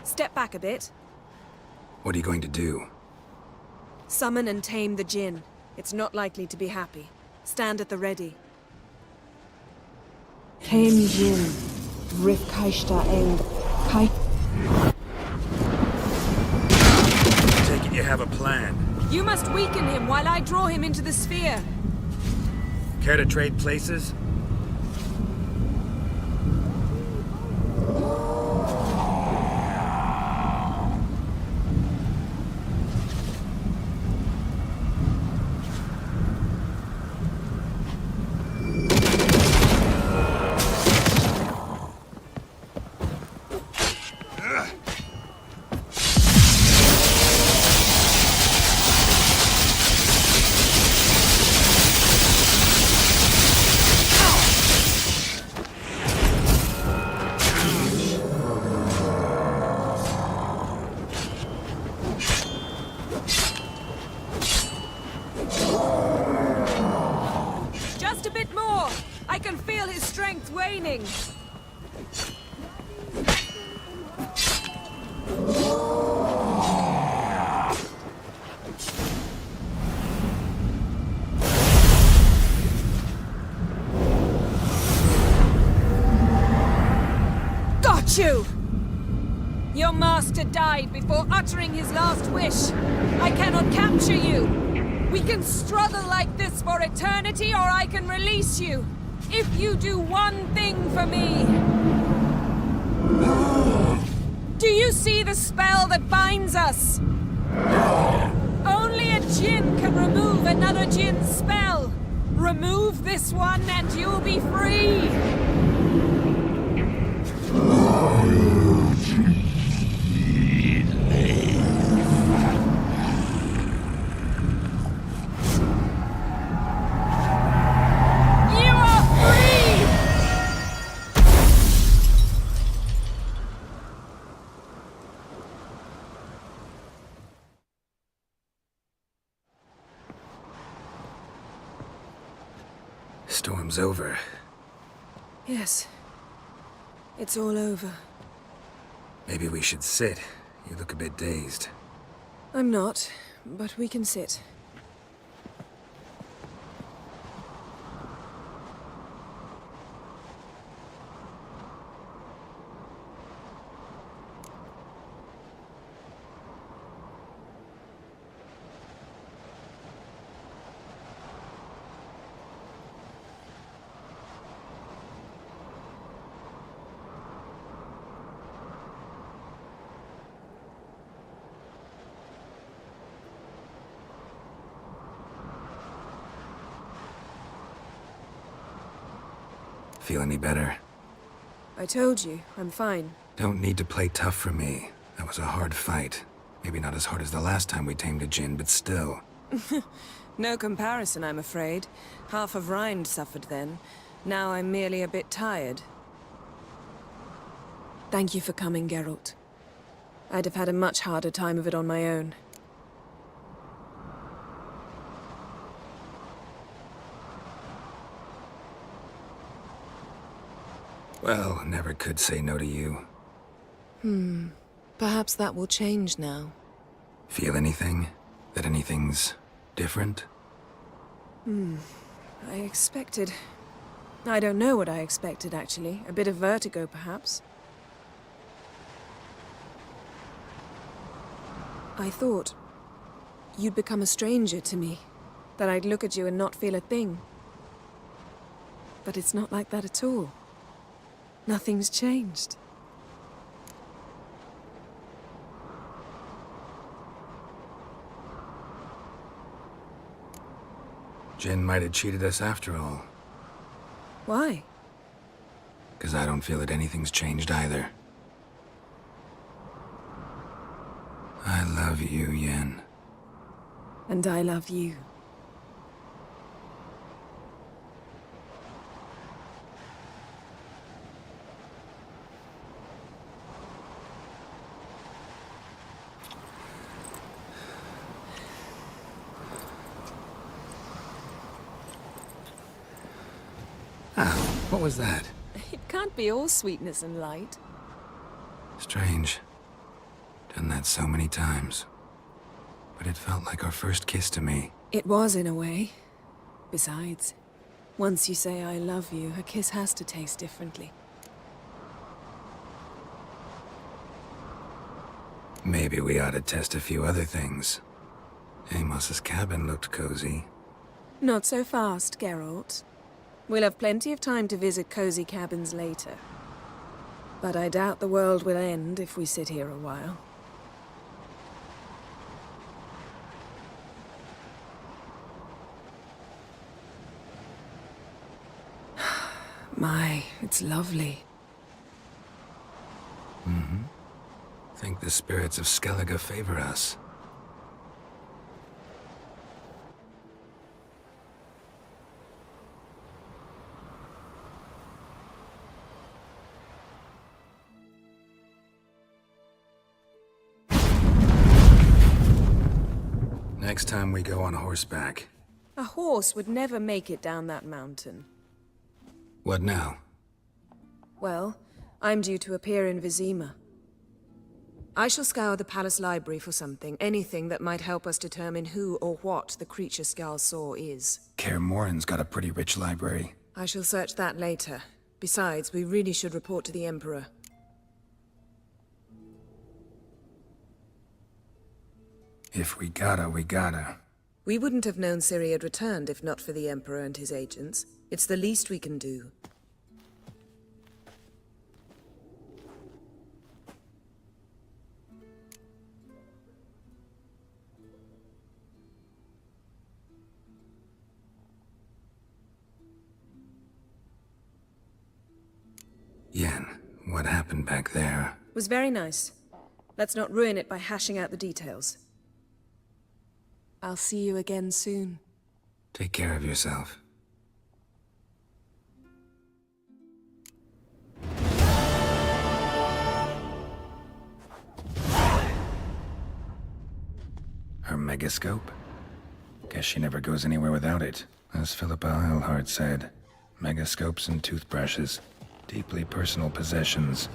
Step back a bit. What are you going to do? Summon and tame the djinn. It's not likely to be happy. Stand at the ready. Tame djinn. Rif kaishta eng. Kai. Take it you have a plan. You must weaken him while I draw him into the sphere. Care to trade places? Just a bit more! I can feel his strength waning. Got you! Your master died before uttering his last wish. I cannot capture you. We can struggle like this for eternity, or I can release you. If you do one thing for me. Do you see the spell that binds us? Only a djinn can remove another djinn's spell. Remove this one and you'll be free. Storm's over. Yes. It's all over. Maybe we should sit. You look a bit dazed. I'm not, but we can sit. Feel any better? I told you, I'm fine. Don't need to play tough for me. That was a hard fight. Maybe not as hard as the last time we tamed a djinn, but still. No comparison, I'm afraid. Half of Rind suffered then. Now I'm merely a bit tired. Thank you for coming, Geralt. I'd have had a much harder time of it on my own. Well, never could say no to you. Perhaps that will change now. Feel anything? That anything's different? I expected... I don't know what I expected, actually. A bit of vertigo, perhaps. I thought you'd become a stranger to me. That I'd look at you and not feel a thing. But it's not like that at all. Nothing's changed. Jinn might have cheated us after all. Why? 'Cause I don't feel that anything's changed either. I love you, Yen. And I love you. What was that? It can't be all sweetness and light. Strange. Done that so many times. But it felt like our first kiss to me. It was, in a way. Besides, once you say I love you, a kiss has to taste differently. Maybe we ought to test a few other things. Amos's cabin looked cozy. Not so fast, Geralt. We'll have plenty of time to visit cozy cabins later. But I doubt the world will end if we sit here a while. My, it's lovely. Think the spirits of Skellige favor us. Next time we go on horseback. A horse would never make it down that mountain. What now? Well, I'm due to appear in Vizima. I shall scour the palace library for something, anything that might help us determine who or what the creature Skjal saw is. Kaer Morhen's got a pretty rich library. I shall search that later. Besides, we really should report to the Emperor. If we gotta, we gotta. We wouldn't have known Ciri had returned if not for the Emperor and his agents. It's the least we can do. Yen, what happened back there? It was very nice. Let's not ruin it by hashing out the details. I'll see you again soon. Take care of yourself. Her megascope? Guess she never goes anywhere without it. As Philippa Eilhart said, megascopes and toothbrushes. Deeply personal possessions.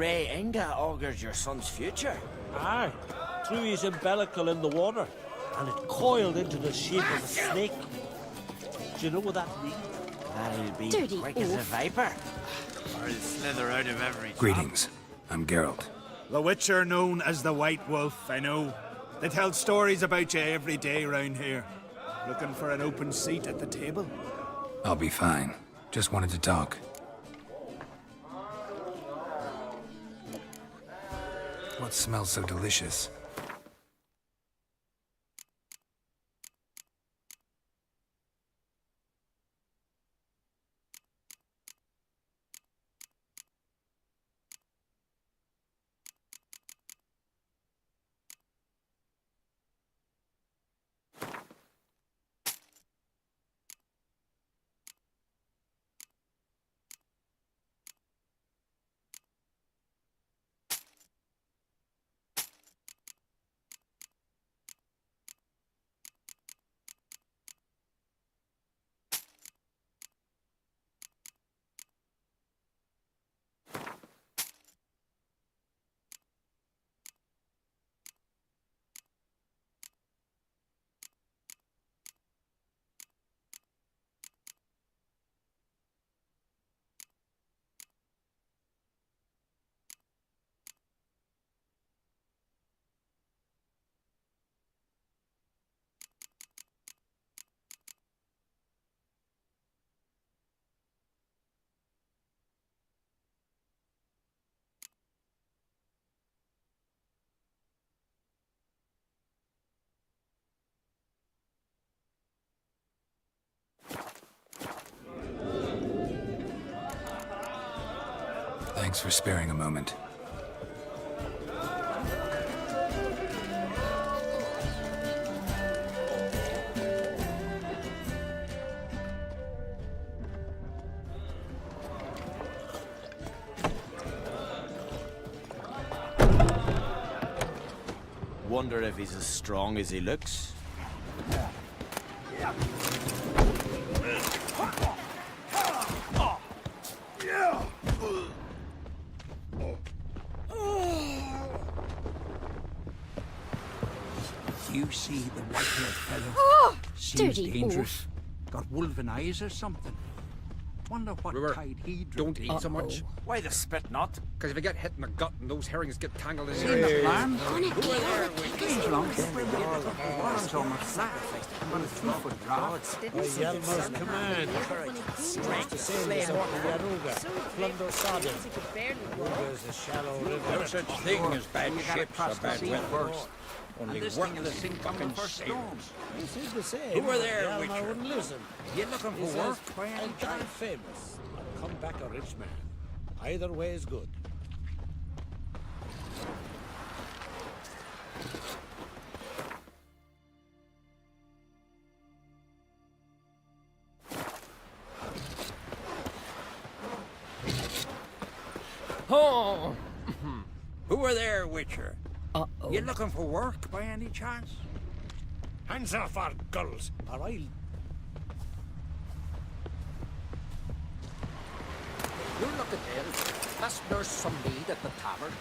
grey inga augurs your son's future. Aye, threw his umbilical in the water, and it coiled into the shape of a snake. Do you know what that means? That he'll be Dirty quick as a oaf. viper. Or he'll slither out of every trap. Greetings. I'm Geralt. The Witcher known as the White Wolf, I know. They tell stories about you every day round here. Looking for an open seat at the table? I'll be fine. Just wanted to talk. What smells so delicious? Thanks for sparing a moment. Wonder if he's as strong as he looks. You see the white-haired fellow? Oh, Seems dirty dangerous. Got wolven eyes or something. Wonder what tide he drew. Don't eat so much, Why the spit not? because if you get hit in the gut and those herrings get tangled in Seen your the ears. plan? Gonna kill the kickers. These long water's almost flat. But a 3-foot draught. Yelmo's command. There's a shallow river. No such thing as bad You gotta ships or cross the bad sea weather. first. Only And this thing will worthless sink on the fucking first storm. sailors. Who are there, Witcher? wouldn't listen. You looking He for says, work? I die famous. I'll come back a rich man. Either way is good. Oh! Who are there, Witcher? Uh-oh. You looking for work by any chance? Hands off our girls, or I'll... You look at them. Must nurse some mead at the tavern.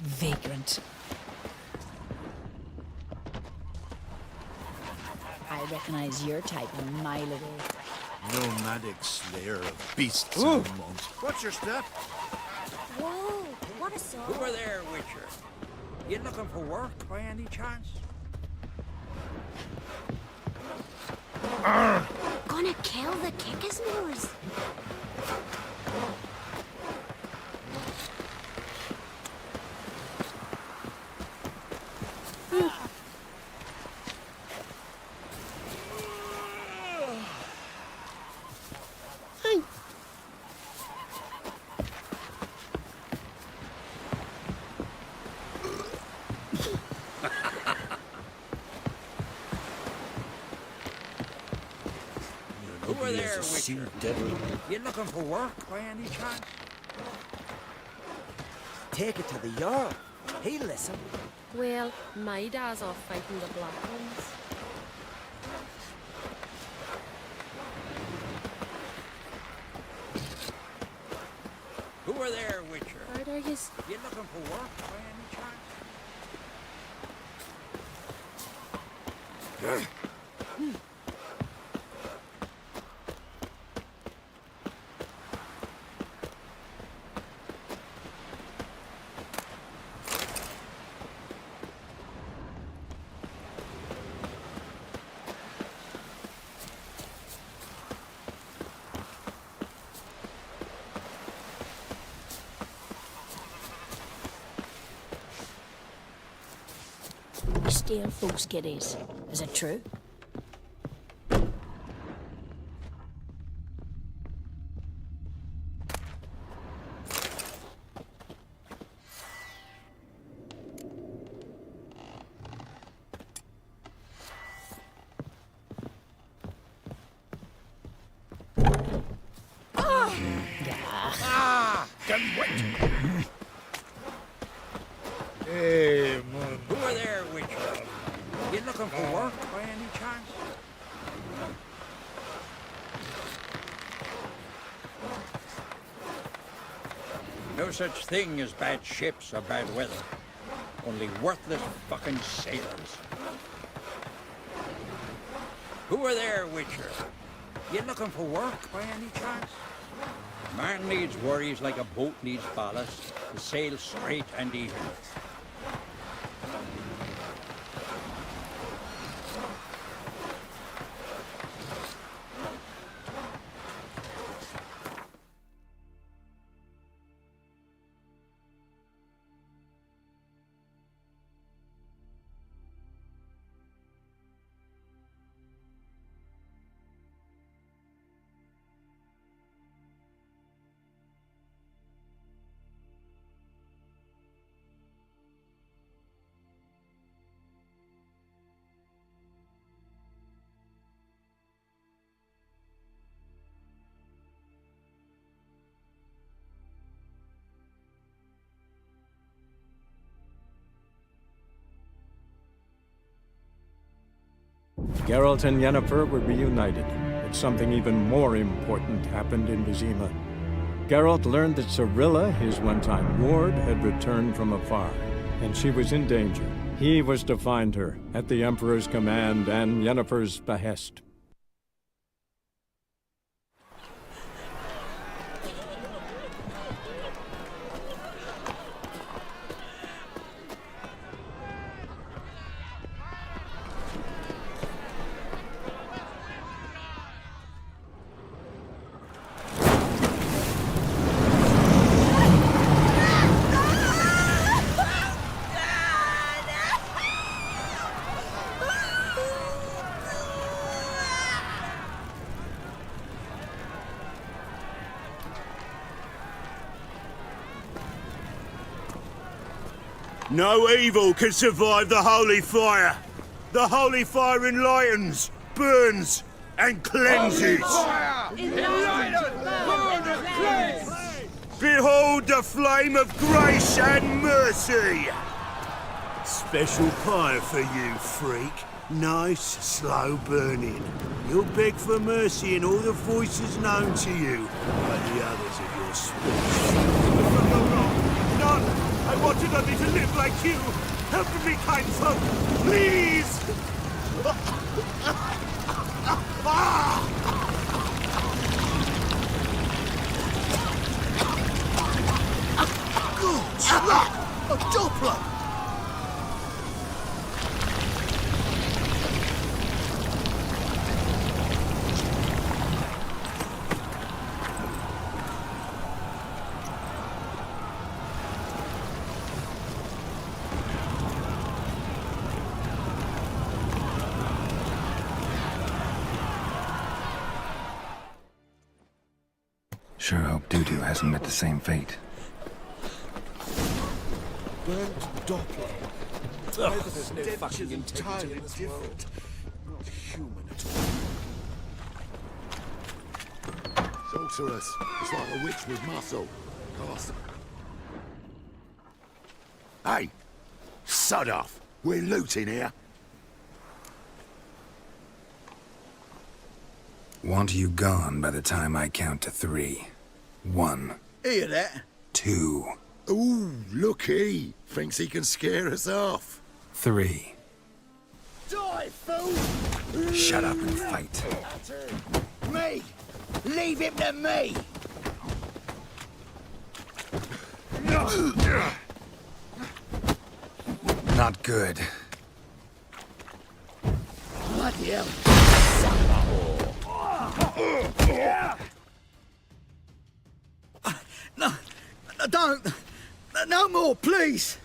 Vagrant. I recognize your type a mile away. Nomadic slayer of beasts and monks. What's your step? Whoa, what a song. Who are there, Witcher? You looking for work by any chance? Gonna kill the kickers, Moors. Who are there, Sea Witcher? devil. You looking for work by any chance? Take it to the Jarl. He'll listen. Well, my dad's off fighting the Black Ones. are there, Witcher? Where are you? You looking for work by any chance? Steal folks' kiddies. Is it true? Who are there, Witcher? You looking for work by any chance? No such thing as bad ships or bad weather. Only worthless fucking sailors. Who are there, Witcher? You looking for work by any chance? Man needs worries like a boat needs ballast to sail straight and even. Geralt and Yennefer were reunited, but something even more important happened in Vizima. Geralt learned that Cirilla, his one-time ward, had returned from afar, and she was in danger. He was to find her, at the Emperor's command and Yennefer's behest. No evil can survive the holy fire. The holy fire enlightens, burns, and cleanses. Behold the flame of grace and mercy. Special fire for you, freak. Nice, slow burning. You'll beg for mercy in all the voices known to you by the others of your species. None! I wanted only to live like you! Help me, kind folk! Please! Good luck! A Doppler! Sure hope Dudu hasn't met the same fate. Burnt Doppler. There's no fucking entirely different. Not human at all. Sorceress. It's like a witch with muscle. Cast. Hey! Sod off! We're looting here. Want you gone by the time I count to 3. 1. Hear that? 2. 2. Ooh, looky. Thinks he can scare us off. 3. Die, fool! Shut up and fight. Me! Leave him to me! Not good. Bloody hell! No, don't! No more, please!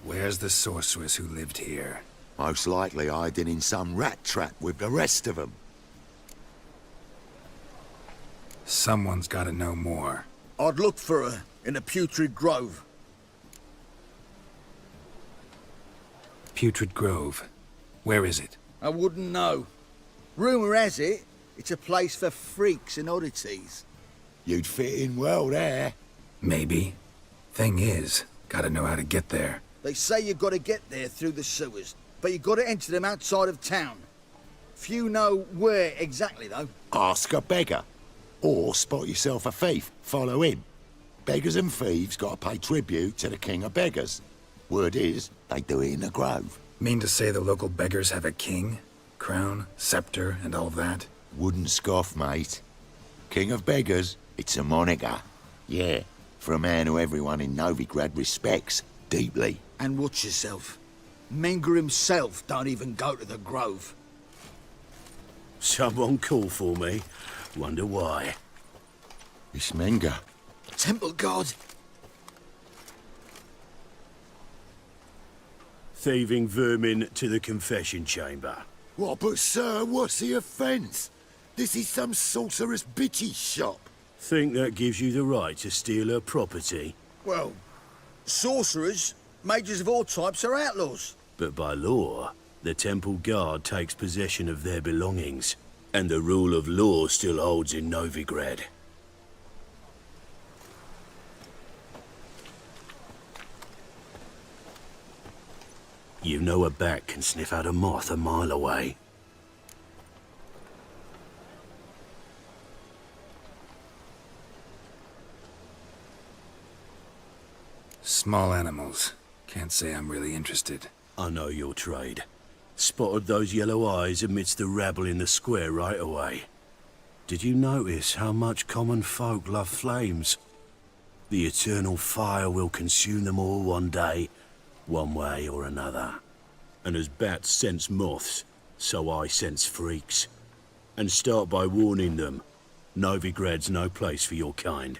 Where's the sorceress who lived here? Most likely hiding in some rat trap with the rest of them. Someone's gotta know more. I'd look for her in a putrid grove. Putrid Grove. Where is it? I wouldn't know. Rumour has it, it's a place for freaks and oddities. You'd fit in well there. Maybe. Thing is, gotta know how to get there. They say you've got to get there through the sewers, but you've got to enter them outside of town. Few know where exactly, though. Ask a beggar. Or spot yourself a thief. Follow him. Beggars and thieves gotta pay tribute to the king of beggars. Word is, they do it in the grove. Mean to say the local beggars have a king? Crown, scepter, and all that? Wouldn't scoff, mate. King of beggars, it's a moniker. Yeah, for a man who everyone in Novigrad respects deeply. And watch yourself. Menger himself don't even go to the grove. Someone call for me. Wonder why. It's Menger. Temple God. Thieving vermin to the confession chamber. What, but sir, what's the offence? This is some sorceress bitchy shop. Think that gives you the right to steal her property? Well, sorcerers, mages of all types are outlaws. But by law, the temple guard takes possession of their belongings, and the rule of law still holds in Novigrad. You know a bat can sniff out a moth a mile away. Small animals. Can't say I'm really interested. I know your trade. Spotted those yellow eyes amidst the rabble in the square right away. Did you notice how much common folk love flames? The eternal fire will consume them all one day, one way or another. And as bats sense moths, so I sense freaks. And start by warning them, Novigrad's no place for your kind.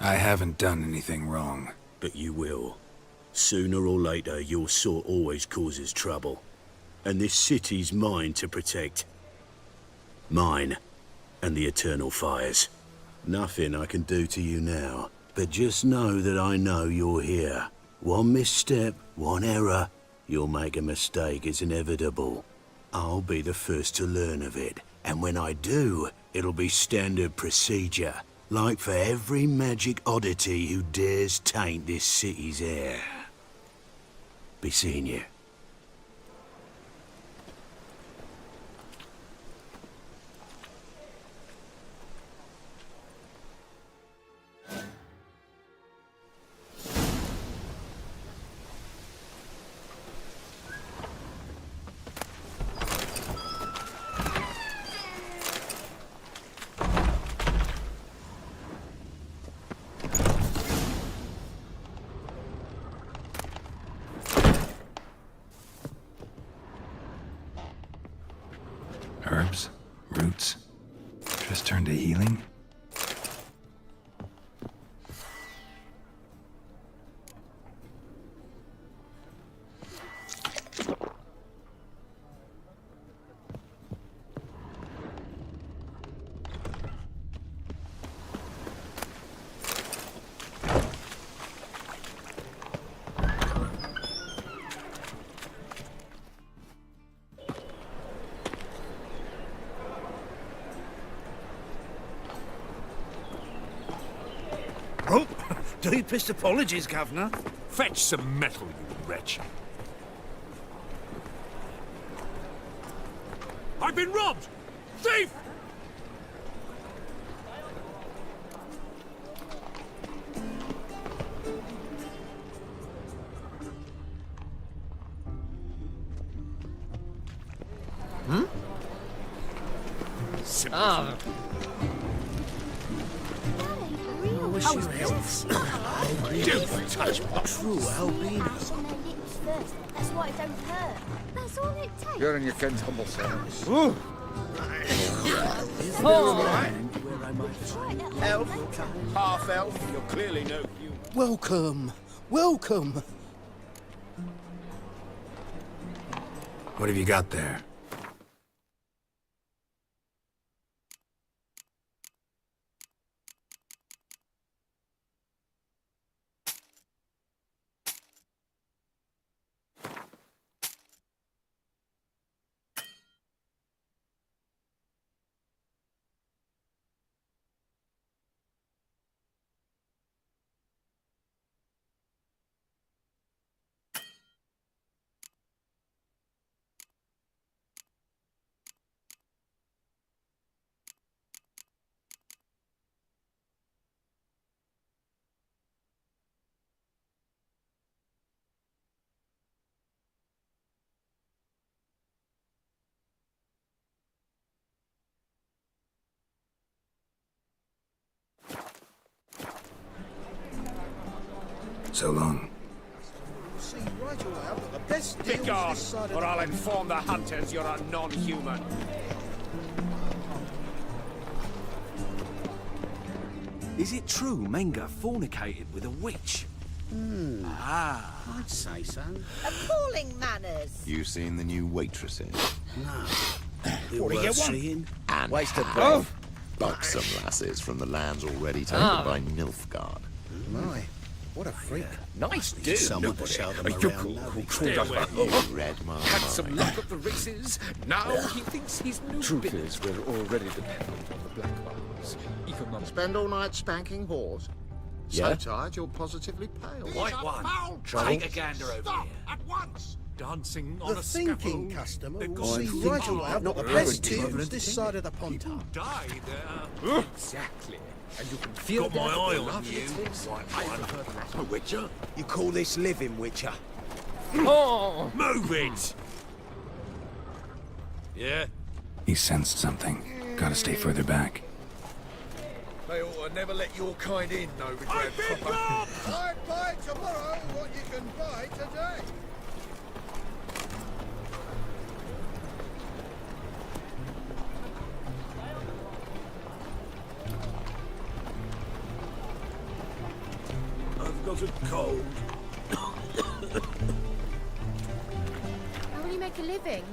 I haven't done anything wrong. But you will. Sooner or later, your sort always causes trouble. And this city's mine to protect. Mine. And the eternal fires. Nothing I can do to you now. But just know that I know you're here. One misstep, one error, you'll make a mistake, it's inevitable. I'll be the first to learn of it. And when I do, it'll be standard procedure. Like for every magic oddity who dares taint this city's air. Be seeing you. Herbs? Roots? Just turn to healing? Oh, deepest apologies, Governor. Fetch some metal, you wretch. I've been robbed! Thief! Ah. Don't touch my true albino. That's why it don't hurt. That's all it takes. You're in your kid's humble selves. Elf, half elf, you're clearly no human. Welcome. Welcome. What have you got there? So long. Begone, or I'll inform the hunters you're a non-human. Is it true Menga fornicated with a witch? I'd say so. Appalling manners. You seen the new waitresses? No. What do you want? Seeing? And Waste of have buxom lasses from the lands already taken by Nilfgaard. My, what a freak. Nice dude. Someone to show them around. You read my Had some mind. luck at the races. Now he thinks he's new. Truth is, we're already dependent on the black bars. Economic. Spend all night spanking whores. Yeah? So tired you're positively pale. White one. Take a gander over here. At once. Dancing on a thinking scaffold. customer They've will got see thinking right away I've not the Right. best deals this side of the pond. People die there. Exactly. And you can feel got my eye on you. White one. A witcher? You call this living, Witcher? Oh! Move it! Yeah? He sensed something. Gotta stay further back. They ought to never let your kind in, no regret. I buy tomorrow what you can buy today. I've got a cold. How will you make a living?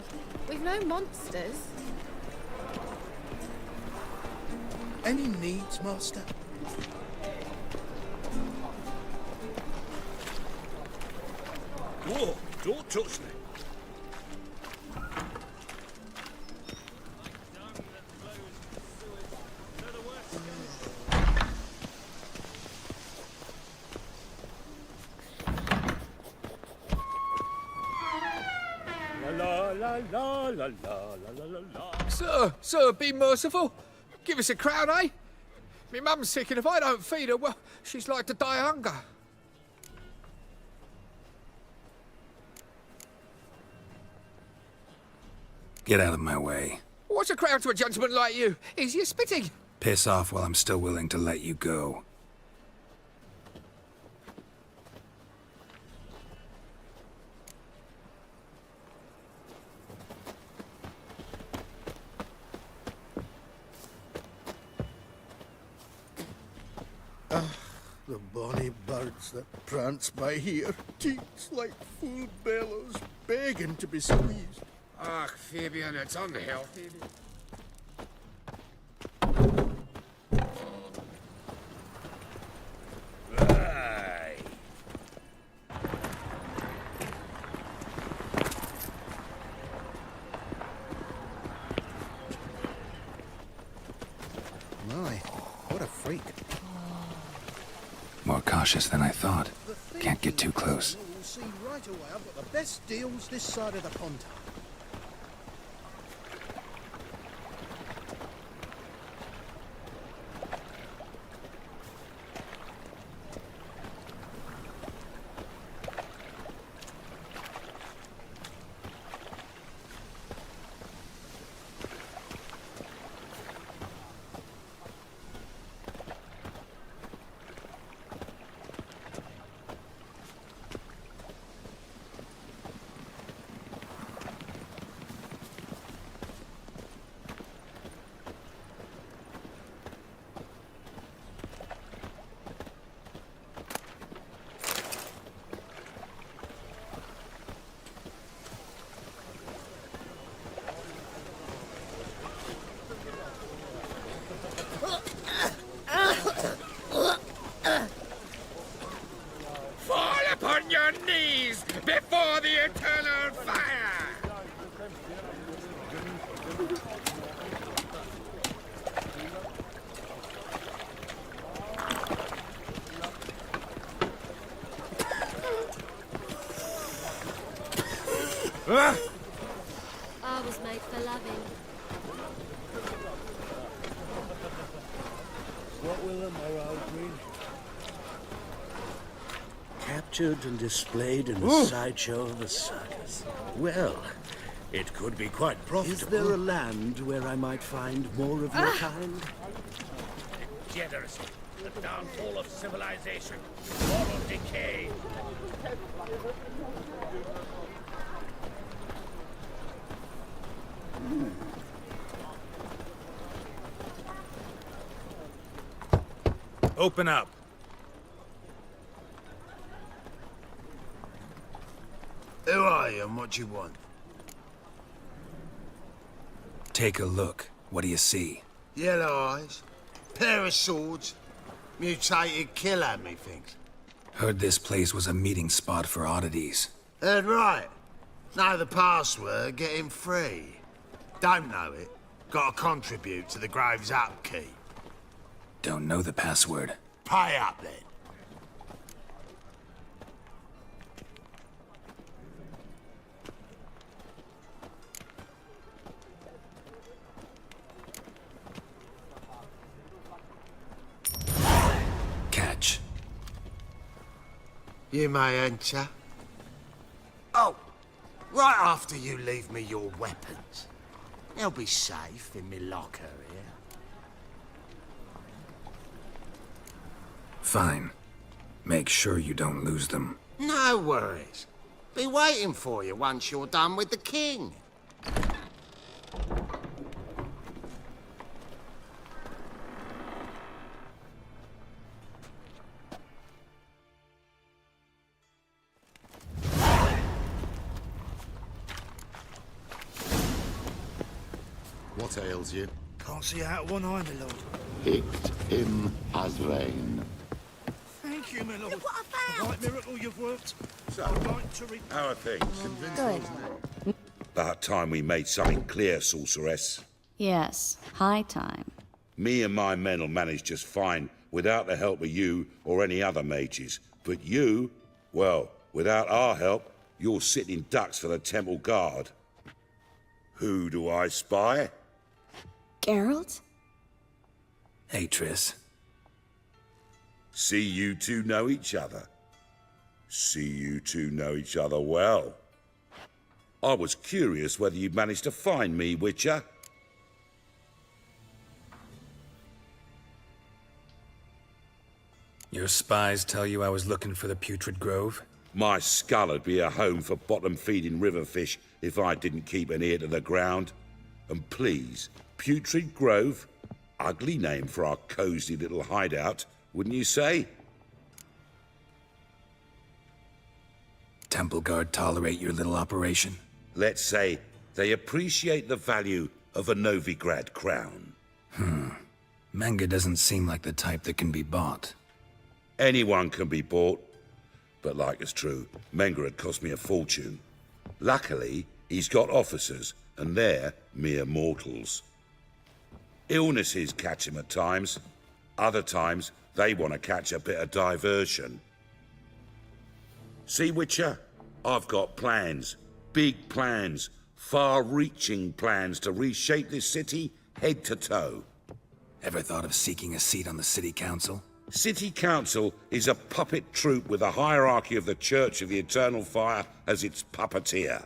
We've no monsters. Any needs, master? Whoa, don't touch me. Sir, be merciful. Give us a crown, eh? Me mum's sick, and if I don't feed her, well, she's like to die of hunger. Get out of my way. What's a crown to a gentleman like you? Is you spitting? Piss off while I'm still willing to let you go. The bonny birds that prance by here, teats like full bellows, begging to be squeezed. Ach, Fabian, it's unhealthy. Aye. My, what a freak. More cautious than I thought. Can't get too close. We'll see right away I've got the best deals this side of the pond. was made for loving. What will the morrow bring? Captured and displayed in the sideshow of the circus. Well, it could be quite profitable. Is there a land where I might find more of your kind? Degeneracy, the downfall of civilization, moral decay. Open up. Who are you and what do you want? Take a look. What do you see? Yellow eyes, pair of swords, mutated killer, methinks. Heard this place was a meeting spot for oddities. Heard right. Know the password, get him free. Don't know it, gotta contribute to the Grave's upkeep. Don't know the password. Pay up then. Catch. You may enter. Oh, right after you leave me your weapons. They'll be safe in me locker here. Fine. Make sure you don't lose them. No worries. Be waiting for you once you're done with the king. What ails you? Can't see out of one eye, my lord. Picked him as vain. Thank you, my lord. Look what I found! Right miracle you've worked. So, I'd like to read... how are things? Good. About time we made something clear, sorceress. Yes, high time. Me and my men'll manage just fine without the help of you or any other mages. But you, well, without our help, you're sitting ducks for the temple guard. Who do I spy? Geralt? Hey, Triss. See you two know each other. See you two know each other well. I was curious whether you'd managed to find me, Witcher. Your spies tell you I was looking for the Putrid Grove? My skull'd be a home for bottom-feeding river fish if I didn't keep an ear to the ground. And please, Putrid Grove? Ugly name for our cosy little hideout, wouldn't you say? Temple Guard tolerate your little operation? Let's say they appreciate the value of a Novigrad crown. Menga doesn't seem like the type that can be bought. Anyone can be bought. But like it's true, Menga had cost me a fortune. Luckily, he's got officers, and they're mere mortals. Illnesses catch him at times. Other times, they want to catch a bit of diversion. See, Witcher? I've got plans. Big plans. Far-reaching plans to reshape this city head to toe. Ever thought of seeking a seat on the city council? City Council is a puppet troupe with a hierarchy of the Church of the Eternal Fire as its puppeteer.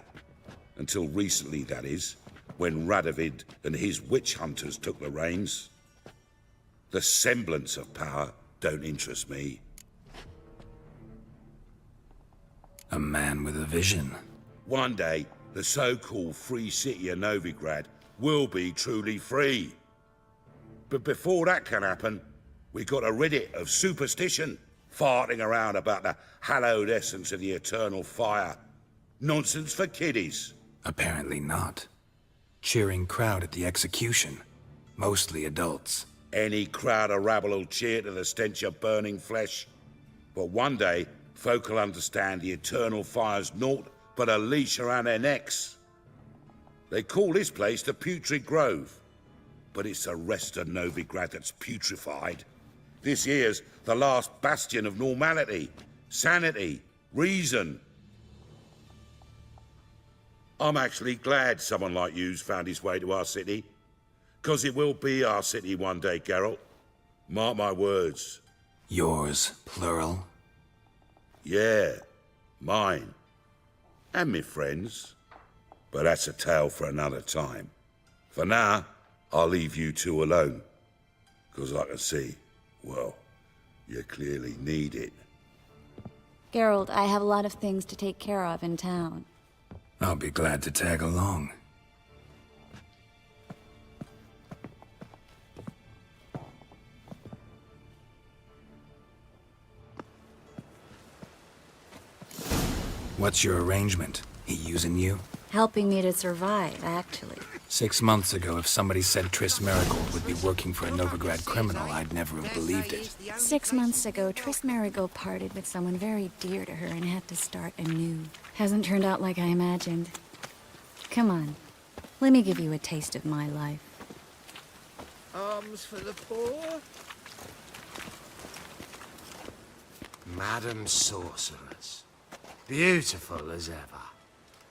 Until recently, that is, when Radovid and his witch hunters took the reins. The semblance of power don't interest me. A man with a vision. One day, the so-called free city of Novigrad will be truly free. But before that can happen, we got to rid it of superstition, farting around about the hallowed essence of the eternal fire. Nonsense for kiddies. Apparently not. Cheering crowd at the execution. Mostly adults. Any crowd of rabble will cheer to the stench of burning flesh. But one day, folk will understand the eternal fire's naught but a leash around their necks. They call this place the Putrid Grove. But it's the rest of Novigrad that's putrefied. This here's the last bastion of normality, sanity, reason. I'm actually glad someone like you's found his way to our city. 'Cause it will be our city one day, Geralt. Mark my words. Yours, plural? Yeah, mine. And me friends. But that's a tale for another time. For now, I'll leave you two alone. 'Cause I can see, well, you clearly need it. Geralt, I have a lot of things to take care of in town. I'll be glad to tag along. What's your arrangement? He using you? Helping me to survive, actually. 6 months ago, if somebody said Triss Marigold would be working for a Novigrad criminal, I'd never have believed it. 6 months ago, Triss Marigold parted with someone very dear to her and had to start anew. Hasn't turned out like I imagined. Come on, let me give you a taste of my life. Alms for the poor? Madam Sorceress. Beautiful as ever.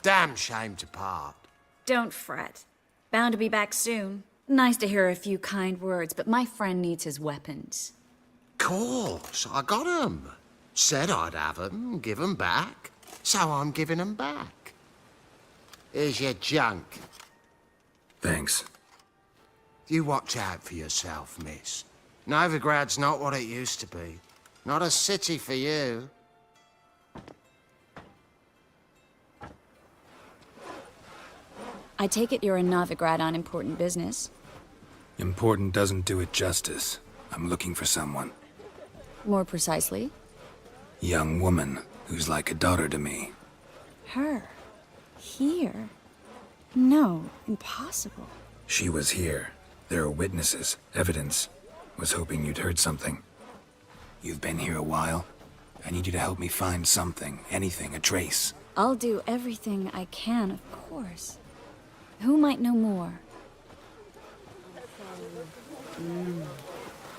Damn shame to part. Don't fret. Bound to be back soon. Nice to hear a few kind words, but my friend needs his weapons. Course, I got 'em. Said I'd have 'em, give 'em back. So I'm giving 'em back. Here's your junk. Thanks. You watch out for yourself, miss. Novigrad's not what it used to be. Not a city for you. I take it you're in Novigrad on important business. Important doesn't do it justice. I'm looking for someone. More precisely? Young woman who's like a daughter to me. Her? Here? No, impossible. She was here. There are witnesses, evidence. Was hoping you'd heard something. You've been here a while. I need you to help me find something, anything, a trace. I'll do everything I can, of course. Who might know more?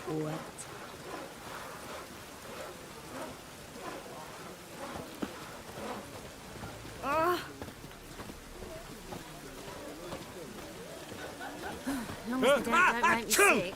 What? As long as they don't make me sick.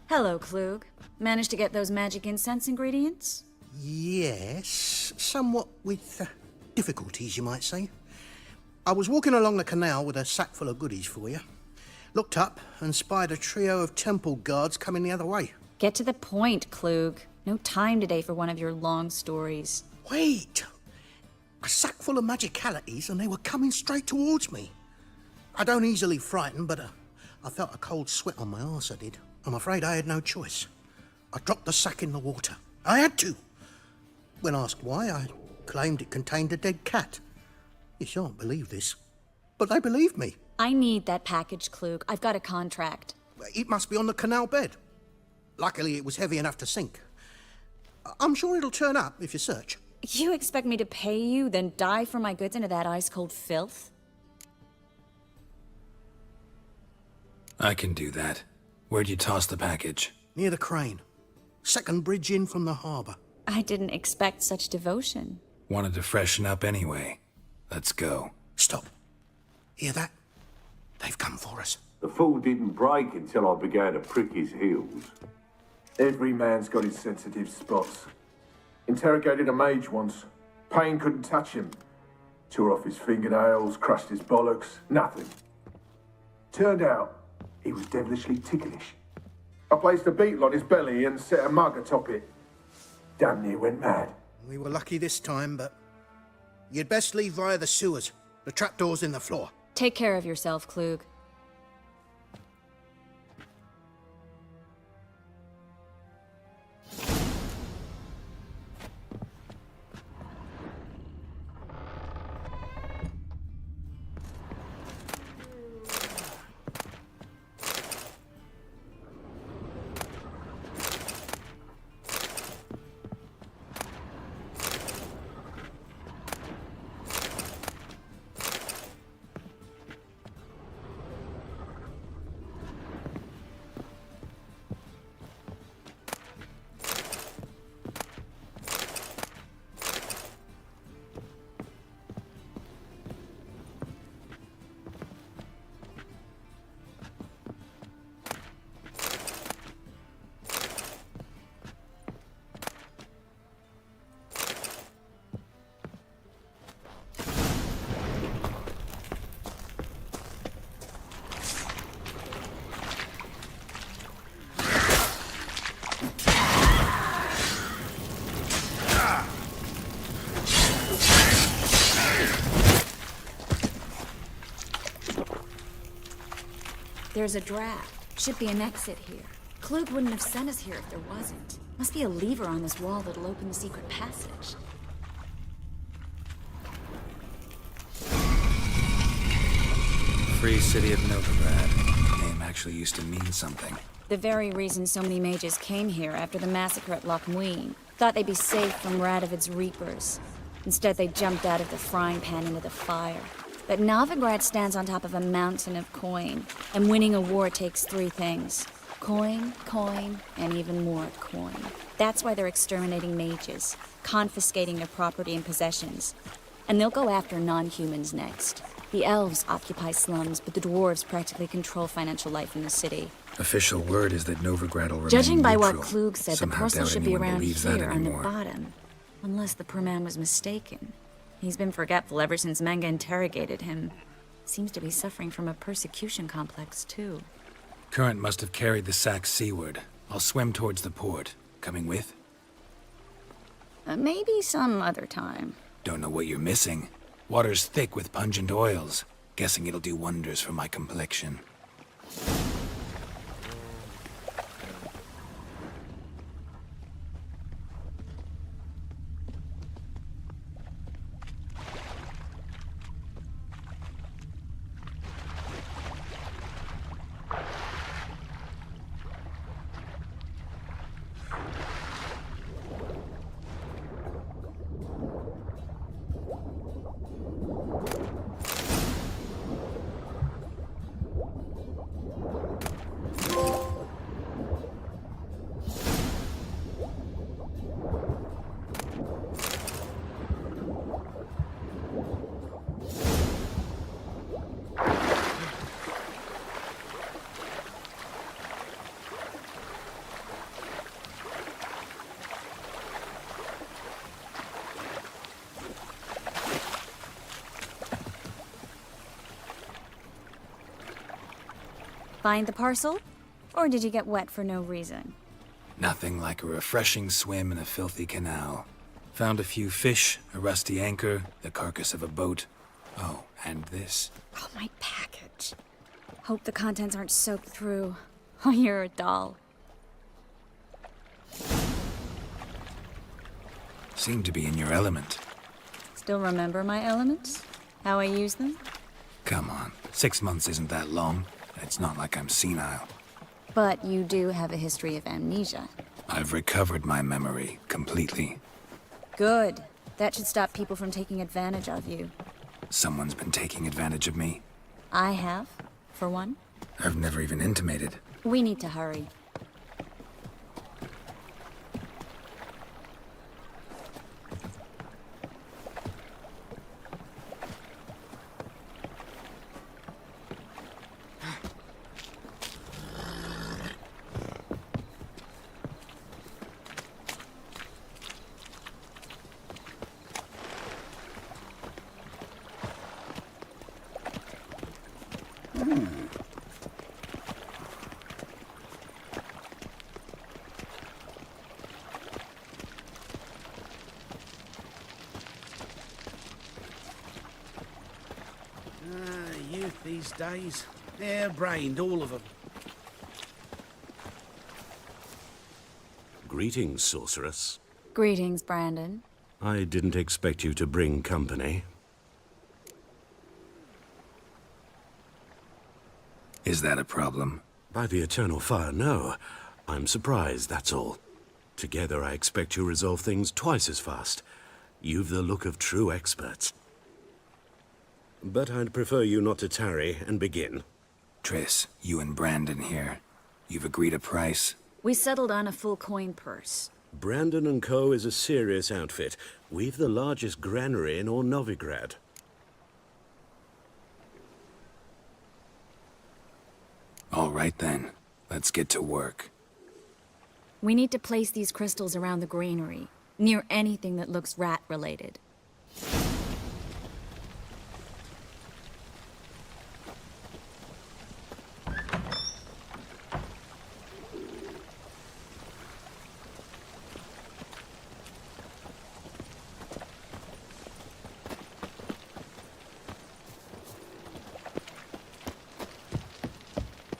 Hello, Klug. Managed to get those magic incense ingredients? Yes, somewhat with difficulties, you might say. I was walking along the canal with a sack full of goodies for you. Looked up and spied a trio of temple guards coming the other way. Get to the point, Klug. No time today for one of your long stories. Wait! A sack full of magicalities and they were coming straight towards me. I don't easily frighten, but I felt a cold sweat on my arse, I did. I'm afraid I had no choice. I dropped the sack in the water. I had to. When asked why, I claimed it contained a dead cat. You shan't believe this, but they believed me. I need that package, Klug. I've got a contract. It must be on the canal bed. Luckily, it was heavy enough to sink. I'm sure it'll turn up if you search. You expect me to pay you, then dive for my goods into that ice-cold filth? I can do that. Where'd you toss the package? Near the crane. Second bridge in from the harbour. I didn't expect such devotion. Wanted to freshen up anyway. Let's go. Stop. Hear that? They've come for us. The fool didn't break until I began to prick his heels. Every man's got his sensitive spots. Interrogated a mage once. Pain couldn't touch him. Tore off his fingernails, crushed his bollocks, nothing. Turned out, he was devilishly ticklish. I placed a beetle on his belly and set a mug atop it. Damn near went mad. We were lucky this time, but you'd best leave via the sewers. The trapdoor's in the floor. Take care of yourself, Klug. There's a draft. Should be an exit here. Klug wouldn't have sent us here if there wasn't. Must be a lever on this wall that'll open the secret passage. Free City of Novigrad. Name actually used to mean something. The very reason so many mages came here after the massacre at Loch Muin. Thought they'd be safe from Radovid's reapers. Instead, they jumped out of the frying pan into the fire. But Novigrad stands on top of a mountain of coin, and winning a war takes 3 things. Coin, coin, and even more coin. That's why they're exterminating mages, confiscating their property and possessions. And they'll go after non-humans next. The elves occupy slums, but the dwarves practically control financial life in the city. Official word is that Novigrad will remain Judging by neutral. what Klug said, Somehow the parcel doubt should be anyone around believes that here on the anymore. bottom. Unless the poor man was mistaken. He's been forgetful ever since Manga interrogated him. Seems to be suffering from a persecution complex, too. Current must have carried the sack seaward. I'll swim towards the port. Coming with? Maybe some other time. Don't know what you're missing. Water's thick with pungent oils. Guessing it'll do wonders for my complexion. Find the parcel? Or did you get wet for no reason? Nothing like a refreshing swim in a filthy canal. Found a few fish, a rusty anchor, the carcass of a boat. Oh, and this. Oh, my package. Hope the contents aren't soaked through. Oh, you're a doll. Seem to be in your element. Still remember my elements? How I use them? Come on, 6 months isn't that long. It's not like I'm senile. But you do have a history of amnesia. I've recovered my memory completely. Good. That should stop people from taking advantage of you. Someone's been taking advantage of me. I have, for one. I've never even intimated. We need to hurry. Youth these days. Hair-brained, all of them. Greetings, sorceress. Greetings, Brandon. I didn't expect you to bring company. Is that a problem? By the eternal fire, no. I'm surprised, that's all. Together, I expect you resolve things twice as fast. You've the look of true experts. But I'd prefer you not to tarry and begin. Triss, you and Brandon here. You've agreed a price? We settled on a full coin purse. Brandon & Co. is a serious outfit. We've the largest granary in all Novigrad. All right then. Let's get to work. We need to place these crystals around the granary, near anything that looks rat-related.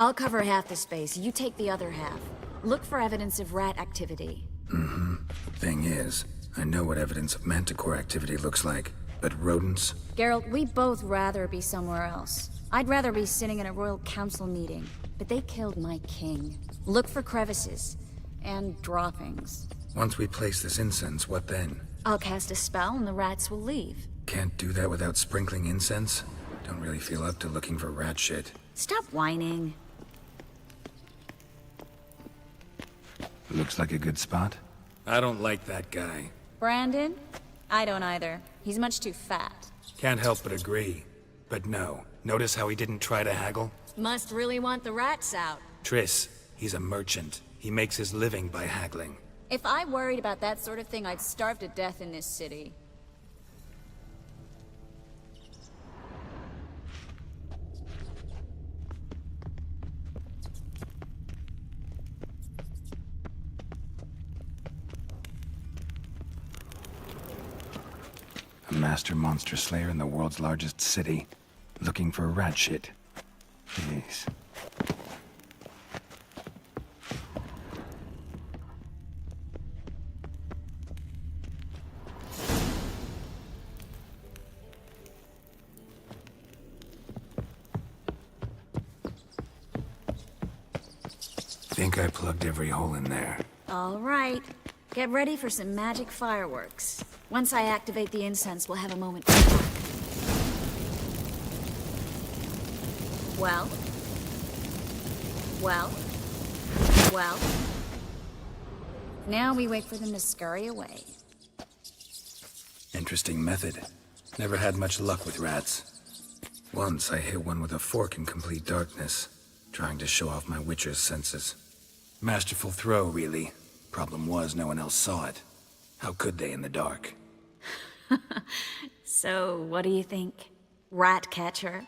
I'll cover half the space, you take the other half. Look for evidence of rat activity. Mm-hmm. Thing is, I know what evidence of manticore activity looks like, but rodents? Geralt, we'd both rather be somewhere else. I'd rather be sitting in a royal council meeting, but they killed my king. Look for crevices and droppings. Once we place this incense, what then? I'll cast a spell and the rats will leave. Can't do that without sprinkling incense? Don't really feel up to looking for rat shit. Stop whining. Looks like a good spot. I don't like that guy. Brandon? I don't either. He's much too fat. Can't help but agree. But no. Notice how he didn't try to haggle? Must really want the rats out. Triss, he's a merchant. He makes his living by haggling. If I worried about that sort of thing, I'd starve to death in this city. A master monster slayer in the world's largest city, looking for rat shit. Jeez. Think I plugged every hole in there. All right. Get ready for some magic fireworks. Once I activate the incense, we'll have a moment to talk. Well? Well? Well? Now we wait for them to scurry away. Interesting method. Never had much luck with rats. Once I hit one with a fork in complete darkness, trying to show off my witcher's senses. Masterful throw, really. Problem was, no one else saw it. How could they in the dark? So, what do you think? Rat catcher?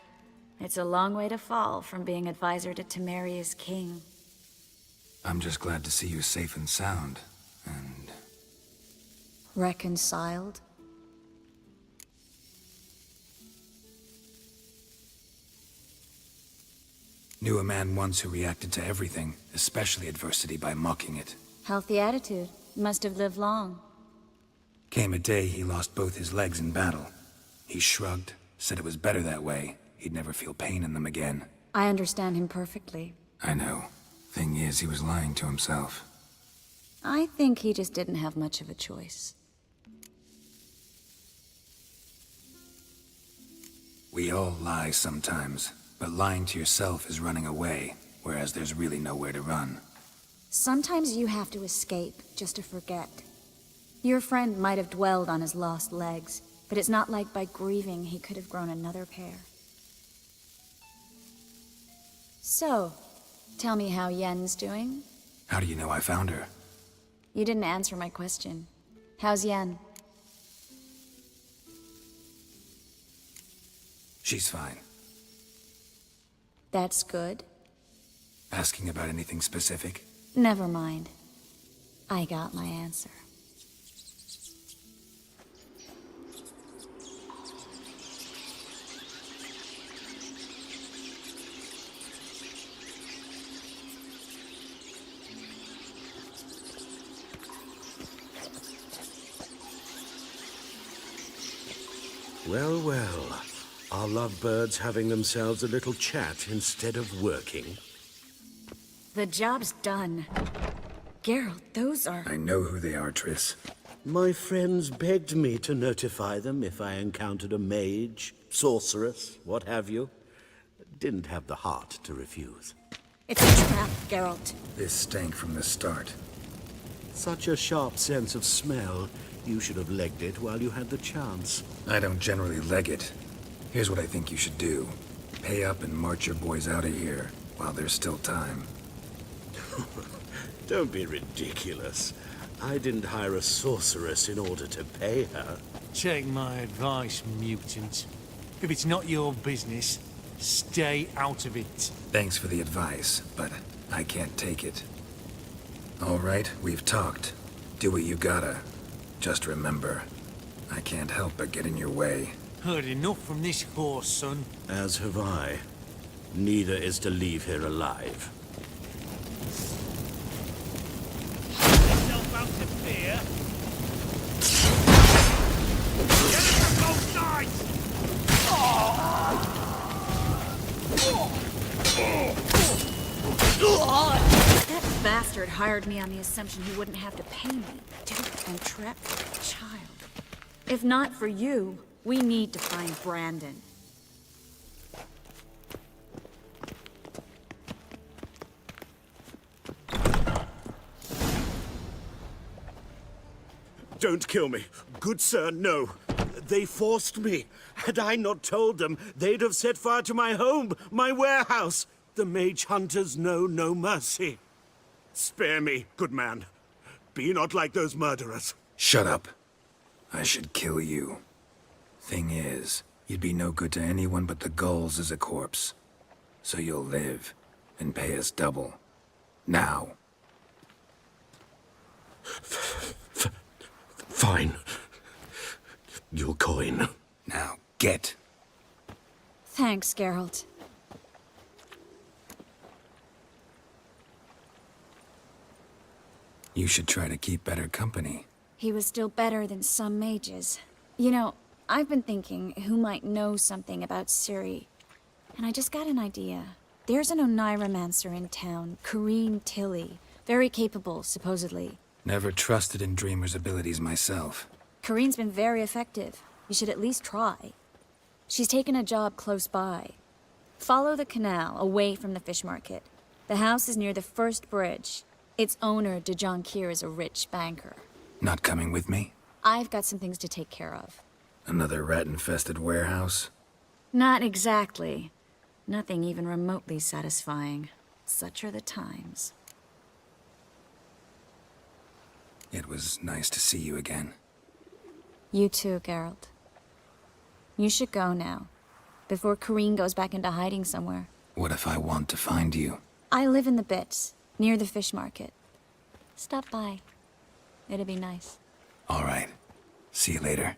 It's a long way to fall from being advisor to Temeria's king. I'm just glad to see you safe and sound, and... Reconciled? Knew a man once who reacted to everything, especially adversity, by mocking it. Healthy attitude. Must have lived long. Came a day he lost both his legs in battle. He shrugged, said it was better that way. He'd never feel pain in them again. I understand him perfectly. I know. Thing is, he was lying to himself. I think he just didn't have much of a choice. We all lie sometimes, but lying to yourself is running away, whereas there's really nowhere to run. Sometimes you have to escape, just to forget. Your friend might have dwelled on his lost legs, but it's not like by grieving he could have grown another pair. So, tell me how Yen's doing? How do you know I found her? You didn't answer my question. How's Yen? She's fine. That's good. Asking about anything specific? Never mind. I got my answer. Well, well. Are lovebirds having themselves a little chat instead of working? The job's done. Geralt, those are... I know who they are, Triss. My friends begged me to notify them if I encountered a mage, sorceress, what have you. Didn't have the heart to refuse. It's a trap, Geralt. This stank from the start. Such a sharp sense of smell. You should have legged it while you had the chance. I don't generally leg it. Here's what I think you should do. Pay up and march your boys out of here, while there's still time. Don't be ridiculous. I didn't hire a sorceress in order to pay her. Take my advice, mutant. If it's not your business, stay out of it. Thanks for the advice, but I can't take it. All right, we've talked. Do what you gotta. Just remember, I can't help but get in your way. Heard enough from this horse, son. As have I. Neither is to leave here alive. Yourself out to fear. Get it from both sides! That bastard hired me on the assumption he wouldn't have to pay me. Duped and trapped like a child. If not for you, we need to find Brandon. Don't kill me. Good sir, no. They forced me. Had I not told them, they'd have set fire to my home, my warehouse. The mage hunters know no mercy. Spare me, good man. Be not like those murderers. Shut up. I should kill you. Thing is, you'd be no good to anyone but the gulls as a corpse. So you'll live, and pay us double. Now. Fine. Your coin. Now, get. Thanks, Geralt. You should try to keep better company. He was still better than some mages. You know, I've been thinking who might know something about Ciri. And I just got an idea. There's an Oneiromancer in town, Corrine Tilly. Very capable, supposedly. Never trusted in Dreamer's abilities myself. Corrine's been very effective. You should at least try. She's taken a job close by. Follow the canal, away from the fish market. The house is near the first bridge. Its owner, De Jonkir, is a rich banker. Not coming with me? I've got some things to take care of. Another rat-infested warehouse? Not exactly. Nothing even remotely satisfying. Such are the times. It was nice to see you again. You too, Geralt. You should go now, before Corrine goes back into hiding somewhere. What if I want to find you? I live in the Bits, near the fish market. Stop by. It'd be nice. All right. See you later.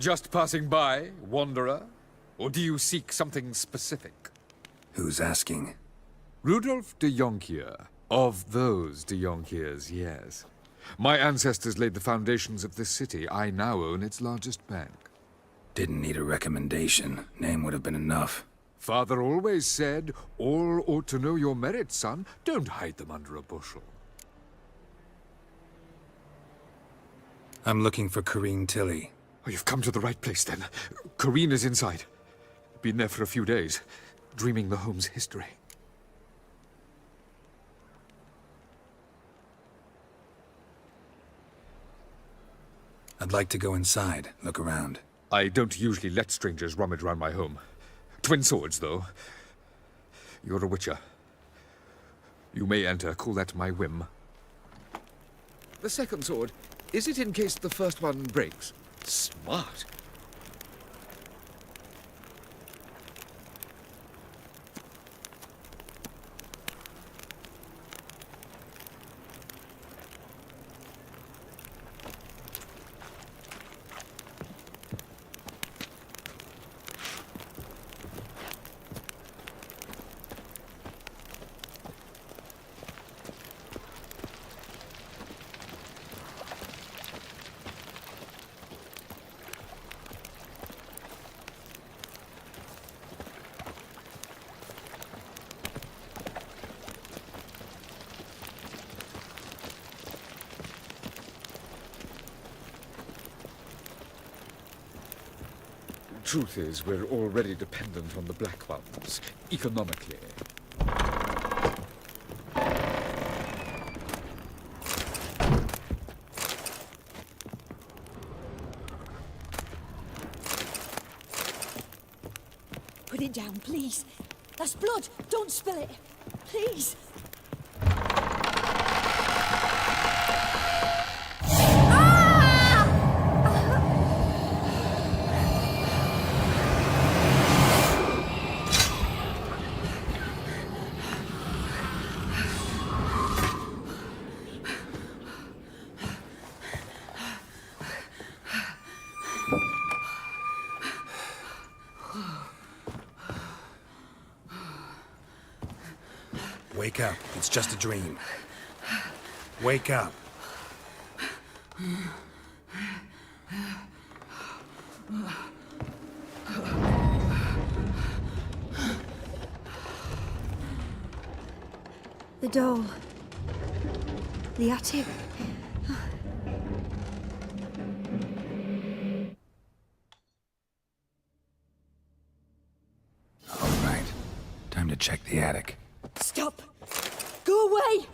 Just passing by, wanderer? Or do you seek something specific? Who's asking? Rudolf de Jonkir. Of those de Jonkirs, yes. My ancestors laid the foundations of this city. I now own its largest bank. Didn't need a recommendation. Name would have been enough. Father always said, all ought to know your merits, son. Don't hide them under a bushel. I'm looking for Corrine Tilly. Oh, you've come to the right place, then. Corrine is inside. Been there for a few days, dreaming the home's history. I'd like to go inside, look around. I don't usually let strangers rummage around my home. Twin swords, though. You're a witcher. You may enter, call that my whim. The second sword, is it in case the first one breaks? Smart. Truth is, we're already dependent on the Black Ones, economically. Put it down, please. That's blood. Don't spill it. Please. Wake up. It's just a dream. Wake up. The doll. The attic. All right. Time to check the attic. Stop. Go away.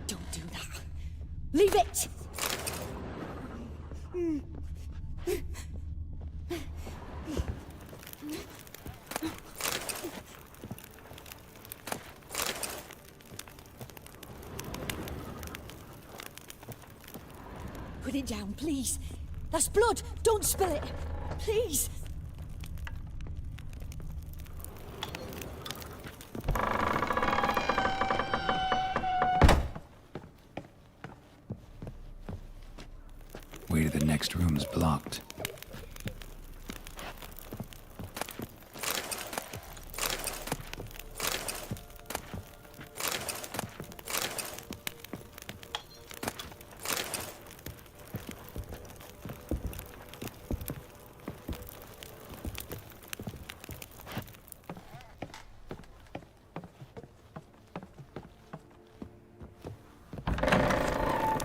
Don't do that. Leave it. Put it down, please. That's blood. Don't spill it. Please. Way to the next room's blocked.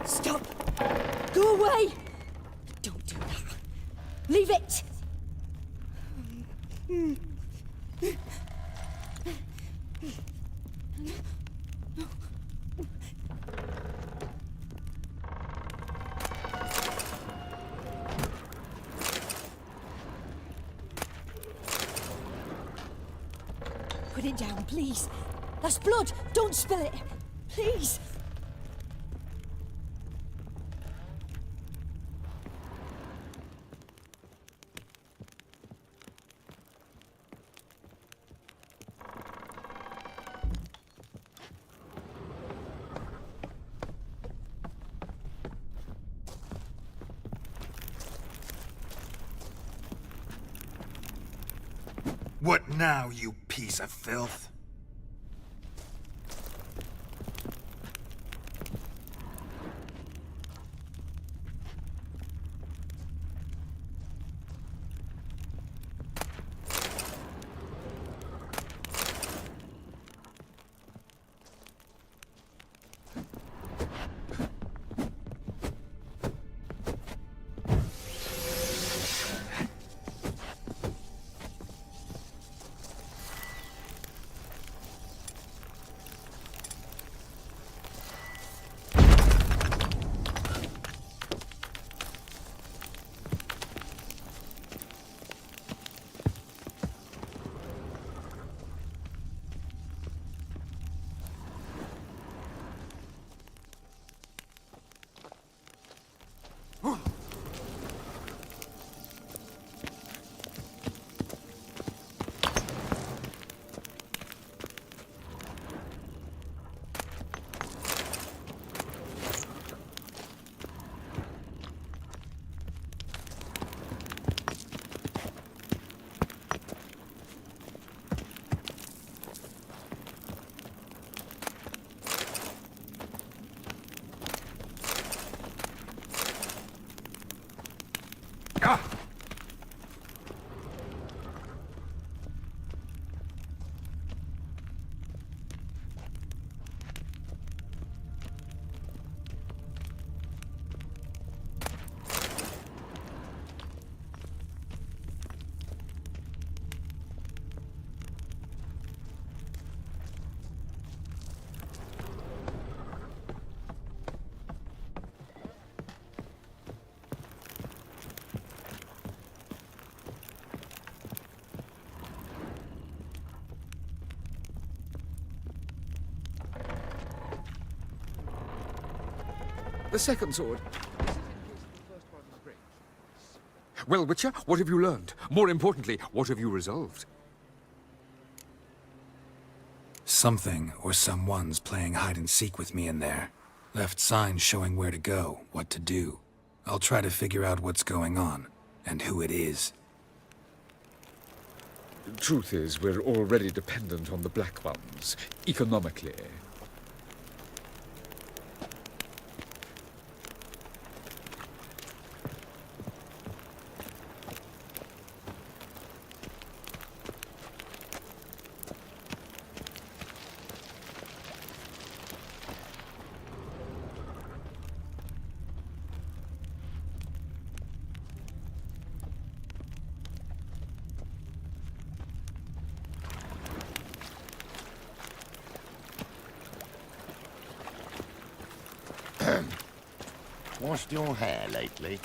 Stop. Go away. Don't do that. Leave it. Put it down, please. That's blood. Don't spill it. Please. What now, you piece of filth? The second sword. Well, Witcher, what have you learned? More importantly, what have you resolved? Something or someone's playing hide-and-seek with me in there. Left signs showing where to go, what to do. I'll try to figure out what's going on, and who it is. Truth is, we're already dependent on the Black Ones, economically. Washed your hair lately?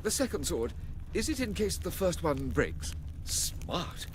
The second sword, is it in case the first one breaks? Smart.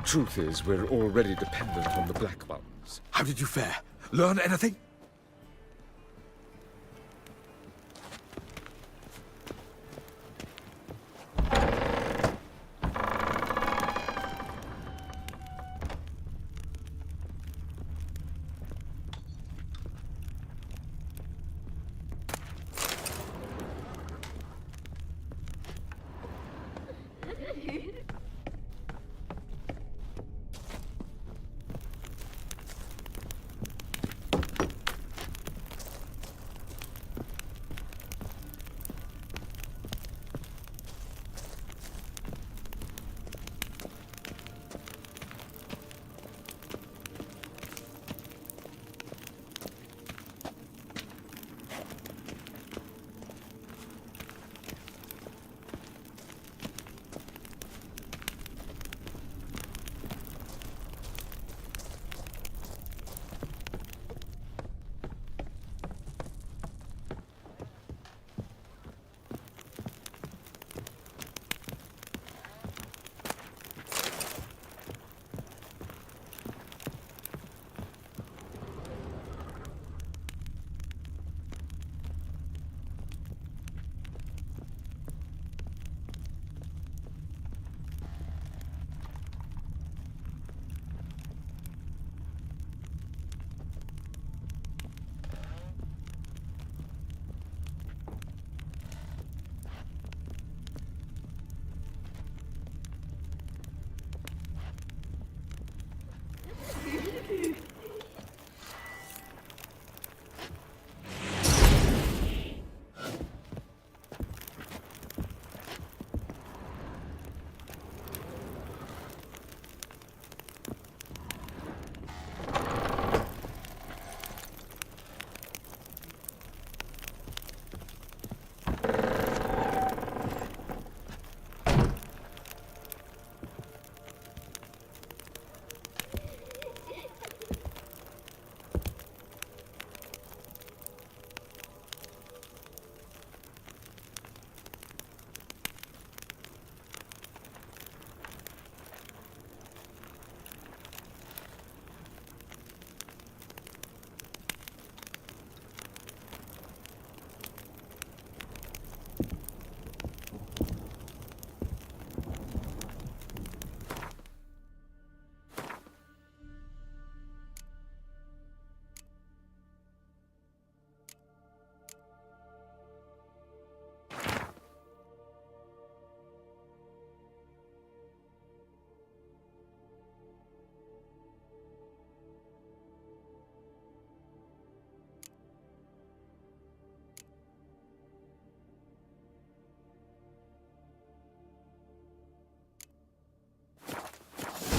Truth is, we're already dependent on the Black Ones. How did you fare? Learn anything?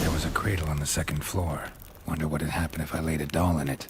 There was a cradle on the second floor. Wonder what had happened if I laid a doll in it.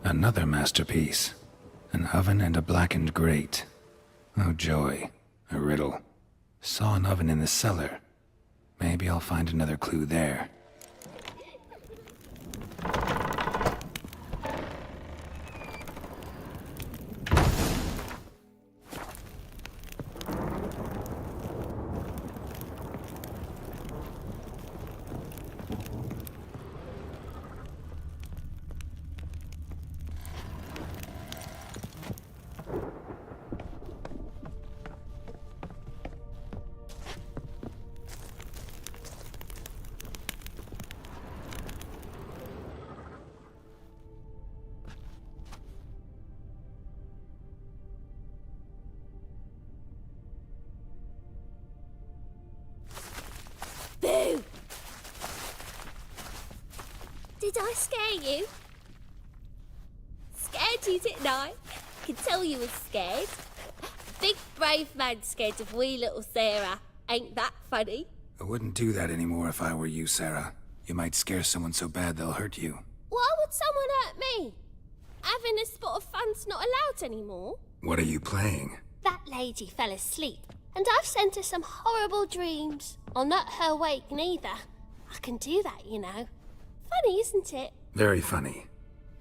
Another masterpiece. An oven and a blackened grate. Oh joy. A riddle. Saw an oven in the cellar. Maybe I'll find another clue there. I scare you? Scared you, didn't I? Can tell you was scared. Big brave man scared of wee little Sarah. Ain't that funny? I wouldn't do that anymore if I were you, Sarah. You might scare someone so bad they'll hurt you. Why would someone hurt me? Having a spot of fun's not allowed anymore. What are you playing? That lady fell asleep, and I've sent her some horrible dreams. I'll not her wake neither. I can do that, you know. Funny, isn't it? Very funny.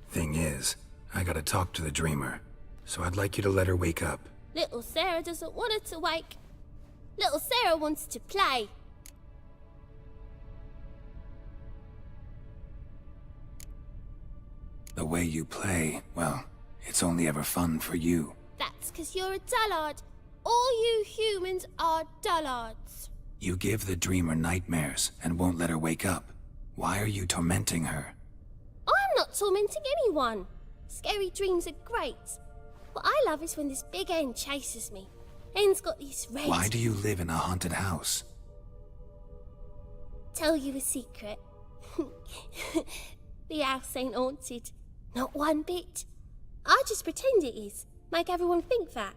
Thing is, I gotta talk to the dreamer, so I'd like you to let her wake up. Little Sarah doesn't want her to wake. Little Sarah wants to play. The way you play, well, it's only ever fun for you. That's 'cause you're a dullard. All you humans are dullards. You give the dreamer nightmares and won't let her wake up. Why are you tormenting her? I'm not tormenting anyone. Scary dreams are great. What I love is when this big hen chases me. Hen's got these red... Why do you live in a haunted house? Tell you a secret. The house ain't haunted. Not one bit. I just pretend it is. Make everyone think that.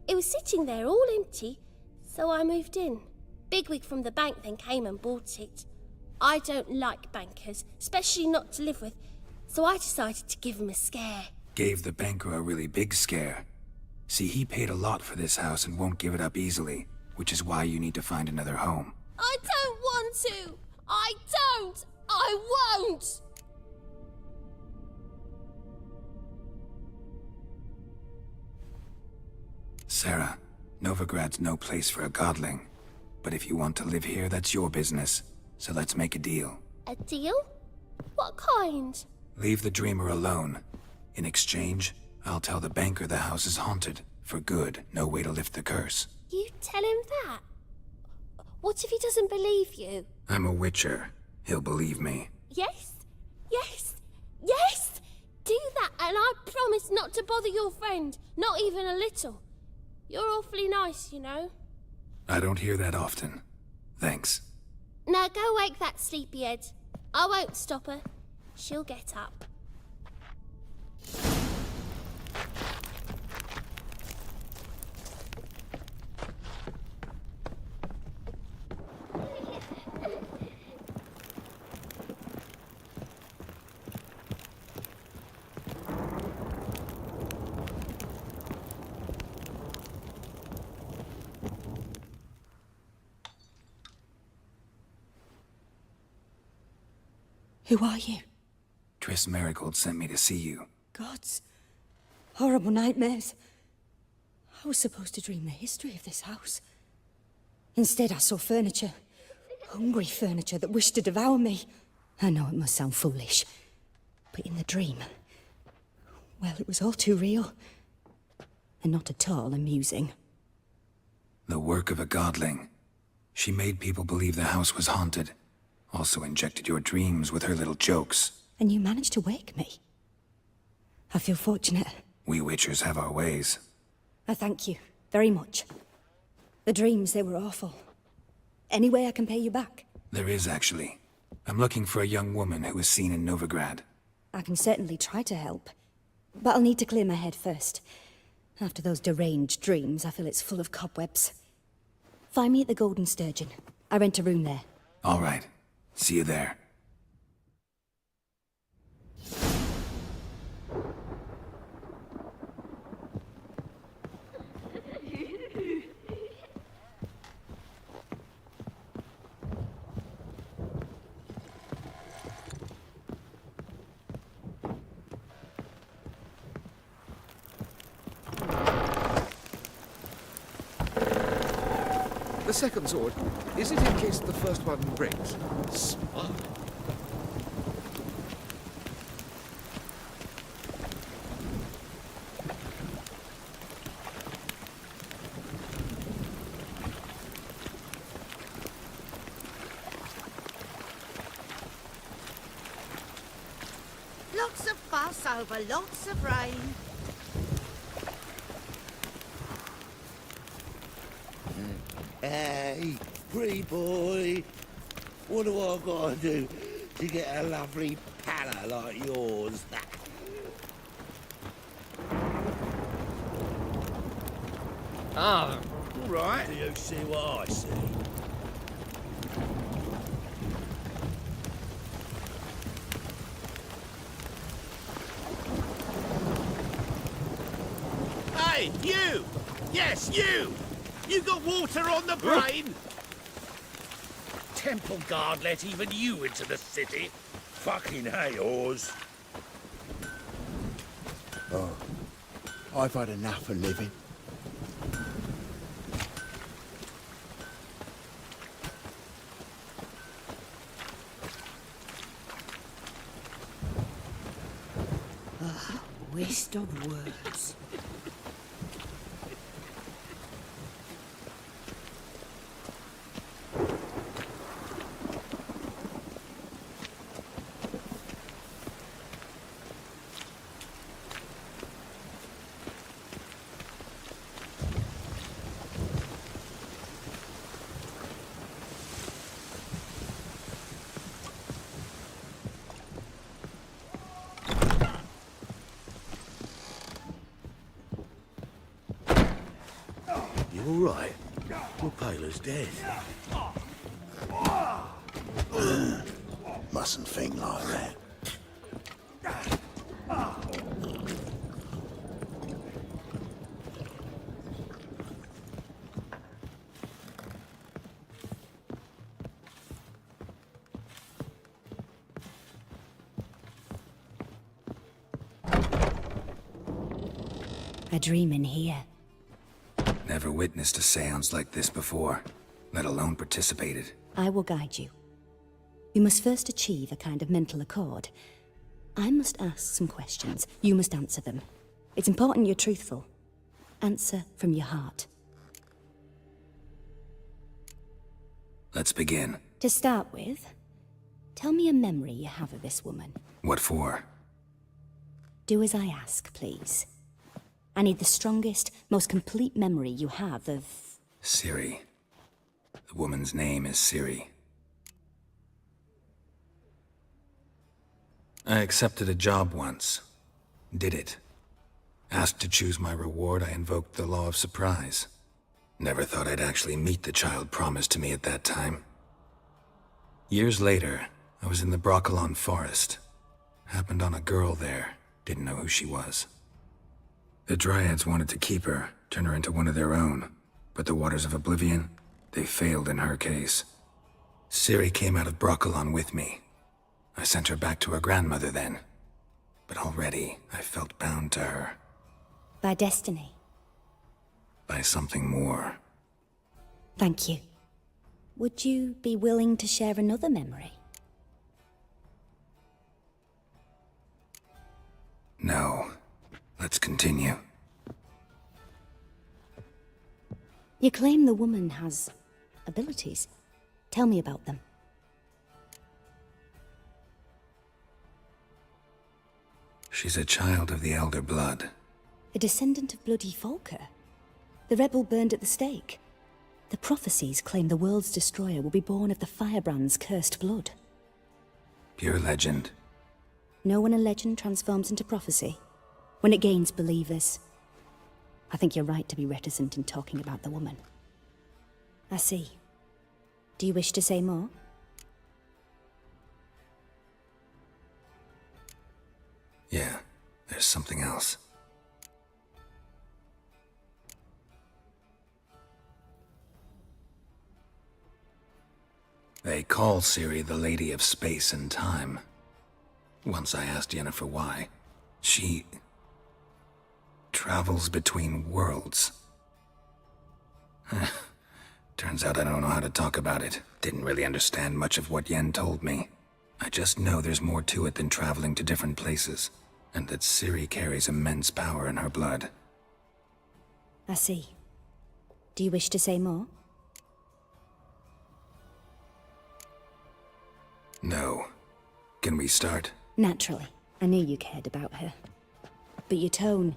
It was sitting there all empty, so I moved in. Bigwig from the bank then came and bought it. I don't like bankers, especially not to live with, so I decided to give him a scare. Gave the banker a really big scare. See, he paid a lot for this house and won't give it up easily, which is why you need to find another home. I don't want to! I don't! I won't! Sarah, Novigrad's no place for a godling. But if you want to live here, that's your business. So let's make a deal. A deal? What kind? Leave the dreamer alone. In exchange, I'll tell the banker the house is haunted. For good, no way to lift the curse. You tell him that? What if he doesn't believe you? I'm a witcher. He'll believe me. Yes? Yes? Yes! Do that and I promise not to bother your friend. Not even a little. You're awfully nice, you know. I don't hear that often. Thanks. Now go wake that sleepyhead. I won't stop her. She'll get up. Who are you? Triss Marigold sent me to see you. Gods. Horrible nightmares. I was supposed to dream the history of this house. Instead, I saw furniture. Hungry furniture that wished to devour me. I know it must sound foolish, but in the dream, well, it was all too real. And not at all amusing. The work of a godling. She made people believe the house was haunted. Also injected your dreams with her little jokes. And you managed to wake me. I feel fortunate. We witchers have our ways. I thank you very much. The dreams, they were awful. Any way I can pay you back? There is, actually. I'm looking for a young woman who was seen in Novigrad. I can certainly try to help. But I'll need to clear my head first. After those deranged dreams, I feel it's full of cobwebs. Find me at the Golden Sturgeon. I rent a room there. All right. See you there. The second sword, is it in case the first one breaks? Smart. Lots of fuss over lots of rain. Hey, pretty boy. What do I gotta do to get a lovely palace? like yours. Ah, All right. Do you see what I see? Hey, you! Yes, you! You got water on the brain? Temple guard let even you into the city. Fucking hey, Oars. Oh, I've had enough of living. Waste of words. You all right? Your Paler's dead. Mustn't think like that. A dream in here. Never witnessed a seance like this before, let alone participated. I will guide you. You must first achieve a kind of mental accord. I must ask some questions. You must answer them. It's important you're truthful. Answer from your heart. Let's begin. To start with, tell me a memory you have of this woman. What for? Do as I ask, please. I need the strongest, most complete memory you have of... Ciri. The woman's name is Ciri. I accepted a job once. Did it. Asked to choose my reward, I invoked the law of surprise. Never thought I'd actually meet the child promised to me at that time. Years later, I was in the Broccolon forest. Happened on a girl there. Didn't know who she was. The Dryads wanted to keep her, turn her into one of their own. But the Waters of Oblivion, they failed in her case. Ciri came out of Broccolon with me. I sent her back to her grandmother then. But already, I felt bound to her. By destiny. By something more. Thank you. Would you be willing to share another memory? No. Let's continue. You claim the woman has abilities. Tell me about them. She's a child of the Elder Blood. A descendant of bloody Folker. The rebel burned at the stake. The prophecies claim the world's destroyer will be born of the firebrand's cursed blood. Pure legend. Know when a legend transforms into prophecy? When it gains believers. I think you're right to be reticent in talking about the woman. I see. Do you wish to say more? Yeah, there's something else. They call Ciri the Lady of Space and Time. Once I asked Yennefer why. She... travels between worlds. Turns out I don't know how to talk about it. Didn't really understand much of what Yen told me. I just know there's more to it than traveling to different places, and that Ciri carries immense power in her blood. I see. Do you wish to say more? No. Can we start? Naturally. I knew you cared about her. But your tone,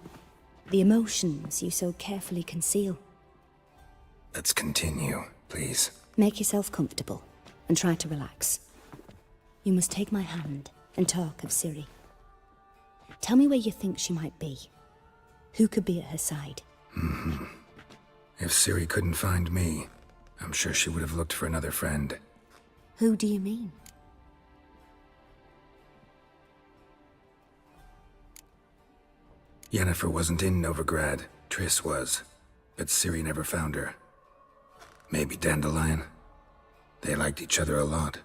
the emotions you so carefully conceal. Let's continue, please. Make yourself comfortable, and try to relax. You must take my hand, and talk of Ciri. Tell me where you think she might be. Who could be at her side? If Ciri couldn't find me, I'm sure she would have looked for another friend. Who do you mean? Yennefer wasn't in Novigrad. Triss was. But Ciri never found her. Maybe Dandelion? They liked each other a lot.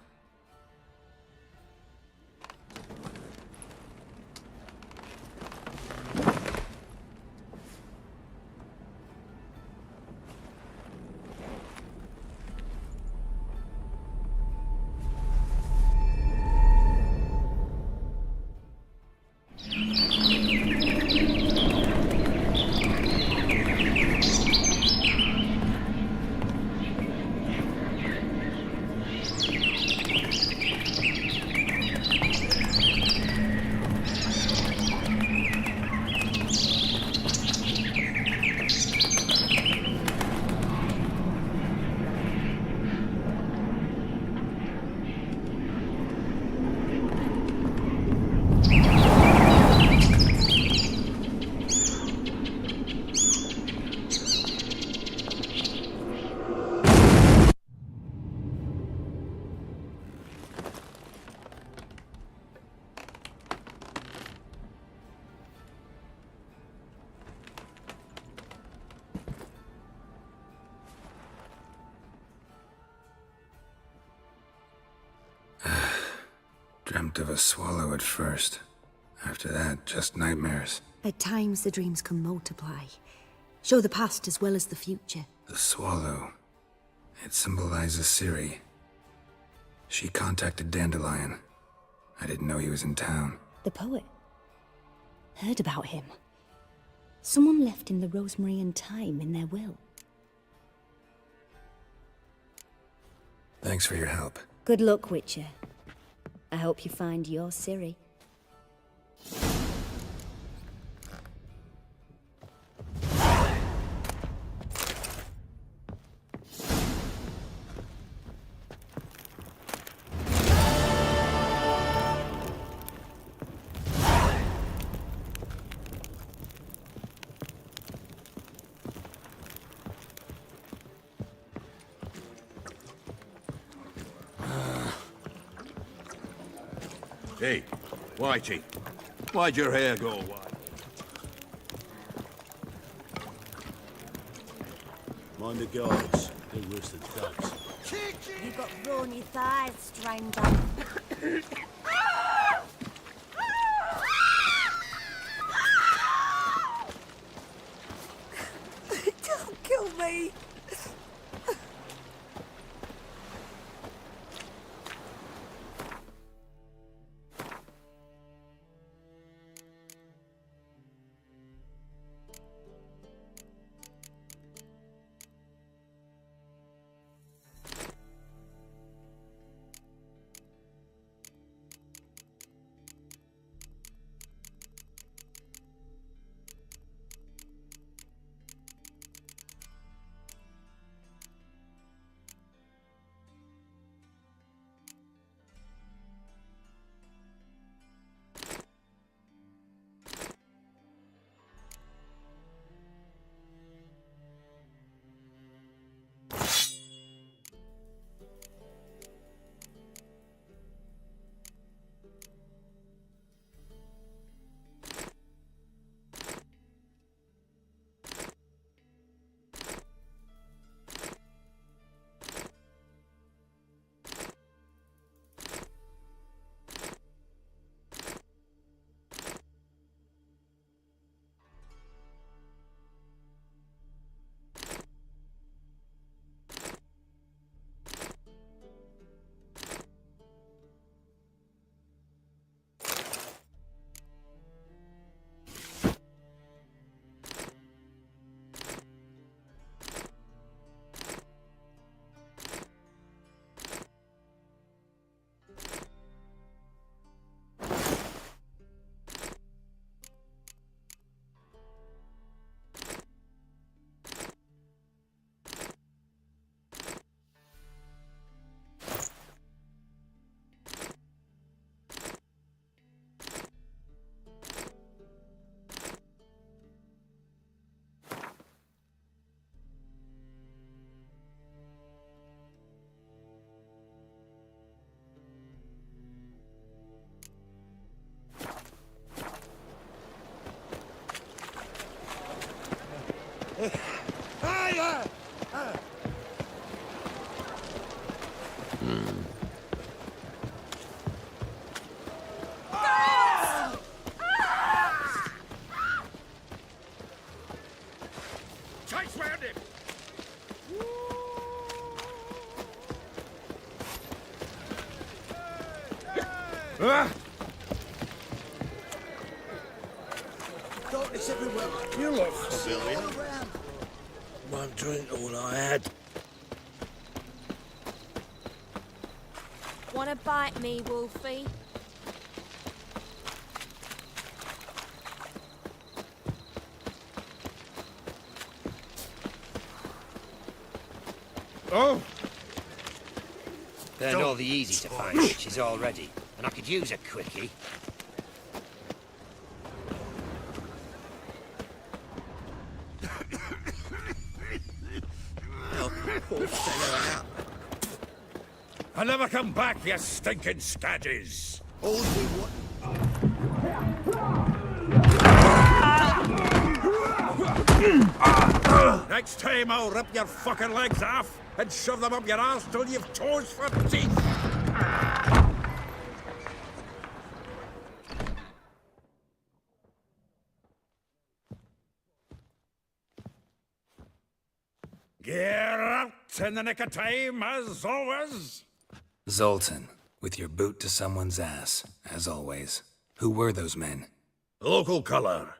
Dreamt of a swallow at first. After that, just nightmares. At times, the dreams can multiply. Show the past as well as the future. The swallow. It symbolizes Ciri. She contacted Dandelion. I didn't know he was in town. The poet. Heard about him. Someone left him the rosemary and thyme in their will. Thanks for your help. Good luck, Witcher. I hope you find your Ciri. Hey, Whitey, why'd your hair go white? Mind the guards, they're worse than thugs. You've got brawny thighs, stranger. Don't kill me! Chase round him! Darkness everywhere. You look familiar. One drink, all I had. Wanna bite me, Wolfie? Oh! They're not the easy to find witches already, and I could use a quickie. I'll never come back, you stinking stagges! All we want. Next time I'll rip your fucking legs off and shove them up your arse till you've toes for teeth! Geralt in the nick of time, as always. Zoltan, with your boot to someone's ass, as always. Who were those men? Local colour.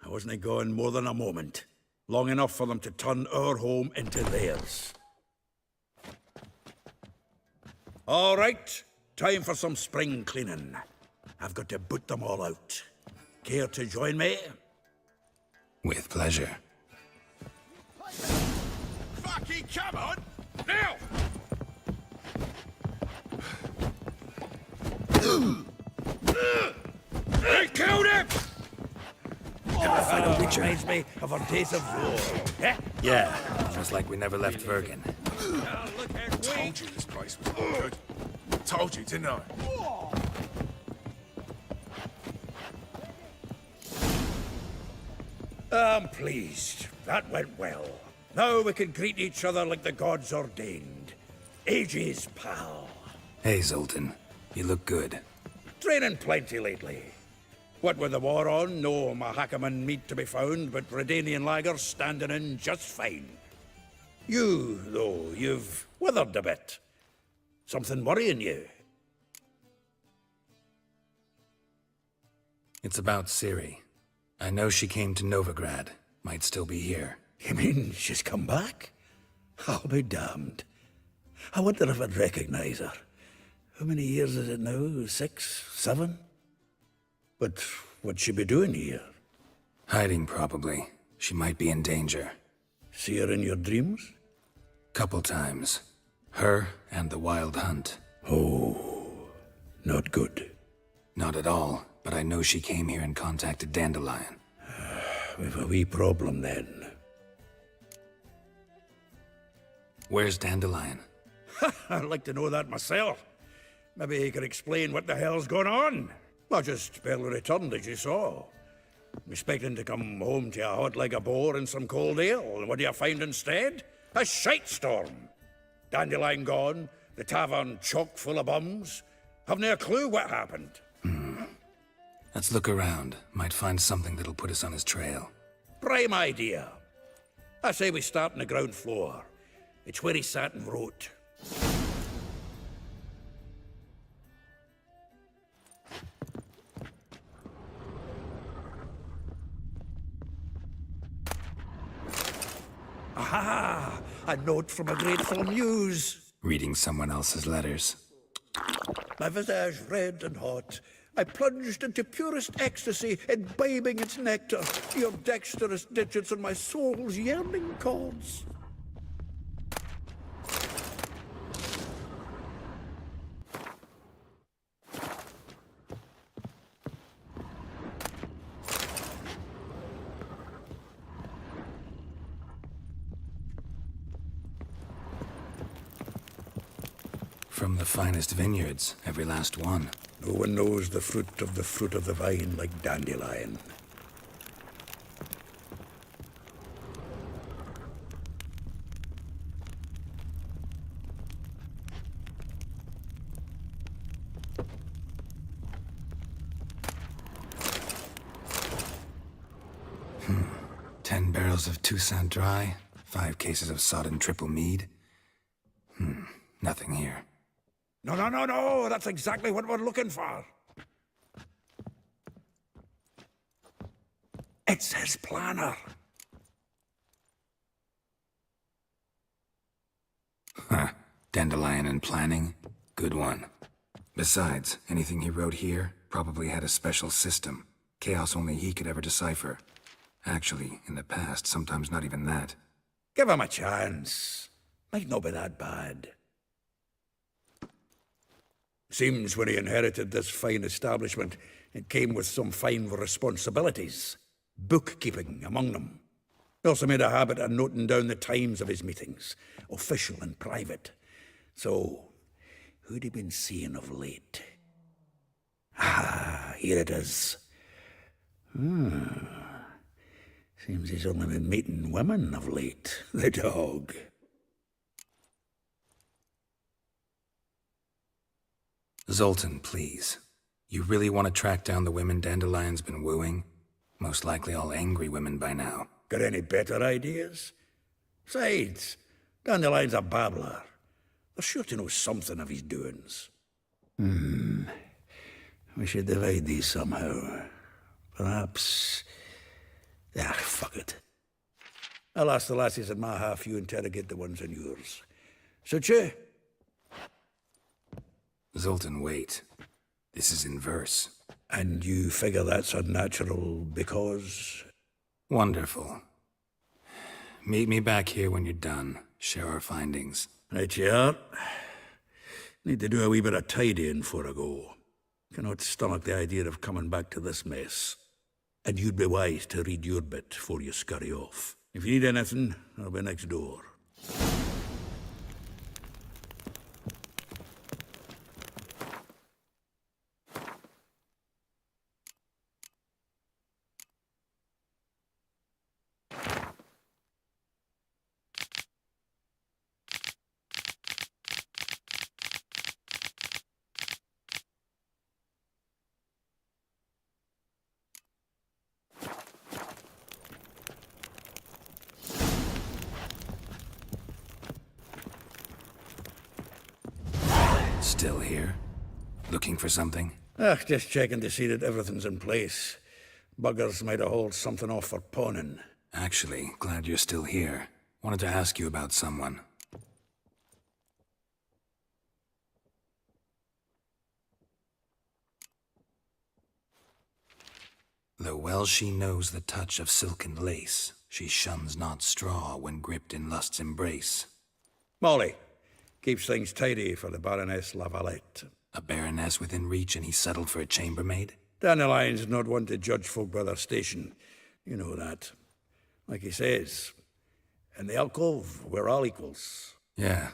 I wasn't gone more than a moment. Long enough for them to turn our home into theirs. All right, time for some spring cleaning. I've got to boot them all out. Care to join me? With pleasure. Fucking come on! Now! They killed him! Find a witcher. Reminds me of our days of war. Eh? Yeah, just like we never left Vergen. I told you this place was no good. Told you, didn't I? I'm pleased. That went well. Now we can greet each other like the gods ordained. Ages, pal. Hey, Zoltan. You look good. Training plenty lately. What with the war on, no Mahakaman meat to be found, but Redanian lagers standing in just fine. You, though, you've withered a bit. Something worrying you? It's about Ciri. I know she came to Novigrad. Might still be here. You mean she's come back? I'll be damned. I wonder if I'd recognize her. How many years is it now? 6, 7? But what'd she be doing here? Hiding, probably. She might be in danger. See her in your dreams? Couple times. Her and the Wild Hunt. Oh, not good. Not at all, but I know she came here and contacted Dandelion. We've a wee problem then. Where's Dandelion? I'd like to know that myself. Maybe he could explain what the hell's going on. I just barely returned, as you saw. I'm expecting to come home to a hot like a boar and some cold ale, and what do you find instead? A shite storm. Dandelion gone, the tavern chock full of bums. Have no clue what happened. Let's look around. Might find something that'll put us on his trail. Prime idea. I say we start on the ground floor. It's where he sat and wrote. Aha! A note from a grateful muse. Reading someone else's letters. My visage red and hot, I plunged into purest ecstasy, imbibing its nectar, your dexterous digits on my soul's yearning chords. From the finest vineyards, every last one. No one knows the fruit of the vine like Dandelion. barrels of Toussaint Dry, 5 cases of sodden triple mead. Nothing here. No, that's exactly what we're looking for. It's his planner. Huh. Dandelion and planning? Good one. Besides, anything he wrote here probably had a special system. Chaos only he could ever decipher. Actually, in the past, sometimes not even that. Give him a chance. Might not be that bad. Seems when he inherited this fine establishment, it came with some fine responsibilities. Bookkeeping among them. He also made a habit of noting down the times of his meetings, official and private. So, who'd he been seeing of late? Ah, here it is. Seems he's only been meeting women of late, the dog. Zoltan, please. You really want to track down the women Dandelion's been wooing? Most likely all angry women by now. Got any better ideas? Besides, Dandelion's a babbler. They're sure to know something of his doings. We should divide these somehow. Perhaps... fuck it. I'll ask the lassies in my half, you interrogate the ones in yours. Suit you? Zoltan, wait. This is in verse. And you figure that's unnatural because... Wonderful. Meet me back here when you're done. Share our findings. Right you are. Need to do a wee bit of tidying before I go. Cannot stomach the idea of coming back to this mess. And you'd be wise to read your bit before you scurry off. If you need anything, I'll be next door. Still here? Looking for something? Just checking to see that everything's in place. Buggers might have hauled something off for pawning. Actually, glad you're still here. Wanted to ask you about someone. Though well she knows the touch of silken lace, she shuns not straw when gripped in lust's embrace. Molly. Keeps things tidy for the Baroness Lavalette. A baroness within reach and he settled for a chambermaid? Dandelion's not one to judge folk by their station. You know that. Like he says, in the alcove, we're all equals. Yeah.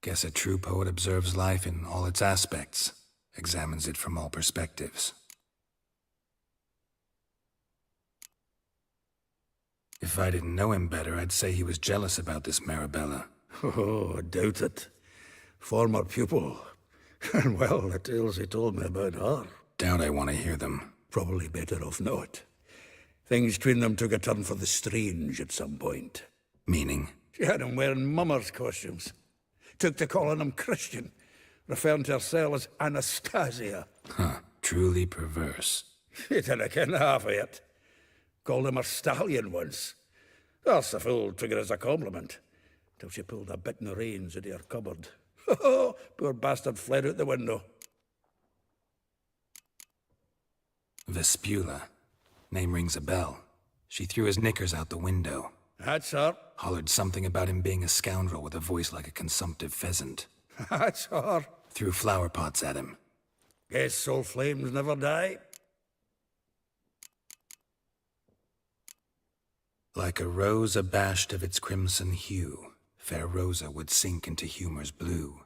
Guess a true poet observes life in all its aspects, examines it from all perspectives. If I didn't know him better, I'd say he was jealous about this Marabella. Oh, I doubt it. Former pupil. And well, the tales he told me about her. Doubt I want to hear them. Probably better off not. Things between them took a turn for the strange at some point. Meaning? She had him wearing mummers' costumes. Took to calling him Christian, referring to herself as Anastasia. Huh. Truly perverse. He didn't ken half of it. Called him her stallion once. That's the fool took it as a compliment. Till she pulled a bit in the reins into her cupboard. Poor bastard fled out the window. Vespula. Name rings a bell. She threw his knickers out the window. That's her. Hollered something about him being a scoundrel with a voice like a consumptive pheasant. That's her. Threw flower pots at him. Guess soul flames never die. Like a rose abashed of its crimson hue, fair Rosa would sink into humor's blue.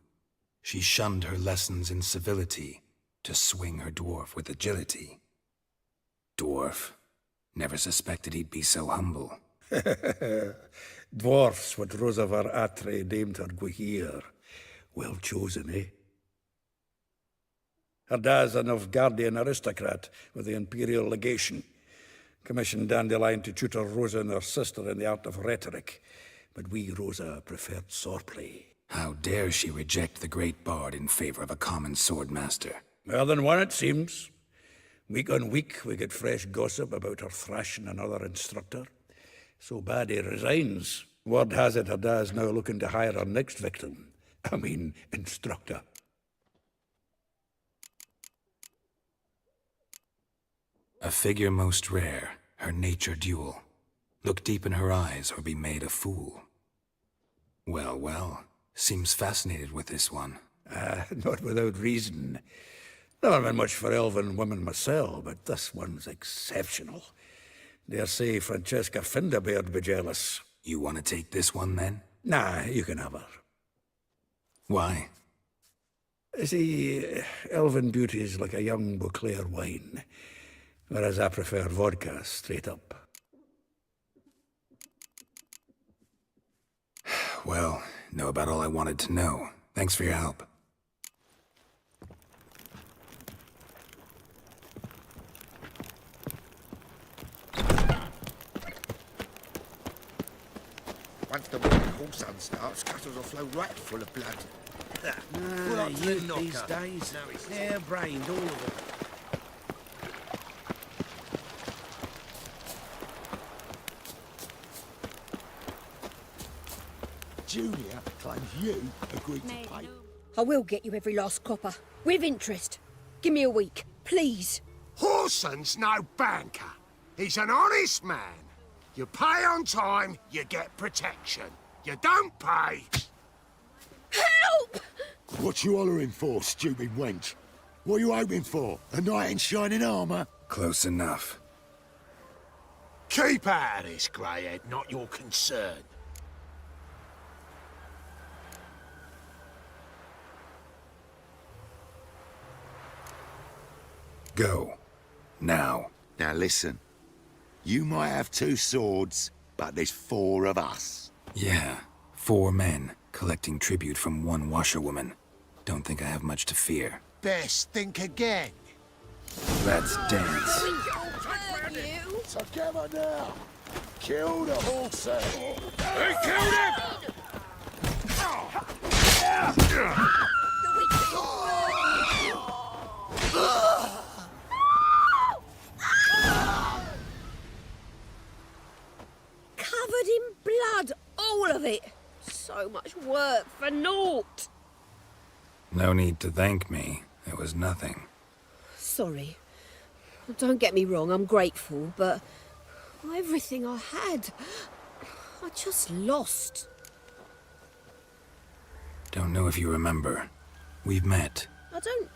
She shunned her lessons in civility to swing her dwarf with agility. Dwarf. Never suspected he'd be so humble. Dwarfs what Rosa var Atre named her Guihir. Well chosen, eh? Her dad's a Novgardian aristocrat with the Imperial Legation. Commissioned Dandelion to tutor Rosa and her sister in the art of rhetoric, but we, Rosa, preferred swordplay. How dare she reject the great bard in favor of a common swordmaster? Well, then one it seems. Week on week, we get fresh gossip about her thrashing another instructor. So bad he resigns. Word has it Ada is now looking to hire her next victim. I mean, instructor. A figure most rare, her nature dual. Look deep in her eyes or be made a fool. Well, well, seems fascinated with this one. Not without reason. Never been much for elven women myself, but this one's exceptional. Dare say Francesca Finderbeard'd be jealous. You want to take this one, then? Nah, you can have her. Why? See, elven beauty is like a young Beauclair wine, whereas I prefer vodka straight up. Well, know about all I wanted to know. Thanks for your help. Once the warming sun starts, gutters will flow right full of blood. Full up to the These knocker. days, hair-brained, all of them. Julia claims you agreed to pay. I will get you every last copper. With interest. Give me a week, please. Horson's no banker. He's an honest man. You pay on time, you get protection. You don't pay... Help! What you hollering for, stupid wench? What are you hoping for? A knight in shining armour? Close enough. Keep out of this, greyhead, not your concern. Go. Now. Now listen. You might have 2 swords, but there's 4 of us. Yeah, 4 men, collecting tribute from 1 washerwoman. Don't think I have much to fear. Best think again. Let's dance. Together now! Kill the horse! They killed him! Covered in blood, all of it. So much work for naught. No need to thank me. It was nothing. Sorry. Don't get me wrong, I'm grateful, but everything I had, I just lost. Don't know if you remember. We've met. I don't...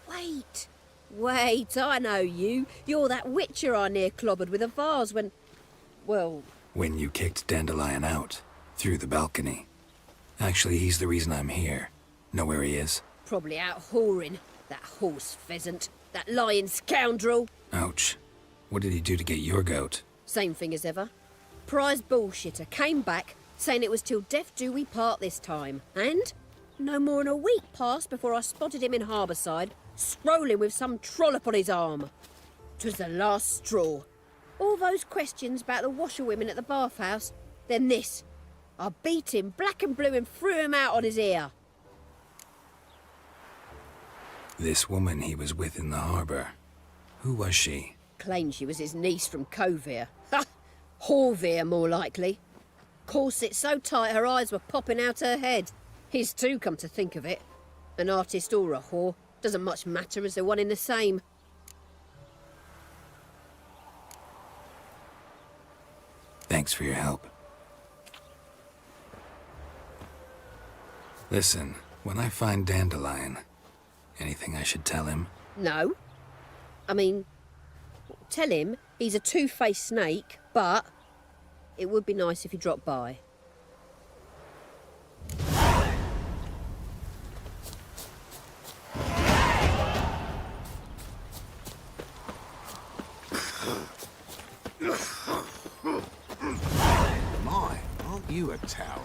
Wait. Wait, I know you. You're that witcher I near clobbered with a vase when... Well... When you kicked Dandelion out. Through the balcony. Actually, he's the reason I'm here. Know where he is? Probably out whoring. That horse pheasant. That lying scoundrel. Ouch. What did he do to get your goat? Same thing as ever. Prize bullshitter came back, saying it was till death do we part this time. And no more than a week passed before I spotted him in Harbourside, strolling with some trollop on his arm. 'Twas the last straw. All those questions about the washerwomen at the bathhouse, then this. I beat him black and blue and threw him out on his ear. This woman he was with in the harbour. Who was she? Claimed she was his niece from Kovir. Ha! Horvir, more likely. Corset so tight her eyes were popping out her head. His too, come to think of it. An artist or a whore. Doesn't much matter as they're one in the same. Thanks for your help. Listen, when I find Dandelion, anything I should tell him? No. I mean, tell him he's a two-faced snake, but it would be nice if he dropped by. My, aren't you a tower?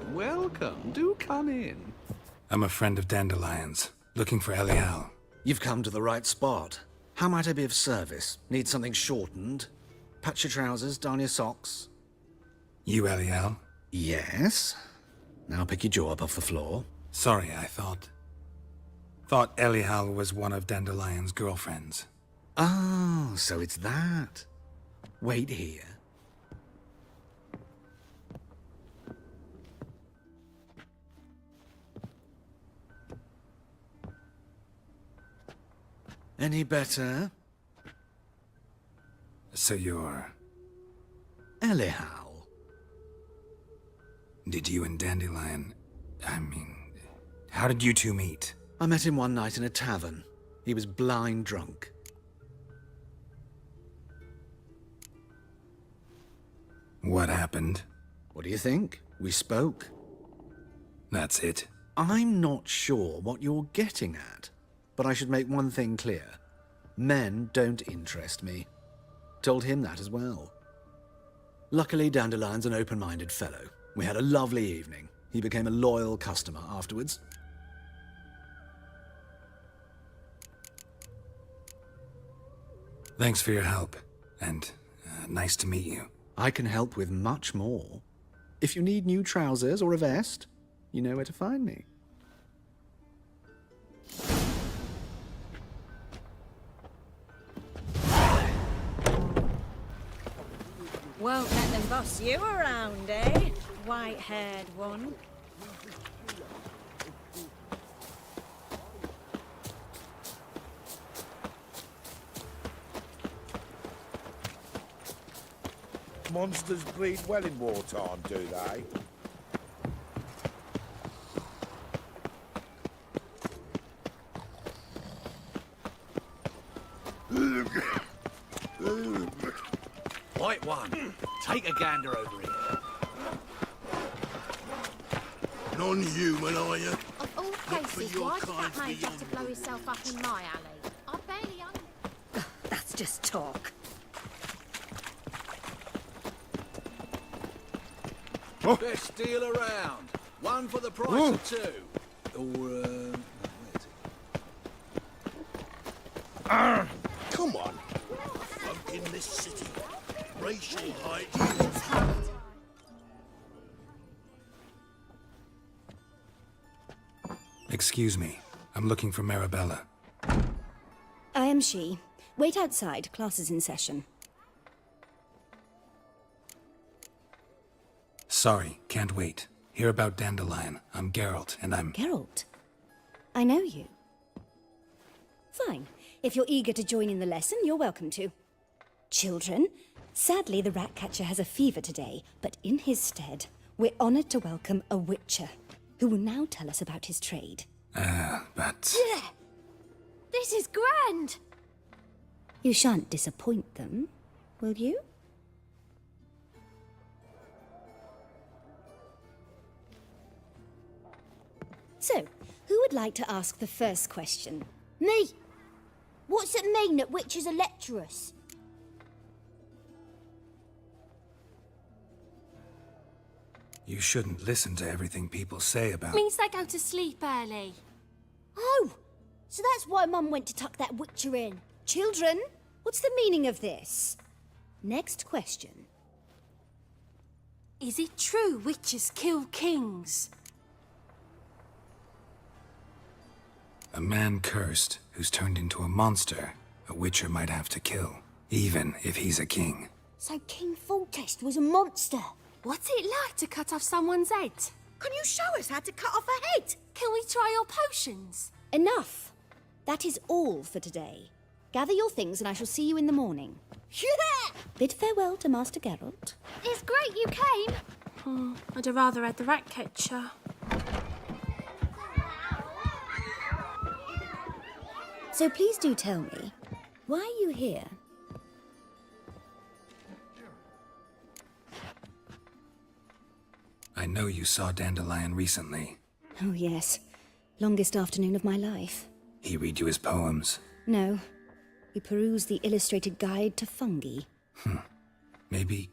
Welcome, welcome. Do come in. I'm a friend of Dandelion's, looking for Elial. You've come to the right spot. How might I be of service? Need something shortened? Patch your trousers, darn your socks. You Elial? Yes. Now pick your jaw up off the floor. Sorry, I thought Elial was one of Dandelion's girlfriends. Oh, so it's that. Wait here. Any better? So you're... Elial. Did you and Dandelion... how did you two meet? I met him one night in a tavern. He was blind drunk. What happened? What do you think? We spoke. That's it? I'm not sure what you're getting at, but I should make one thing clear. Men don't interest me. Told him that as well. Luckily, Dandelion's an open-minded fellow. We had a lovely evening. He became a loyal customer afterwards. Thanks for your help, and nice to meet you. I can help with much more. If you need new trousers or a vest, you know where to find me. Won't let them boss you around, eh? White-haired one. Monsters bleed well in wartime, do they? White one, take a gander over here. Non-human, are you? Of all places, why did that mate have to blow himself up in my alley? I barely That's just talk. Best deal around. One for the price of two. Or, where is it? Come on. Folk in this city. Racial hygiene. Excuse me. I'm looking for Marabella. I am she. Wait outside. Class is in session. Sorry, can't wait. Hear about Dandelion. I'm Geralt, and I'm... Geralt? I know you. Fine. If you're eager to join in the lesson, you're welcome to. Children, sadly the Ratcatcher has a fever today, but in his stead, we're honored to welcome a Witcher, who will now tell us about his trade. But... Yeah. This is grand! You shan't disappoint them, will you? So, who would like to ask the first question? Me! What's it mean that witches are lecturers? You shouldn't listen to everything people say about... Means they go to sleep early. Oh! So that's why Mum went to tuck that witcher in. Children, what's the meaning of this? Next question. Is it true witches kill kings? A man cursed who's turned into a monster, a Witcher might have to kill, even if he's a king. So King Foltest was a monster. What's it like to cut off someone's head? Can you show us how to cut off a head? Can we try your potions? Enough. That is all for today. Gather your things and I shall see you in the morning. Yeah! Bid farewell to Master Geralt. It's great you came. I'd have rather had the Ratcatcher. So please do tell me, why are you here? I know you saw Dandelion recently. Oh yes, longest afternoon of my life. He read you his poems. No, we perused the illustrated guide to fungi. Maybe...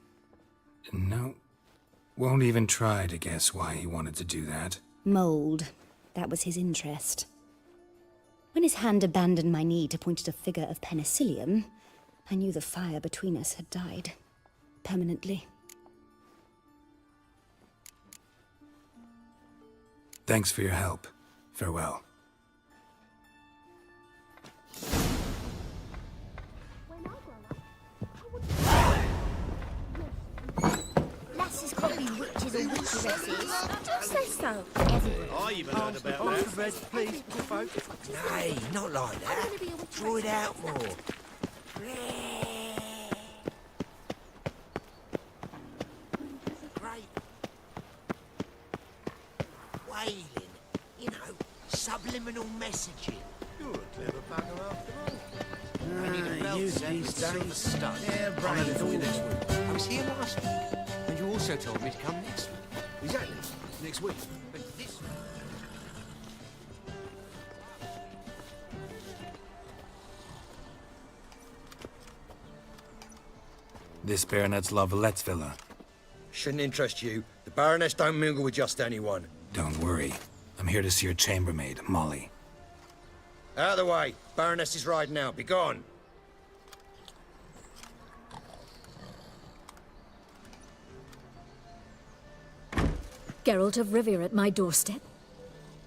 No. Won't even try to guess why he wanted to do that. Mould. That was his interest. When his hand abandoned my knee to point at a figure of penicillium, I knew the fire between us had died. Permanently. Thanks for your help. Farewell. Lasses can't be witches or witcheresses. Who says so? I even heard about that. Red, please, folk. Nay, not like that. Draw it out more. Great. Wailing. You know, subliminal messaging. You're a clever bugger after all. Use these days. Stuff. Yeah, I'll have it for you brain. next week. I was here last week, and you also told me to come next week. Exactly. Next week. But this This Baronet's La Valette's villa. Shouldn't interest you. The Baroness don't mingle with just anyone. Don't worry. I'm here to see your chambermaid, Molly. Out of the way. Baroness is riding out. Be gone. Geralt of Rivia at my doorstep?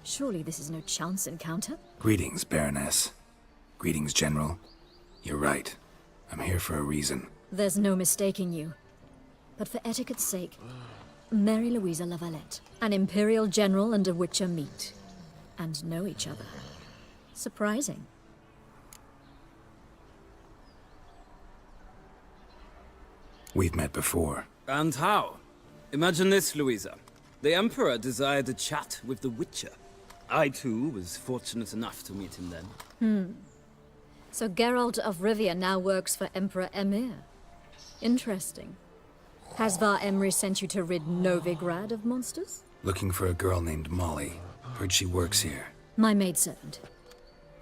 Surely this is no chance encounter? Greetings, Baroness. Greetings, General. You're right. I'm here for a reason. There's no mistaking you. But for etiquette's sake, Mary Louisa La Valette, an Imperial General and a Witcher meet. And know each other. Surprising. We've met before. And how? Imagine this, Louisa. The Emperor desired a chat with the Witcher. I, too, was fortunate enough to meet him then. So Geralt of Rivia now works for Emperor Emir. Interesting. Has Var Emry sent you to rid Novigrad of monsters? Looking for a girl named Molly. Heard she works here. My maidservant.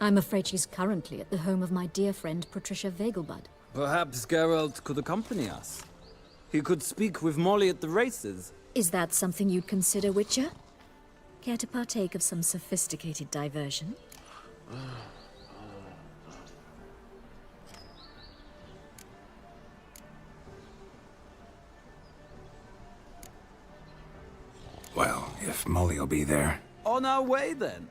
I'm afraid she's currently at the home of my dear friend Patricia Vegelbud. Perhaps Geralt could accompany us. He could speak with Molly at the races. Is that something you'd consider, Witcher? Care to partake of some sophisticated diversion? Well, if Molly'll be there. On our way, then.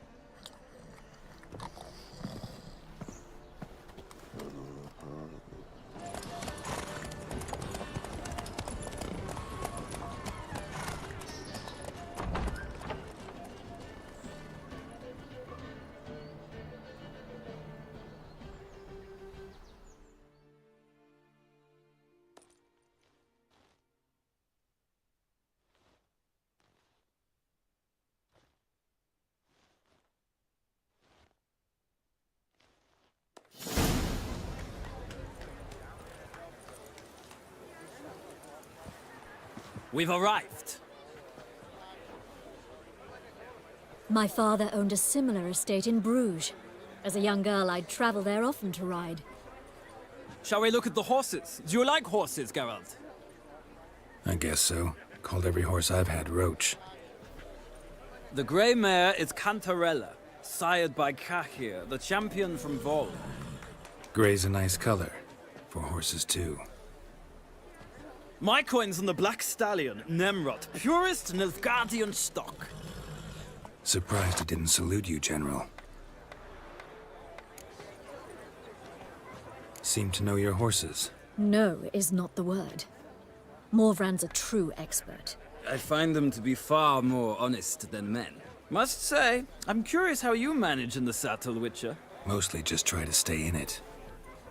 We've arrived. My father owned a similar estate in Bruges. As a young girl, I'd travel there often to ride. Shall we look at the horses? Do you like horses, Geralt? I guess so. Called every horse I've had Roach. The grey mare is Cantarella, sired by Cahir, the champion from Vol. Grey's a nice color. For horses, too. My coin's on the Black Stallion, Nemrod, purest Nilfgaardian stock. Surprised he didn't salute you, General. Seem to know your horses. No is not the word. Morvran's a true expert. I find them to be far more honest than men. Must say, I'm curious how you manage in the saddle, Witcher. Mostly just try to stay in it.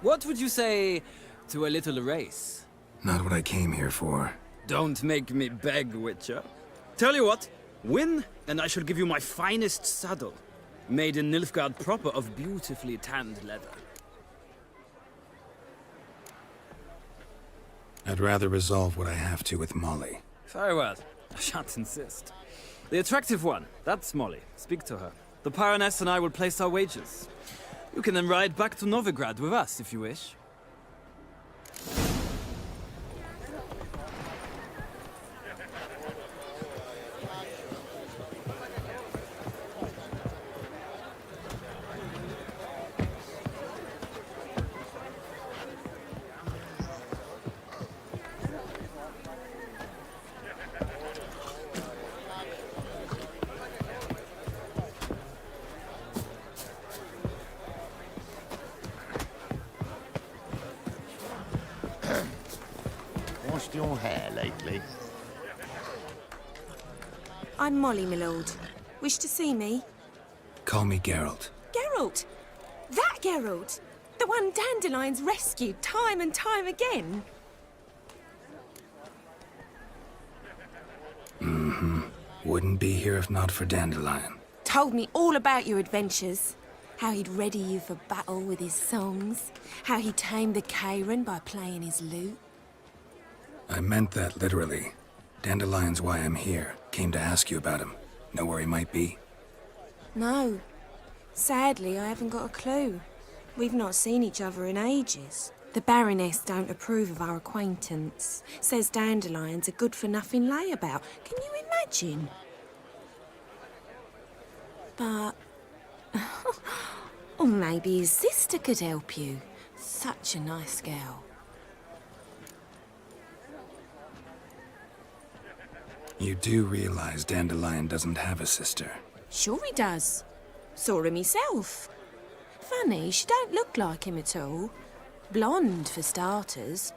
What would you say to a little race? Not what I came here for. Don't make me beg, Witcher. Tell you what, win, and I shall give you my finest saddle. Made in Nilfgaard proper of beautifully tanned leather. I'd rather resolve what I have to with Molly. Very well. I shan't insist. The attractive one, that's Molly. Speak to her. The Baroness and I will place our wagers. You can then ride back to Novigrad with us, if you wish. your hair lately? I'm Molly, my lord. Wish to see me? Call me Geralt. Geralt! That Geralt! The one Dandelion's rescued time and time again. Mm-hmm. Wouldn't be here if not for Dandelion. Told me all about your adventures. How he'd ready you for battle with his songs. How he tamed the Karen by playing his lute. I meant that literally. Dandelion's why I'm here. Came to ask you about him. Know where he might be? No. Sadly, I haven't got a clue. We've not seen each other in ages. The Baroness don't approve of our acquaintance. Says Dandelion's a good-for-nothing layabout. Can you imagine? But... or maybe his sister could help you. Such a nice girl. You do realize Dandelion doesn't have a sister? Sure he does. Saw him himself. Funny, she don't look like him at all. Blonde, for starters.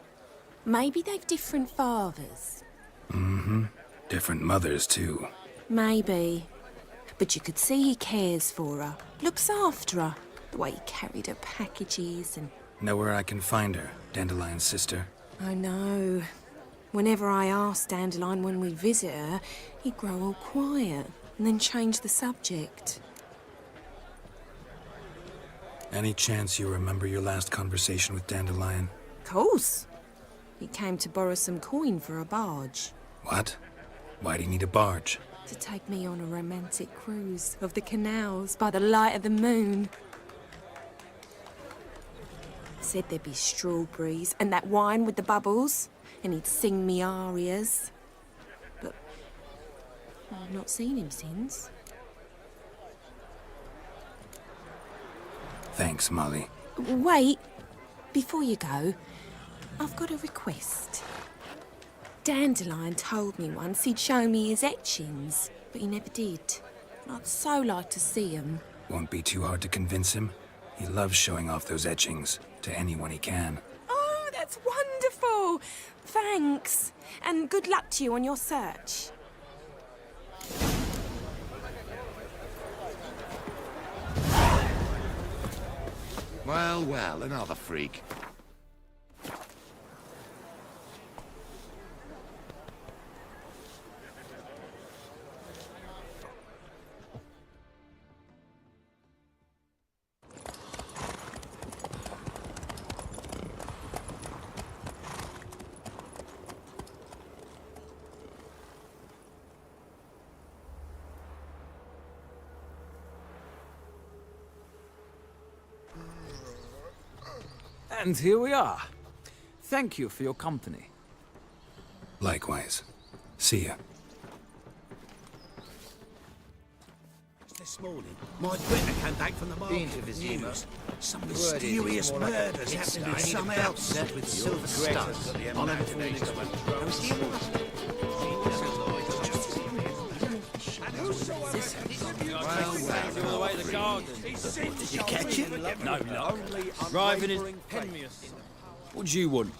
Maybe they've different fathers. Mm-hmm. Different mothers, too. Maybe. But you could see he cares for her. Looks after her. The way he carried her packages and... Know where I can find her, Dandelion's sister? I know. Whenever I asked Dandelion when we'd visit her, he'd grow all quiet and then change the subject. Any chance you remember your last conversation with Dandelion? Course. He came to borrow some coin for a barge. What? Why'd he need a barge? To take me on a romantic cruise of the canals by the light of the moon. Said there'd be strawberries and that wine with the bubbles, and he'd sing me arias. But I've not seen him since. Thanks, Molly. Wait, before you go, I've got a request. Dandelion told me once he'd show me his etchings, but he never did. I'd so like to see them. Won't be too hard to convince him. He loves showing off those etchings to anyone he can. Oh, that's wonderful! Thanks, and good luck to you on your search. Well, well, another freak. And here we are. Thank you for your company. Likewise. See ya. This morning, my Twitter came back from the market with news. Some mysterious murders happened in some house with silver studs on everything. Did you catch it? No luck. Driving in... What do you want?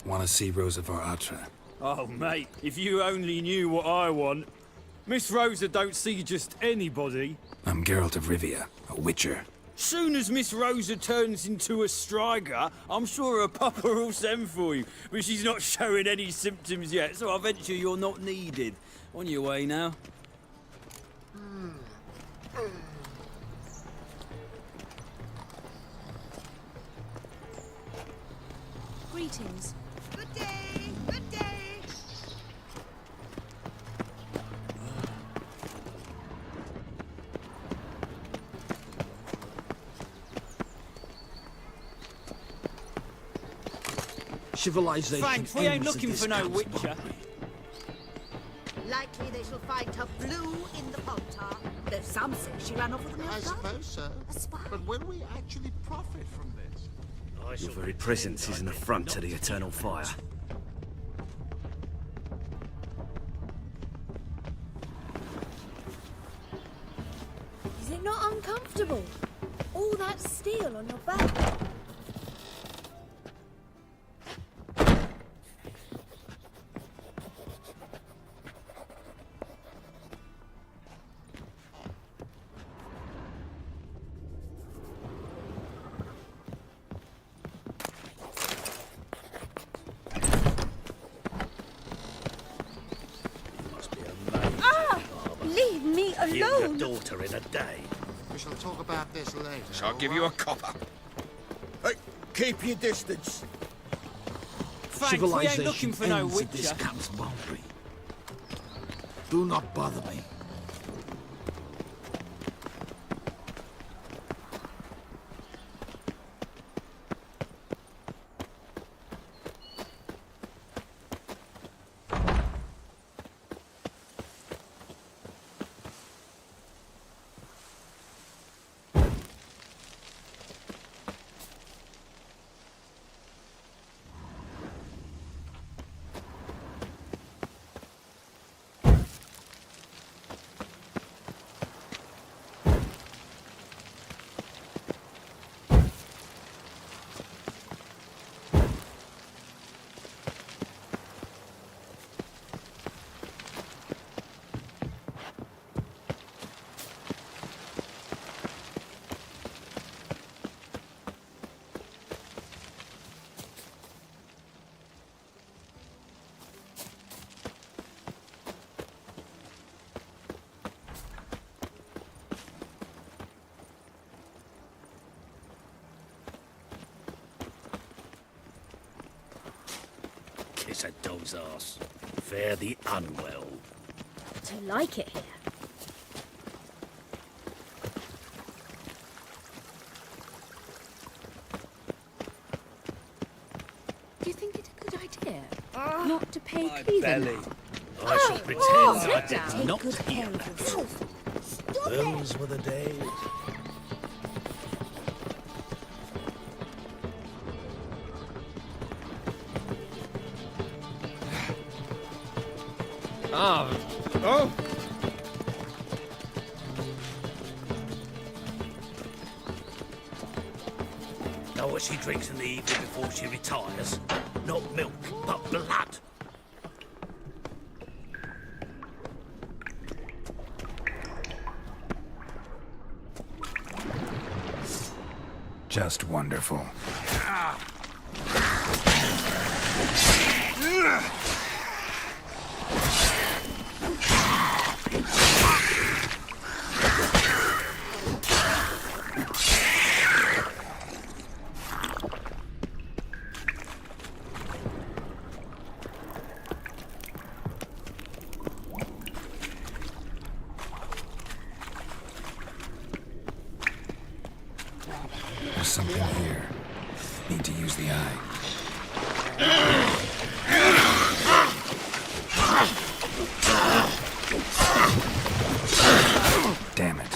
Want to see Rosa Atra? Oh, mate, if you only knew what I want. Miss Rosa don't see just anybody. I'm Geralt of Rivia, a witcher. Soon as Miss Rosa turns into a striker, I'm sure her papa will send for you. But she's not showing any symptoms yet, so I venture you're not needed. On your way now. Greetings. Good day, good day. Civilization. Thanks, we ain't looking for no witcher. Likely they shall find her blue in the Volta. Though some say she ran off with a I suppose so. But will we actually profit from this? Your very presence is an affront to the eternal fire. it not uncomfortable? All that steel on your back. Leave me Kill your alone! daughter in a day. We shall talk about this later. Shall give you a copper. Hey, keep your distance. Thanks, we ain't looking for no ends at this witcher. camp's boundary. Do not bother me. Kiss a dog's ass. Fare the unwell. Do you like it here? Do you think it's a good idea? Not to pay My Cleveland? belly. I shall pretend I did not hear that. Those were the days. Oh! Know what she drinks in the evening before she retires? Not milk, but blood. Just wonderful. There's something here. Need to use the eye. Damn it.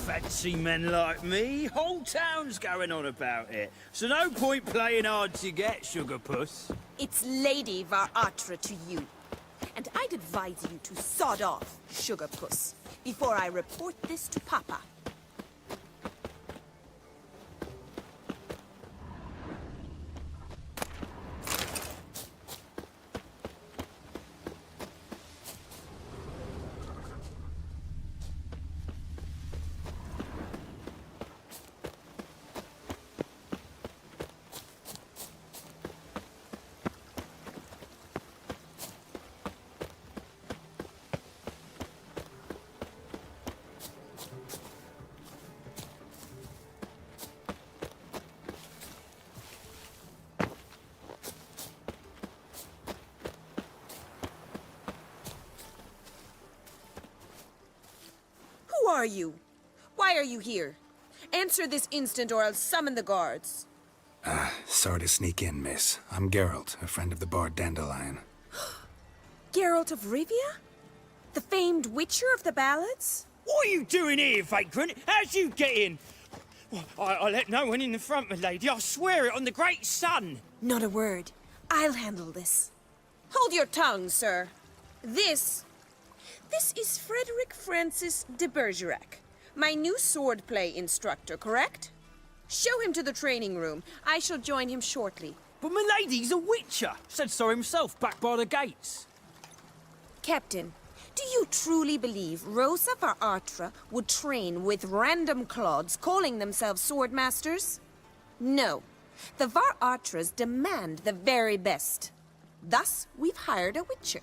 Fancy men like me? Whole town's going on about it. So no point playing hard to get, sugar puss. It's Lady Varatra to you. And I'd advise you to sod off, sugar puss, before I report this to Papa. are you? Why are you here? Answer this instant or I'll summon the guards. Sorry to sneak in, miss. I'm Geralt, a friend of the bard Dandelion. Geralt of Rivia? The famed witcher of the ballads? What are you doing here, vagrant? How'd you get in? Well, I let no one in the front, my lady. I swear it on the great sun. Not a word. I'll handle this. Hold your tongue, sir. This is Frederick Francis de Bergerac, my new swordplay instructor, correct? Show him to the training room. I shall join him shortly. But my lady's a witcher. Said so himself back by the gates. Captain, do you truly believe Rosa Varatra would train with random clods calling themselves swordmasters? No. The Varatras demand the very best. Thus, we've hired a witcher.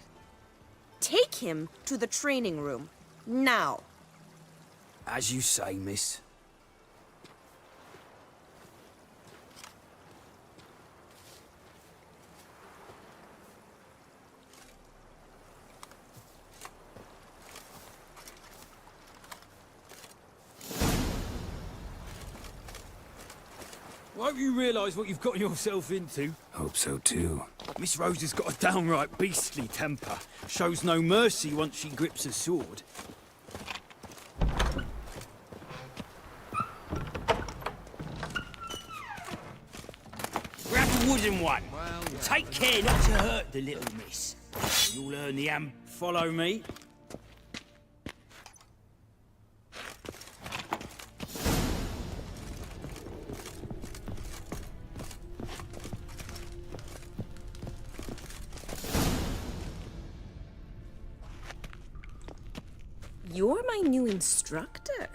Take him to the training room, now. As you say, miss. Won't you realise what you've got yourself into? Hope so, too. Miss Rosa's got a downright beastly temper. Shows no mercy once she grips a sword. Grab a wooden one. Take care not to hurt the little miss. You'll learn the follow me. You're my new instructor.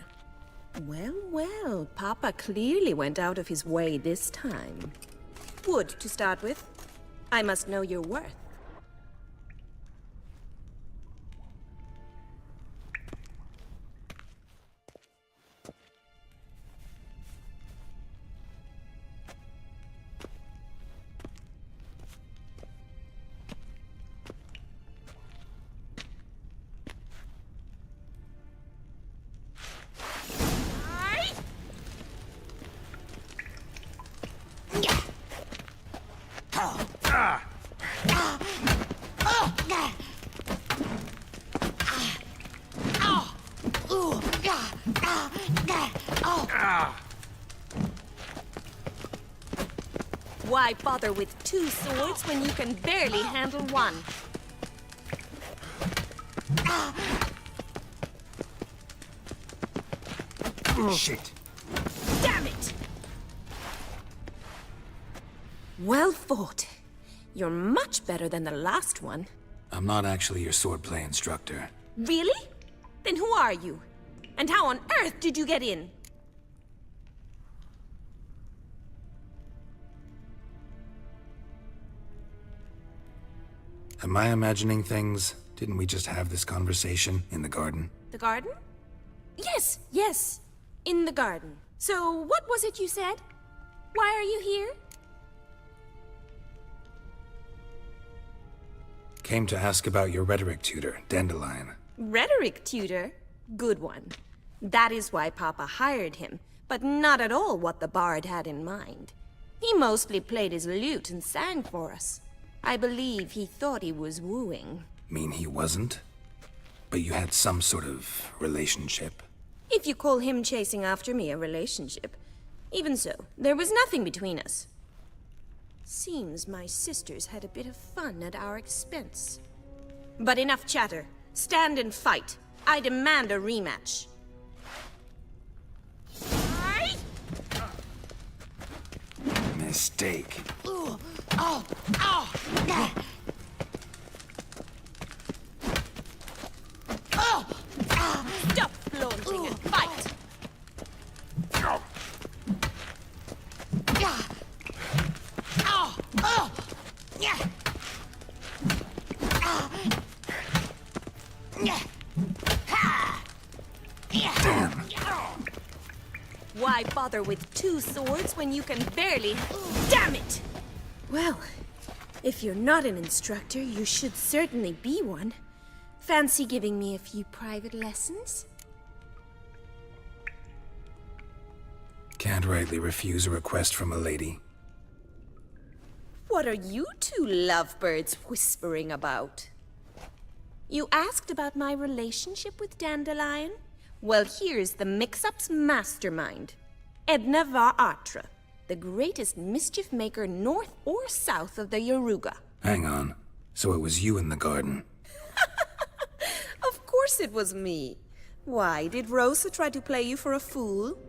Well, well, Papa clearly went out of his way this time. Wood, to start with. I must know your worth. Why bother with two swords when you can barely handle one? Shit. Damn it! Well fought. You're much better than the last one. I'm not actually your swordplay instructor. Really? Then who are you? And how on earth did you get in? Am I imagining things? Didn't we just have this conversation in the garden? The garden? Yes, yes. In the garden. So, what was it you said? Why are you here? Came to ask about your rhetoric tutor, Dandelion. Rhetoric tutor? Good one. That is why Papa hired him, but not at all what the bard had in mind. He mostly played his lute and sang for us. I believe he thought he was wooing. Mean he wasn't? But you had some sort of relationship? If you call him chasing after me a relationship. Even so, there was nothing between us. Seems my sisters had a bit of fun at our expense. But enough chatter. Stand and fight. I demand a rematch. Mistake. Stop flaunting and fight! Damn. Why bother with two swords when you can barely... Damn it! Well, if you're not an instructor, you should certainly be one. Fancy giving me a few private lessons? Can't rightly refuse a request from a lady. What are you two lovebirds whispering about? You asked about my relationship with Dandelion? Well, here's the mix-up's mastermind. Edna var Atra, the greatest mischief maker north or south of the Yaruga. Hang on. So it was you in the garden? Of course it was me. Why, did Rosa try to play you for a fool?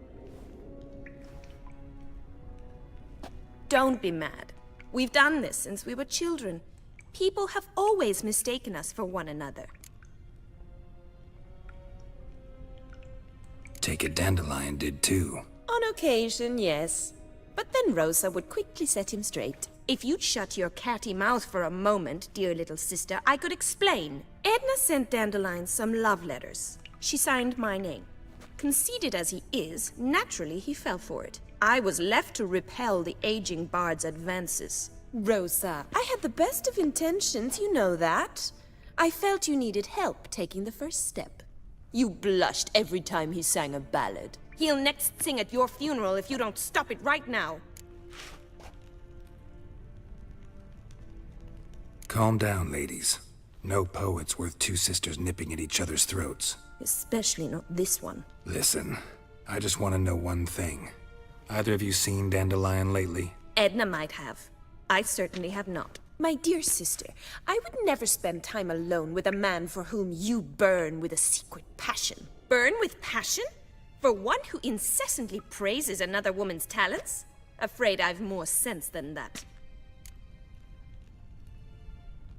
Don't be mad. We've done this since we were children. People have always mistaken us for one another. Take it Dandelion did too. On occasion, yes. But then Rosa would quickly set him straight. If you'd shut your catty mouth for a moment, dear little sister, I could explain. Edna sent Dandelion some love letters. She signed my name. Conceited as he is, naturally he fell for it. I was left to repel the aging bard's advances. Rosa, I had the best of intentions, you know that. I felt you needed help taking the first step. You blushed every time he sang a ballad. He'll next sing at your funeral if you don't stop it right now. Calm down, ladies. No poet's worth two sisters nipping at each other's throats. Especially not this one. Listen, I just want to know one thing. Either of you seen Dandelion lately? Edna might have. I certainly have not. My dear sister, I would never spend time alone with a man for whom you burn with a secret passion. Burn with passion? For one who incessantly praises another woman's talents? Afraid I've more sense than that.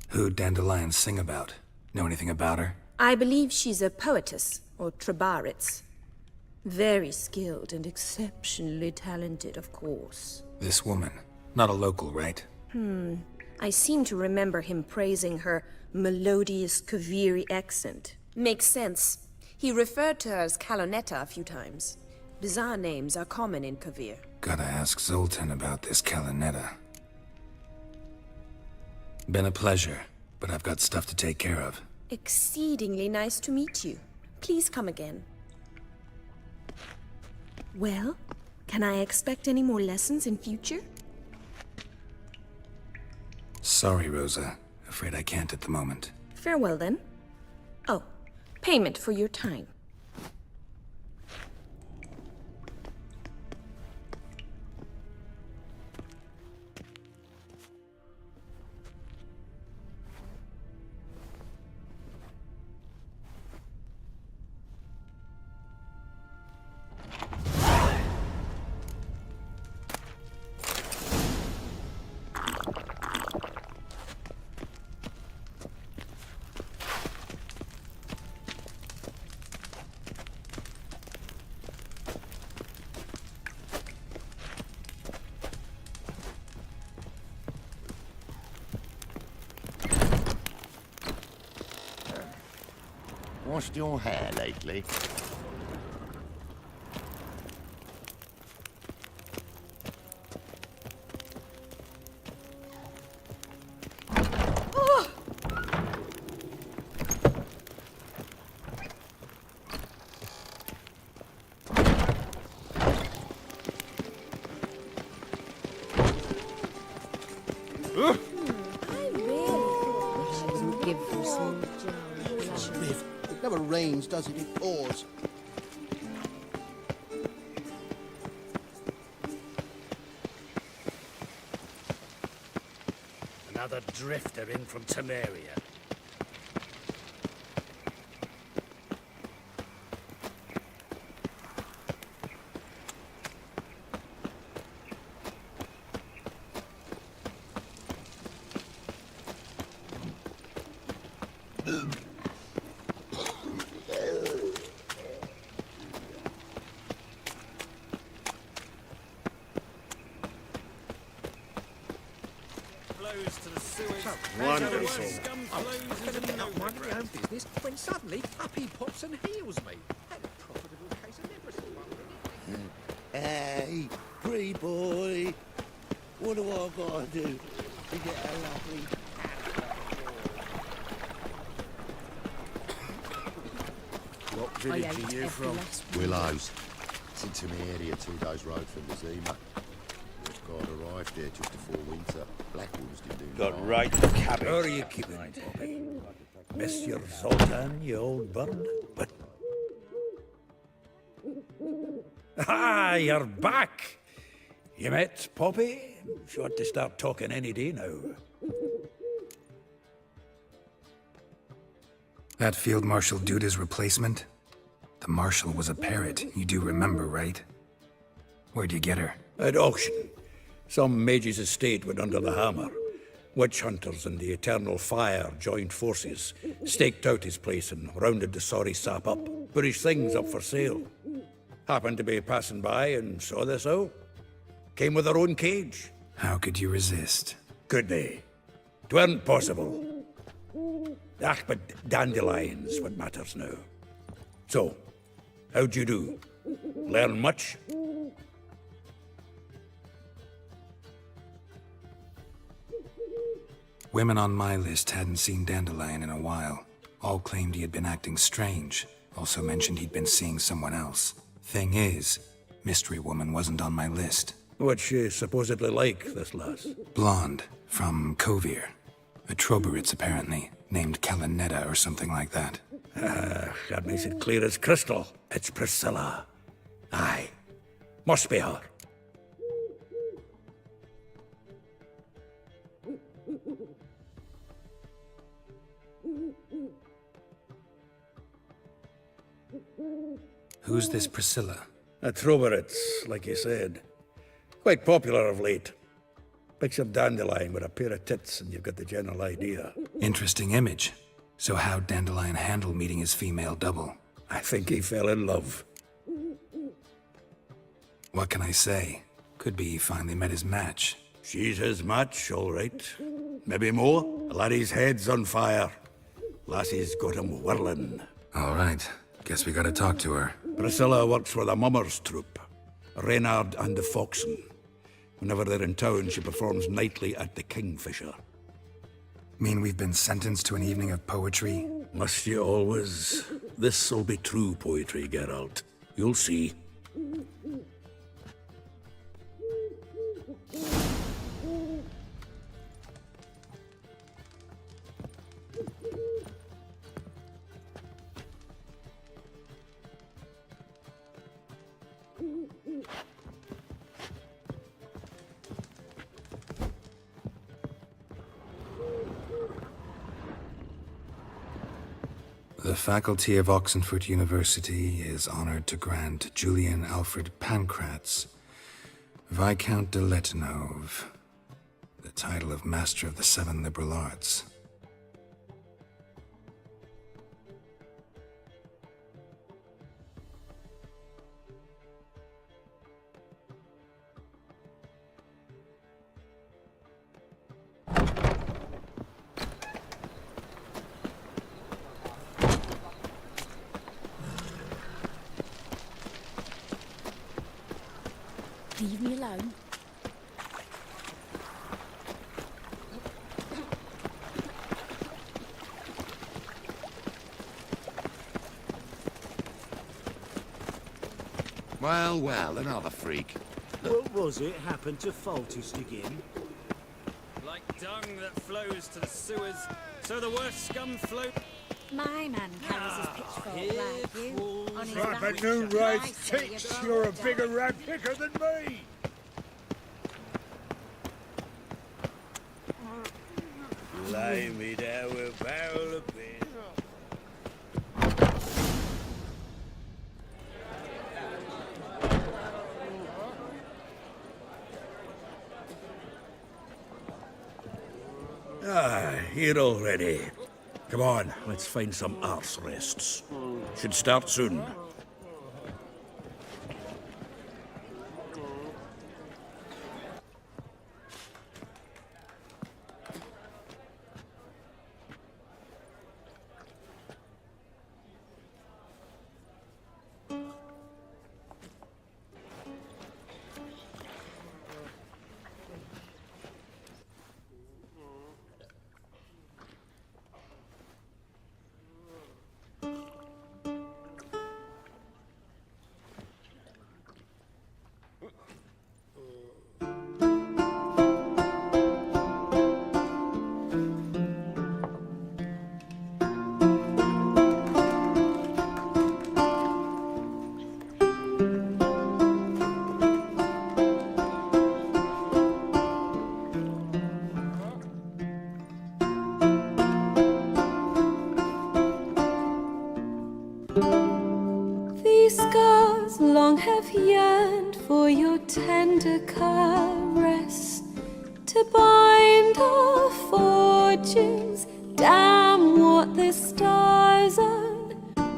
Who'd Dandelion sing about? Know anything about her? I believe she's a poetess, or trabaritz. Very skilled and exceptionally talented, of course. This woman. Not a local, right? I seem to remember him praising her melodious Kaviri accent. Makes sense. He referred to her as Kalonetta a few times. Bizarre names are common in Kavir. Gotta ask Zoltan about this Kalonetta. Been a pleasure, but I've got stuff to take care of. Exceedingly nice to meet you. Please come again. Well, can I expect any more lessons in future? Sorry, Rosa. Afraid I can't at the moment. Farewell, then. Oh, payment for your time. Washed your hair lately? It never rains, does it? It pours. Another drifter in from Temeria. Wonderful. I'm going about minding my own business when suddenly up he pops and heals me. Had a profitable case of leprosy. Hey, pretty boy. What do I gotta do to get a lovely... What village are you from? Willows. It's in Temeria, 2 days' road from the Zima. This guard arrived there just before winter. Blackwoods didn't do Got harm. right to cabbage. Where are you keeping it, Bobby? Miss your Zoltan, you old bird? But... Ah, you're back! You met Poppy? She ought to start talking any day now. That Field Marshal Duda's replacement? The Marshal was a parrot, you do remember, right? Where'd you get her? At auction. Some mage's estate went under the hammer. Witch hunters and the Eternal Fire joined forces, staked out his place and rounded the sorry sap up, put his things up for sale. Happened to be passing by and saw this out. Came with their own cage. How could you resist? Could they? 'Tweren't possible. Ah, but dandelions what matters now. So, how'd you do? Learn much? Women on my list hadn't seen Dandelion in a while. All claimed he had been acting strange. Also mentioned he'd been seeing someone else. Thing is, Mystery Woman wasn't on my list. What's she supposedly like, this lass? Blonde, from Kovir. A Troberitz, apparently, named Kalanetta or something like that. That makes it clear as crystal. It's Priscilla. Aye. Must be her. Who's this Priscilla? A Troberitz, like you said. Quite popular of late. Picture Dandelion with a pair of tits and you've got the general idea. Interesting image. So how'd Dandelion handle meeting his female double? I think he fell in love. What can I say? Could be he finally met his match. She's his match, all right. Maybe more. Laddie's head's on fire. Lassie's got him whirling. All right. Guess we gotta talk to her. Priscilla works for the Mummers troupe. Reynard and the Foxen. Whenever they're in town, she performs nightly at the Kingfisher. Mean we've been sentenced to an evening of poetry? Must you always? This'll be true poetry, Geralt. You'll see. The faculty of Oxenford University is honored to grant Julian Alfred Pancratz, Viscount de Letenove, the title of Master of the Seven Liberal Arts. Leave me alone. Well, well, another freak. What was it happened to Faltist again? Like dung that flows to the sewers, so the worst scum flow. My man carries his pitchfork like you. On his back. Afternoon rides tits. You're a bigger rag picker than me. Lay me down with a barrel of beer. Ah, here already. Come on, let's find some arse rests. Should start soon. long have yearned for your tender caress, to bind our fortunes. Damn what the stars own,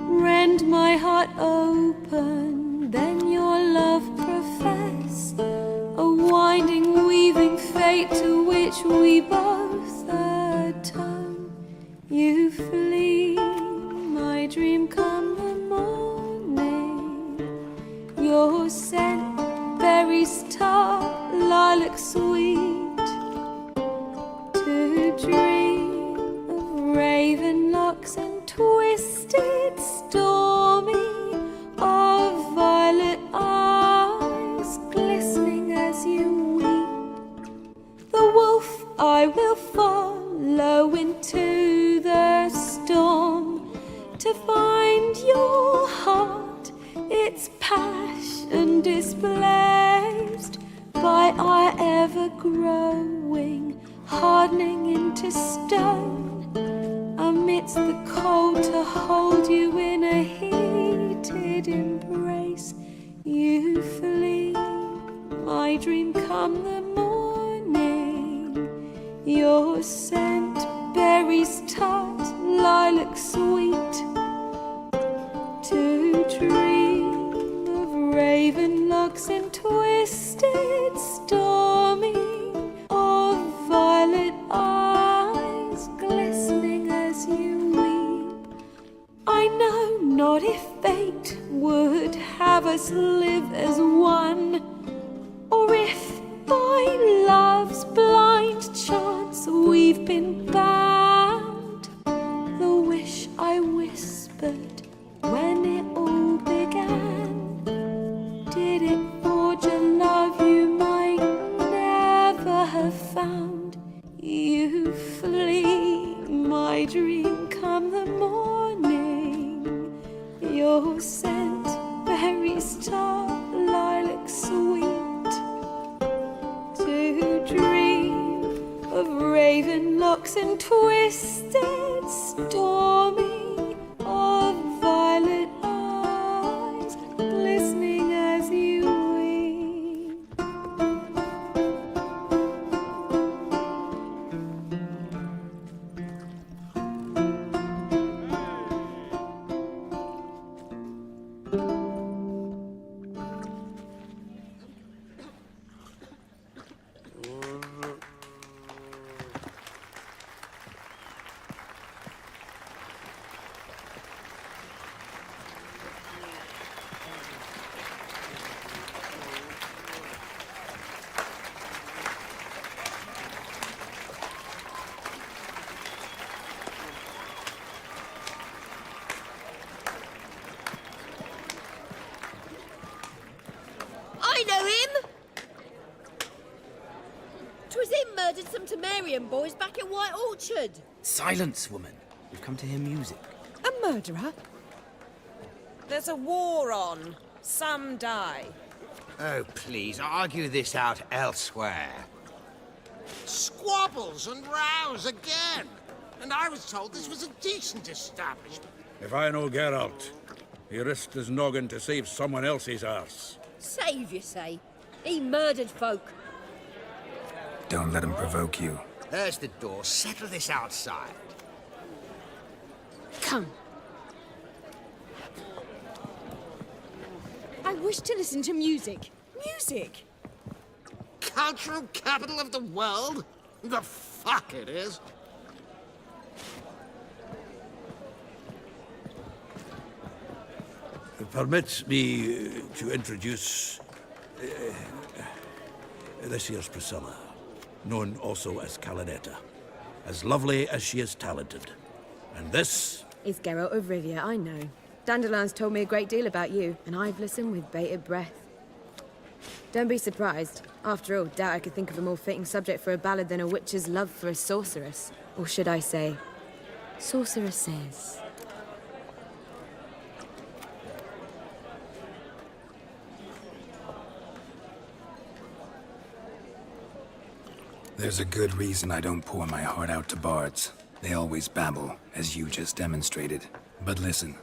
rend my heart open, then your love profess, a winding, weaving fate to which we both atone. You flee, my dream come the morning, your scent, berries tart, lilac sweet, to dream of raven locks and twisted stormy, of violet eyes glistening as you weep. The wolf I will follow into the storm, to find your heart, its passion displaced by our ever-growing, hardening into stone, amidst the cold to hold you in a heated embrace. You flee, my dream come the morning, your scent, berries tart, lilac sweet, to dream of raven locks and twisted stormy, of violet eyes glistening as you weep. I know not if fate would have us live as one, or if by love's blind chance we've been bound. The wish I whispered when it all began, did it forge a love you might never have found? You flee, my dream come the morning, your scent, berries tart, lilac sweet, to dream of raven locks and twisted stormy, of violet eyes glistening as you weep. I know him! 'Twas him murdered some Temerian boys back at White Orchard. Silence, woman. We've come to hear music. A murderer? There's a war on. Some die. Oh, please, argue this out elsewhere. Squabbles and rows again! And I was told this was a decent establishment. If I know Geralt, he risked his noggin to save someone else's arse. Save, you say? He murdered folk. Don't let him provoke you. There's the door. Settle this outside. Come. I wish to listen to music. Music! Cultural capital of the world? The fuck it is. Permit me to introduce this here's Priscilla, known also as Calinetta, as lovely as she is talented. And this It's Geralt of Rivia, I know. Dandelion's told me a great deal about you, and I've listened with bated breath. Don't be surprised. After all, doubt I could think of a more fitting subject for a ballad than a witch's love for a sorceress. Or should I say, sorceresses. There's a good reason I don't pour my heart out to bards. They always babble, as you just demonstrated. But listen,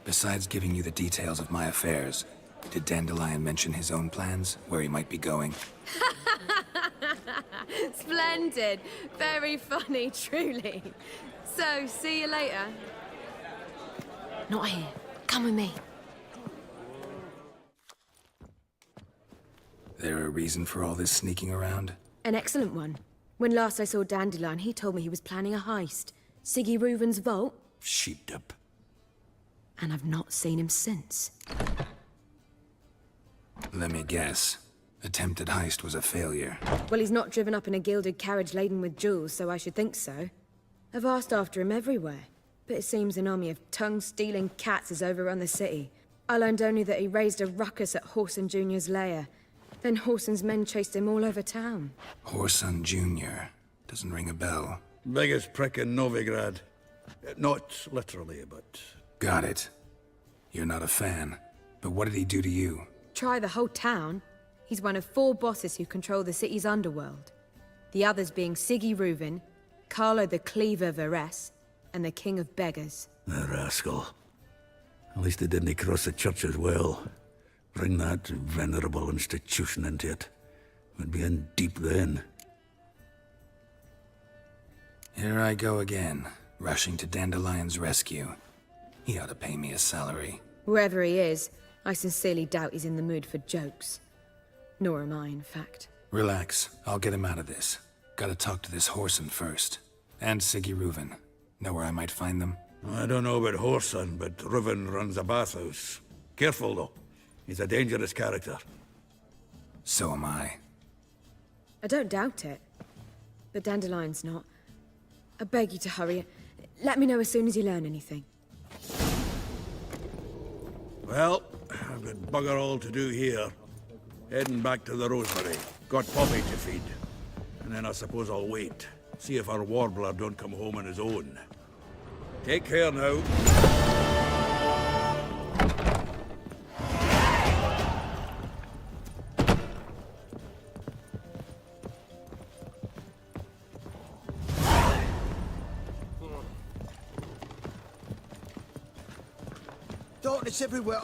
besides giving you the details of my affairs, Did Dandelion mention his own plans, where he might be going? Splendid. Very funny, truly. So, see you later. Not here. Come with me. There a reason for all this sneaking around? An excellent one. When last I saw Dandelion, he told me he was planning a heist. Siggy Reuven's vault. Sheep-dub. And I've not seen him since. Let me guess. Attempted heist was a failure. Well, he's not driven up in a gilded carriage laden with jewels, so I should think so. I've asked after him everywhere, but it seems an army of tongue-stealing cats has overrun the city. I learned only that he raised a ruckus at Whoreson Jr.'s lair. Then Whoreson's men chased him all over town. Whoreson Jr. Doesn't ring a bell. Biggest prick in Novigrad. Not literally, but... Got it. You're not a fan. But what did he do to you? Try the whole town. He's one of 4 bosses who control the city's underworld. The others being Siggy Reuven, Carlo the Cleaver Varese, and the King of Beggars. The rascal. At least he didn't cross the church as well. Bring that venerable institution into it. We'd be in deep then. Here I go again, rushing to Dandelion's rescue. He ought to pay me a salary. Wherever he is, I sincerely doubt he's in the mood for jokes. Nor am I, in fact. Relax. I'll get him out of this. Gotta talk to this Whoreson first. And Siggy Reuven. Know where I might find them? I don't know about Whoreson, but Reuven runs a bathhouse. Careful, though. He's a dangerous character. So am I. I don't doubt it. But Dandelion's not. I beg you to hurry. Let me know as soon as you learn anything. Well, I've got bugger all to do here. Heading back to the Rosemary. Got Poppy to feed. And then I suppose I'll wait. See if our warbler don't come home on his own. Take care now. Darkness everywhere.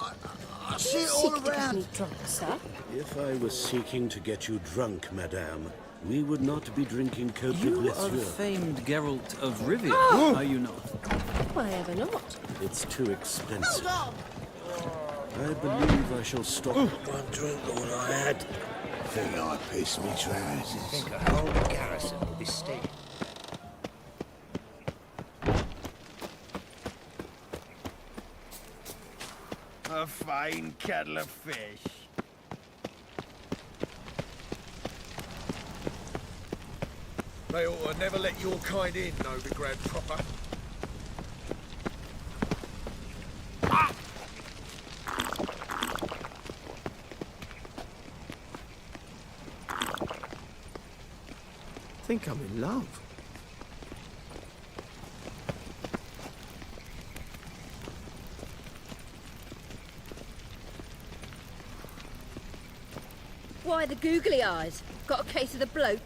I see it all around. Drunk, sir? If I was seeking to get you drunk, madame, we would not be drinking Cote de You are the Blessure. famed Geralt of Rivia, Oh! are you not? Why ever not? It's too expensive. I believe I shall stop. One drink all I had. Think I pissed me trousers. Think a whole garrison will be staying. A fine kettle of fish. They ought to never let your kind in, Novigrad proper. I think I'm in love. Why the googly eyes? Got a case of the bloat?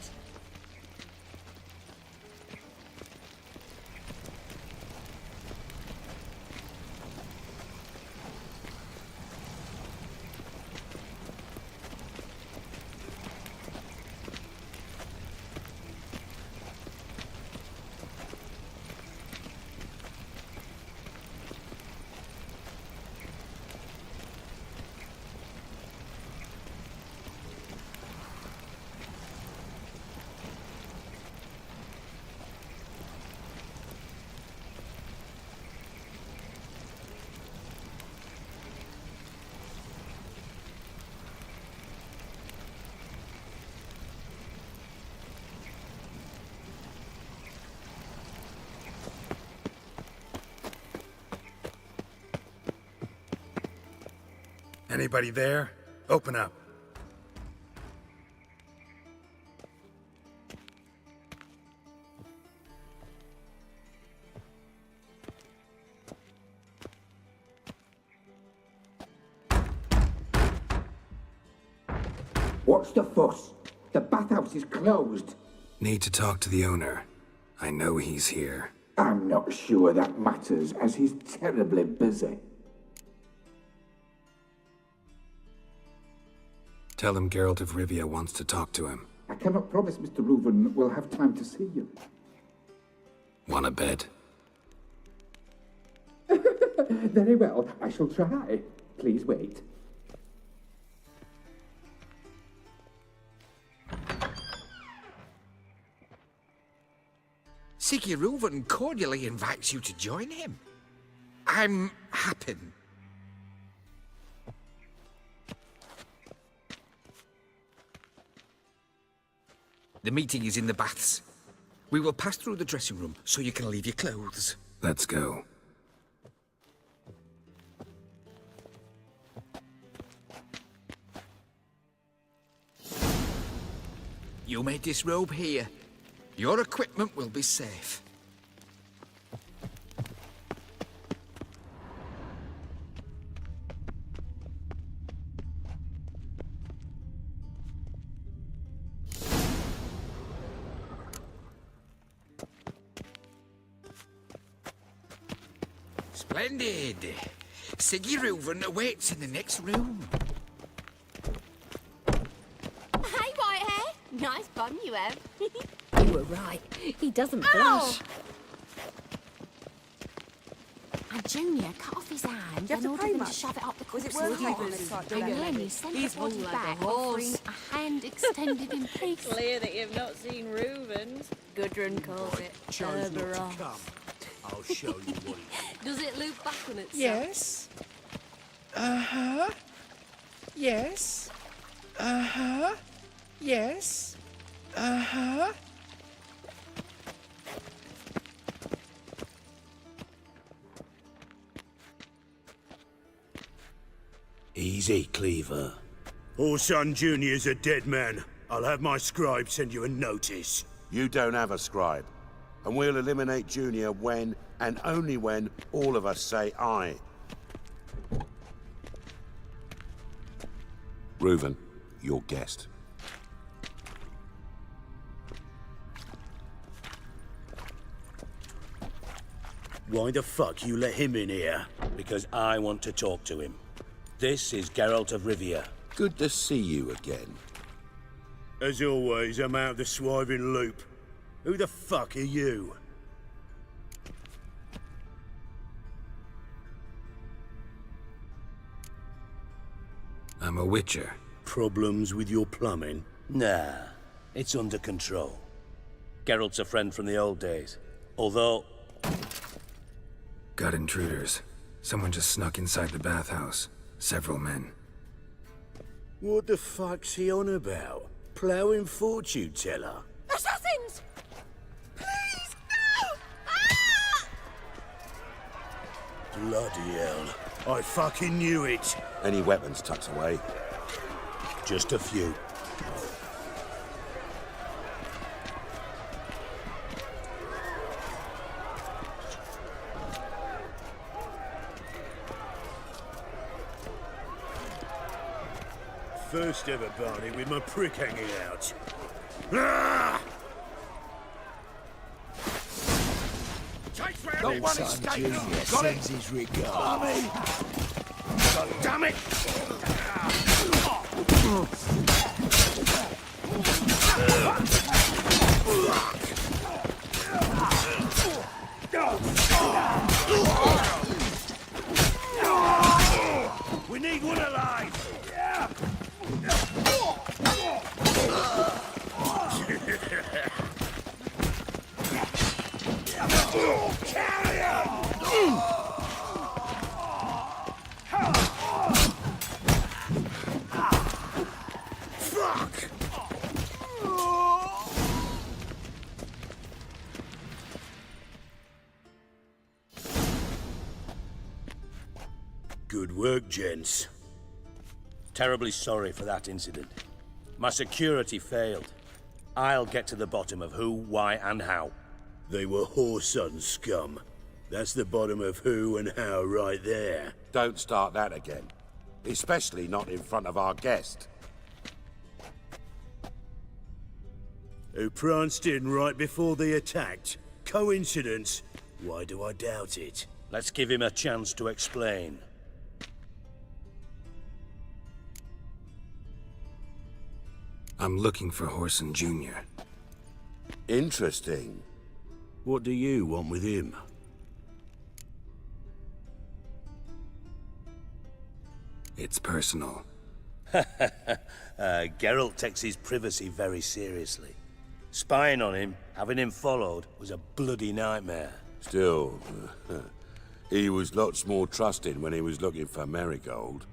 Anybody there? Open up. What's the fuss? The bathhouse is closed. Need to talk to the owner. I know he's here. I'm not sure that matters, as he's terribly busy. Tell him Geralt of Rivia wants to talk to him. I cannot promise Mr. Reuven will have time to see you. Want a bed? Very well, I shall try. Please wait. Ciri Reuven cordially invites you to join him. I'm happy. The meeting is in the baths. We will pass through the dressing room so you can leave your clothes. Let's go. You may disrobe here. Your equipment will be safe. Splendid. Ciri Reuven awaits in the next room. Hey, Whitehair. Nice bun you have. You were right. He doesn't blush. And Junior cut off his hand Do you have and to ordered pay them to much? shove it up the Was it corpse's worth taking arse. this type of And video, then maybe? he sent He's the body hung like back a offering a hand extended in peace. Clear that you've not seen Reuven's. Gudrun calls it Chose not to Cerberus. come. I'll show you what it Does it loop back on itself? Yes. Uh-huh. Yes. Uh-huh. Yes. Uh-huh. Easy, Cleaver. Orson Jr.'s a dead man. I'll have my scribe send you a notice. You don't have a scribe. And we'll eliminate Junior when, and only when, all of us say aye. Reuven, your guest. Why the fuck you let him in here? Because I want to talk to him. This is Geralt of Rivia. Good to see you again. As always, I'm out of the swiving loop. Who the fuck are you? I'm a witcher. Problems with your plumbing? Nah, it's under control. Geralt's a friend from the old days. Although... Got intruders. Someone just snuck inside the bathhouse. Several men. What the fuck's he on about? Ploughing fortune teller? Assassins! Please, no! Ah! Bloody hell. I fucking knew it. Any weapons tucked away? Just a few. First ever party with my prick hanging out. Ah! Not one escape. Got it. His regard. Army. God damn it. We need one alive. Good work, gents. Terribly sorry for that incident. My security failed. I'll get to the bottom of who, why, and how. They were whoreson scum. That's the bottom of who and how right there. Don't start that again. Especially not in front of our guest. Who pranced in right before they attacked. Coincidence? Why do I doubt it? Let's give him a chance to explain. I'm looking for Horson Jr. Interesting. What do you want with him? It's personal. Geralt takes his privacy very seriously. Spying on him, having him followed, was a bloody nightmare. Still, he was lots more trusting when he was looking for Marigold.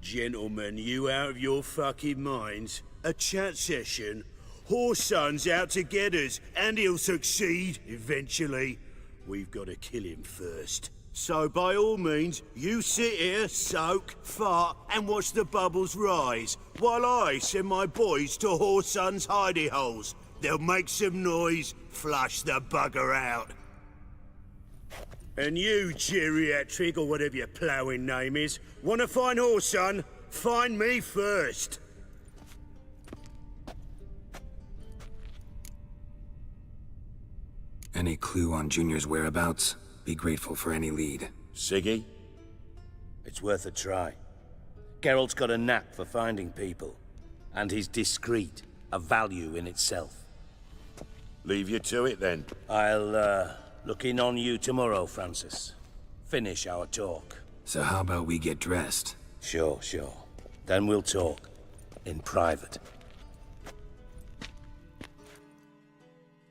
Gentlemen, you out of your fucking minds? A chat session? Horson's out to get us, and he'll succeed, eventually. We've got to kill him first. So by all means, you sit here, soak, fart, and watch the bubbles rise, while I send my boys to Horson's hidey holes. They'll make some noise, flush the bugger out. And you, geriatric, or whatever your ploughing name is, want to find Horson? Find me first. Any clue on Junior's whereabouts? Be grateful for any lead. Siggy? It's worth a try. Geralt's got a knack for finding people. And he's discreet, a value in itself. Leave you to it, then. I'll, look in on you tomorrow, Francis. Finish our talk. So how about we get dressed? Sure. Then we'll talk. In private.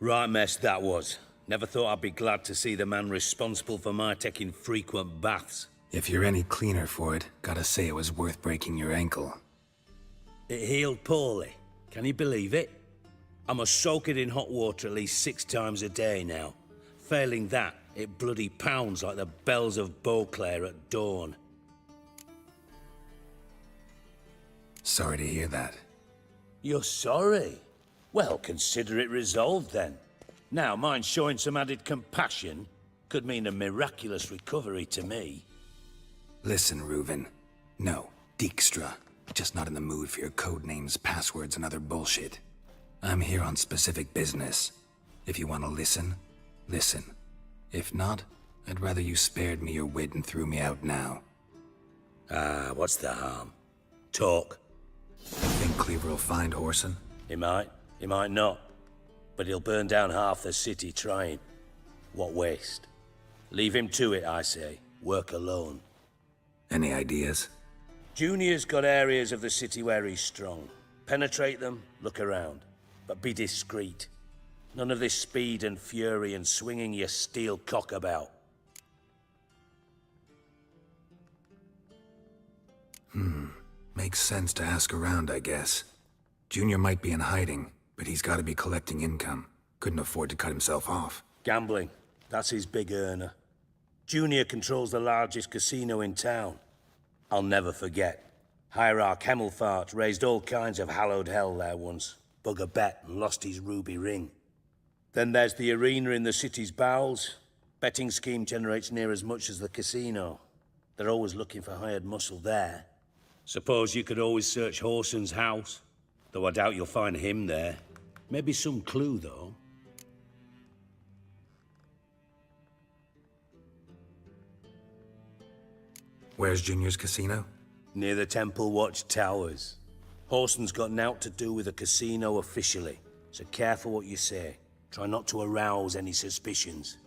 Right mess that was. Never thought I'd be glad to see the man responsible for my taking frequent baths. If you're any cleaner for it, gotta say it was worth breaking your ankle. It healed poorly. Can you believe it? I must soak it in hot water at least 6 times a day now. Failing that, it bloody pounds like the bells of Beauclair at dawn. Sorry to hear that. You're sorry? Well, consider it resolved then. Now, mine showing some added compassion could mean a miraculous recovery to me. Listen, Reuven. No, Dijkstra. Just not in the mood for your code names, passwords, and other bullshit. I'm here on specific business. If you want to listen, listen. If not, I'd rather you spared me your wit and threw me out now. What's the harm? Talk. Think Cleaver will find Horson? He might not. But he'll burn down half the city trying. What waste? Leave him to it, I say. Work alone. Any ideas? Junior's got areas of the city where he's strong. Penetrate them, look around. But be discreet. None of this speed and fury and swinging your steel cock about. Makes sense to ask around, I guess. Junior might be in hiding, but he's gotta be collecting income. Couldn't afford to cut himself off. Gambling. That's his big earner. Junior controls the largest casino in town. I'll never forget. Hierarch Hemmelfart raised all kinds of hallowed hell there once. Bug a bet and lost his ruby ring. Then there's the arena in the city's bowels. Betting scheme generates near as much as the casino. They're always looking for hired muscle there. Suppose you could always search Horson's house. Though I doubt you'll find him there. Maybe some clue, though. Where's Junior's casino? Near the Temple Watch Towers. Horson's got naught to do with the casino officially, so careful what you say. Try not to arouse any suspicions.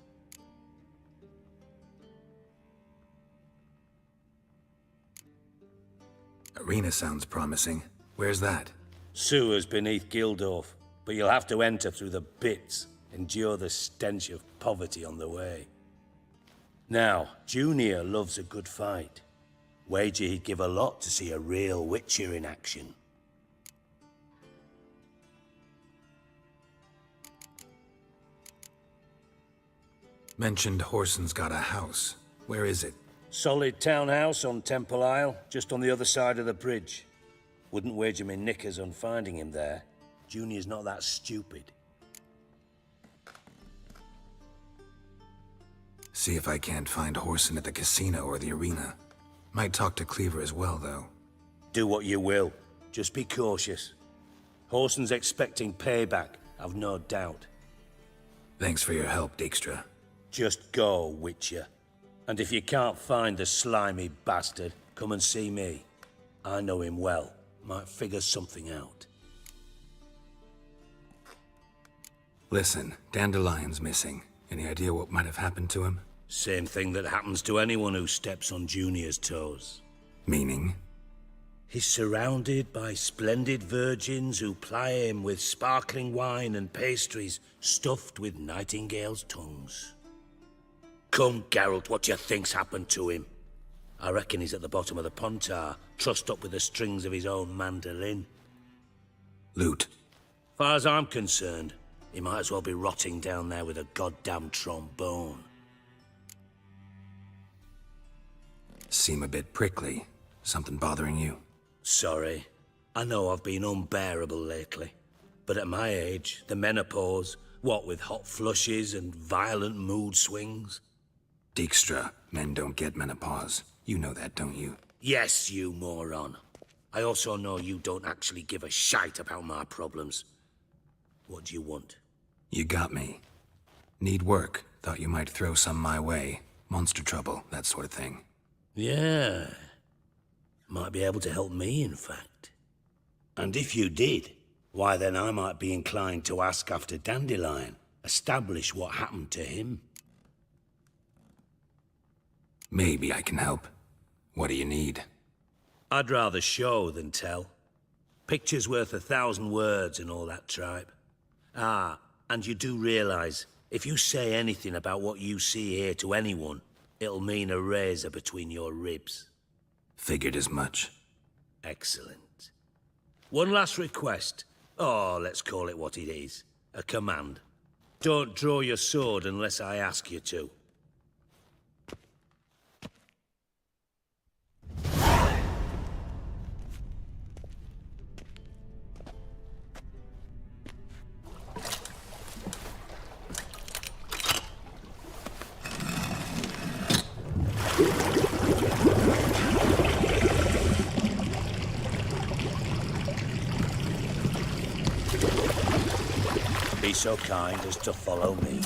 Arena sounds promising. Where's that? Sewers beneath Gildorf, but you'll have to enter through the bits, endure the stench of poverty on the way. Now, Junior loves a good fight. Wager he'd give a lot to see a real Witcher in action. Mentioned Horson's got a house. Where is it? Solid townhouse on Temple Isle, just on the other side of the bridge. Wouldn't wager me knickers on finding him there. Junior's not that stupid. See if I can't find Horson at the casino or the arena. Might talk to Cleaver as well, though. Do what you will. Just be cautious. Horson's expecting payback, I've no doubt. Thanks for your help, Dijkstra. Just go, Witcher. And if you can't find the slimy bastard, come and see me. I know him well. Might figure something out. Listen, Dandelion's missing. Any idea what might have happened to him? Same thing that happens to anyone who steps on Junior's toes. Meaning? He's surrounded by splendid virgins who ply him with sparkling wine and pastries stuffed with nightingales' tongues. Come, Geralt, what do you think's happened to him? I reckon he's at the bottom of the Pontar, trussed up with the strings of his own mandolin. Loot. Far as I'm concerned, he might as well be rotting down there with a goddamn trombone. Seem a bit prickly. Something bothering you? Sorry. I know I've been unbearable lately. But at my age, the menopause, what with hot flushes and violent mood swings. Dijkstra, men don't get menopause. You know that, don't you? Yes, you moron. I also know you don't actually give a shite about my problems. What do you want? You got me. Need work. Thought you might throw some my way. Monster trouble, that sort of thing. Yeah. Might be able to help me, in fact. And if you did, why then I might be inclined to ask after Dandelion. Establish what happened to him. Maybe I can help. What do you need? I'd rather show than tell. Picture's worth 1,000 words and all that tripe. Ah, and you do realize, if you say anything about what you see here to anyone, it'll mean a razor between your ribs. Figured as much. Excellent. One last request. Oh, let's call it what it is. A command. Don't draw your sword unless I ask you to. Be so kind as to follow me.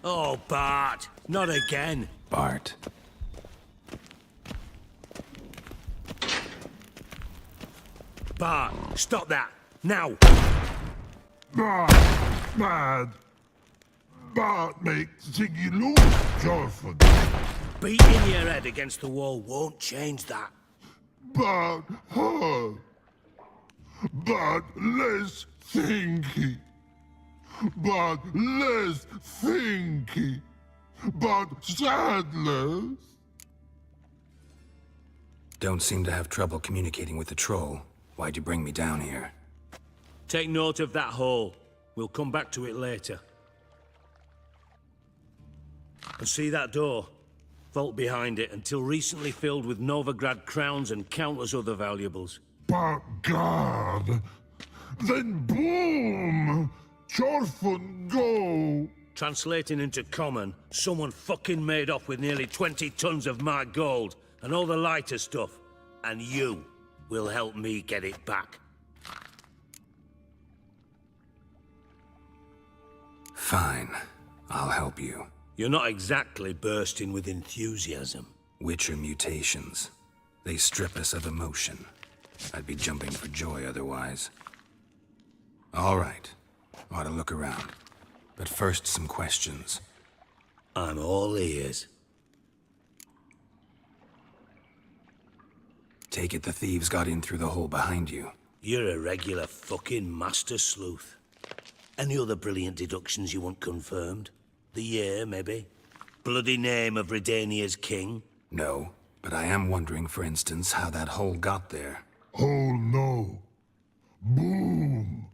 Oh, Bart! Not again! Bart. Bart, stop that! Now! Bart, bad. Bart makes Ziggy lose, Jorford. Beating your head against the wall won't change that. Bart, hurt. Bart, less thinky. But less thinky. But sadless. Don't seem to have trouble communicating with the troll. Why'd you bring me down here? Take note of that hole. We'll come back to it later. And see that door? Vault behind it, until recently filled with Novigrad crowns and countless other valuables. But God. Then boom! Chorfun go! Translating into common, someone fucking made off with nearly 20 tons of my gold and all the lighter stuff. And you will help me get it back. Fine. I'll help you. You're not exactly bursting with enthusiasm. Witcher mutations. They strip us of emotion. I'd be jumping for joy otherwise. All right. Ought to look around. But first, some questions. I'm all ears. Take it the thieves got in through the hole behind you. You're a regular fucking master sleuth. Any other brilliant deductions you want confirmed? The year, maybe? Bloody name of Redania's king? No, but I am wondering, for instance, how that hole got there. Hole no. Boom.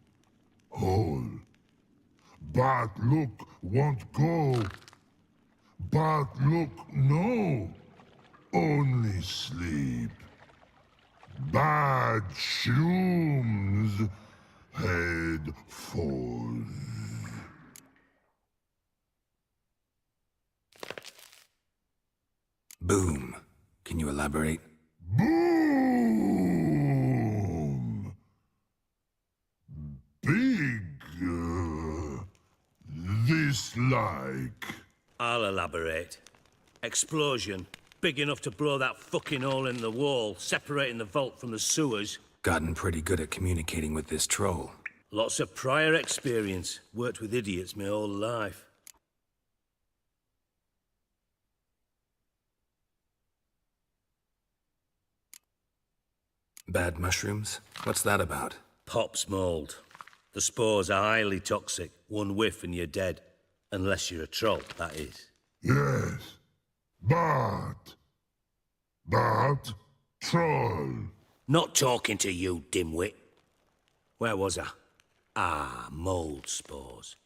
Hole. But look won't go. But look no. Only sleep. bad shrooms head for. Boom. Can you elaborate? Boom! Big. This like. I'll elaborate. Explosion. Big enough to blow that fucking hole in the wall, separating the vault from the sewers. Gotten pretty good at communicating with this troll. Lots of prior experience. Worked with idiots my whole life. Bad mushrooms? What's that about? Pop's mold. The spores are highly toxic. One whiff and you're dead. Unless you're a troll, that is. Yes. But troll. Not talking to you, dimwit. Where was I? Ah, mold spores.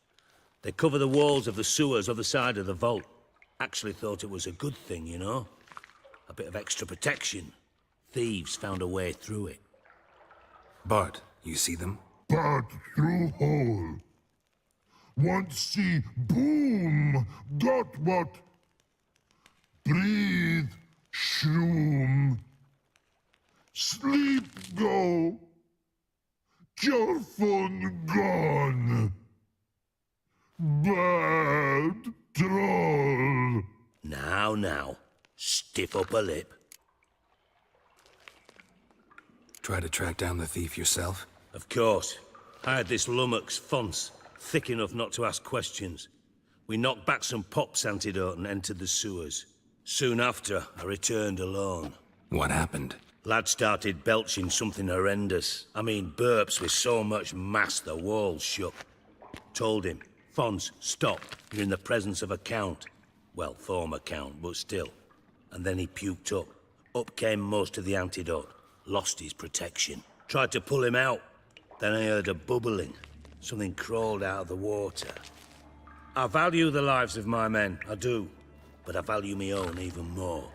They cover the walls of the sewers other side of the vault. Actually thought it was a good thing, you know? A bit of extra protection. Thieves found a way through it. Bart, you see them? But through hole. Want see boom. Got what? Breathe. Shroom. Sleep go. Your phone gone. Bad troll. Now. Stiff upper lip. Try to track down the thief yourself? Of course. I had this lummox Fons, thick enough not to ask questions. We knocked back some Pop's antidote and entered the sewers. Soon after, I returned alone. What happened? Lad started belching something horrendous. I mean, burps with so much mass the walls shook. Told him, Fons, stop. You're in the presence of a count. Well, former count, but still. And then he puked up. Up came most of the antidote. Lost his protection. Tried to pull him out. Then I heard a bubbling. Something crawled out of the water. I value the lives of my men, I do. But I value my own even more.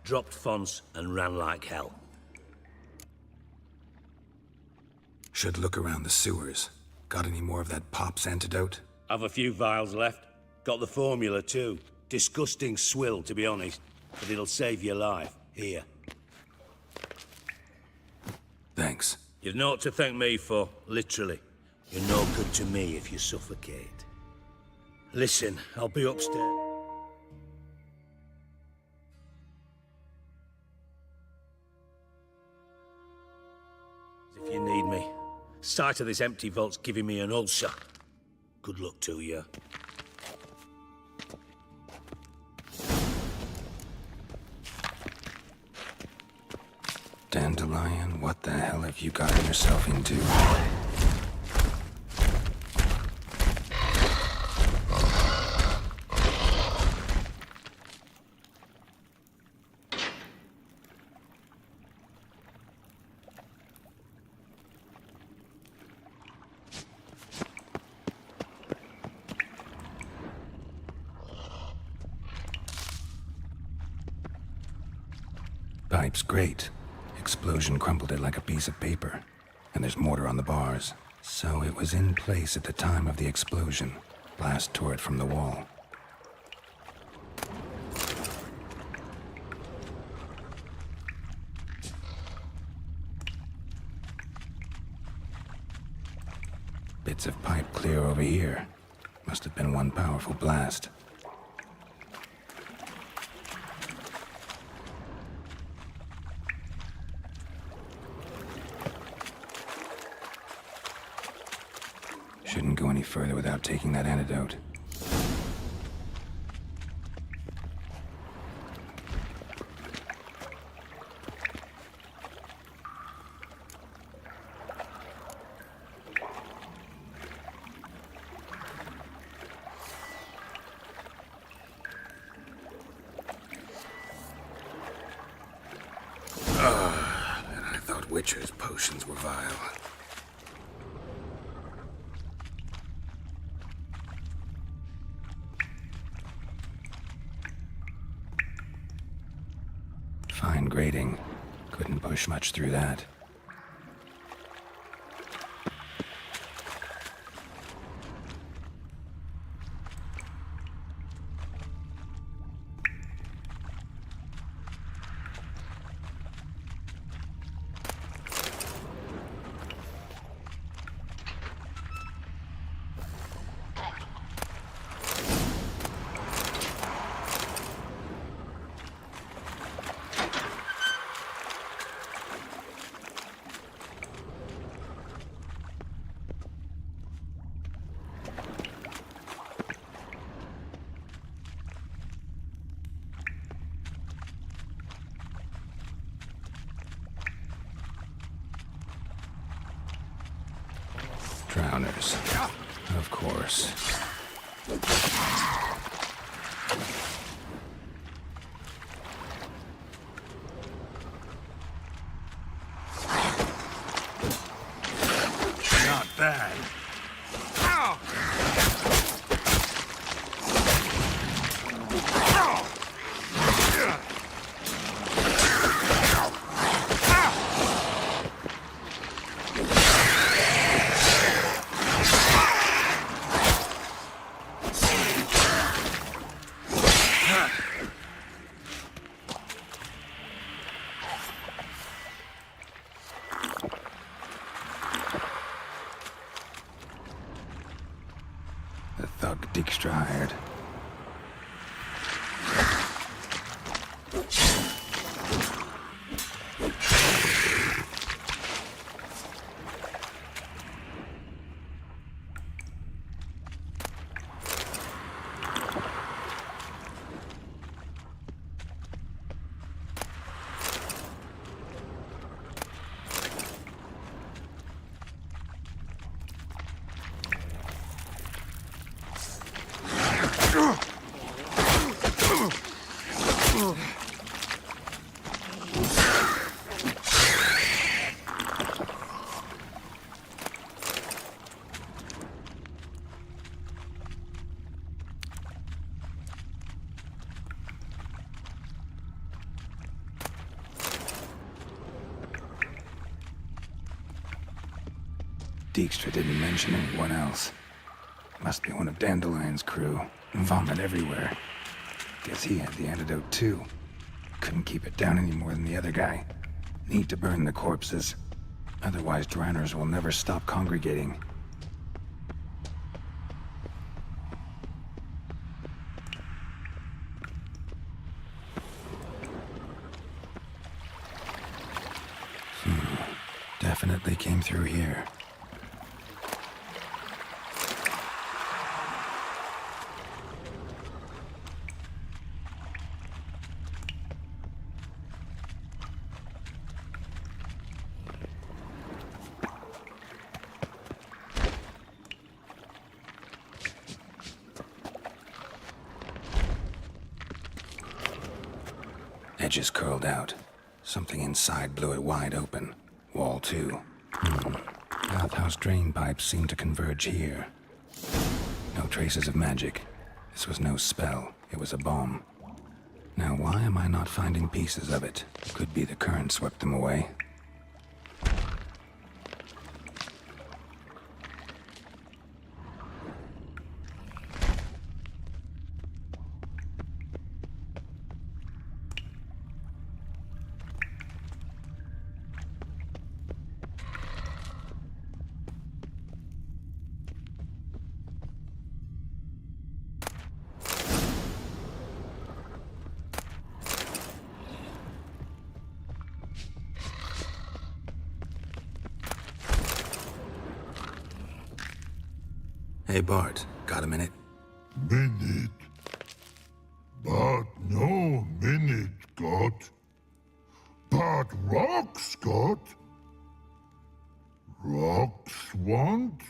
Dropped Fons and ran like hell. Should look around the sewers. Got any more of that Pop's antidote? I've a few vials left. Got the formula too. Disgusting swill, to be honest. But it'll save your life. Here. Thanks. You've naught to thank me for, literally. You're no good to me if you suffocate. Listen, I'll be upstairs. If you need me. Sight of this empty vault's giving me an ulcer. Good luck to you. Dandelion, what the hell have you gotten yourself into? Pipe's great. Explosion crumpled it like a piece of paper. And there's mortar on the bars. So it was in place at the time of the explosion. Blast tore it from the wall. Bits of pipe clear over here. Must have been one powerful blast. Shouldn't go any further without taking that antidote. And I thought Witcher's potions were vile. Fine grading. Couldn't push much through that. Drowners. Of course. Not bad. Ow! The thug Dijkstra hired. Dijkstra didn't mention anyone else. Must be one of Dandelion's crew. Vomit everywhere. Guess he had the antidote too. Couldn't keep it down any more than the other guy. Need to burn the corpses. Otherwise, drowners will never stop congregating. Definitely came through here. Edges curled out. Something inside blew it wide open. Wall too. Bathhouse drain pipes seem to converge here. No traces of magic. This was no spell. It was a bomb. Now why am I not finding pieces of it? Could be the current swept them away. Hey Bart, got a minute? Minute? But no minute got. But rocks got. Rocks want?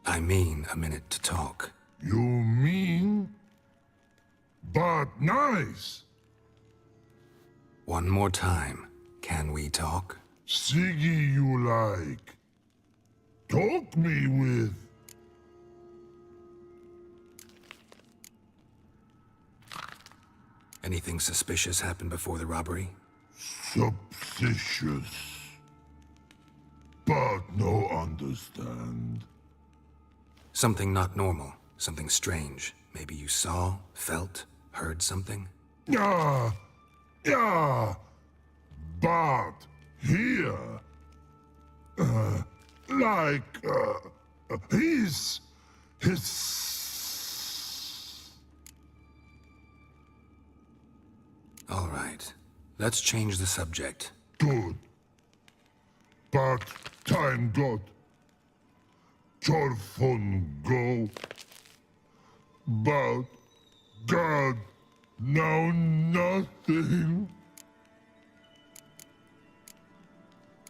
I mean a minute to talk. You mean? But nice. One more time. Can we talk? Siggy you like. Talk me with. Anything suspicious happened before the robbery? Suspicious. But no understand. Something not normal. Something strange. Maybe you saw, felt, heard something? Yeah. But here, his. All right. Let's change the subject. Good. But time God. Torfon go. But God know nothing.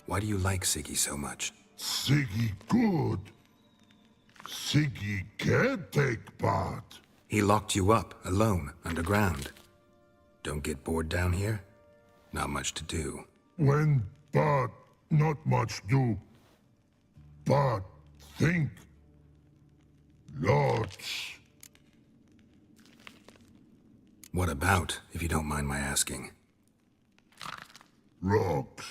Why do you like Siggy so much? Siggy good. Siggy can't take part. He locked you up, alone, underground. Don't get bored down here? Not much to do. When but not much do. But think. Lots. What about, if you don't mind my asking? Rocks.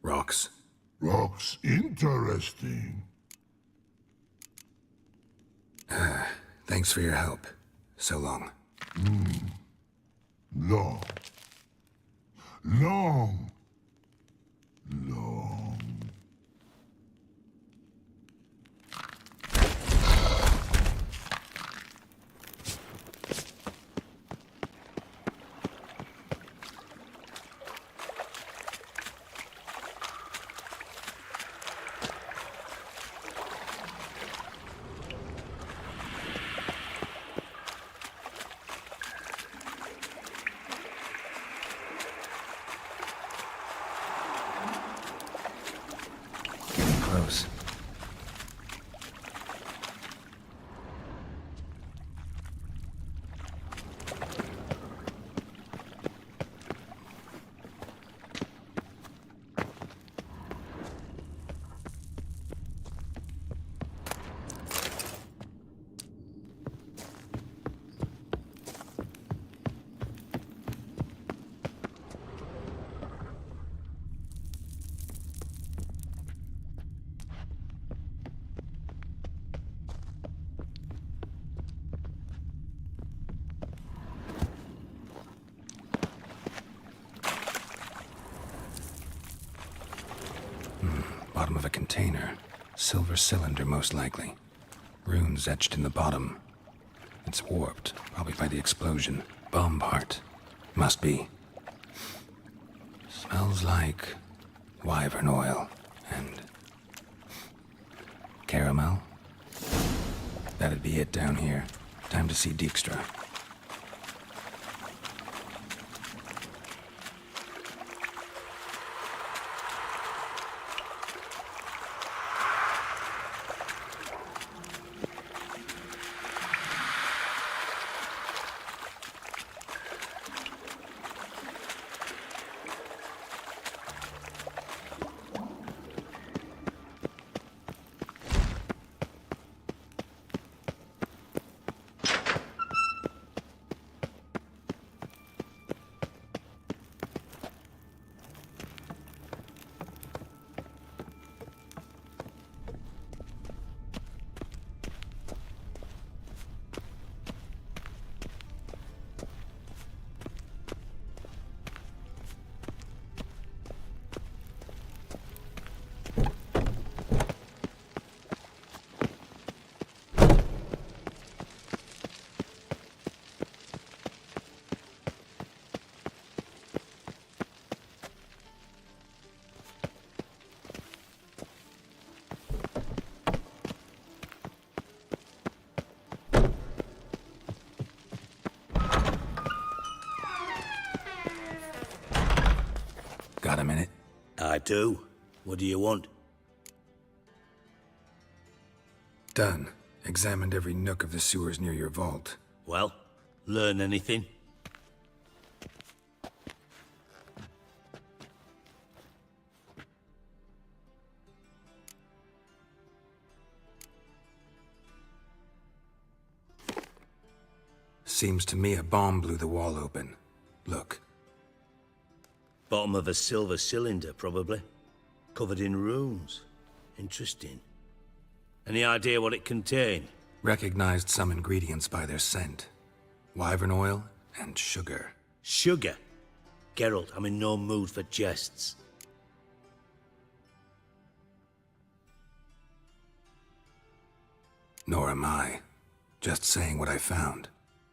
Rocks? Rocks interesting. Thanks for your help. So long. Long. Long. Long. Close. Bottom of a container. Silver cylinder, most likely. Runes etched in the bottom. It's warped, probably by the explosion. Bomb part. Must be. Smells like wyvern oil and caramel. That'd be it down here. Time to see Dijkstra. Got a minute? I do. What do you want? Done. Examined every nook of the sewers near your vault. Well, learn anything? Seems to me a bomb blew the wall open. Look. Bottom of a silver cylinder, probably. Covered in runes. Interesting. Any idea what it contained? Recognized some ingredients by their scent. Wyvern oil and sugar. Sugar? Geralt, I'm in no mood for jests. Nor am I. Just saying what I found.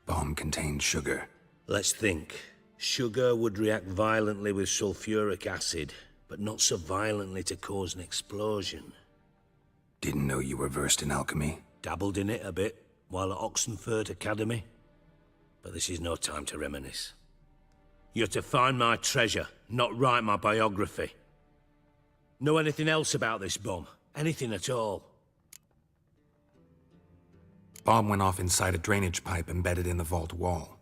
Bomb contained sugar. Let's think. Sugar would react violently with sulfuric acid, but not so violently to cause an explosion. Didn't know you were versed in alchemy. Dabbled in it a bit, while at Oxenford Academy. But this is no time to reminisce. You're to find my treasure, not write my biography. Know anything else about this bomb? Anything at all? Bomb went off inside a drainage pipe embedded in the vault wall.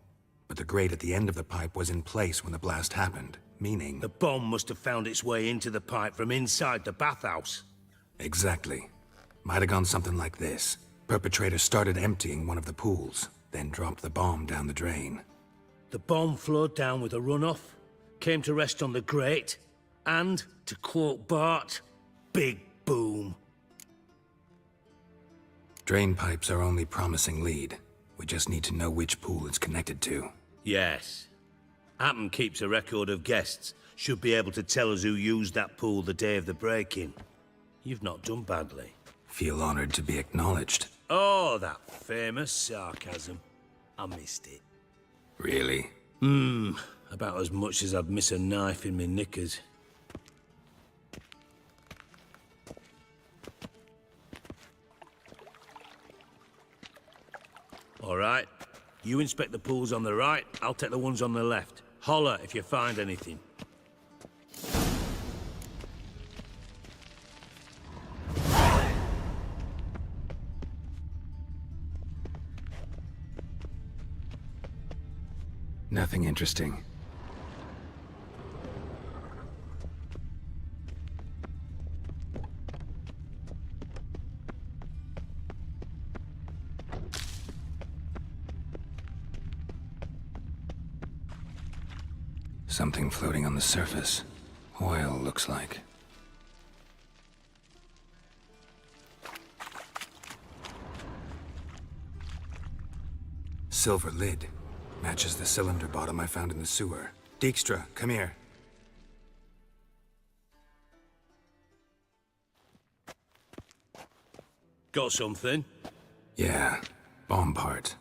But the grate at the end of the pipe was in place when the blast happened, meaning... The bomb must have found its way into the pipe from inside the bathhouse. Exactly. Might have gone something like this. Perpetrator started emptying one of the pools, then dropped the bomb down the drain. The bomb flowed down with a runoff, came to rest on the grate, and, to quote Bart, big boom. Drain pipes are only promising lead. We just need to know which pool it's connected to. Yes. Appen keeps a record of guests. Should be able to tell us who used that pool the day of the break-in. You've not done badly. Feel honored to be acknowledged. Oh, that famous sarcasm. I missed it. Really? About as much as I'd miss a knife in my knickers. All right. You inspect the pools on the right, I'll take the ones on the left. Holler if you find anything. Nothing interesting. Something floating on the surface. Oil, looks like. Silver lid. Matches the cylinder bottom I found in the sewer. Dijkstra, come here. Got something? Yeah, bomb part.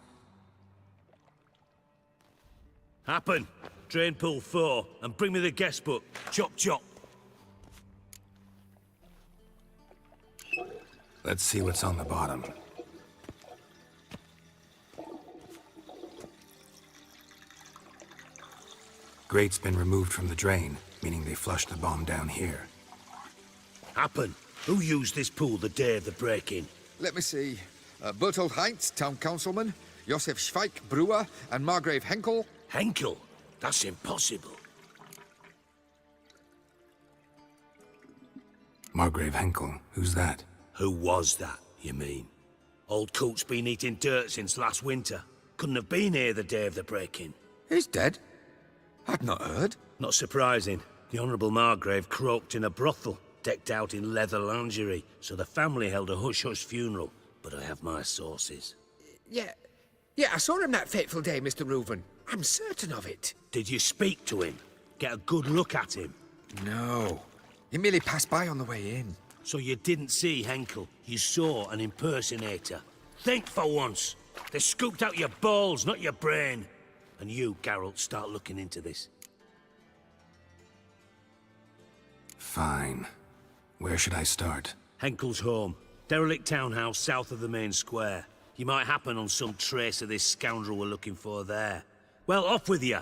Happen. Drain pool 4, and bring me the guest book. Chop chop. Let's see what's on the bottom. Grate's been removed from the drain, meaning they flushed the bomb down here. Happen. Who used this pool the day of the break-in? Let me see. Bertold Heinz, town councilman, Josef Schweik, brewer, and Margrave Henkel. Henkel? That's impossible. Margrave Henkel, who's that? Who was that, you mean? Old Coot's been eating dirt since last winter. Couldn't have been here the day of the break-in. He's dead? I'd not heard. Not surprising. The Honourable Margrave croaked in a brothel, decked out in leather lingerie, so the family held a hush-hush funeral. But I have my sources. Yeah, I saw him that fateful day, Mr. Reuven. I'm certain of it. Did you speak to him? Get a good look at him? No. He merely passed by on the way in. So you didn't see Henkel. You saw an impersonator. Think for once. They scooped out your balls, not your brain. And you, Geralt, start looking into this. Fine. Where should I start? Henkel's home. Derelict townhouse south of the main square. You might happen on some trace of this scoundrel we're looking for there. Well, off with you.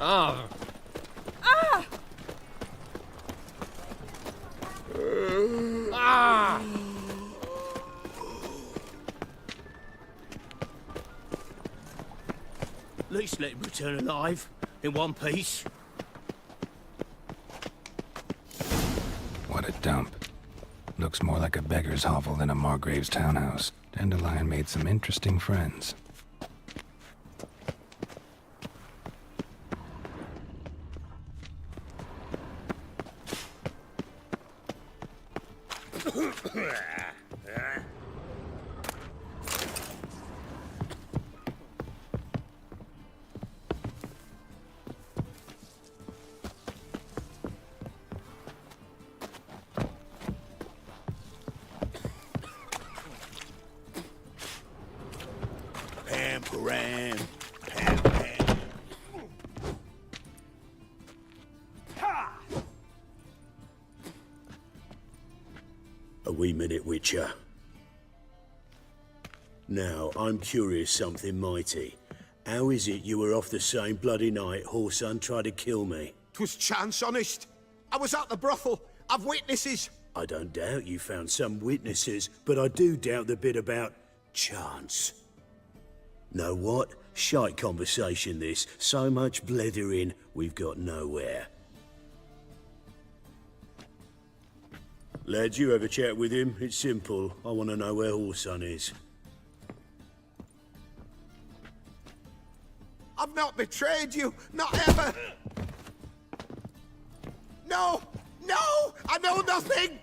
Ah! Ah! Ah! At least let him return alive, in one piece. What a dump. Looks more like a beggar's hovel than a Margrave's townhouse. Dandelion made some interesting friends. Pam, A wee minute, Witcher. Now, I'm curious something mighty. How is it you were off the same bloody night Whoreson tried to kill me? 'Twas chance, honest. I was at the brothel. I've witnesses. I don't doubt you found some witnesses, but I do doubt the bit about chance. Know what? Shite conversation this. So much blethering, we've got nowhere. Lads, you have a chat with him. It's simple. I want to know where Whoreson is. I've not betrayed you. Not ever. No! No! I know nothing!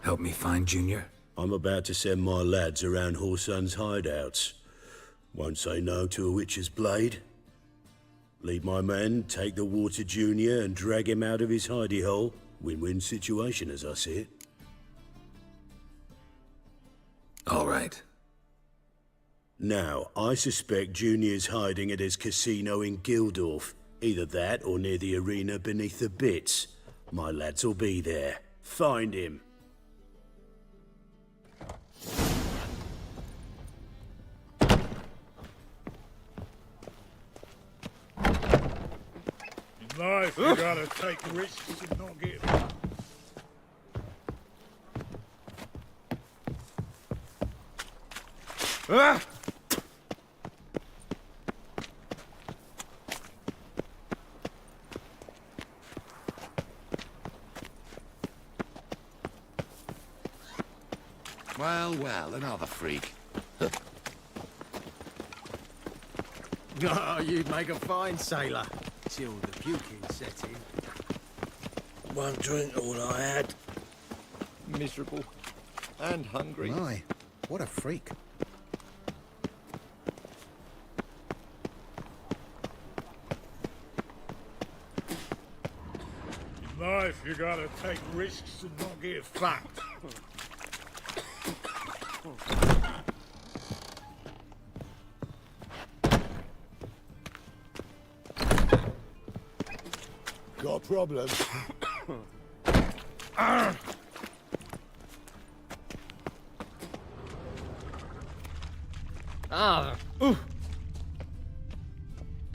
Help me find Junior? I'm about to send my lads around Whoreson's hideouts. Won't say no to a witch's blade. Lead my men, take the water Junior and drag him out of his hidey hole. Win-win situation as I see it. All right. Now, I suspect Junior's hiding at his casino in Gildorf. Either that or near the arena beneath the bits. My lads will be there. Find him. In life, you gotta take risks and not get... Ah! Well, another freak. Oh, you'd make a fine sailor. Till the puking set in. One drink all I had. Miserable. And hungry. My, what a freak. In life, you gotta take risks and not get fucked. Got a problem? Ah! Ooh!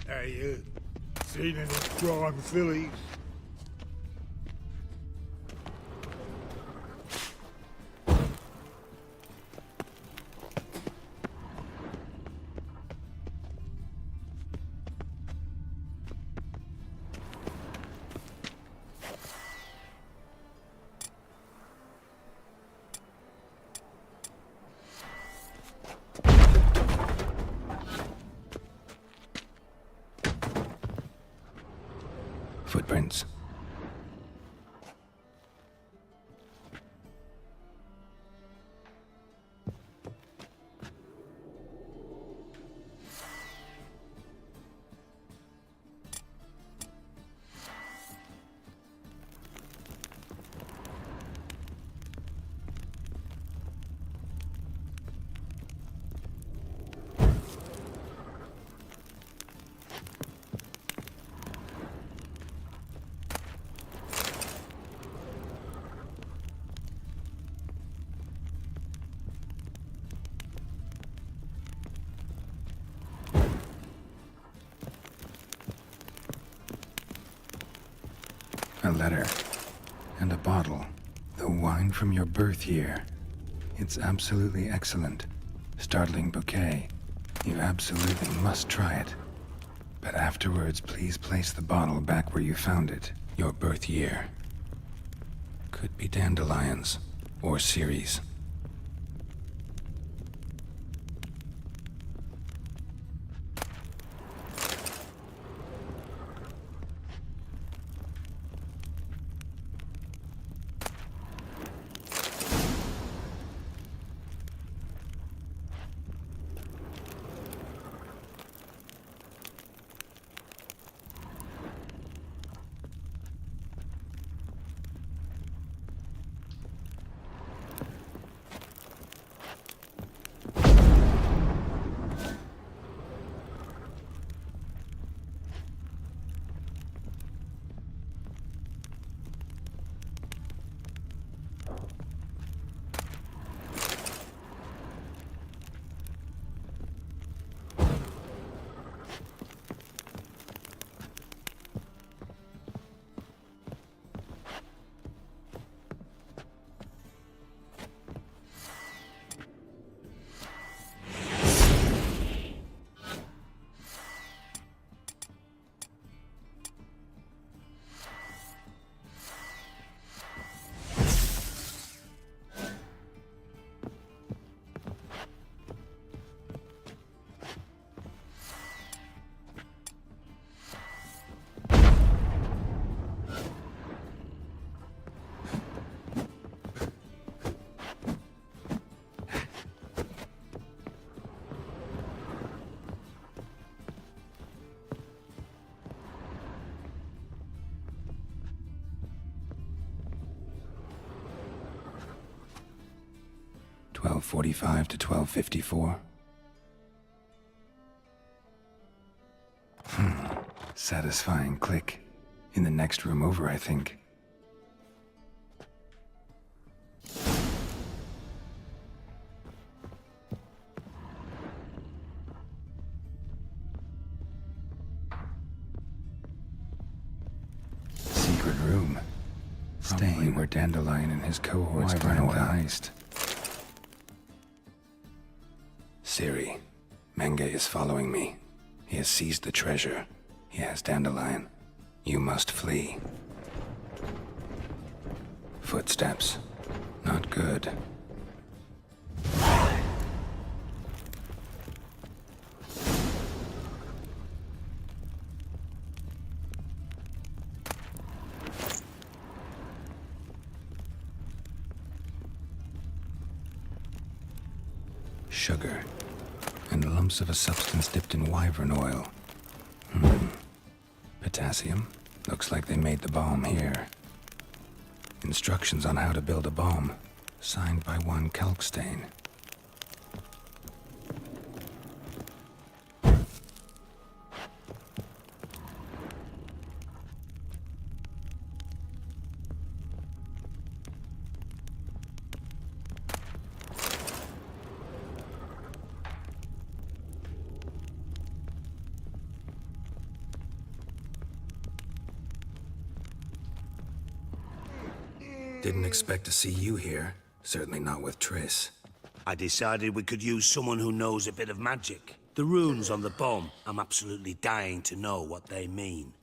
Hey, seen any crime fillies? Footprints. A letter. And a bottle. The wine from your birth year. It's absolutely excellent. Startling bouquet. You absolutely must try it. But afterwards, please place the bottle back where you found it. Your birth year. Could be dandelions. Or Ciri's. $12:45 to $12:54. Satisfying click. In the next room over, I think. Secret room. Staying where Dandelion and his cohorts planned the heist. Ciri, Menge is following me. He has seized the treasure. He has Dandelion. You must flee. Footsteps. Not good. Sugar. And lumps of a substance dipped in wyvern oil. Potassium? Looks like they made the bomb here. Instructions on how to build a bomb. Signed by one Kalkstain. Didn't expect to see you here. Certainly not with Triss. I decided we could use someone who knows a bit of magic. The runes on the bomb, I'm absolutely dying to know what they mean.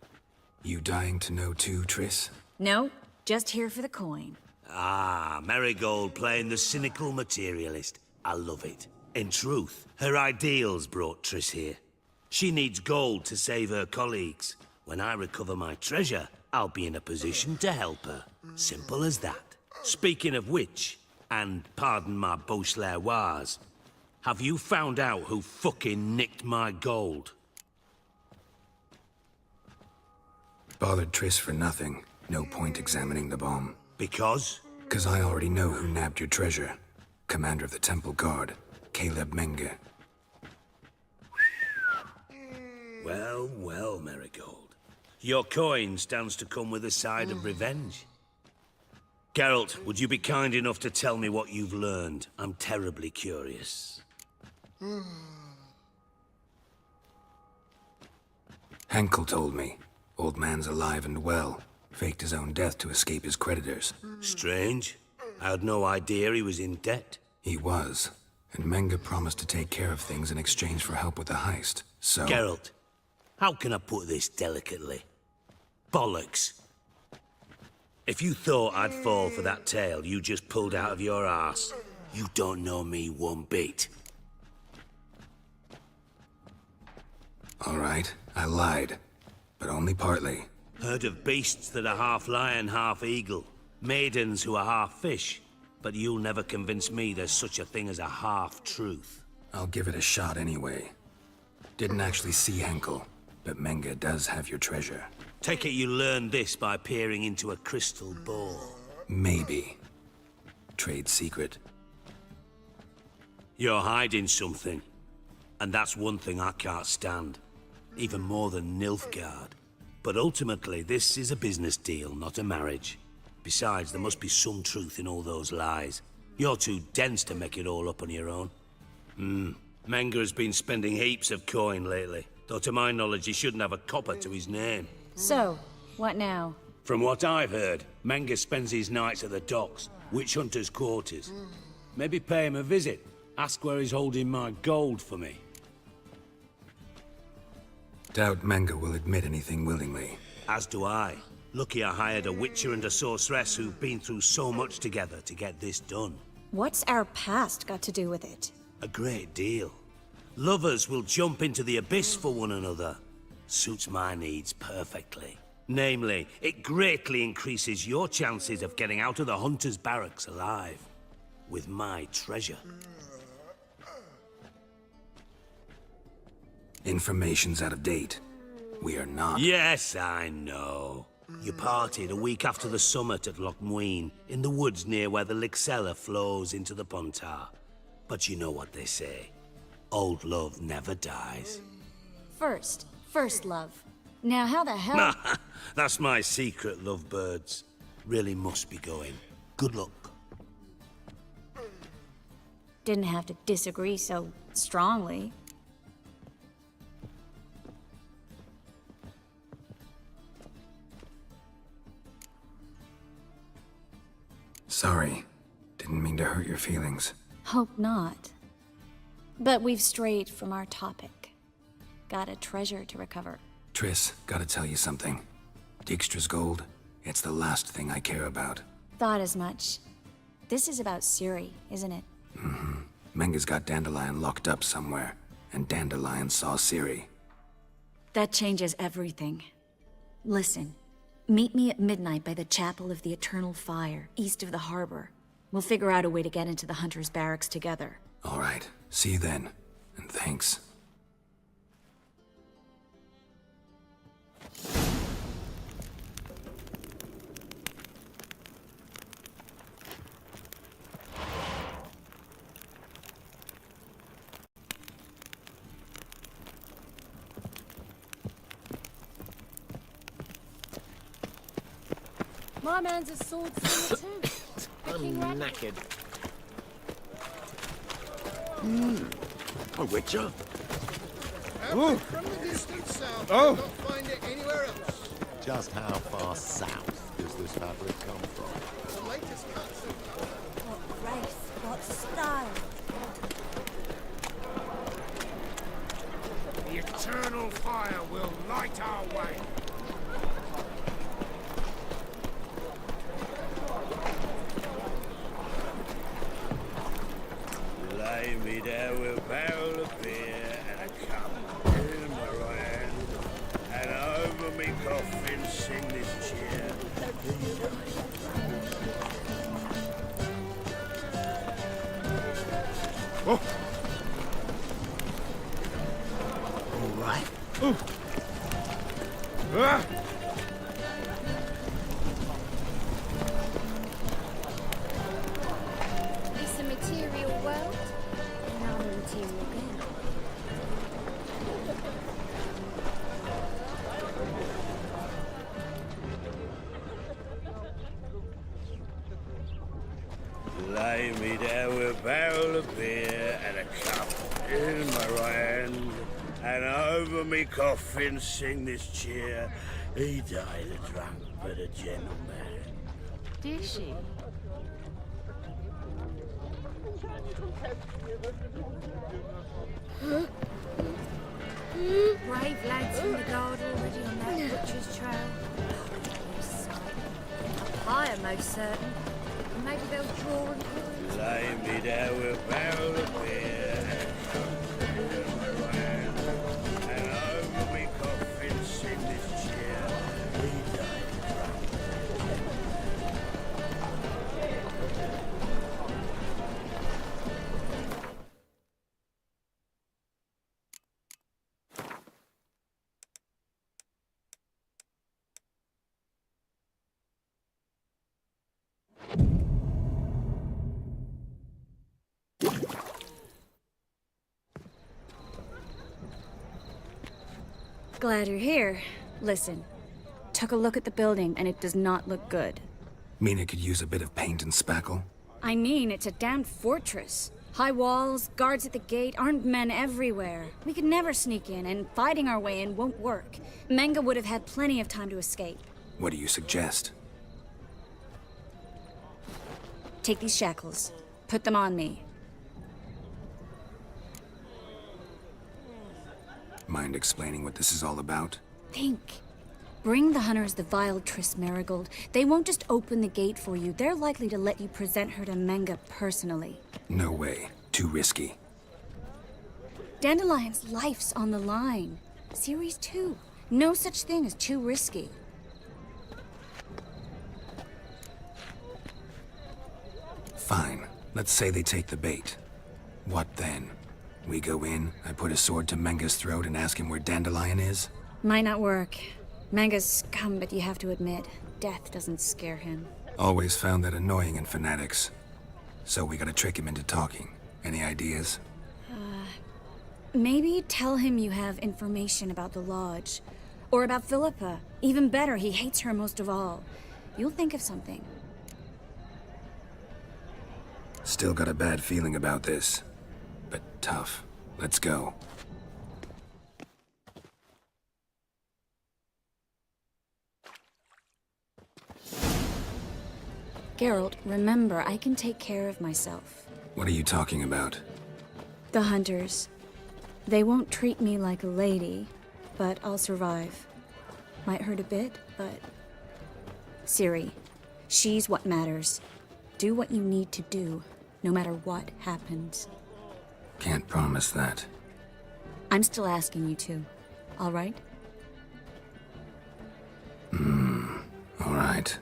You dying to know too, Triss? No, just here for the coin. Ah, Marigold playing the cynical materialist. I love it. In truth, her ideals brought Triss here. She needs gold to save her colleagues. When I recover my treasure, I'll be in a position to help her. Simple as that. Speaking of which, and pardon my Beauclervois, have you found out who fucking nicked my gold? Bothered Triss for nothing. No point examining the bomb. Because? 'Cause I already know who nabbed your treasure. Commander of the Temple Guard, Caleb Menge. Well, well, Marigold. Your coin stands to come with a side of revenge. Geralt, would you be kind enough to tell me what you've learned? I'm terribly curious. Henkel told me. Old man's alive and well. Faked his own death to escape his creditors. Strange. I had no idea he was in debt. He was. And Menga promised to take care of things in exchange for help with the heist. So... Geralt, how can I put this delicately? Bollocks. If you thought I'd fall for that tale you just pulled out of your arse, you don't know me one bit. All right, I lied. But only partly. Heard of beasts that are half lion, half eagle. Maidens who are half fish. But you'll never convince me there's such a thing as a half-truth. I'll give it a shot anyway. Didn't actually see Henkel, but Menga does have your treasure. Take it you learned this by peering into a crystal ball. Maybe. Trade secret. You're hiding something. And that's one thing I can't stand. Even more than Nilfgaard. But ultimately, this is a business deal, not a marriage. Besides, there must be some truth in all those lies. You're too dense to make it all up on your own. Menga has been spending heaps of coin lately. Though to my knowledge, he shouldn't have a copper to his name. So, what now? From what I've heard, Menga spends his nights at the docks, witch hunters' quarters. Maybe pay him a visit. Ask where he's holding my gold for me. Doubt Menga will admit anything willingly. As do I. Lucky I hired a witcher and a sorceress who've been through so much together to get this done. What's our past got to do with it? A great deal. Lovers will jump into the abyss for one another. Suits my needs perfectly. Namely, it greatly increases your chances of getting out of the hunter's barracks alive. With my treasure. Information's out of date. We are not... Yes, I know. You parted a week after the summit at Loch Muin, in the woods near where the Lixella flows into the Pontar. But you know what they say. Old love never dies. First love. Now how the hell... That's my secret, lovebirds. Really must be going. Good luck. Didn't have to disagree so strongly. Sorry. Didn't mean to hurt your feelings. Hope not. But we've strayed from our topic. Got a treasure to recover. Triss, gotta tell you something. Dijkstra's gold, it's the last thing I care about. Thought as much. This is about Ciri, isn't it? Mm-hmm. Menga's got Dandelion locked up somewhere, and Dandelion saw Ciri. That changes everything. Listen. Meet me at midnight by the Chapel of the Eternal Fire, east of the harbor. We'll figure out a way to get into the Hunter's Barracks together. All right. See you then. And thanks. My man's a swordsman too. I'm knackered. A witcher? From the distant south, Oh. not find it anywhere else. Just how far south does this fabric come from? The latest cuts of... What grace, what style. The eternal fire will light our way. Lay me down with a barrel of beer and a cup in my right hand, and over me coffin sing this cheer. Oh. All right. Ah! It's a material world, and I'm a material girl. Lay me down with a barrel of beer and a cup in my right hand, and over me coffin sing this cheer. He died a drunk, but a gentleman. Did she? Brave lads from the guard already on that butcher's trail. A pyre, most certain. And maybe they'll draw and call. Lay me down with a barrel of beer. And over me coffin sit this chair. He died Glad you're here. Listen, took a look at the building and it does not look good. Mean it could use a bit of paint and spackle? I mean, it's a damned fortress. High walls, guards at the gate, armed men everywhere. We could never sneak in, and fighting our way in won't work. Menga would have had plenty of time to escape. What do you suggest? Take these shackles. Put them on me. Mind explaining what this is all about? Think. Bring the hunters the vile Triss Marigold. They won't just open the gate for you. They're likely to let you present her to Menga personally. No way. Too risky. Dandelion's life's on the line. Ciri's too. No such thing as too risky. Fine. Let's say they take the bait. What then? We go in, I put a sword to Menga's throat and ask him where Dandelion is? Might not work. Menga's scum, but you have to admit, death doesn't scare him. Always found that annoying in fanatics. So we gotta trick him into talking. Any ideas? Maybe tell him you have information about the Lodge. Or about Philippa. Even better, he hates her most of all. You'll think of something. Still got a bad feeling about this. But tough. Let's go. Geralt, remember, I can take care of myself. What are you talking about? The hunters. They won't treat me like a lady, but I'll survive. Might hurt a bit, but... Ciri, she's what matters. Do what you need to do, no matter what happens. Can't promise that. I'm still asking you to, all right? All right.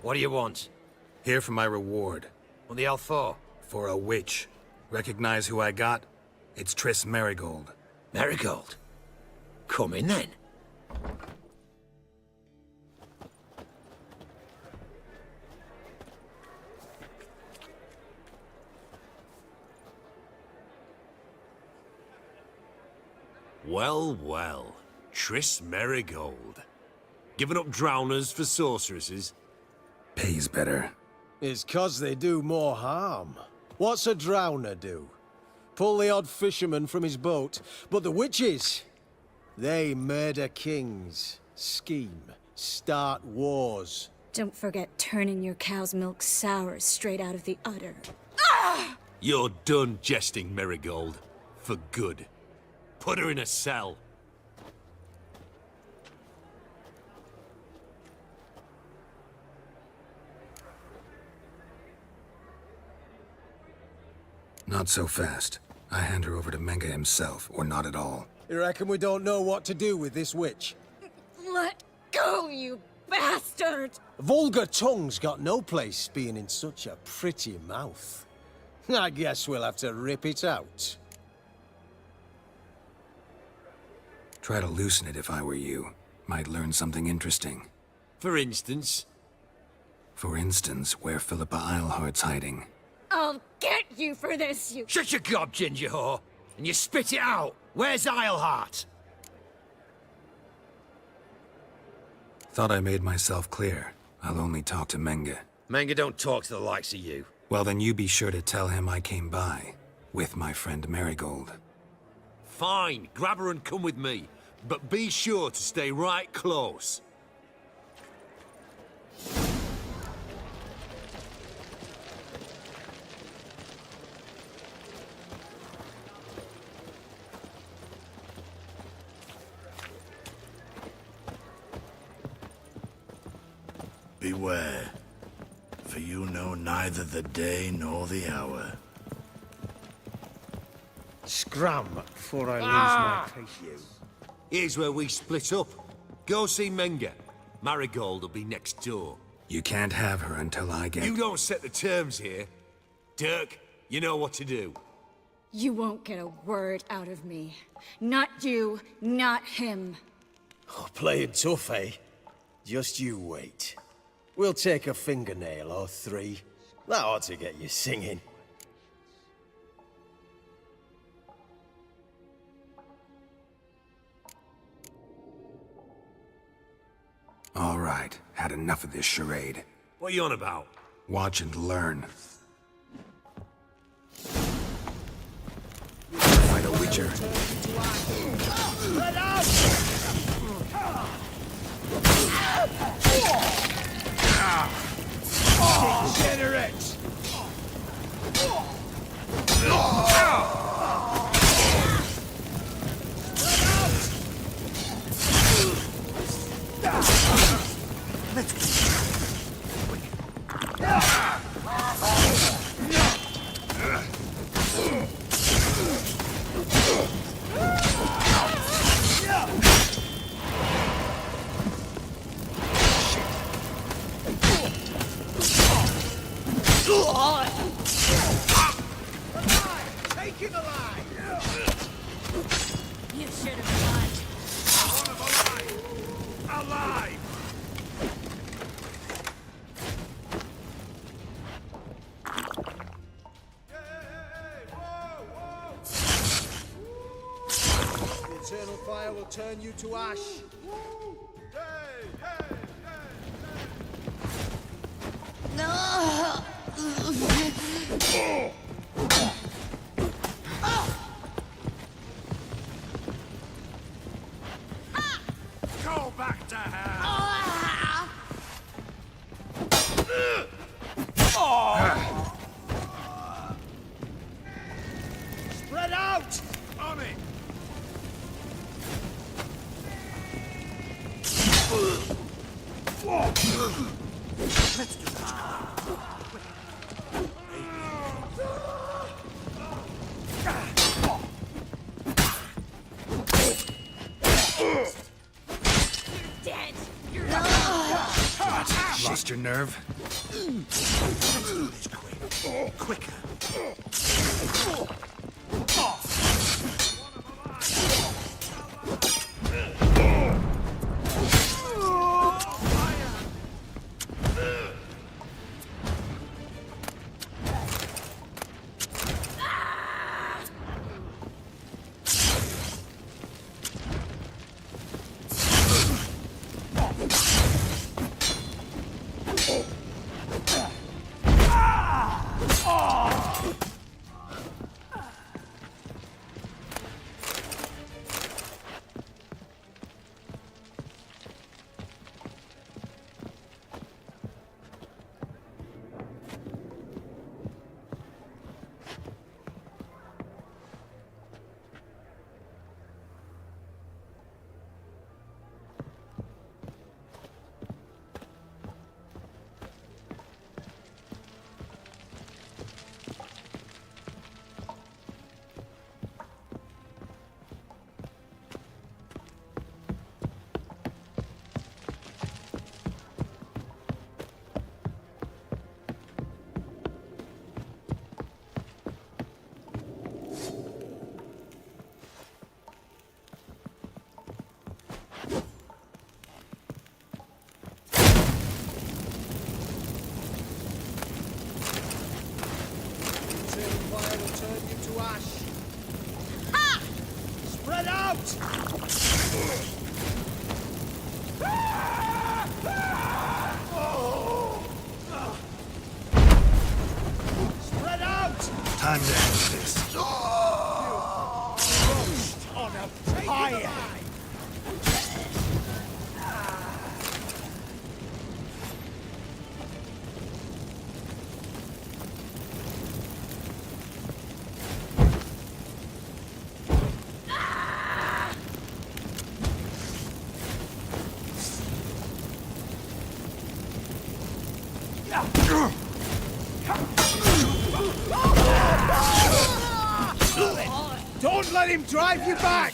What do you want? Here for my reward. What the hell for? For a witch. Recognize who I got? It's Triss Marigold. Marigold? Come in then. Well, well. Triss Marigold. Giving up drowners for sorceresses? Pays better. It's 'cause they do more harm. What's a drowner do? Pull the odd fisherman from his boat. But the witches, they murder kings, scheme, start wars. Don't forget turning your cow's milk sour straight out of the udder. You're done jesting, Marigold. For good. Put her in a cell. Not so fast. I hand her over to Menga himself, or not at all. You reckon we don't know what to do with this witch? Let go, you bastard! Vulgar tongue's got no place being in such a pretty mouth. I guess we'll have to rip it out. Try to loosen it if I were you. Might learn something interesting. For instance? For instance, where Philippa Eilhart's hiding. I'll get you for this, you... Shut your gob, ginger whore, and you spit it out. Where's Isleheart? Thought I made myself clear. I'll only talk to Menge. Menge don't talk to the likes of you. Well, then you be sure to tell him I came by. With my friend Marigold. Fine, grab her and come with me. But be sure to stay right close. Beware, for you know neither the day nor the hour. Scram before I lose my patience. Here's where we split up. Go see Menge. Marigold will be next door. You can't have her until I get... You don't set the terms here. Dirk, you know what to do. You won't get a word out of me. Not you, not him. Oh, playing tough, eh? Just you wait. We'll take a fingernail or three. That ought to get you singing. All right, had enough of this charade. What are you on about? Watch and learn. Fight a witcher. Let out! Degenerate! Take him alive! You should have run. Alive! The eternal fire will turn you to ash. Go back to hell! Spread out! On it! Let's do that. Dead. What? Lost your nerve? Let's do this quick. Quicker. Spread out! Spread out! Time to end this. Roast on a pyre! Don't let him drive you back!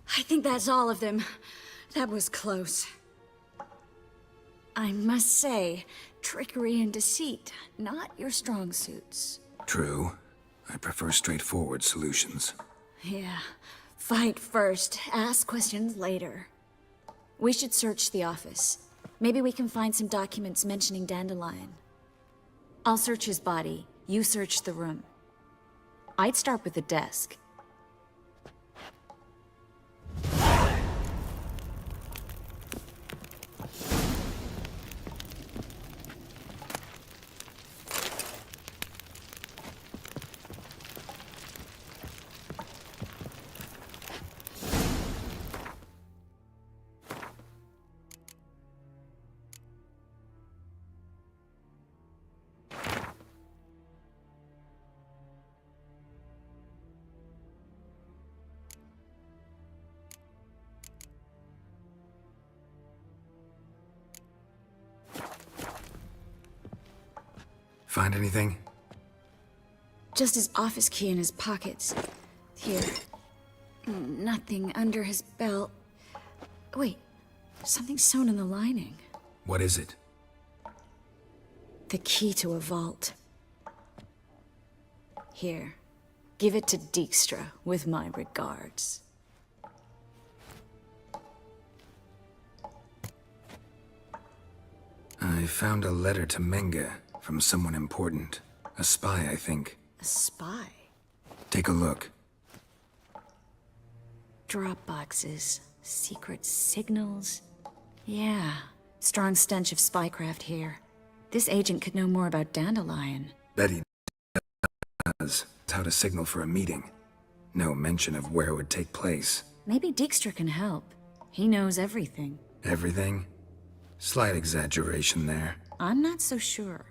I think that's all of them. That was close. I must say, trickery and deceit, not your strong suits. True. I prefer straightforward solutions. Yeah. Fight first, ask questions later. We should search the office. Maybe we can find some documents mentioning Dandelion. I'll search his body, you search the room. I'd start with the desk. Find anything? Just his office key in his pockets. Here. Nothing under his belt. Wait, something sewn in the lining. What is it? The key to a vault. Here. Give it to Dijkstra with my regards. I found a letter to Menge from someone important. A spy, I think. A spy? Take a look. Drop boxes, secret signals. Yeah, strong stench of spycraft here. This agent could know more about Dandelion. Bet he does. How to signal for a meeting. No mention of where it would take place. Maybe Dijkstra can help. He knows everything. Everything? Slight exaggeration there. I'm not so sure.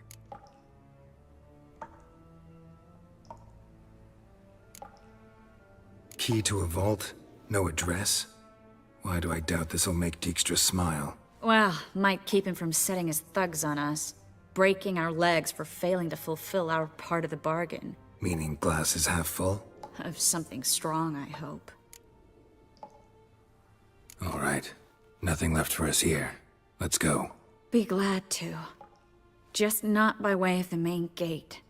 Key to a vault? No address? Why do I doubt this'll make Dijkstra smile? Well, might keep him from setting his thugs on us. Breaking our legs for failing to fulfill our part of the bargain. Meaning glass is half full? Of something strong, I hope. All right. Nothing left for us here. Let's go. Be glad to. Just not by way of the main gate.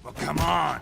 Well, come on.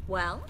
Well?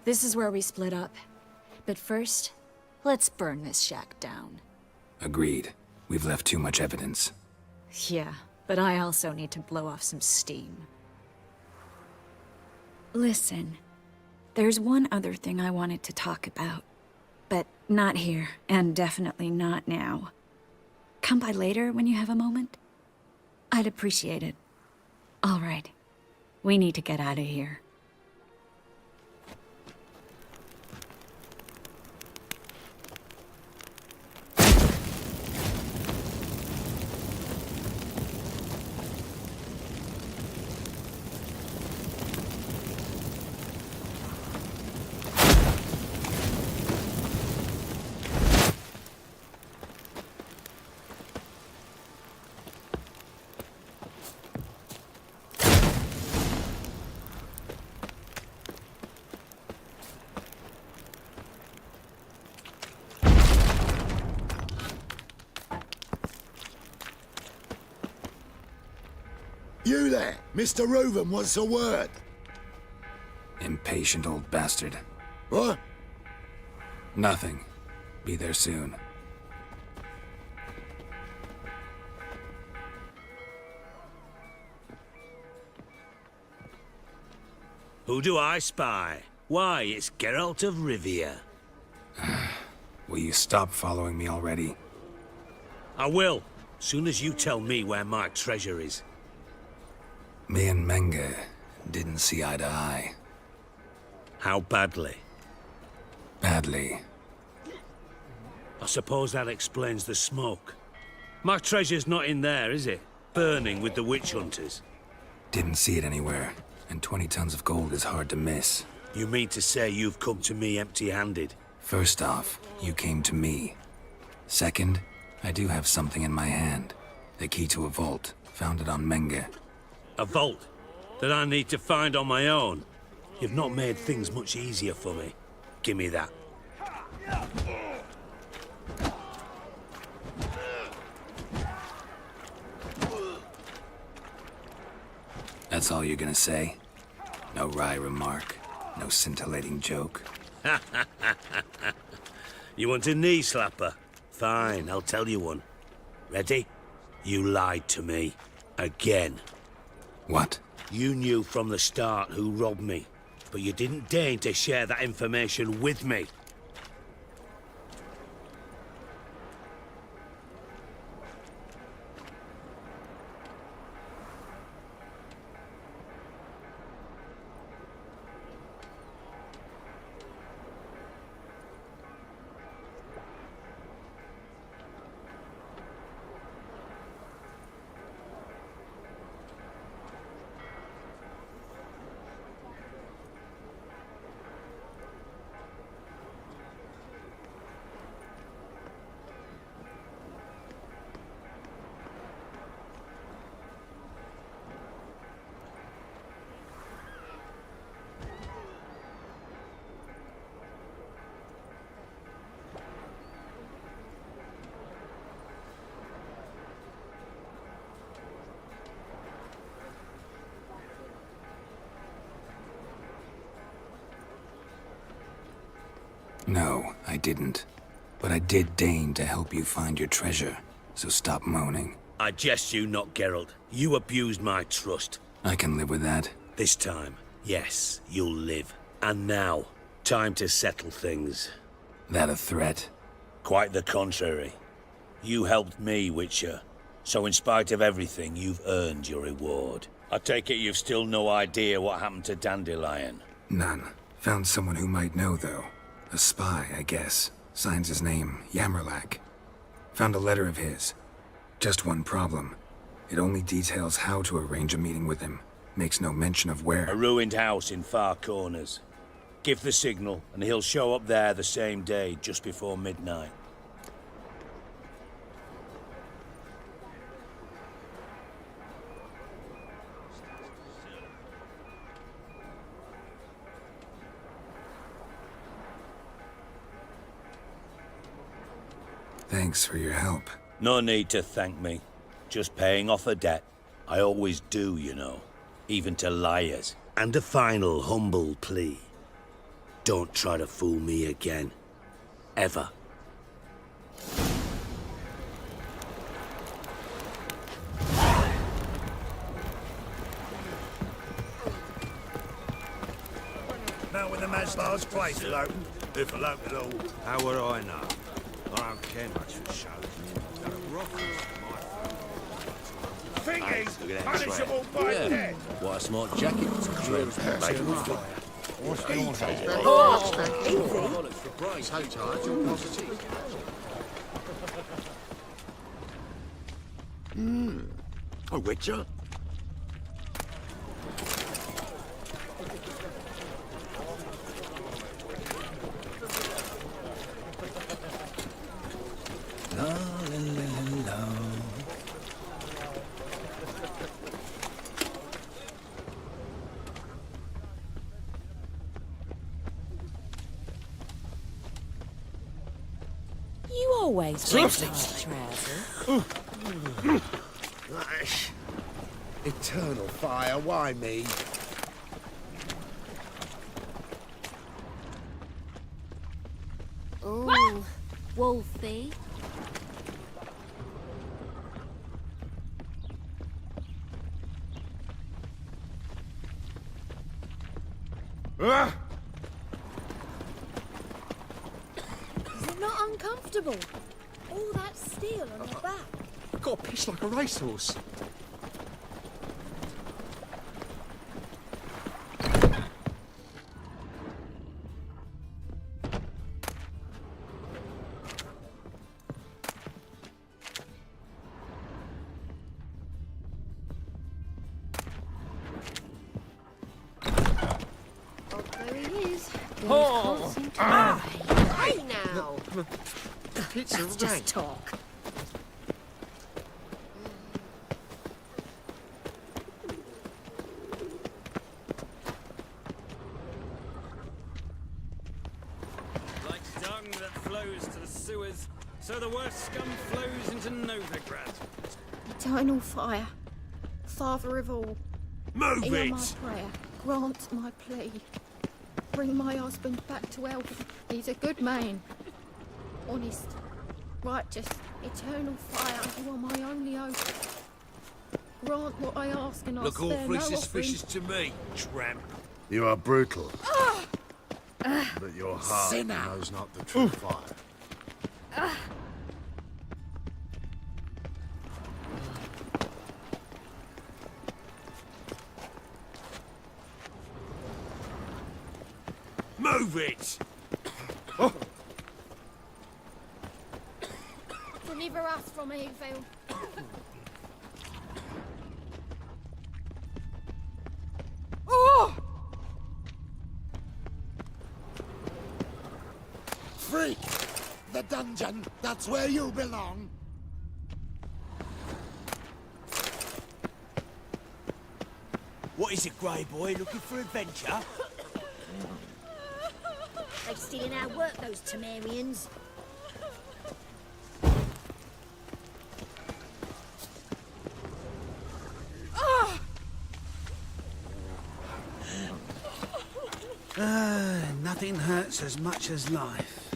This is where we split up. But first, let's burn this shack down. Agreed. We've left too much evidence. Yeah, but I also need to blow off some steam. Listen, there's one other thing I wanted to talk about. But not here, and definitely not now. Come by later when you have a moment? I'd appreciate it. All right. We need to get out of here. You there! Mr. Reuven wants a word. Impatient old bastard. What? Nothing. Be there soon. Who do I spy? Why, it's Geralt of Rivia. Will you stop following me already? I will, soon as you tell me where my treasure is. Me and Menge didn't see eye to eye. How badly? Badly. I suppose that explains the smoke. My treasure's not in there, is it? Burning with the witch hunters. Didn't see it anywhere, and 20 tons of gold is hard to miss. You mean to say you've come to me empty-handed? First off, you came to me. Second, I do have something in my hand. The key to a vault, found it on Menge. A vault that I need to find on my own. You've not made things much easier for me. Give me that. That's all you're gonna say? No wry remark, no scintillating joke. You want a knee slapper? Fine, I'll tell you one. Ready? You lied to me. Again. What? You knew from the start who robbed me, but you didn't deign to share that information with me. No, I didn't. But I did deign to help you find your treasure, so stop moaning. I jest you not, Geralt. You abused my trust. I can live with that. This time, yes, you'll live. And now, time to settle things. That a threat? Quite the contrary. You helped me, Witcher. So in spite of everything, you've earned your reward. I take it you've still no idea what happened to Dandelion? None. Found someone who might know, though. A spy, I guess. Signs his name, Yammerlak. Found a letter of his. Just one problem. It only details how to arrange a meeting with him. Makes no mention of where. A ruined house in Far Corners. Give the signal, and he'll show up there the same day, just before midnight. Thanks for your help. No need to thank me. Just paying off a debt. I always do, you know. Even to liars. And a final humble plea. Don't try to fool me again. Ever. Now when the Maslow's place will open, if it'll open at all. How would I know? I don't care much for shows. Got a rock Thinking, punishable by death. What a smart jacket. What's going on? For Bryce, how tired you're positive. A witcher? You always wear tight trousers. Eternal fire, why me? Ooh, Wolfie. Is it not uncomfortable? All that steel on your back. I've got to piss like a racehorse. There he is. Oh. Hey now. It's a Just rank. talk. Like dung that flows to the sewers, so the worst scum flows into Novigrad. Eternal fire, Father of all. Move Hear it! my prayer, grant my plea. Bring my husband back to Elvin. He's a good man. Honest, righteous, eternal fire, you are my only hope. Grant what I ask and I'll Look spare awfully no suspicious to me, tramp. You are brutal, But your heart Sinner. knows not the true fire. Move it! Deliver us from evil. Freak! The dungeon, that's where you belong. What is it, Grey Boy? Looking for adventure? They stealing our work, those Temerians. Nothing hurts as much as life.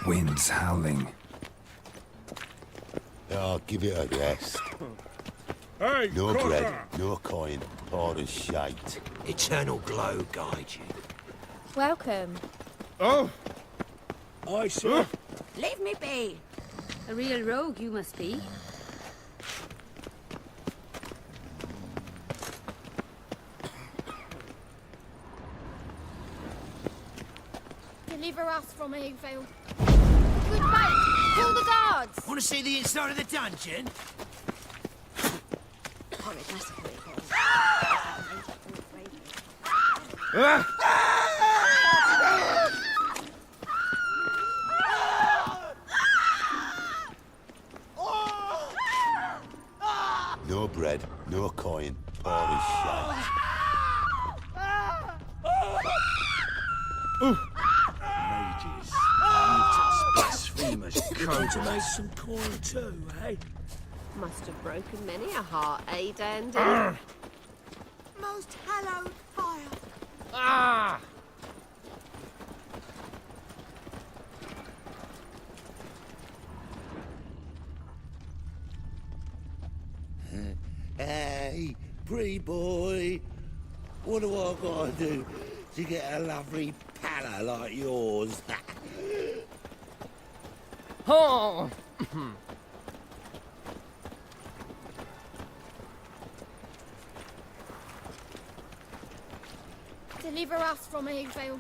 Winds howling. I'll give it a rest. Hey, No Crocker! bread, no coin, poor as shite. Eternal glow guide you. Welcome. Oh, I sir. Leave me be. A real rogue you must be. Deliver us from evil. Good mate, kill the guards. Want to see the inside of the dungeon? Horrid massacre it was. No bread, no coin, poor as shite. Mages, mutants, blasphemers, come to make some coin too, eh? Must have broken many a heart, eh, Dandy? Most hallowed fire. Ah! Hey, pretty boy. What do I gotta do to get a lovely palla like yours? Oh! Deliver us from evil.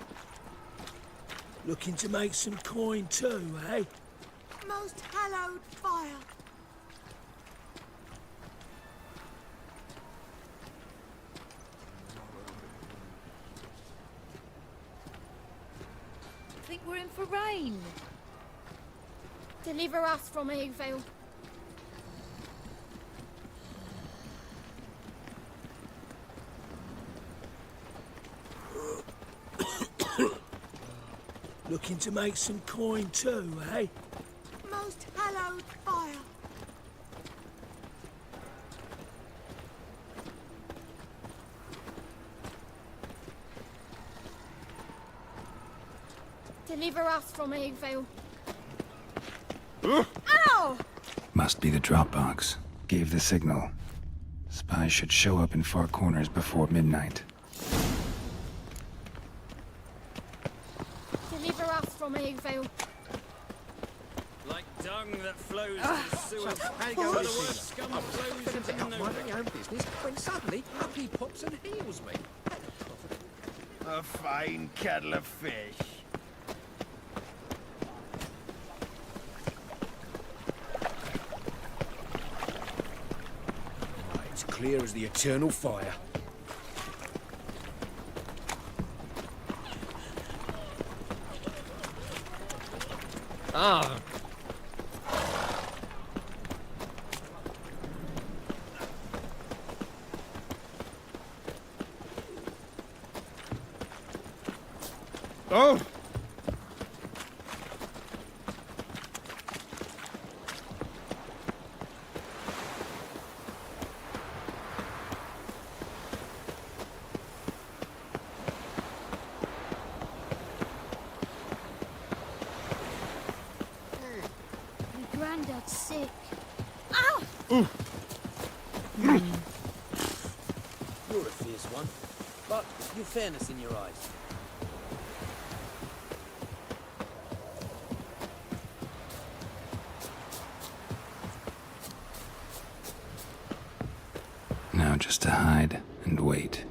Looking to make some coin too, eh? Most hallowed fire. I think we're in for rain. Deliver us from evil. Looking to make some coin too, eh? Most hallowed fire. Deliver us from evil. Ow! Must be the drop box. Gave the signal. Spies should show up in far corners before midnight. Deliver us from evil. Like dung that flows to the sewers. How you So going, the Lucy? worst scum I'm flows just into minding nowhere. my own business when suddenly up he pops and heals me. A fine kettle of fish. It's clear as the eternal fire. Ah! Oh! My granddad's sick. Ow! You're a fierce one, but you've fairness in your eyes. Now just to hide and wait.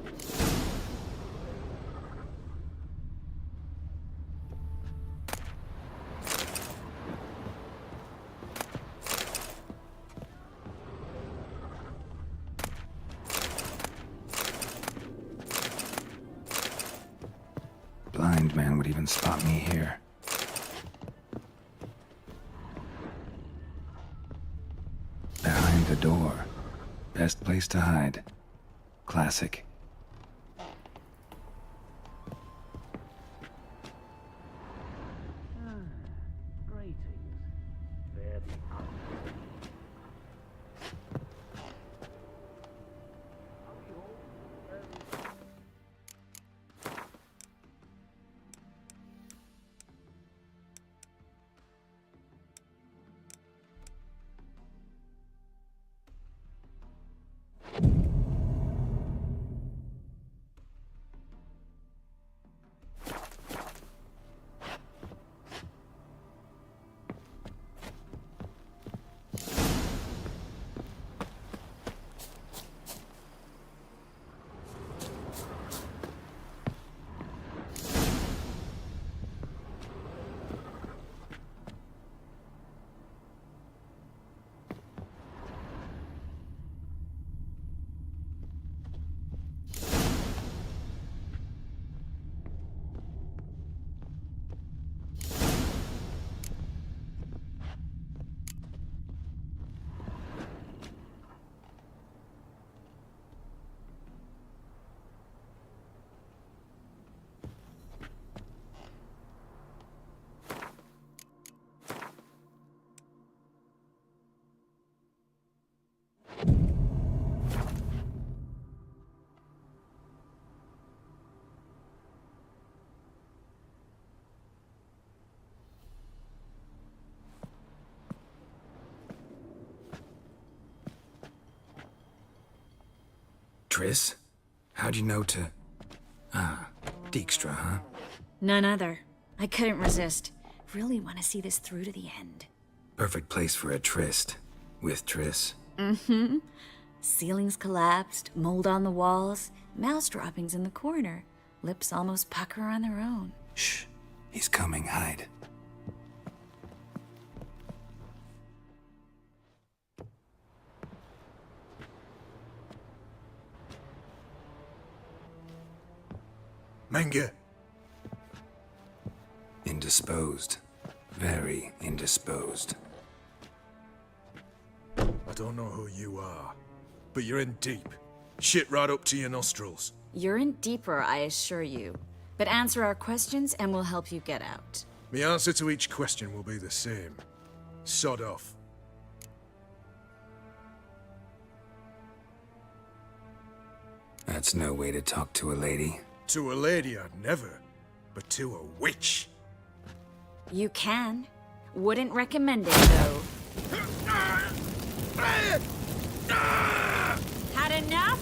Blind man would even spot me here. Behind the door. Best place to hide. Classic. Triss? How'd you know to... Ah, Dijkstra, huh? None other. I couldn't resist. Really want to see this through to the end. Perfect place for a tryst. With Triss. Mm-hmm. Ceilings collapsed, mold on the walls, mouse droppings in the corner. Lips almost pucker on their own. Shh. He's coming. Hide. Menge. Indisposed. Very indisposed. I don't know who you are, but you're in deep. Shit right up to your nostrils. You're in deeper, I assure you. But answer our questions and we'll help you get out. The answer to each question will be the same. Sod off. That's no way to talk to a lady. To a lady, I'd never. But to a witch. You can. Wouldn't recommend it, though. Had enough?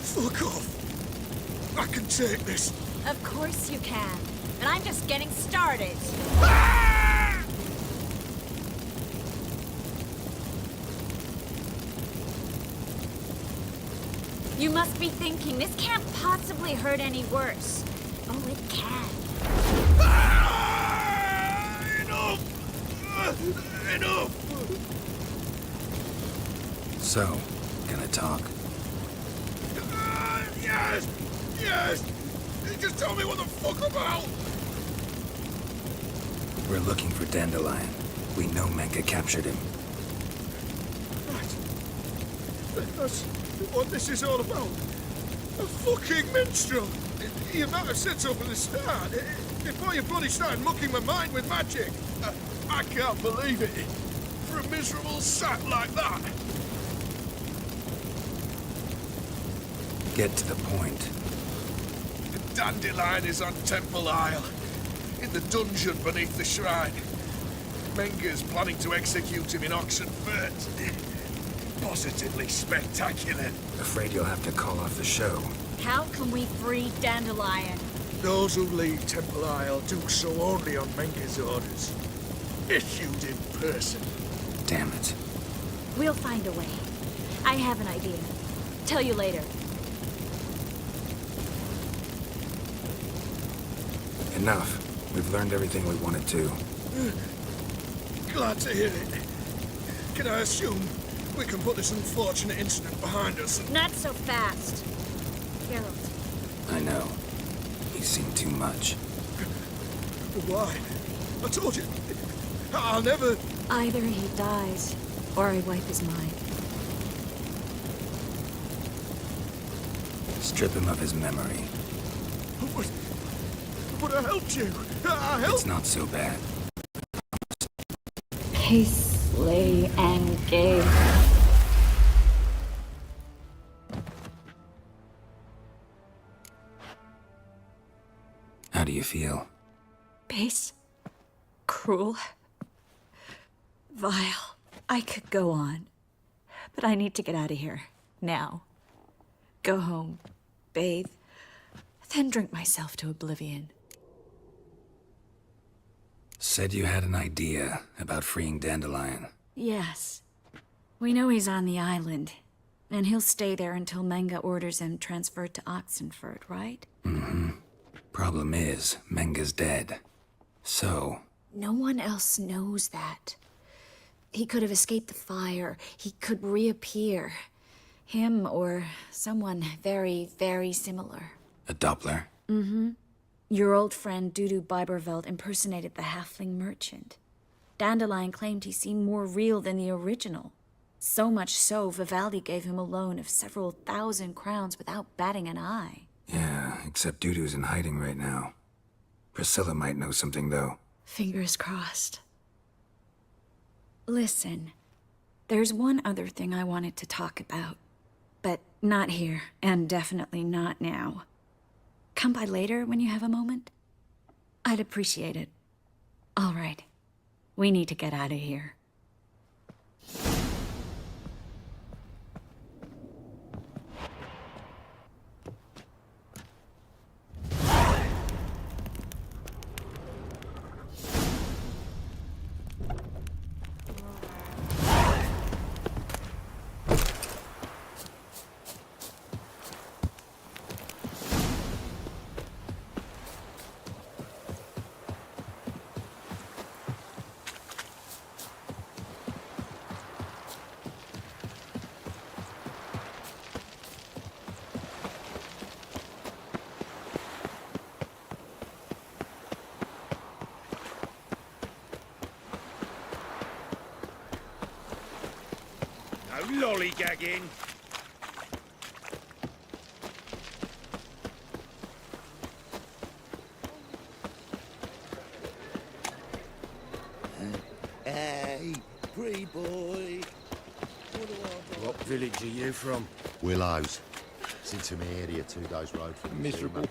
Fuck off. I can take this. Of course you can. And I'm just getting started. You must be thinking, this can't possibly hurt any worse. Oh, it can. Enough! Enough! So, gonna talk? Yes! Yes! Just tell me what the fuck about! We're looking for Dandelion. We know Menge captured him. Right. That's what this is all about. A fucking minstrel! You might have said so from the start. Before you bloody started mucking my mind with magic. I can't believe it. For a miserable sap like that. Get to the point. The Dandelion is on Temple Isle. In the dungeon beneath the shrine. Menge's planning to execute him in Oxenfurt. Positively spectacular. Afraid you'll have to call off the show. How can we free Dandelion? Those who leave Temple Isle do so only on Menge's orders. Issued in person. Damn it. We'll find a way. I have an idea. Tell you later. Enough. We've learned everything we wanted to. Glad to hear it. Can I assume we can put this unfortunate incident behind us? Not so fast. Geralt. I know. He's seen too much. Why? I told you. I'll never... Either he dies, or I wipe his mind. Strip him of his memory. But I helped you. I helped... It's not so bad. Peacefully and gay. How do you feel? Base. Cruel. Vile. I could go on. But I need to get out of here. Now. Go home. Bathe. Then drink myself to oblivion. Said you had an idea about freeing Dandelion. Yes. We know he's on the island. And he'll stay there until Menge orders him transferred to Oxenfurt, right? Mm-hmm. Problem is, Menge's dead. So... No one else knows that. He could have escaped the fire. He could reappear. Him or someone very, very similar. A Doppler? Mm-hmm. Your old friend Dudu Biberveld impersonated the halfling merchant. Dandelion claimed he seemed more real than the original. So much so, Vivaldi gave him a loan of several thousand crowns without batting an eye. Yeah, except Dudu's in hiding right now. Priscilla might know something, though. Fingers crossed. Listen, there's one other thing I wanted to talk about. But not here, and definitely not now. Come by later when you have a moment? I'd appreciate it. All right. We need to get out of here. lollygagging. Hey, free boy. What village are you from? Willows. It's into my area 2 days road from the Miserable. sea,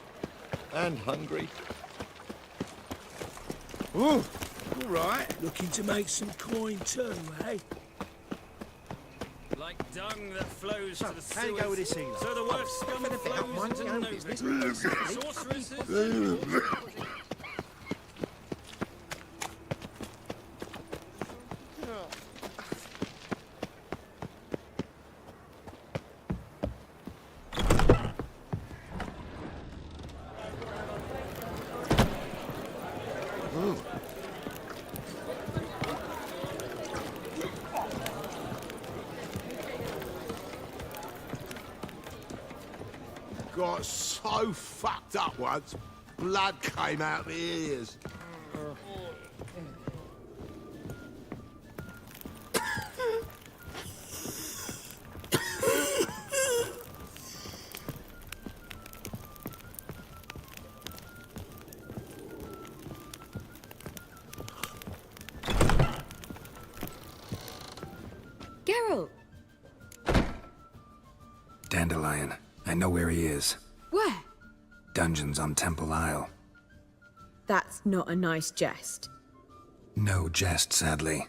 And hungry. Oh, all right. Looking to make some coin too, eh? Like dung that flows to the How do you go with this healer? So the worst scum flows into the business. Sorceresses. Got so fucked up once, blood came out my ears. Geralt! Dandelion. I know where he is. Where? Dungeons on Temple Isle. That's not a nice jest. No jest, sadly.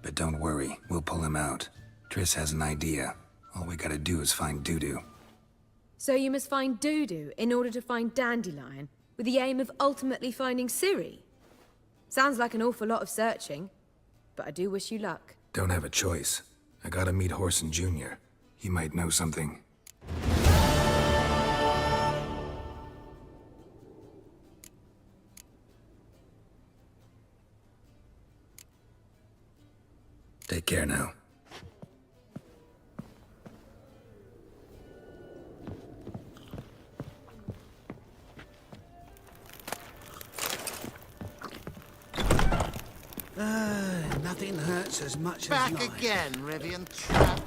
But don't worry, we'll pull him out. Triss has an idea. All we gotta do is find Dudu. So you must find Dudu in order to find Dandelion, with the aim of ultimately finding Ciri? Sounds like an awful lot of searching, but I do wish you luck. Don't have a choice. I gotta meet Horson Jr. He might know something. Take care now. Nothing hurts as much Back as life. again, Rivian trap.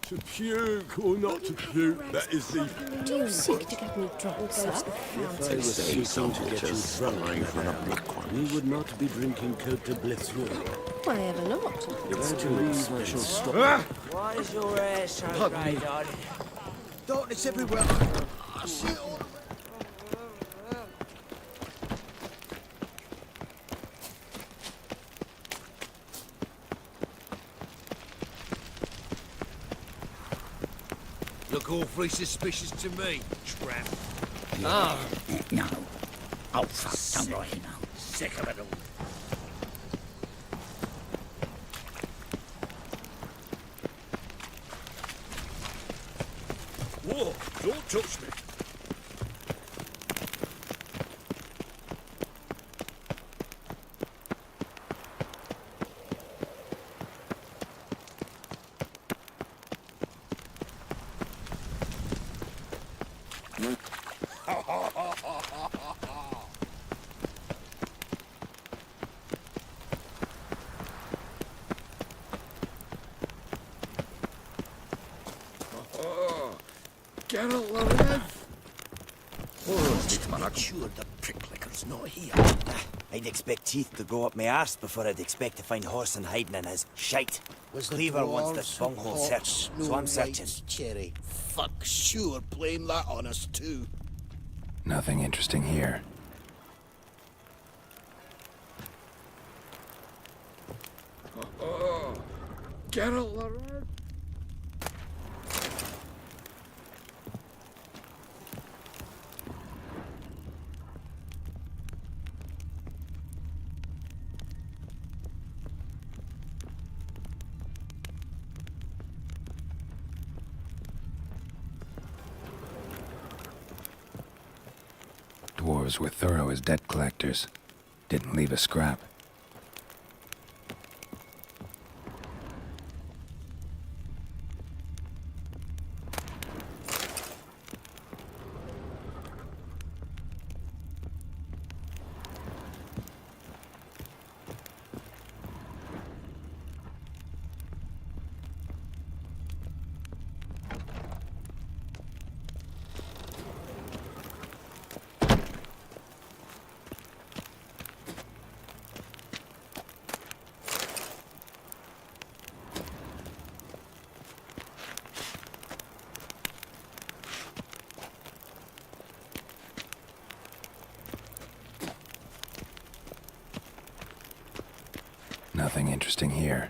To puke or not to puke, that is the... Do you seek to get me drunk, sir? If I was seeking to get you drunk, madame, you would not be drinking Cote de Blessure. Why ever not? If I believe I shall stop... Why is your hair so grey, darling? Darkness everywhere. I see it all. Look awfully suspicious to me, tramp. No. Oh, fuck, don't write it now. Sick of it all. Whoa, don't touch me. Geralt of Rivia. Sure the pricklicker's not here. I'd expect teeth to go up my arse before I'd expect to find Horson hiding in his shite. Cleaver wants this bunghole searched, so I'm searching. Cherry. Fuck sure, blame that on us too. Nothing interesting here. Geralt of Rivia. Dwarves were thorough as debt collectors. Didn't leave a scrap. Nothing interesting here.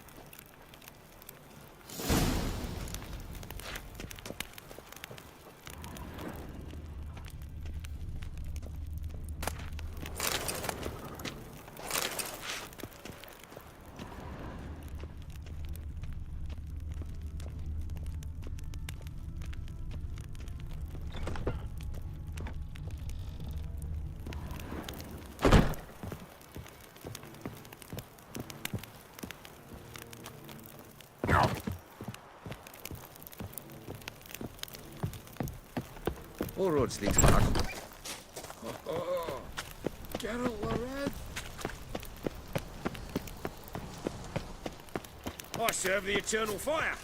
All roads lead to Mark. Geralt of Rivia. I serve the eternal fire.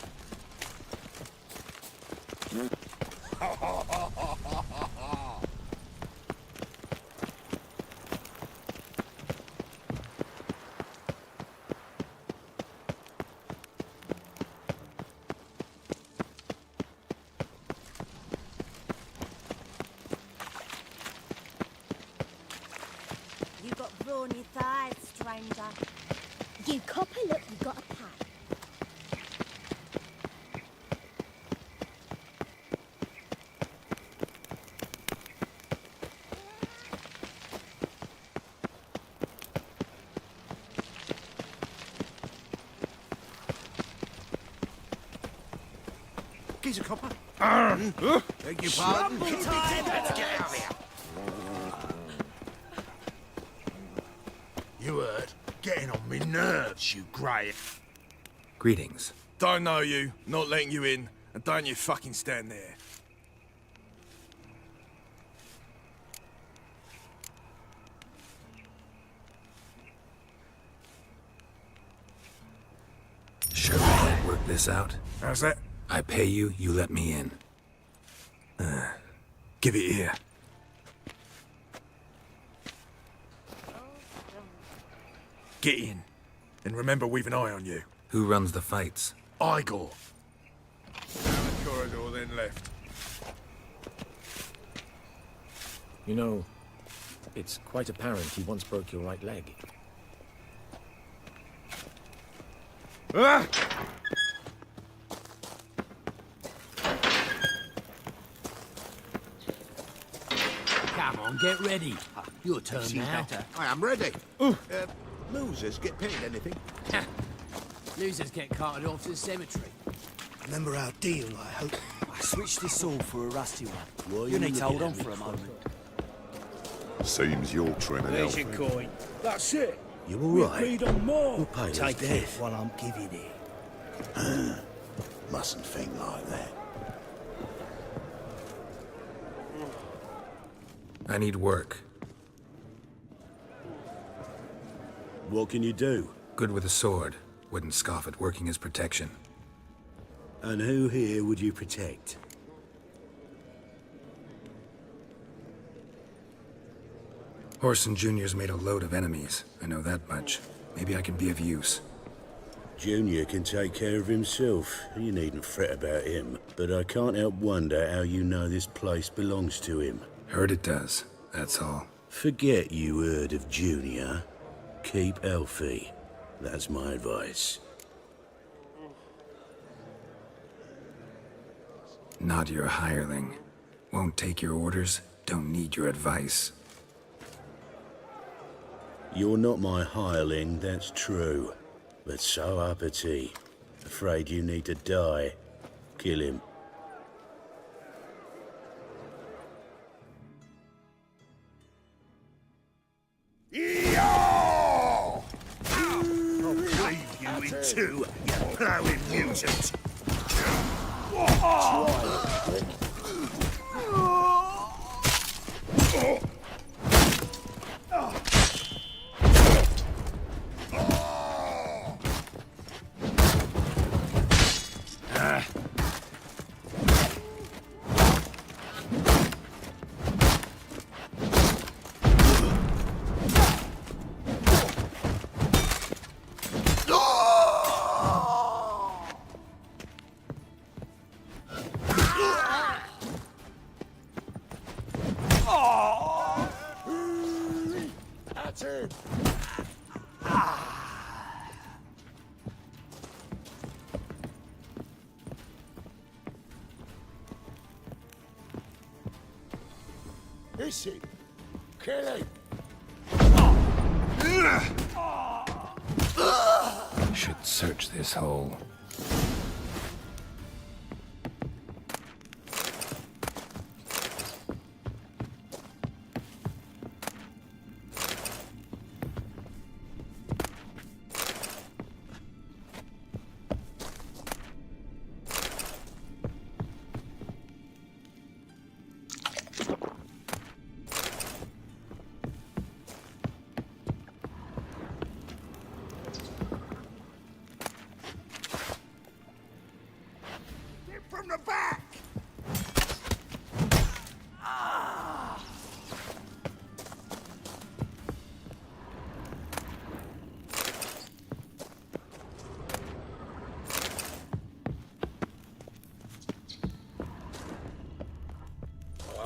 You got brawny thighs, stranger. You copper, look, you got a pack. Geez, a copper. Beg your pardon. Let's get out of here. You heard? Getting on me nerves, you grey. Greetings. Don't know you, not letting you in, and don't you fucking stand there. Sure we can't work this out? How's that? I pay you, you let me in. Give it here. Get in. And remember, we've an eye on you. Who runs the fights? Igor. Down the corridor, then left. You know, it's quite apparent he once broke your right leg. Ah! Come on, get ready. Your turn now. I am ready. Losers get paid anything? Losers get carted off to the cemetery. Remember our deal, I hope. I switched this sword for a rusty one. Well, You need to hold on for a moment. Seems you're trimming There's out. your coin. That's it. You all We right? agreed on more. We'll pay Take this it death. while I'm giving it. Mustn't think like that. I need work. What can you do? Good with a sword. Wouldn't scoff at working as protection. And who here would you protect? Horson Jr.'s made a load of enemies. I know that much. Maybe I can be of use. Junior can take care of himself. You needn't fret about him. But I can't help wonder how you know this place belongs to him. Heard it does, that's all. Forget you heard of Junior. Keep healthy. That's my advice. Not your hireling. Won't take your orders, don't need your advice. You're not my hireling, that's true. But so uppity. Afraid you need to die. Kill him. I'll cleave you in two, you plowing mutant. That's it. Miss him. Kill him. Should search this hole. From the back!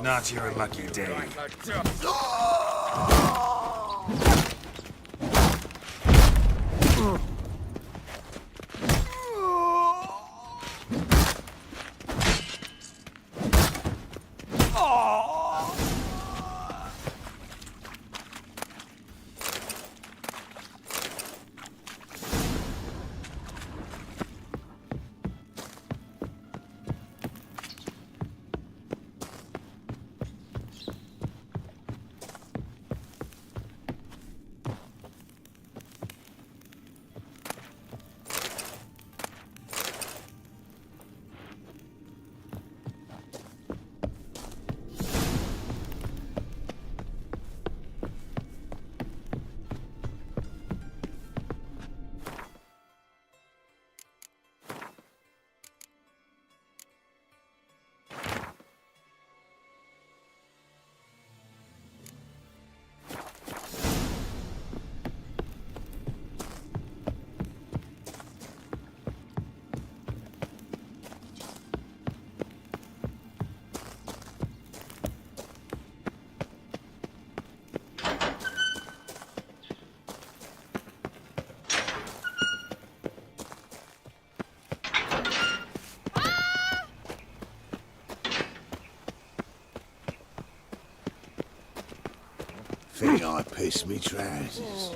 Not your lucky day. Think I pissed me trousers.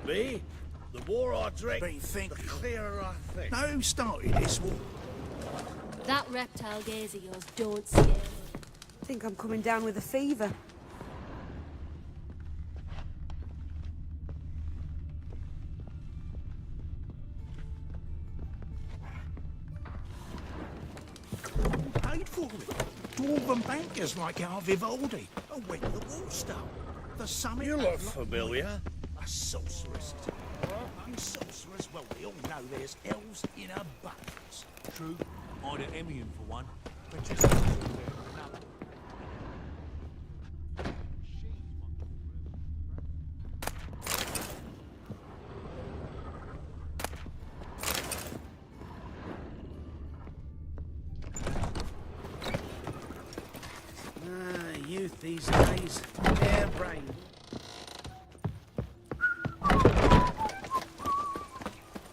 Me? The more I drink, the clearer I think. Now who started this war? That reptile gaze of yours don't scare me. I think I'm coming down with a fever. Paid for it. Dwarven bankers like our Vivaldi. And when the war started, the summit... You look familiar. A sorceress. A sorceress? Well, we all know there's elves in abundance. True. I'd an Emian for one. But just youth these days. Harebrained.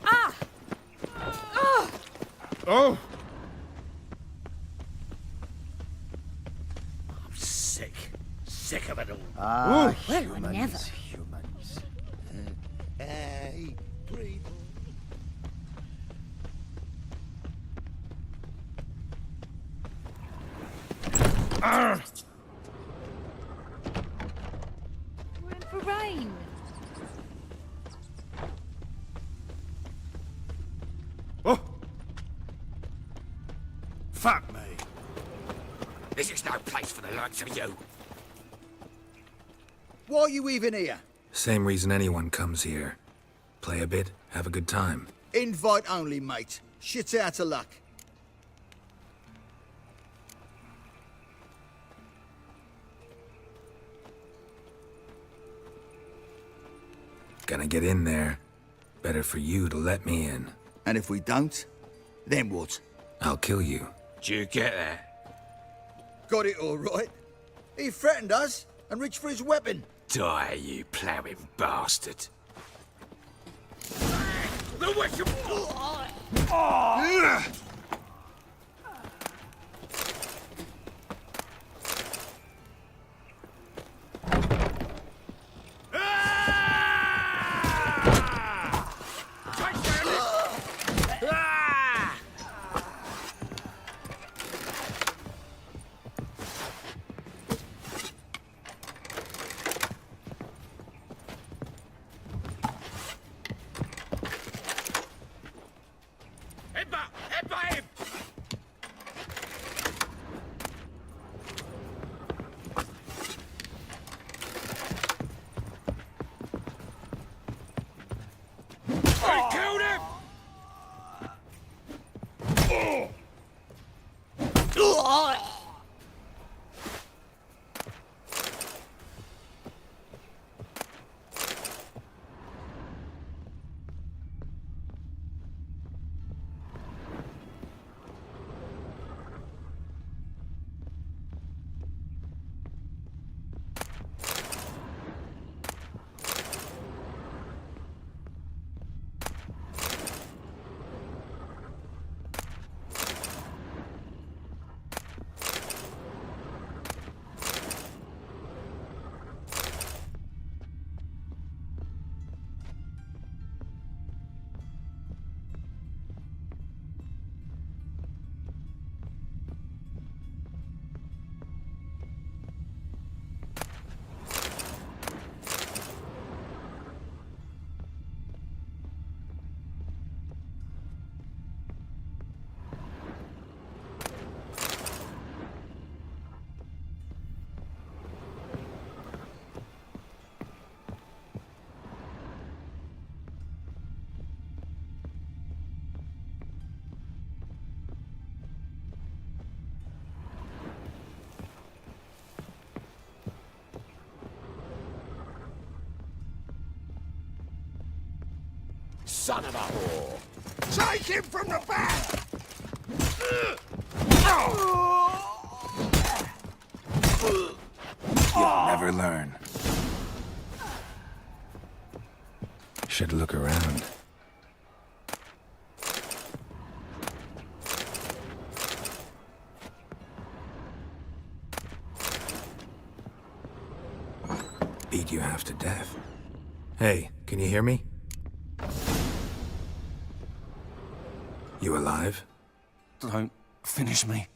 Ah! Oh! Oh! I'm sick. Sick of it all. Ah, Well, humans, never. humans. Hey, breathe. Ah! We're in for rain. Oh! Fuck me. This is no place for the likes of you. Why are you even here? Same reason anyone comes here. Play a bit, have a good time. Invite only, mate. Shit's out of luck. Gonna get in there. Better for you to let me in. And if we don't, then what? I'll kill you. Do you get that? Got it all right. He threatened us. and reach for his weapon. Die, you ploughing bastard. The witch! Son of a whore! Take him from the back! You'll never learn. Should look around. Beat you half to death. Hey, can you hear me? You alive? Don't finish me.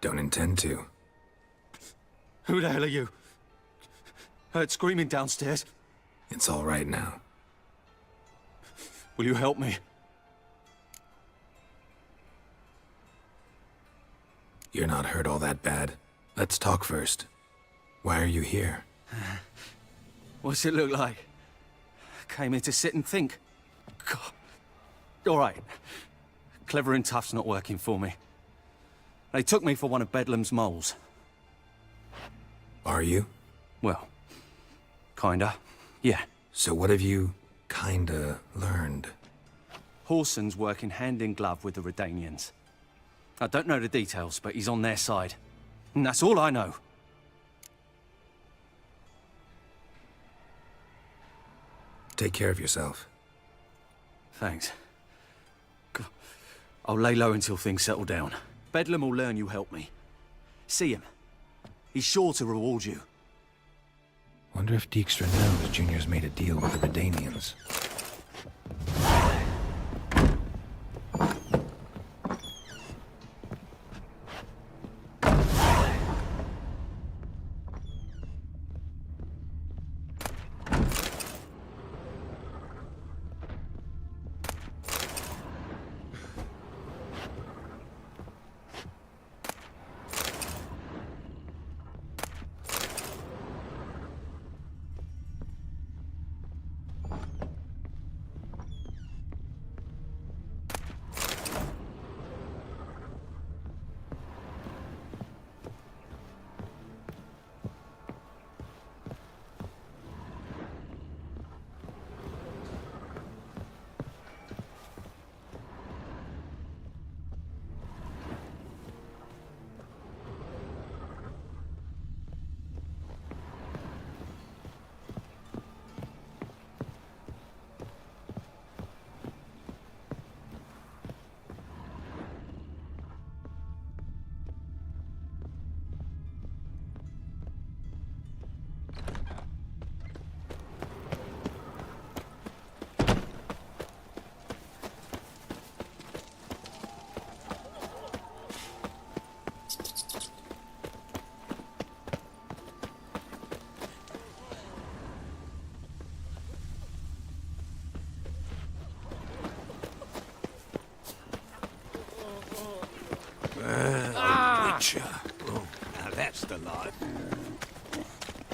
Don't intend to. Who the hell are you? Heard screaming downstairs. It's all right now. Will you help me? You're not hurt all that bad. Let's talk first. Why are you here? What's it look like? Came here to sit and think. God. All right. Clever and tough's not working for me. They took me for one of Bedlam's moles. Are you? Well, kinda, yeah. So what have you kinda learned? Horson's working hand in glove with the Redanians. I don't know the details, but he's on their side. And that's all I know. Take care of yourself. Thanks. I'll lay low until things settle down. Bedlam will learn you helped me. See him. He's sure to reward you. Wonder if Dijkstra knows Junior's made a deal with the Redanians.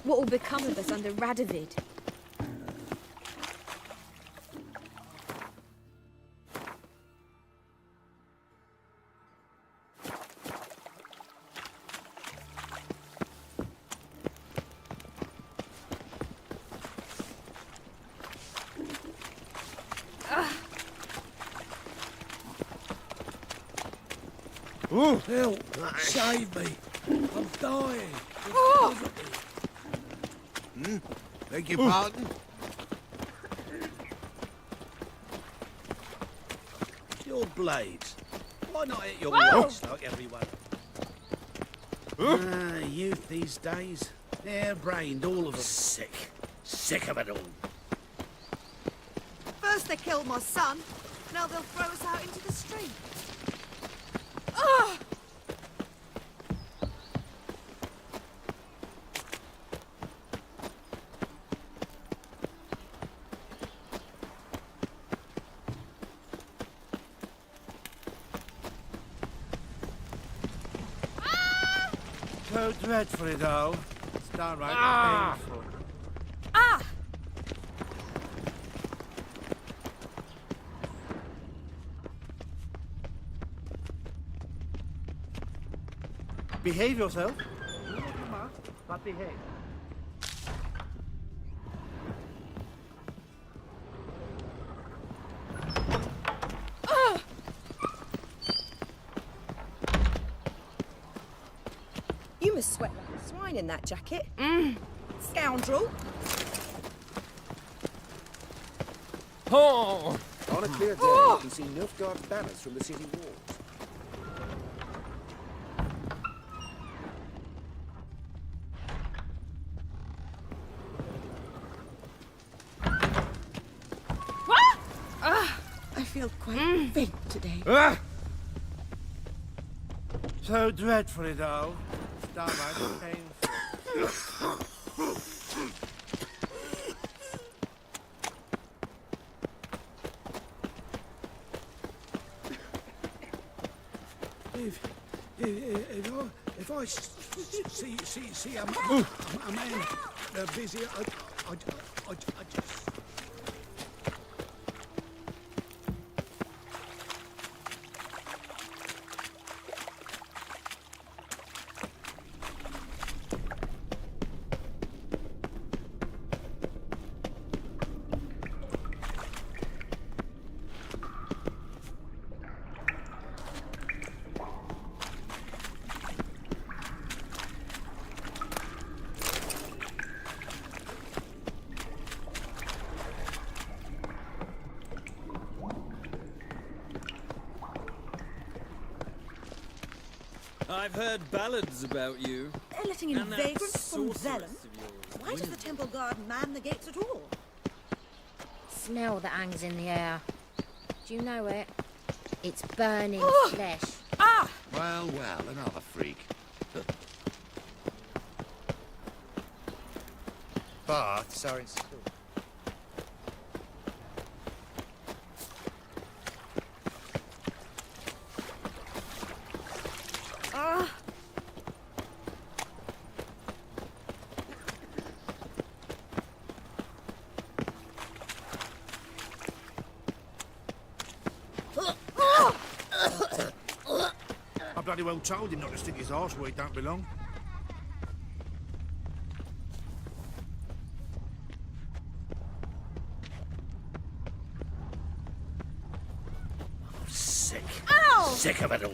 What will become of us under Radovid? Help! Save me! I'm dying! Beg your pardon? Your blades. Why not hit your waist like everyone? Youth these days. Hair-brained, all of them. Sick of it all. First they killed my son, now they'll throw us out into the street. So dreadfully though. It's downright painful. Behave yourself. Do what you must, but behave. You must sweat like a swine in that jacket. Scoundrel. On a clear day, you can see Nilfgaard's banners from the city walls. I feel quite faint today. So dreadfully though. It's downright painful. If I see a man busy, I just... I've heard ballads about you. They're letting in And that vagrants from sorceress Velen. of yours, Why does the temple guard man the gates at all? Smell that hangs in the air. Do you know it? It's burning flesh. Well, another freak. Baths are in school. I bloody well told him not to stick his arse where he don't belong. Sick. Ow! Sick of it all.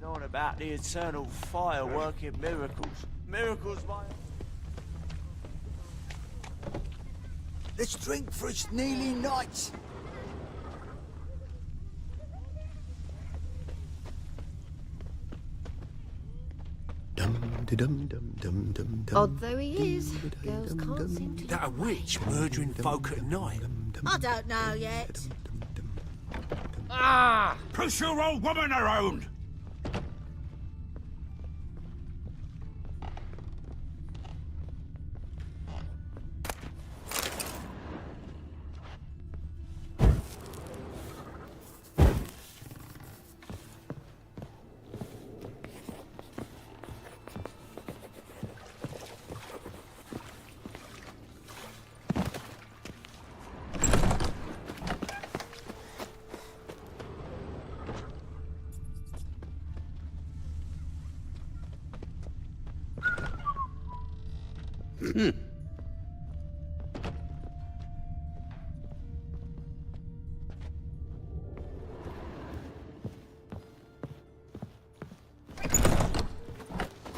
On about the eternal fire working miracles. Miracles, my... Let's drink for its nearly night. Dum Odd though he is, girls can't seem to... That a witch murdering folk at night? I don't know yet. Ah! Push your old woman around!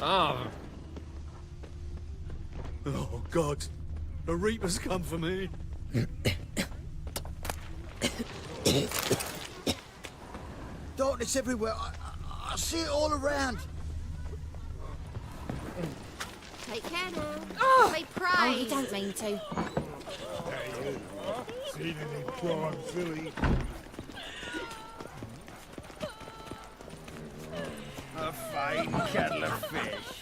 Ah. Oh, God. The Reaper's come for me. Darkness everywhere. I see it all around. Take care now. Oh! They pray. Oh, you don't mean to. Seen any prime filly? A fine kettle of fish.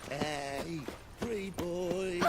Hey, free boy.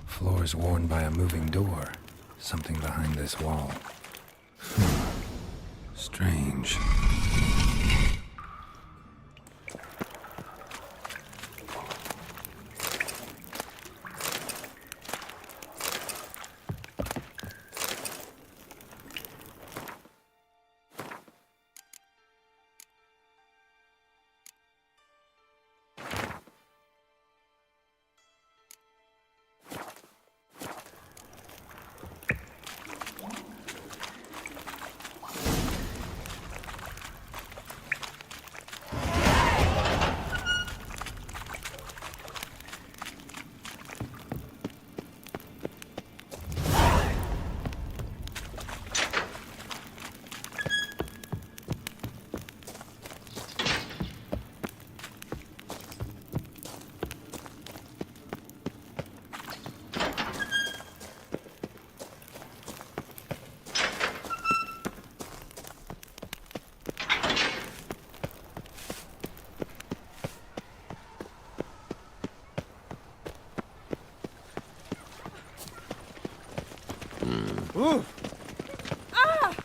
Floors worn by a moving door. Something behind this wall. Strange. Ah!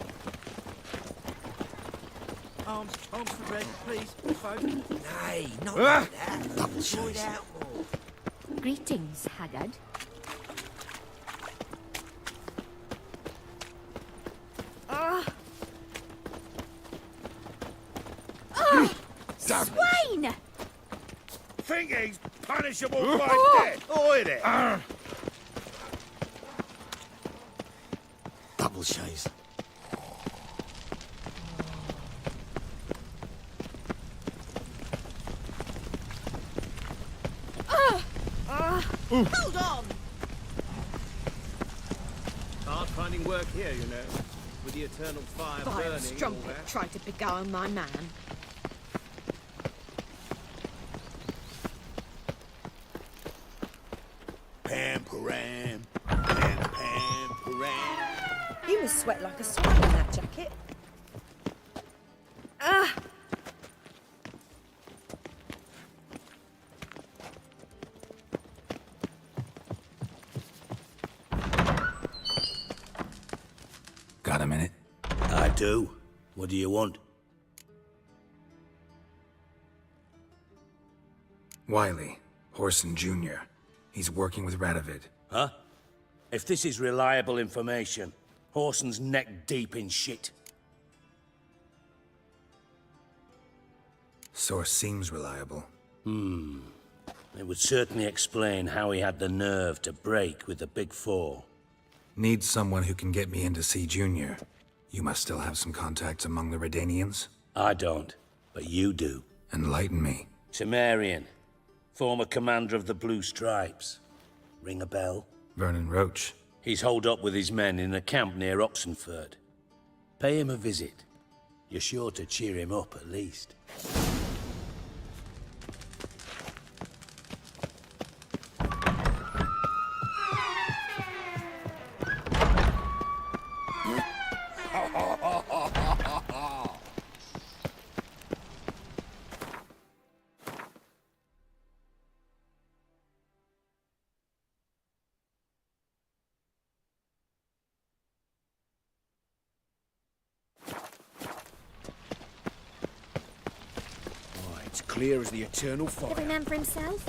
Arms for red, please. Folk. Nay, not Ah! like that. Double Slow it chase. out more. Greetings, Haggard. Ah! Swain! Think he's punishable by death. Oi there. Double chase. Hold on! Hard finding work here, you know. With the eternal fire Fire burning and all strumpet that. tried to beguile my man. Pam-param. Pam-param. You must sweat like a swine in that jacket. Ah! Got a minute? I do. What do you want? Wiley, Horson Jr. He's working with Radovid. Huh? If this is reliable information, Horson's neck deep in shit. Source seems reliable. It would certainly explain how he had the nerve to break with the Big Four. Need someone who can get me in to see Junior. You must still have some contacts among the Redanians? I don't, but you do. Enlighten me. Temerian, former commander of the Blue Stripes. Ring a bell? Vernon Roach. He's holed up with his men in a camp near Oxenford. Pay him a visit. You're sure to cheer him up, at least. It's clear as the eternal fire. Every man for himself?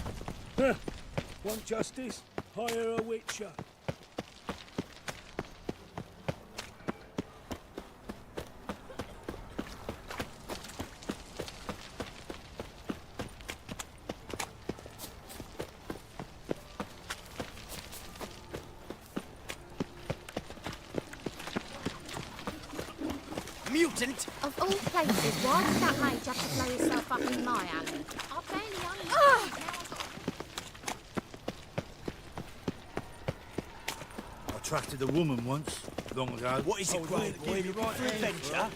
Want justice? Hire a witcher. Mutant! Of all places, why did that mage have to blow himself up in my alley? I barely owned it. I trusted a woman once, long ago. What is it, great boy? Looking for adventure?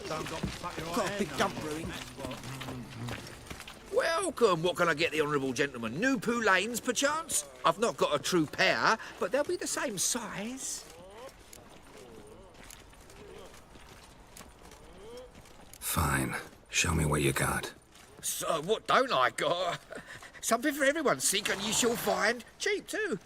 Don't got me fucking right Got a hand, big no dump more. brewing. Welcome. What can I get the honourable gentleman? New poulaines, perchance? I've not got a true pair, but they'll be the same size. Fine. Show me what you got. So, what don't I got? Something for everyone. Seek and ye shall find. Cheap, too.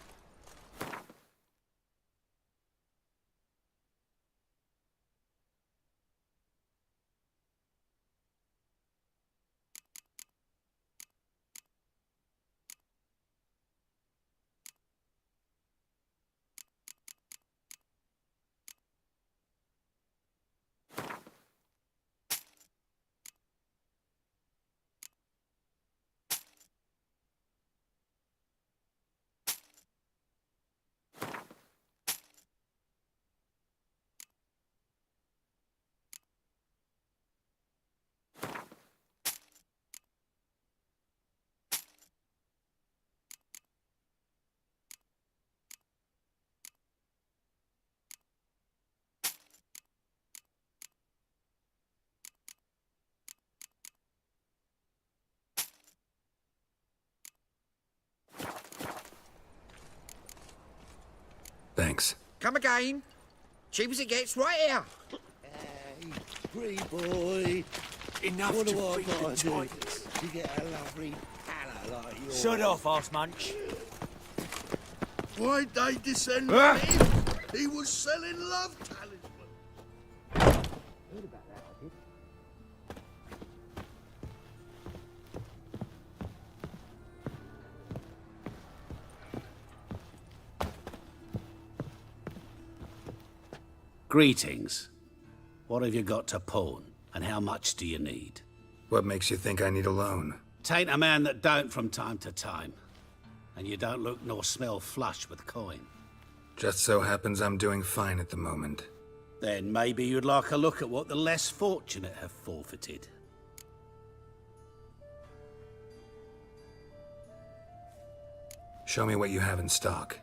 Thanks. Come again. Cheap as it gets, right here. Hey, free boy. Enough What to do I feed the gotta do tigers. to get a lovely palla like yours? Shut off, arse munch. Why'd they descend on him? He was selling love talismans. Heard about that, I did. Greetings. What have you got to pawn, and how much do you need? What makes you think I need a loan? Tain't a man that don't from time to time. And you don't look nor smell flush with coin. Just so happens I'm doing fine at the moment. Then maybe you'd like a look at what the less fortunate have forfeited. Show me what you have in stock.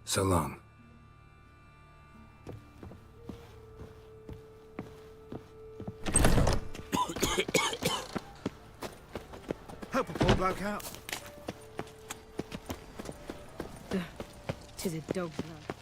So long. Help a poor bloke out. Tis a dog's life.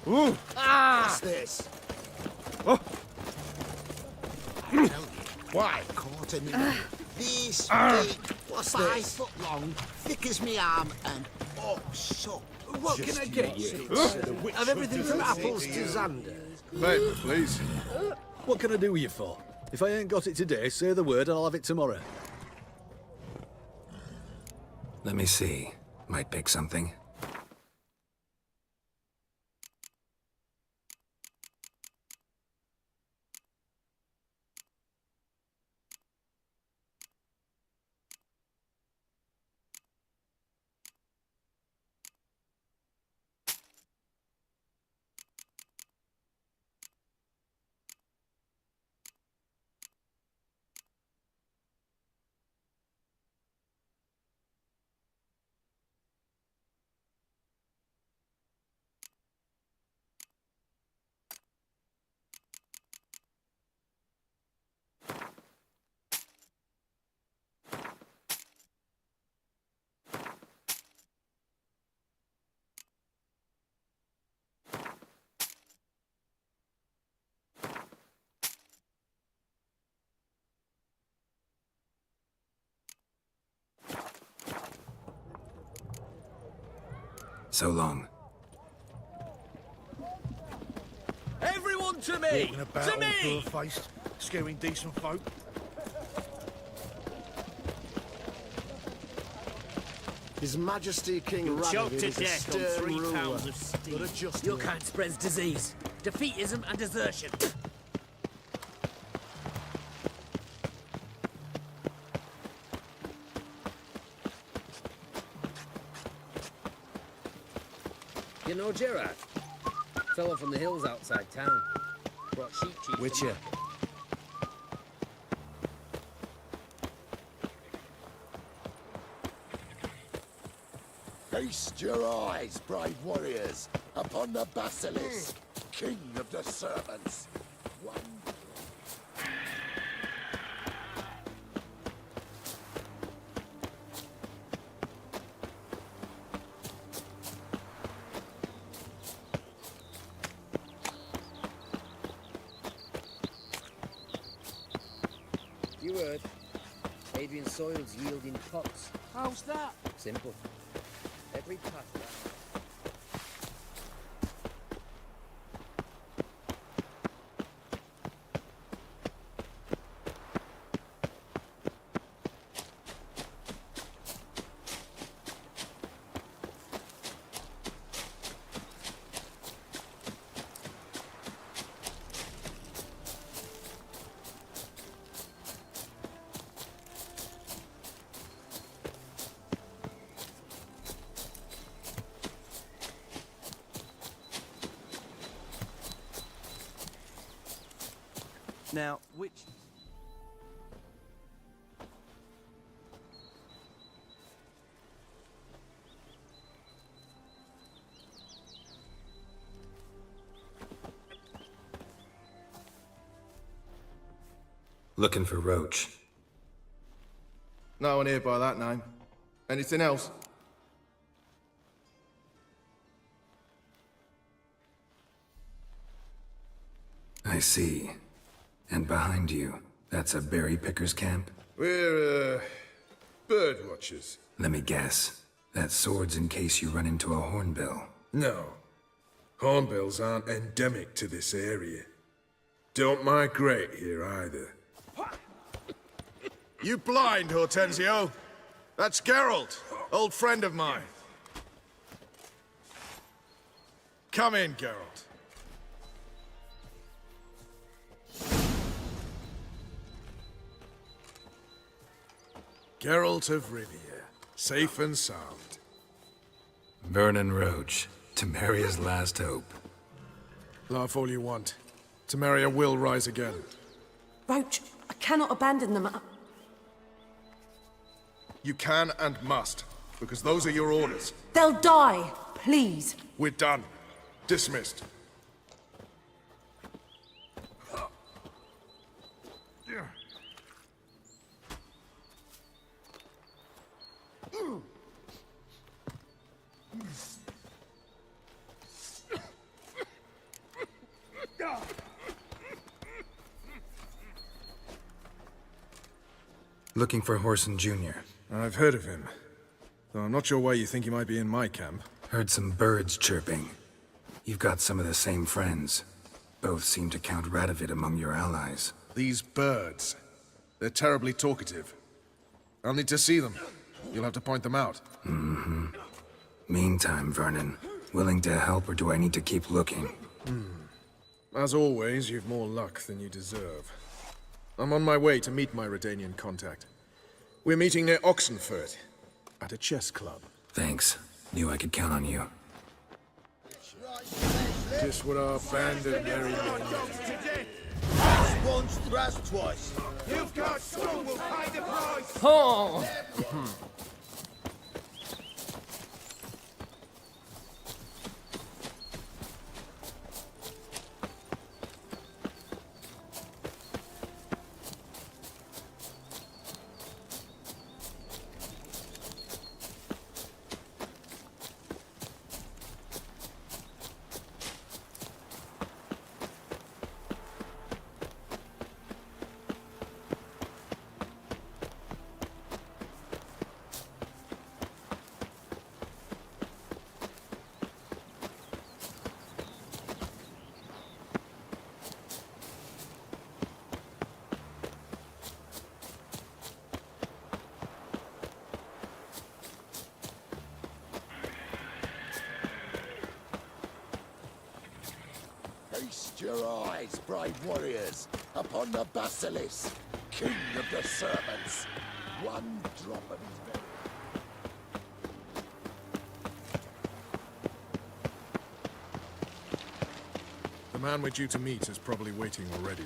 Ooh! What's this? Oh! Why? Caught him in this big, what's 5 this? foot long, Thick as me arm and oh, so. What can I get you? Of everything from apples to Xander. Paper, please. What can I do with you for? If I ain't got it today, say the word and I'll have it tomorrow. Let me see. Might pick something. So long. Everyone to me! Walking about To all me! fur-faced, scaring decent folk. His Majesty King You'll choke Radovid to is a death on stern 3 ruler, pounds of steam. but a just Your one. kind spreads disease, defeatism and desertion. You know Gerard? Fellow from the hills outside town. Brought sheep cheese. Witcher. Feast your eyes, brave warriors, upon the basilisk, king of the servants. One... You heard. Adrian soils yielding pots. How's that? Simple. Every path round. Now, which... Looking for Roach. No one here by that name. Anything else? I see. And behind you, that's a berry picker's camp? We're, bird watchers. Let me guess. That's swords in case you run into a hornbill. No. Hornbills aren't endemic to this area. Don't migrate here either. You blind, Hortensio? That's Geralt, old friend of mine. Come in, Geralt. Geralt of Rivia, safe and sound. Vernon Roach, Temeria's last hope. Laugh all you want. Temeria will rise again. Roach, I cannot abandon them. You can and must, because those are your orders. They'll die, please. We're done. Dismissed. Looking for Horson Jr. I've heard of him. Though I'm not sure why you think he might be in my camp. Heard some birds chirping. You've got some of the same friends. Both seem to count Radovid among your allies. These birds. They're terribly talkative. I'll need to see them. You'll have to point them out. Mm-hmm. Meantime, Vernon, willing to help or do I need to keep looking? As always, you've more luck than you deserve. I'm on my way to meet my Redanian contact. We're meeting near Oxenfurt, at a chess club. Thanks. Knew I could count on you. Just what our band of merry men need. Once, thrust twice. You've got skull will pay the price! Oh! your eyes, brave warriors, upon the Basilisk, king of the serpents. One drop of his venom. The man we're due to meet is probably waiting already.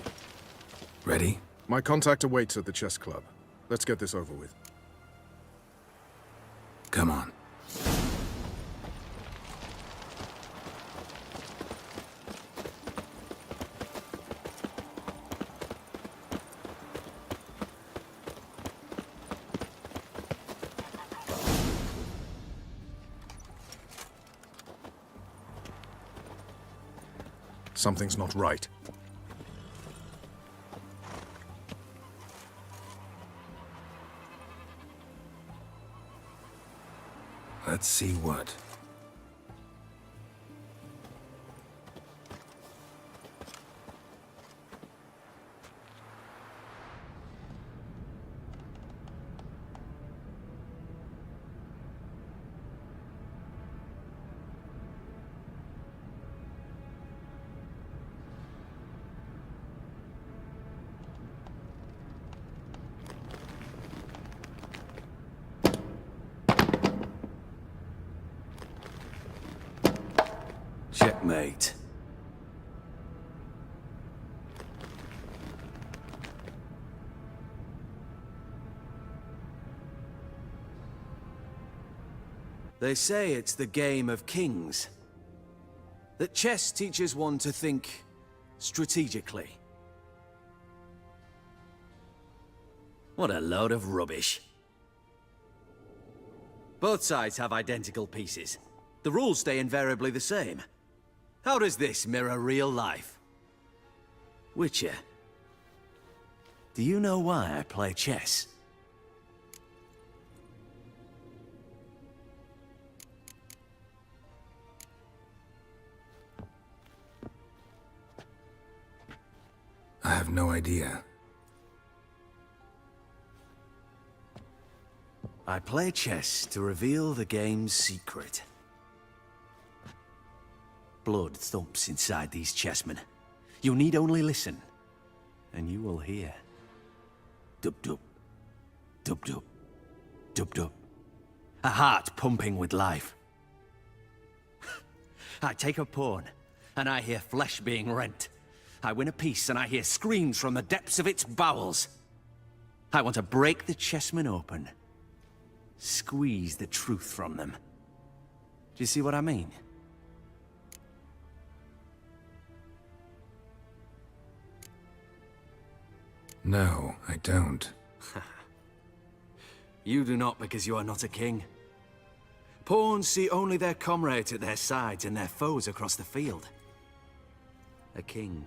Ready? My contact awaits at the chess club. Let's get this over with. Come on. Something's not right. Let's see what. Checkmate. They say it's the game of kings. That chess teaches one to think strategically. What a load of rubbish. Both sides have identical pieces. The rules stay invariably the same. How does this mirror real life? Witcher, do you know why I play chess? I have no idea. I play chess to reveal the game's secret. Blood thumps inside these chessmen. You need only listen, and you will hear. Dub-dub, dub-dub, dub-dub. A heart pumping with life. I take a pawn, and I hear flesh being rent. I win a piece, and I hear screams from the depths of its bowels. I want to break the chessmen open. Squeeze the truth from them. Do you see what I mean? No, I don't. You do not because you are not a king. Pawns see only their comrades at their sides and their foes across the field. A king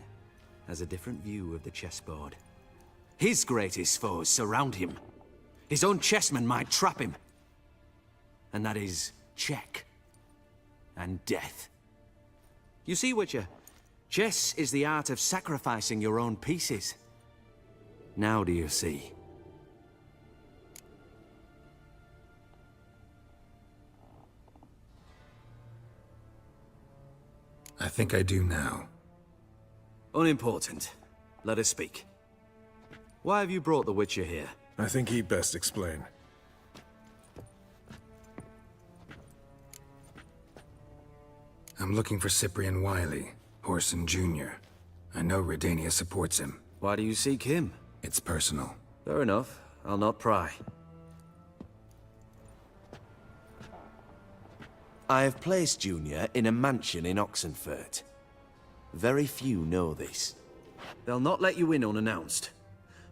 has a different view of the chessboard. His greatest foes surround him. His own chessmen might trap him. And that is check and death. You see, Witcher, chess is the art of sacrificing your own pieces. Now do you see? I think I do now. Unimportant. Let us speak. Why have you brought the Witcher here? I think he'd best explain. I'm looking for Cyprian Wiley, Whoreson Jr. I know Redania supports him. Why do you seek him? It's personal. Fair enough. I'll not pry. I have placed Junior in a mansion in Oxenfurt. Very few know this. They'll not let you in unannounced.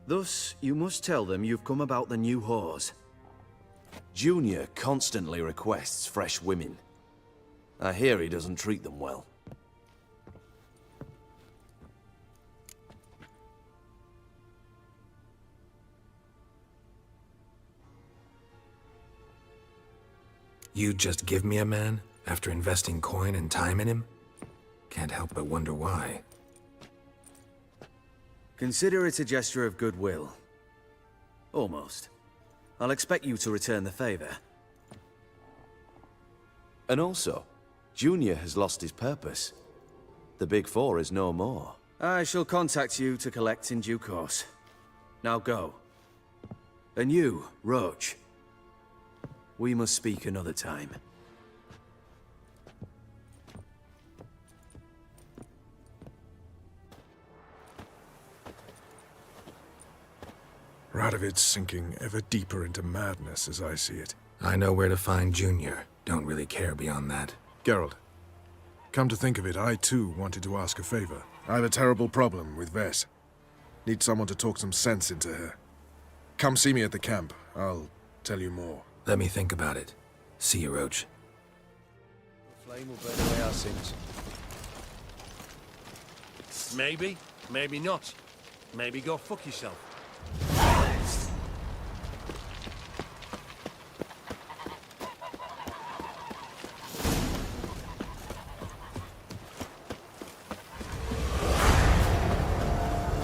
Thus, you must tell them you've come about the new whores. Junior constantly requests fresh women. I hear he doesn't treat them well. You just give me a man after investing coin and time in him? Can't help but wonder why. Consider it a gesture of goodwill. Almost. I'll expect you to return the favor. And also, Junior has lost his purpose. The Big Four is no more. I shall contact you to collect in due course. Now go. And you, Roach. We must speak another time. Radovid's sinking ever deeper into madness as I see it. I know where to find Junior. Don't really care beyond that. Geralt, come to think of it, I too wanted to ask a favor. I have a terrible problem with Vess. Need someone to talk some sense into her. Come see me at the camp. I'll tell you more. Let me think about it. See you, Roach. The flame will burn away our sins. Maybe, maybe not. Maybe go fuck yourself.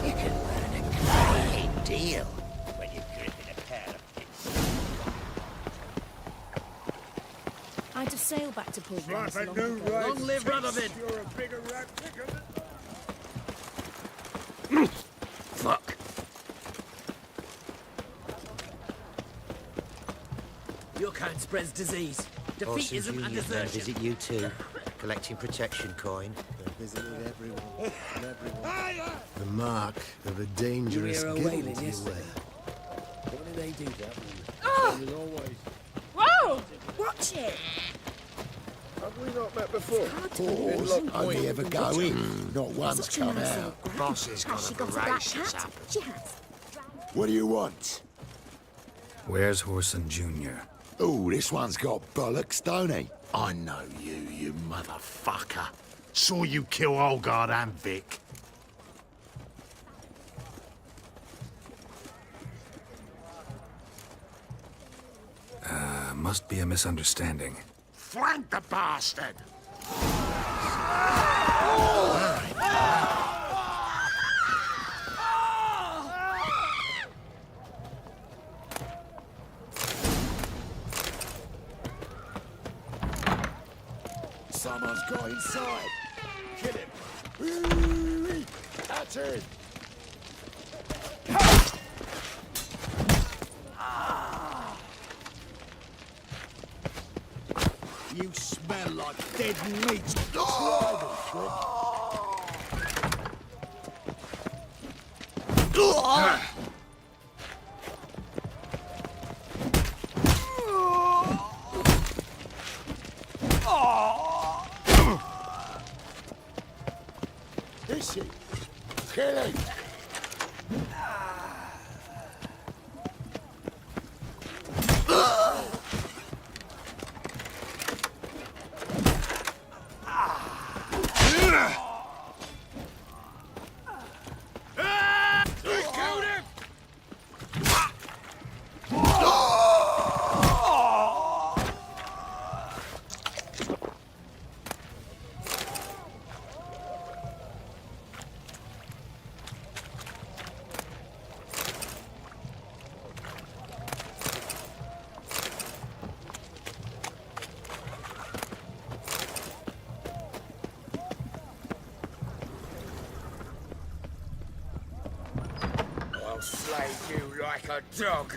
You can learn a great deal when you're gripping a pair of pits. I'd have sailed back to Port Right, Vale I long knew, ago. right? Long live Radovid! You're a bigger rat picker than... Fuck. Your kind spreads disease. Defeatism and desertion. Visit you too, collecting protection coin. Visited everyone. The mark of a dangerous You were guild, wailing you yesterday. were. Why did they do that? As always. Whoa! Watch it! Have we not met before? Pause. Only ever go in, not once Such a come nice out. little Boss has Has got she a got a black voracious cat? appetite. She has. What do you want? Where's Whoreson Jr.? Oh, this one's got bollocks, don't he? I know you, you motherfucker. Saw you kill Olgard and Vic. Must be a misunderstanding. Flank the bastard! Someone's got inside. Kill him. Ooh, that's it. You smell like dead meat. Is he? Kill him. I'll slay you like a dog.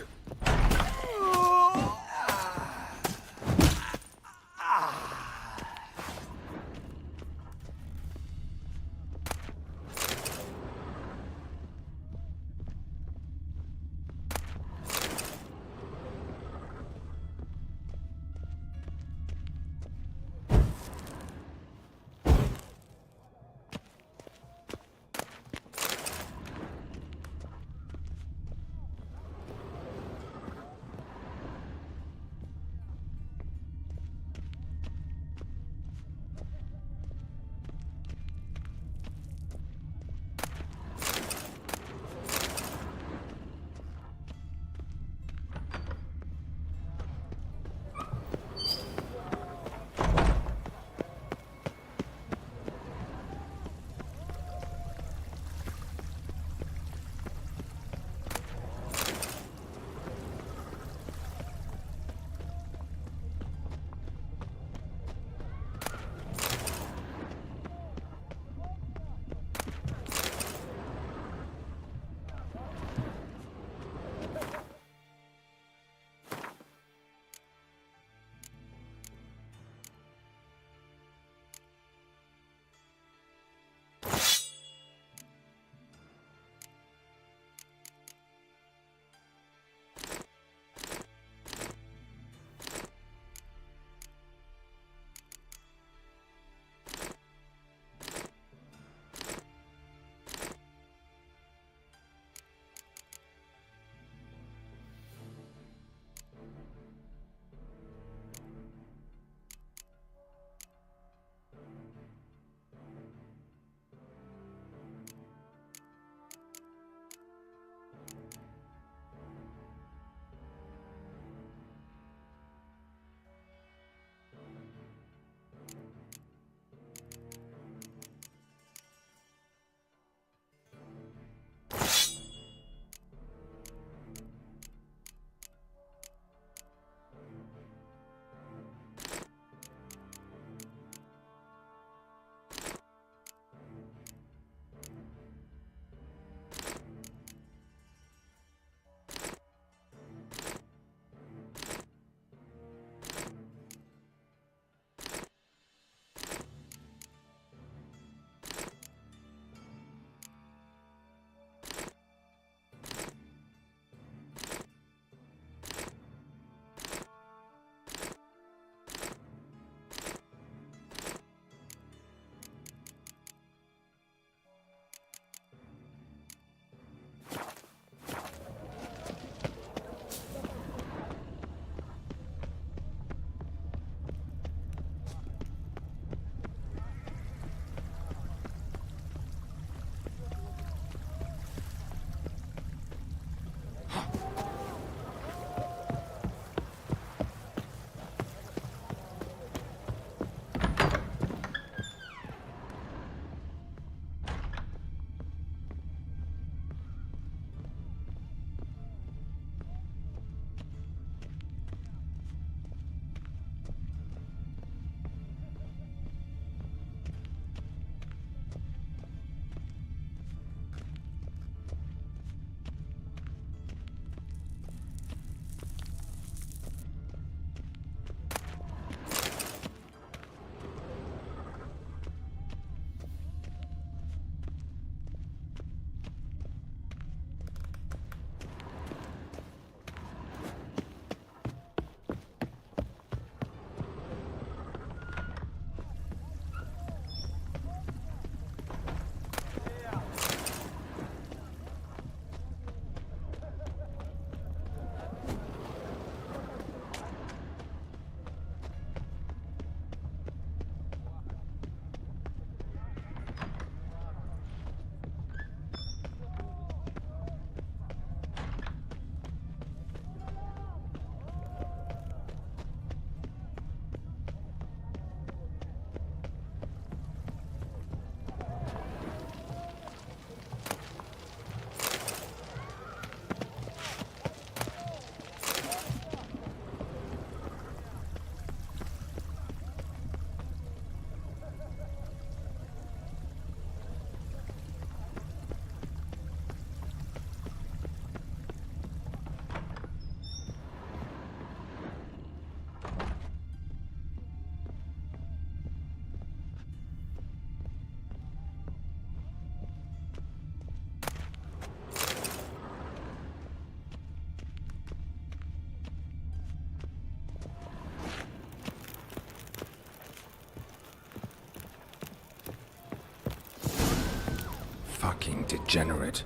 degenerate.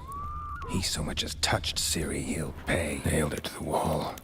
He so much as touched Ciri, he'll pay. Nailed it to the wall.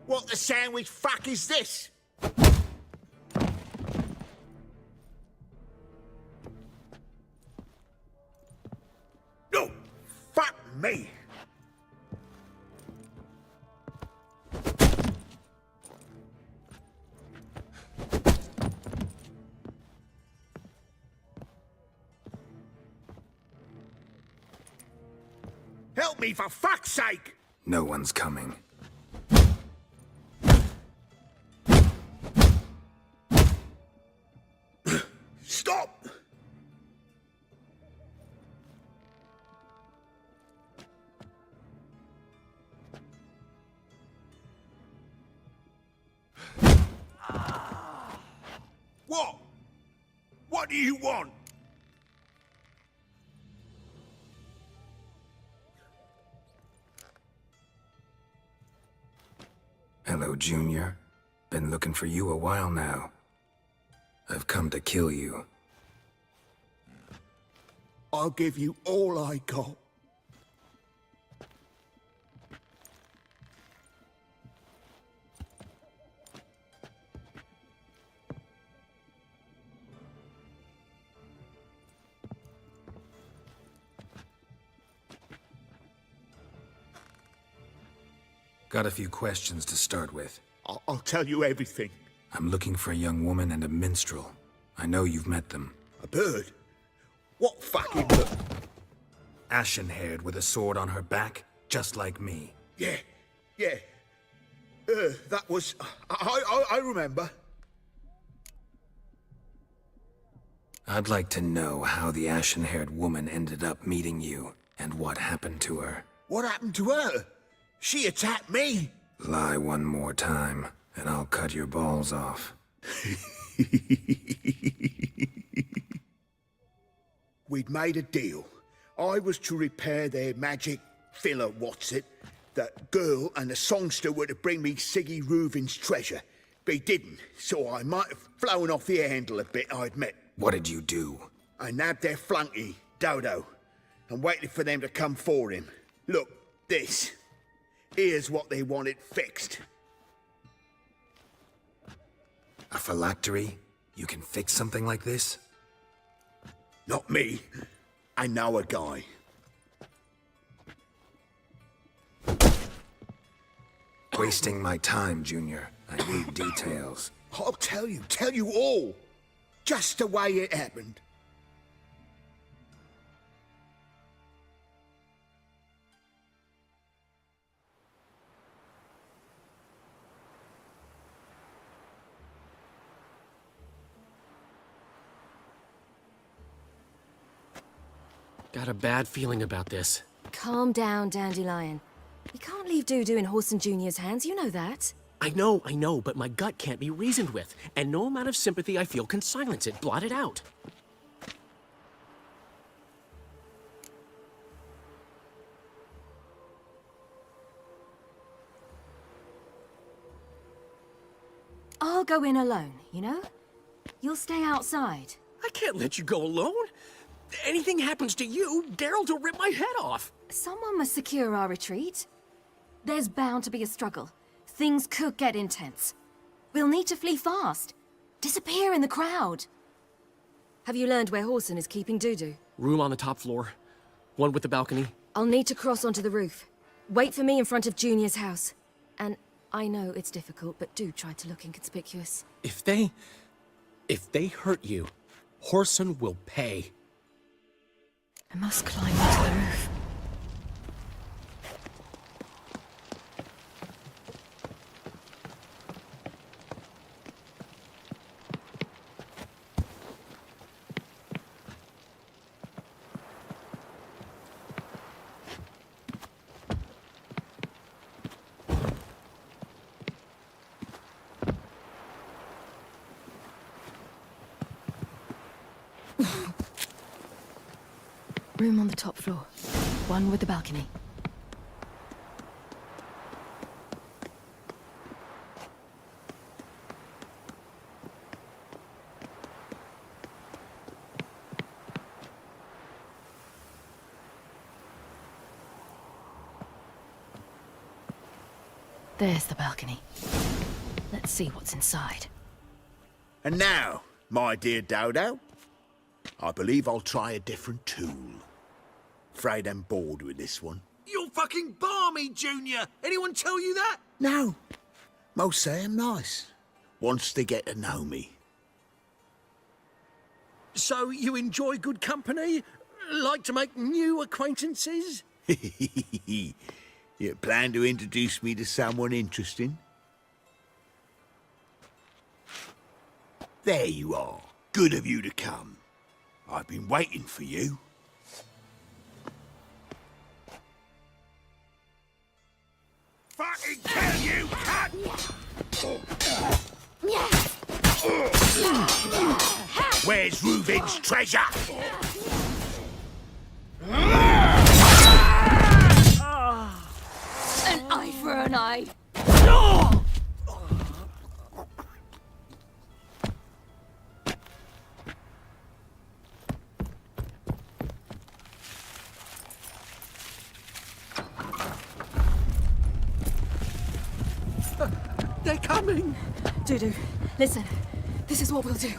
What the sandwich fuck is this? No! Fuck me! Help me, for fuck's sake! No one's coming. Stop! What? What do you want? Hello, Junior. Been looking for you a while now. I've come to kill you. I'll give you all I got. Got a few questions to start with. I'll tell you everything. I'm looking for a young woman and a minstrel. I know you've met them. A bird? What fucking bird? Ashen-haired with a sword on her back, just like me. Yeah. That was... I remember. I'd like to know how the ashen-haired woman ended up meeting you, and what happened to her. What happened to her? She attacked me. Lie one more time, and I'll cut your balls off. We'd made a deal. I was to repair their magic filler, that girl and the songster were to bring me Siggy Reuven's treasure. But he didn't, so I might have flown off the handle a bit, I admit. What did you do? I nabbed their flunky, Dodo, and waited for them to come for him. Look, this. Here's what they wanted fixed. A phylactery? You can fix something like this? Not me. I know a guy. Wasting my time, Junior. I need details. I'll tell you all. Just the way it happened. Got a bad feeling about this. Calm down, Dandelion. We can't leave Dudu in Horson Jr.'s hands, you know that. I know, but my gut can't be reasoned with, and no amount of sympathy I feel can silence it, blot it out. I'll go in alone, you know? You'll stay outside. I can't let you go alone. Anything happens to you, Geralt will rip my head off. Someone must secure our retreat. There's bound to be a struggle. Things could get intense. We'll need to flee fast. Disappear in the crowd. Have you learned where Horson is keeping Dudu? Room on the top floor. One with the balcony. I'll need to cross onto the roof. Wait for me in front of Junior's house. And I know it's difficult, but do try to look inconspicuous. If they hurt you, Horson will pay. I must climb onto the roof. Room on the top floor. One with the balcony. There's the balcony. Let's see what's inside. And now, my dear Dodo, I believe I'll try a different tool. Afraid I'm bored with this one. You're fucking balmy, Junior! Anyone tell you that? No. Most say I'm nice. Wants to get to know me. So you enjoy good company? Like to make new acquaintances? You plan to introduce me to someone interesting? There you are. Good of you to come. I've been waiting for you. Fucking kill you, cut! Where's Reuven's treasure? An eye for an eye. They're coming! Dudu, listen. This is what we'll do.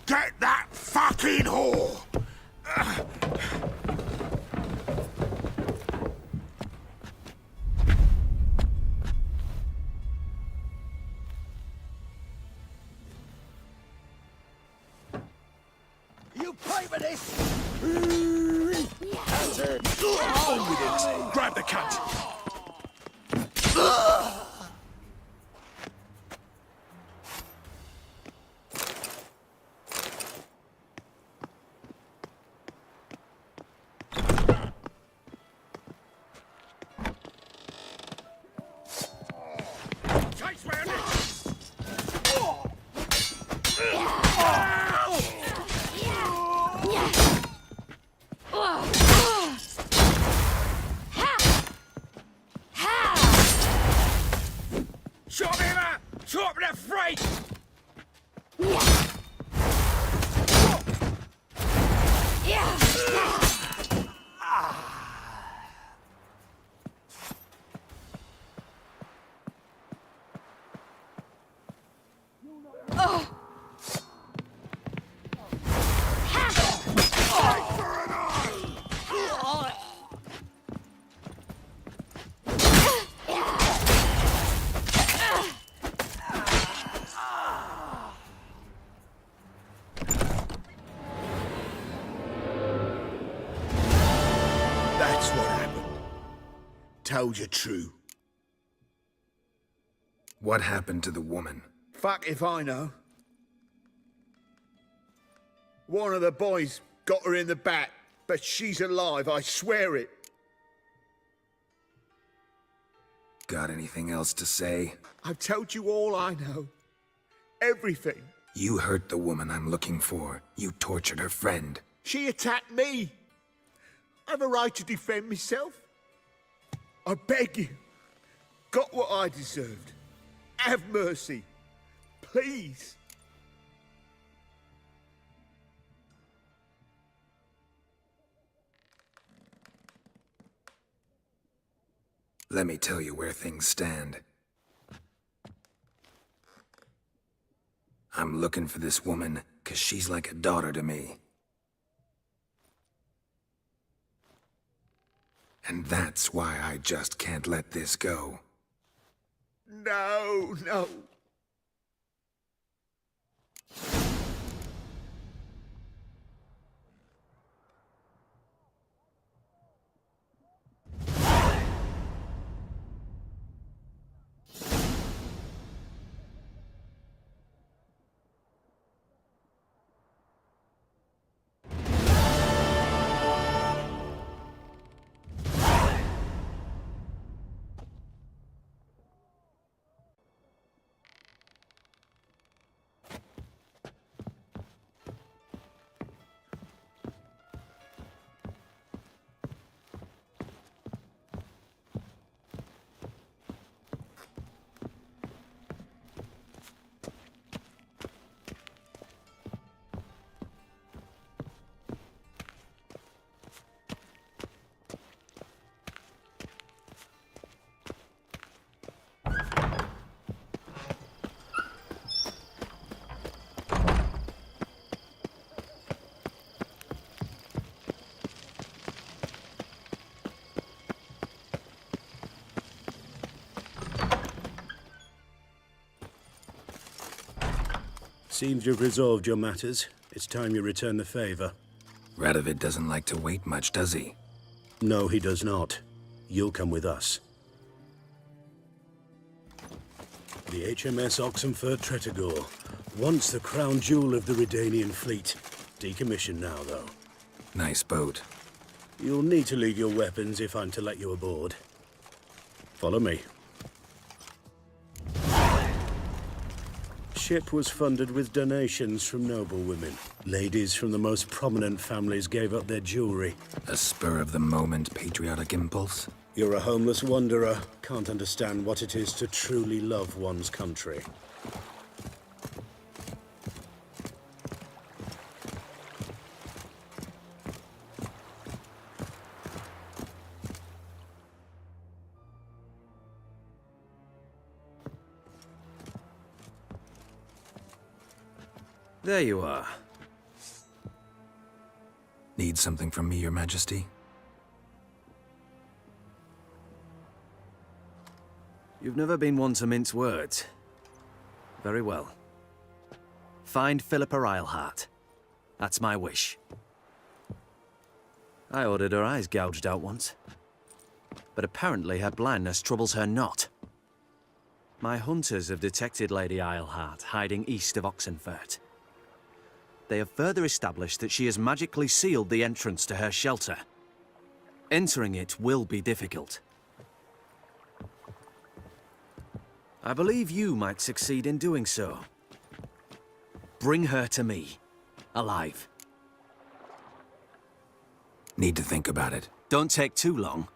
Get that fucking whore! You pay for this! That's it! On with it! Grab the cut! Chase round it! Chop him up! Chop the freak! That's what happened. Told you true. What happened to the woman? Fuck if I know. One of the boys got her in the back, but she's alive, I swear it. Got anything else to say? I've told you all I know. Everything. You hurt the woman I'm looking for. You tortured her friend. She attacked me. I have a right to defend myself. I beg you. Got what I deserved. Have mercy. Please. Let me tell you where things stand. I'm looking for this woman, 'cause she's like a daughter to me. And that's why I just can't let this go. No, no. Seems you've resolved your matters. It's time you return the favor. Radovid doesn't like to wait much, does he? No, he does not. You'll come with us. The HMS Oxenford Tretogor, once the crown jewel of the Redanian fleet. Decommissioned now, though. Nice boat. You'll need to leave your weapons if I'm to let you aboard. Follow me. Ship was funded with donations from noblewomen. Ladies from the most prominent families gave up their jewelry. A spur-of-the-moment patriotic impulse? You're a homeless wanderer. Can't understand what it is to truly love one's country. There you are. Need something from me, Your Majesty? You've never been one to mince words. Very well. Find Philippa Eilhart. That's my wish. I ordered her eyes gouged out once. But apparently her blindness troubles her not. My hunters have detected Lady Eilhart hiding east of Oxenfurt. They have further established that she has magically sealed the entrance to her shelter. Entering it will be difficult. I believe you might succeed in doing so. Bring her to me, alive. Need to think about it. Don't take too long.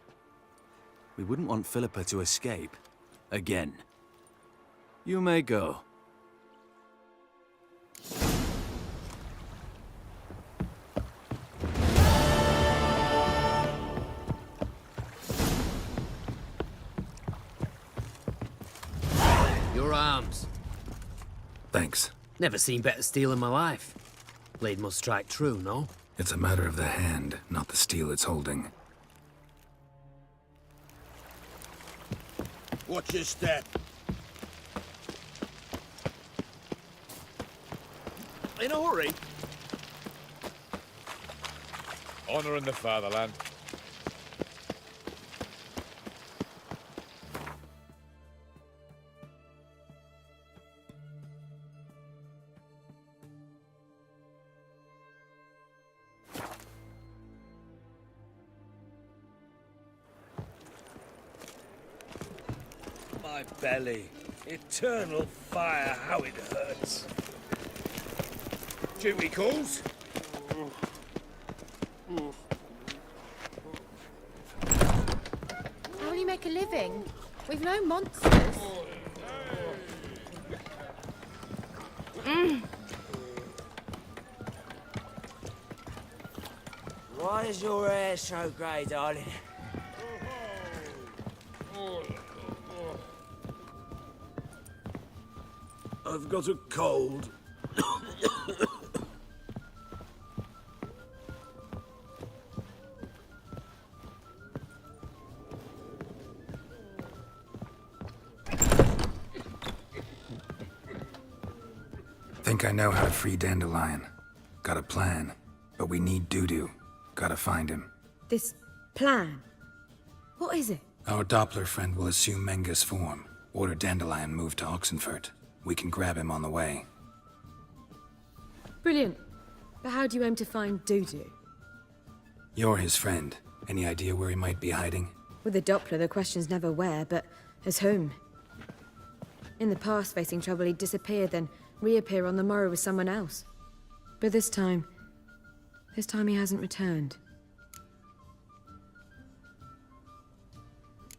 We wouldn't want Philippa to escape. Again. You may go. Your arms. Thanks. Never seen better steel in my life. Blade must strike true, no? It's a matter of the hand, not the steel it's holding. Watch your step. In a hurry? Honouring the fatherland. My belly. Eternal fire, how it hurts. Duty calls. How will you make a living? We've no monsters. Why is your hair so grey, darling? I've got a cold. Think I know how to free Dandelion. Got a plan, but we need Dudu. Gotta find him. This plan? What is it? Our Doppler friend will assume Menga's form. Order Dandelion moved to Oxenfurt. We can grab him on the way. Brilliant. But how do you aim to find Dudu? You're his friend. Any idea where he might be hiding? With the Doppler, the question's never where, but as whom? In the past, facing trouble, he'd disappear, then reappear on the morrow with someone else. But this time he hasn't returned.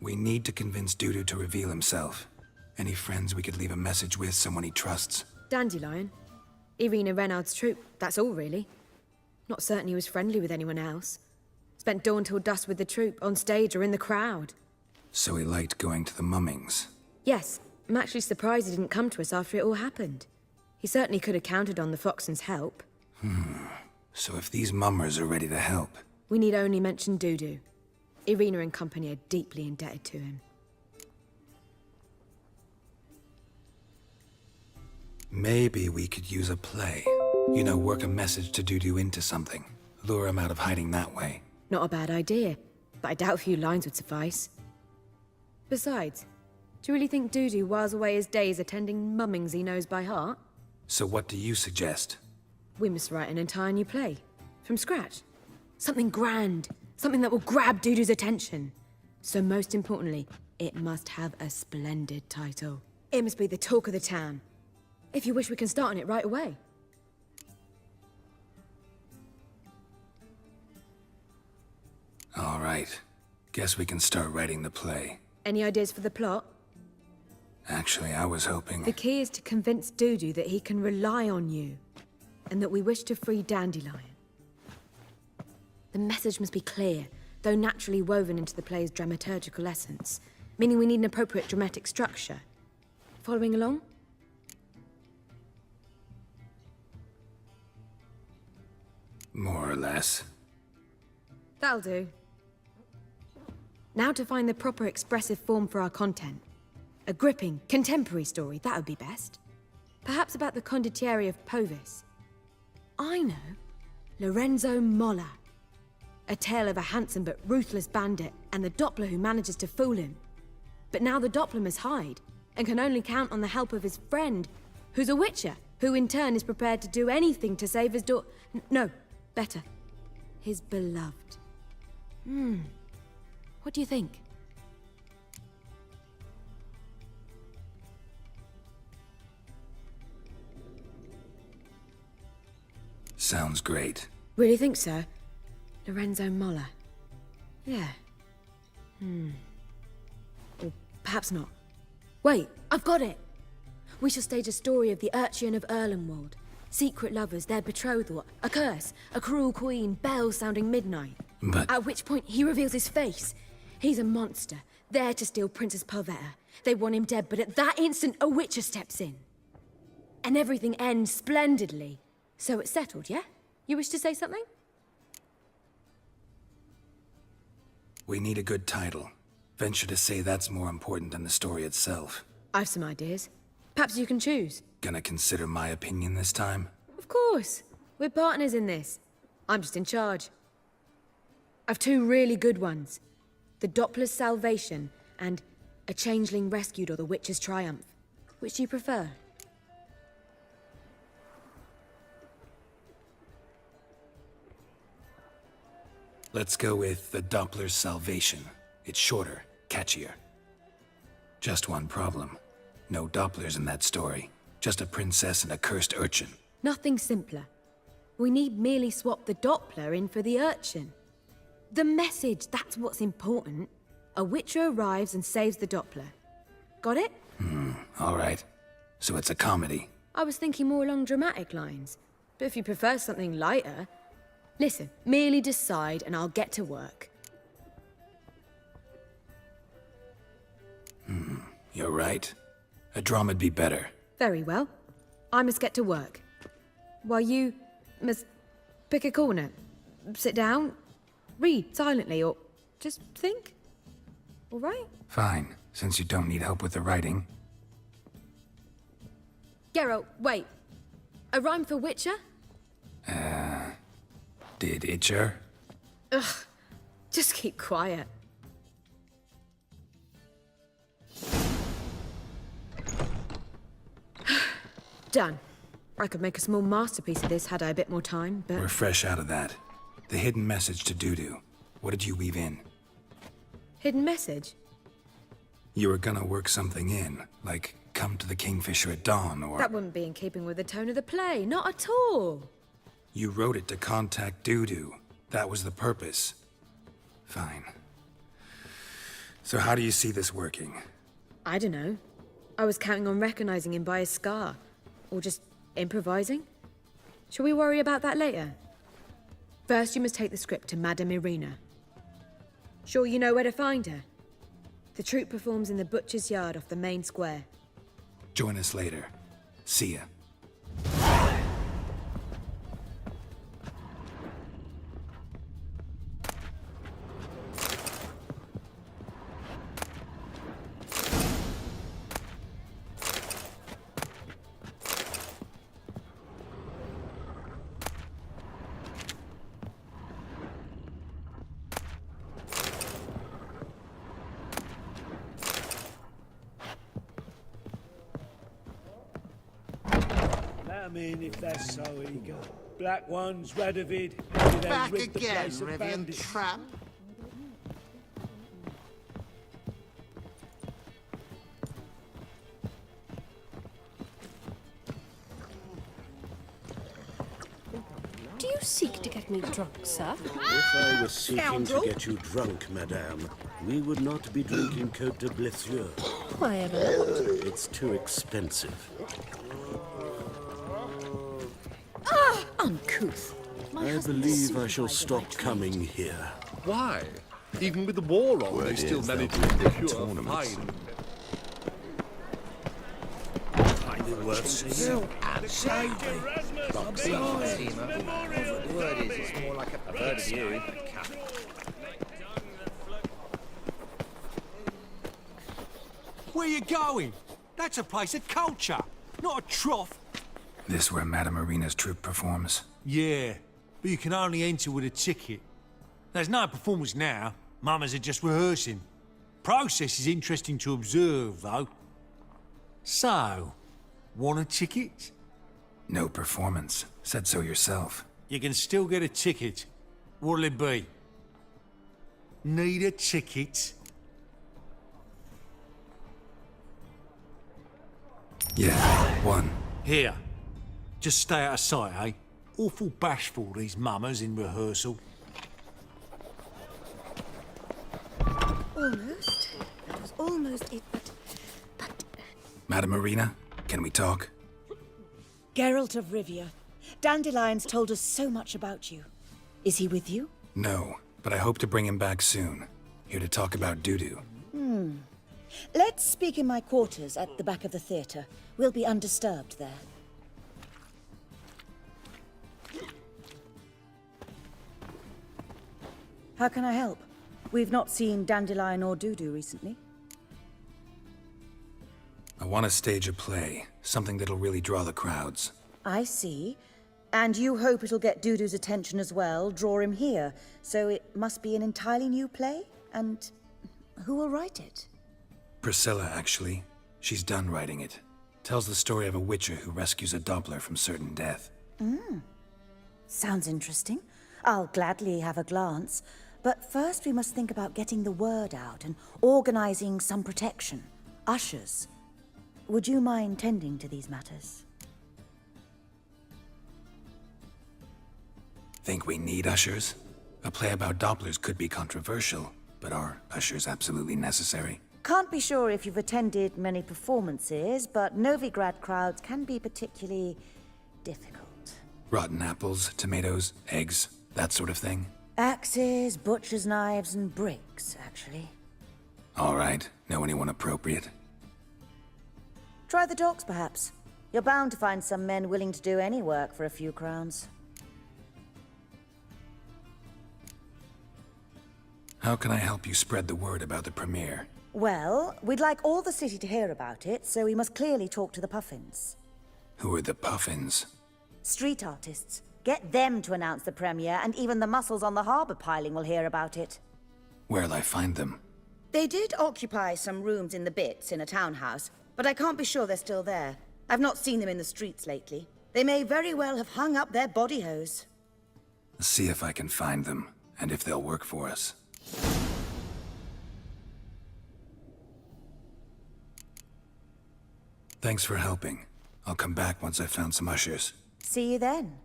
We need to convince Dudu to reveal himself. Any friends we could leave a message with, someone he trusts? Dandelion. Irina Renard's troop, that's all really. Not certain he was friendly with anyone else. Spent dawn till dusk with the troop, on stage or in the crowd. So he liked going to the mummings. Yes, I'm actually surprised he didn't come to us after it all happened. He certainly could have counted on the Foxen's help. So if these mummers are ready to help... We need only mention Dudu. Irina and company are deeply indebted to him. Maybe we could use a play. You know, work a message to Dudu into something. Lure him out of hiding that way. Not a bad idea, but I doubt a few lines would suffice. Besides, do you really think Dudu whiles away his days attending mummings he knows by heart? So what do you suggest? We must write an entire new play. From scratch. Something grand. Something that will grab Dudu's attention. So most importantly, it must have a splendid title. It must be the talk of the town. If you wish, we can start on it right away. All right. Guess we can start writing the play. Any ideas for the plot? Actually, I was hoping... The key is to convince Dudu that he can rely on you, and that we wish to free Dandelion. The message must be clear, though naturally woven into the play's dramaturgical essence, meaning we need an appropriate dramatic structure. Following along? More or less. That'll do. Now to find the proper expressive form for our content. A gripping, contemporary story, that would be best. Perhaps about the condottieri of Povis. I know. Lorenzo Molla. A tale of a handsome but ruthless bandit and the Doppler who manages to fool him. But now the Doppler must hide, and can only count on the help of his friend, who's a witcher, who in turn is prepared to do anything to save his no, better. His beloved. What do you think? Sounds great. Really think so? Lorenzo Molla. Yeah. Or perhaps not. Wait, I've got it! We shall stage a story of the Urchin of Erlenwald. Secret lovers, their betrothal, a curse, a cruel queen, bells sounding midnight. But... At which point he reveals his face. He's a monster, there to steal Princess Parvetta. They want him dead, but at that instant a witcher steps in. And everything ends splendidly. So it's settled, yeah? You wish to say something? We need a good title. Venture to say that's more important than the story itself. I've some ideas. Perhaps you can choose. Gonna consider my opinion this time? Of course. We're partners in this. I'm just in charge. I've two really good ones. The Doppler's Salvation and A Changeling Rescued or the Witcher's Triumph. Which do you prefer? Let's go with The Doppler's Salvation. It's shorter, catchier. Just one problem. No Dopplers in that story. Just a princess and a cursed urchin. Nothing simpler. We need merely swap the Doppler in for the urchin. The message, that's what's important. A witcher arrives and saves the Doppler. Got it? All right. So it's a comedy. I was thinking more along dramatic lines. But if you prefer something lighter... Listen, merely decide and I'll get to work. You're right. A drama'd be better. Very well. I must get to work. While you must pick a corner, sit down, read silently, or just think. All right? Fine, since you don't need help with the writing. Geralt, wait. A rhyme for Witcher? Did Itcher? Ugh, just keep quiet. Done. I could make a small masterpiece of this had I a bit more time, but... We're fresh out of that. The hidden message to Dudu. What did you weave in? Hidden message? You were gonna work something in, like come to the Kingfisher at dawn, or... That wouldn't be in keeping with the tone of the play, not at all. You wrote it to contact Dudu. That was the purpose. Fine. So how do you see this working? I don't know. I was counting on recognizing him by his scar. Or just improvising? Shall we worry about that later? First, you must take the script to Madame Irina. Sure you know where to find her? The troupe performs in the butcher's yard off the main square. Join us later. See ya. Let 'em in if they're so eager. Black ones, Radovid. Maybe they Back rid the again, place of Rivian bandits. tramp. Do you seek to get me drunk, sir? If I was seeking Scoundrel. to get you drunk, madame, we would not be drinking Côte de Blessure. Why ever? It's too expensive. Ah, uncouth. I believe I shall stop coming here. Why? Even with the war on, they still manage to procure fine. Hardly worth seeing. Absolutely. The word is, it's more like I've heard of you. Where you going? That's a place of culture, not a trough. This where Madame Marina's troupe performs? Yeah, but you can only enter with a ticket. There's no performance now. Mamas are just rehearsing. Process is interesting to observe, though. So, want a ticket? No performance. Said so yourself. You can still get a ticket. What'll it be? Need a ticket? Yeah, one. Here. Just stay out of sight, eh? Awful bashful, these mamas in rehearsal. Almost. That was almost it, but... Madame Marina, can we talk? Geralt of Rivia. Dandelion's told us so much about you. Is he with you? No, but I hope to bring him back soon. Here to talk about Dudu. Let's speak in my quarters at the back of the theatre. We'll be undisturbed there. How can I help? We've not seen Dandelion or Dudu recently. I want to stage a play, something that'll really draw the crowds. I see. And you hope it'll get Dudu's attention as well, draw him here. So it must be an entirely new play? And who will write it? Priscilla, actually. She's done writing it. Tells the story of a witcher who rescues a Doppler from certain death. Sounds interesting. I'll gladly have a glance. But first we must think about getting the word out and organizing some protection. Ushers. Would you mind tending to these matters? Think we need ushers? A play about Dopplers could be controversial, but are ushers absolutely necessary? Can't be sure if you've attended many performances, but Novigrad crowds can be particularly difficult. Rotten apples, tomatoes, eggs, that sort of thing? Axes, butcher's knives, and bricks, actually. All right. Know anyone appropriate? Try the docks, perhaps. You're bound to find some men willing to do any work for a few crowns. How can I help you spread the word about the premiere? Well, we'd like all the city to hear about it, so we must clearly talk to the Puffins. Who are the Puffins? Street artists. Get them to announce the premiere, and even the muscles on the harbour piling will hear about it. Where'll I find them? They did occupy some rooms in the Bits in a townhouse, but I can't be sure they're still there. I've not seen them in the streets lately. They may very well have hung up their body hose. See if I can find them, and if they'll work for us. Thanks for helping. I'll come back once I've found some ushers. See you then.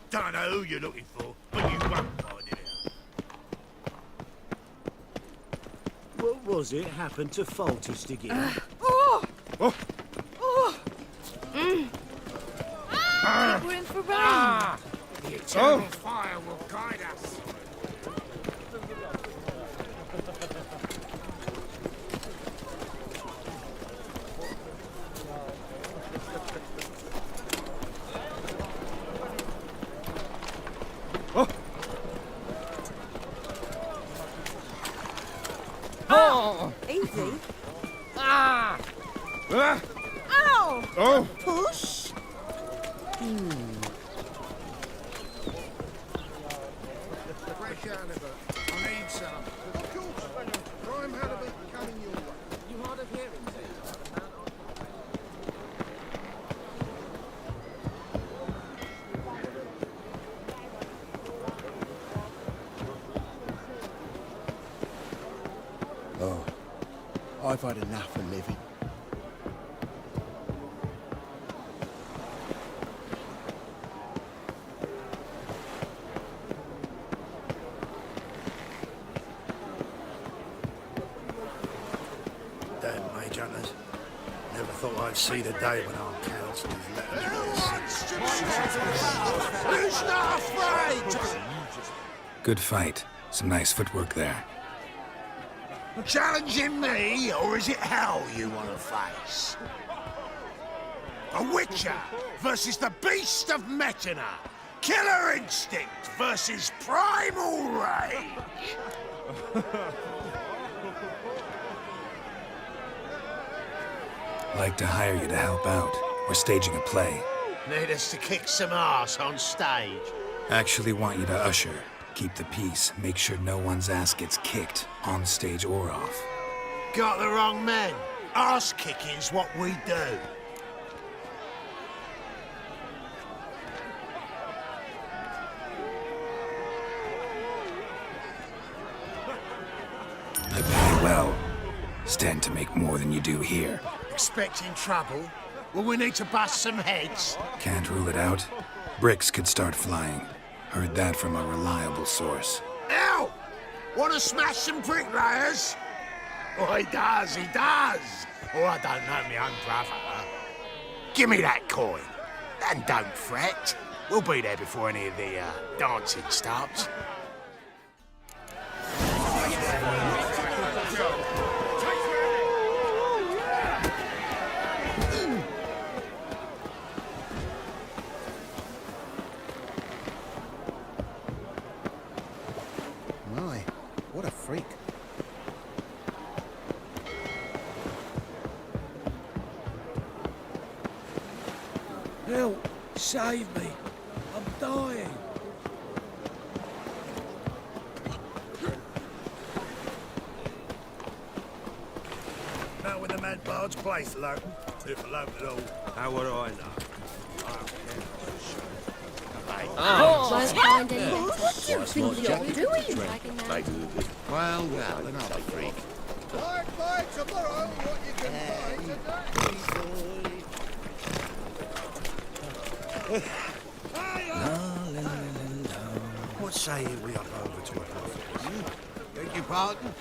Don't know who you're looking for, but you won't find it out. What was it happened to Foltest again? We're in for rain. The eternal fire will guide us. Easy. Ah! Ow! Oh! Push. Fresh halibut. I need some. Of course. Prime halibut coming your way. You hard of hearing, sir? Oh, I've had enough of living. Damn mage hunters. Never thought I'd see the day when our council is letting me Who's not afraid? Good fight. Some nice footwork there. Challenging me, or is it hell you want to face? A witcher versus the beast of Metina. Killer instinct versus primal rage. Like to hire you to help out. We're staging a play. Need us to kick some ass on stage. Actually want you to usher. Keep the peace. Make sure no one's ass gets kicked, on stage or off. Got the wrong men. Ass kicking's what we do. I pay well. Stand to make more than you do here. Expecting trouble? Will we need to bust some heads? Can't rule it out. Bricks could start flying. Heard that from a reliable source. Ow! Want to smash some bricklayers? Oh, he does, he does. Oh, I don't know me own brother. Give me that coin. And don't fret. We'll be there before any of the dancing starts. My, what a freak. Help! Save me! I'm dying! Know where the Mad Bard's place, Lurton? If alone at all. How would I know? Won't find any. What do you think you're doing? Well, they're not a freak. Might buy tomorrow what you can buy today. What say we up over to a office? Beg your pardon?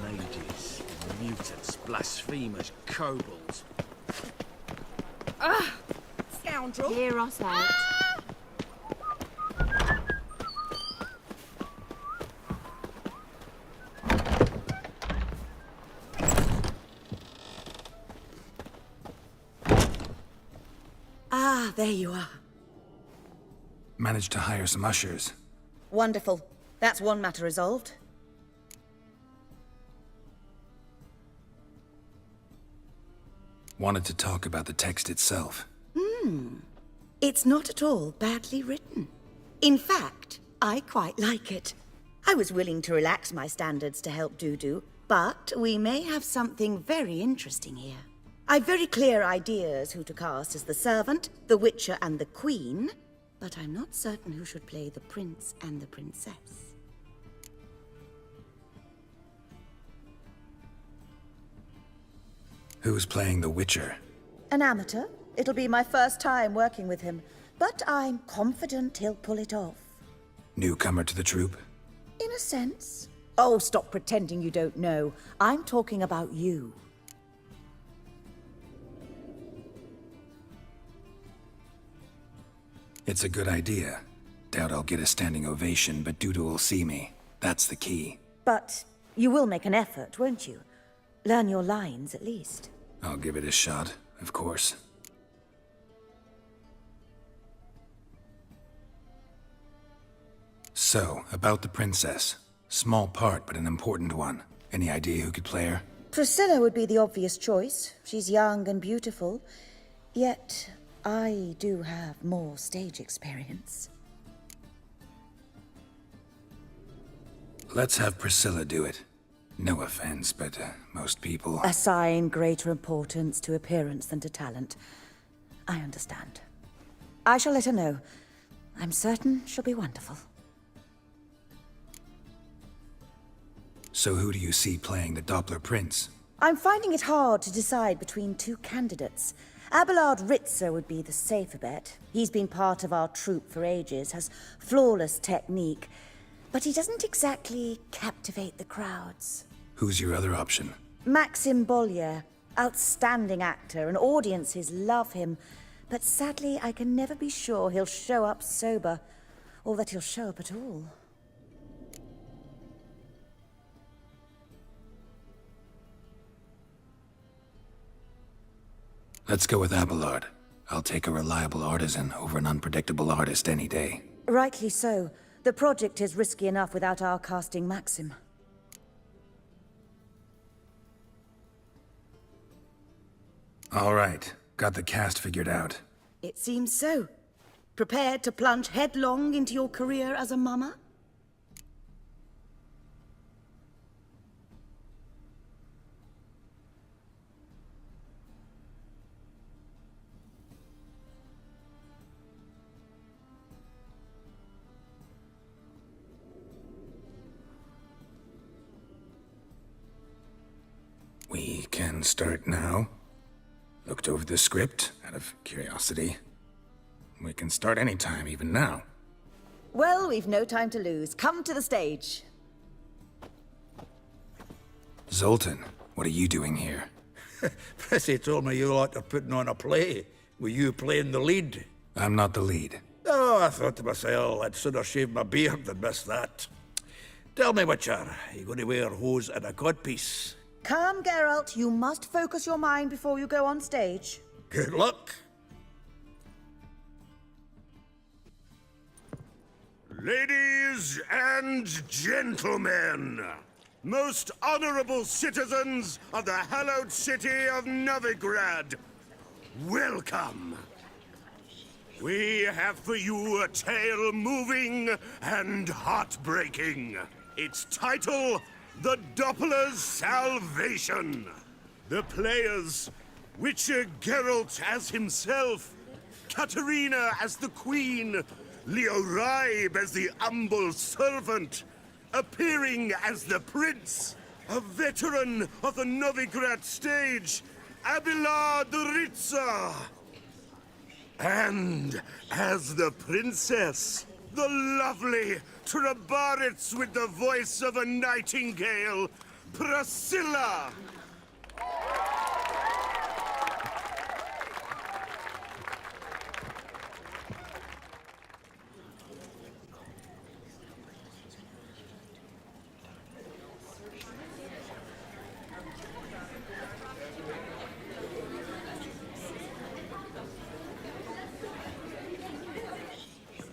Mages, mutants, blasphemers, kobolds. Scoundrel! Hear us out. Ah, there you are. Managed to hire some ushers. Wonderful. That's one matter resolved. Wanted to talk about the text itself. It's not at all badly written. In fact, I quite like it. I was willing to relax my standards to help Dudu, but we may have something very interesting here. I've very clear ideas who to cast as the servant, the witcher, and the queen, but I'm not certain who should play the prince and the princess. Who's playing the Witcher? An amateur. It'll be my first time working with him, but I'm confident he'll pull it off. Newcomer to the troupe? In a sense. Oh, stop pretending you don't know. I'm talking about you. It's a good idea. Doubt I'll get a standing ovation, but Dudu will see me. That's the key. But you will make an effort, won't you? Learn your lines, at least. I'll give it a shot, of course. So, about the princess. Small part, but an important one. Any idea who could play her? Priscilla would be the obvious choice. She's young and beautiful. Yet, I do have more stage experience. Let's have Priscilla do it. No offense, but most people... Assign greater importance to appearance than to talent. I understand. I shall let her know. I'm certain she'll be wonderful. So who do you see playing the Doppler Prince? I'm finding it hard to decide between two candidates. Abelard Ritzer would be the safer bet. He's been part of our troupe for ages, has flawless technique, but he doesn't exactly captivate the crowds. Who's your other option? Maxim Bollier, outstanding actor, and audiences love him. But sadly, I can never be sure he'll show up sober, or that he'll show up at all. Let's go with Abelard. I'll take a reliable artisan over an unpredictable artist any day. Rightly so. The project is risky enough without our casting Maxim. All right, got the cast figured out. It seems so. Prepared to plunge headlong into your career as a mama? We can start now. Looked over the script, out of curiosity. We can start anytime, even now. Well, we've no time to lose. Come to the stage. Zoltan, what are you doing here? Prissy told me you liked putting on a play. Were you playing the lead? I'm not the lead. Oh, I thought to myself, I'd sooner shave my beard than miss that. Tell me, Witcher, are you going to wear hose and a codpiece? Come, Geralt. You must focus your mind before you go on stage. Good luck. Ladies and gentlemen, most honorable citizens of the hallowed city of Novigrad, welcome. We have for you a tale moving and heartbreaking. Its title, The Doppler's Salvation. The players, Witcher Geralt as himself, Katerina as the Queen, Leo Raib as the humble servant, appearing as the Prince, a veteran of the Novigrad stage, Abelard Ritzer. And as the Princess, the lovely Trabaritz with the voice of a nightingale, Priscilla.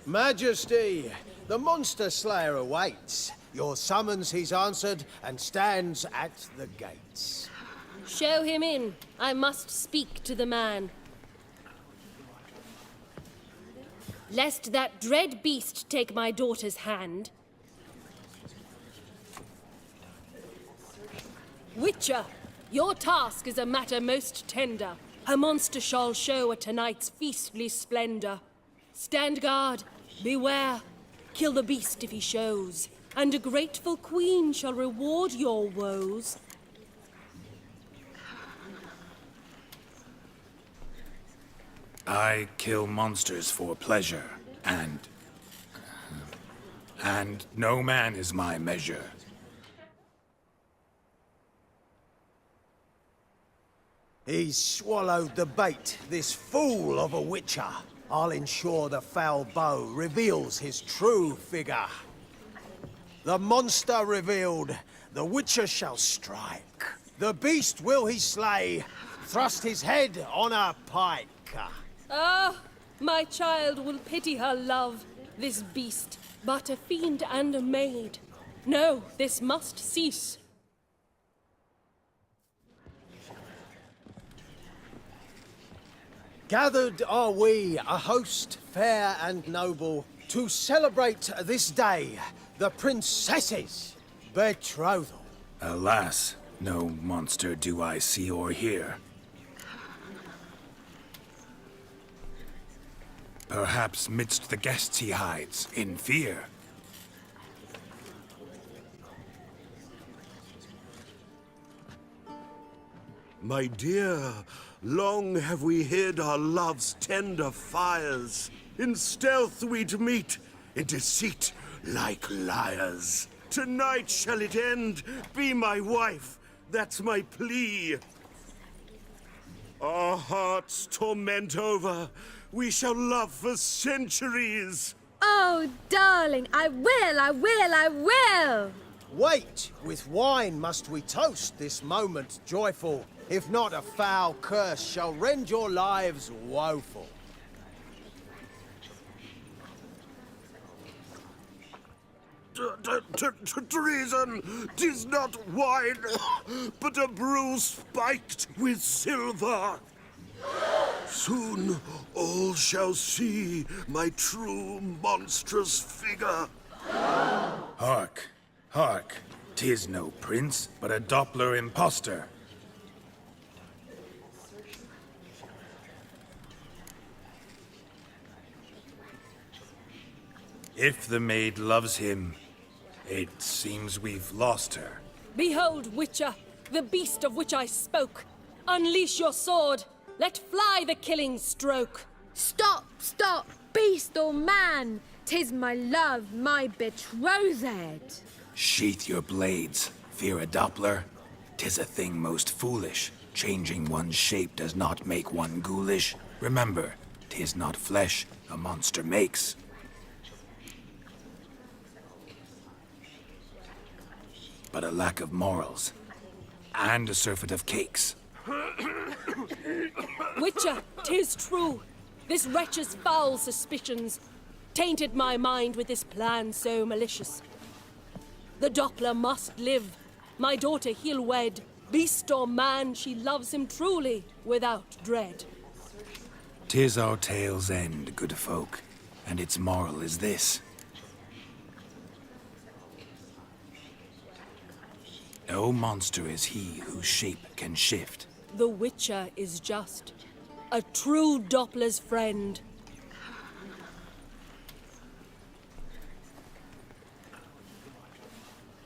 Majesty, the monster slayer awaits. Your summons he's answered and stands at the gates. Show him in. I must speak to the man. Lest that dread beast take my daughter's hand. Witcher, your task is a matter most tender. Her monster shall show at tonight's feastly splendor. Stand guard, beware, kill the beast if he shows, and a grateful queen shall reward your woes. I kill monsters for pleasure, and no man is my measure. He's swallowed the bait, this fool of a witcher. I'll ensure the foul bow reveals his true figure. The monster revealed, the witcher shall strike. The beast will he slay, thrust his head on a pike. Ah, my child will pity her love, this beast, but a fiend and a maid. No, this must cease. Gathered are we, a host fair and noble, to celebrate this day, the princess's betrothal. Alas, no monster do I see or hear. Perhaps midst the guests he hides, in fear. My dear, long have we hid our love's tender fires. In stealth we'd meet, in deceit like liars. Tonight shall it end, be my wife, that's my plea. Our hearts torment over, we shall love for centuries. Oh, darling, I will! Wait, with wine must we toast this moment joyful. If not, a foul curse shall rend your lives woeful. Treason! 'Tis not wine, but a brew spiked with silver. Soon all shall see my true monstrous figure. Hark, hark. 'Tis no prince, but a Doppler impostor. If the maid loves him, it seems we've lost her. Behold, Witcher, the beast of which I spoke. Unleash your sword. Let fly the killing stroke. Stop, stop, beast or man! 'Tis my love, my betrothed. Sheath your blades, fear a Doppler. 'Tis a thing most foolish. Changing one's shape does not make one ghoulish. Remember, 'tis not flesh a monster makes. But a lack of morals, and a surfeit of cakes. Witcher, 'tis true. This wretch's foul suspicions tainted my mind with this plan so malicious. The Doppler must live. My daughter he'll wed. Beast or man, she loves him truly, without dread. 'Tis our tale's end, good folk, and its moral is this. No monster is he whose shape can shift. The Witcher is just a true Doppler's friend.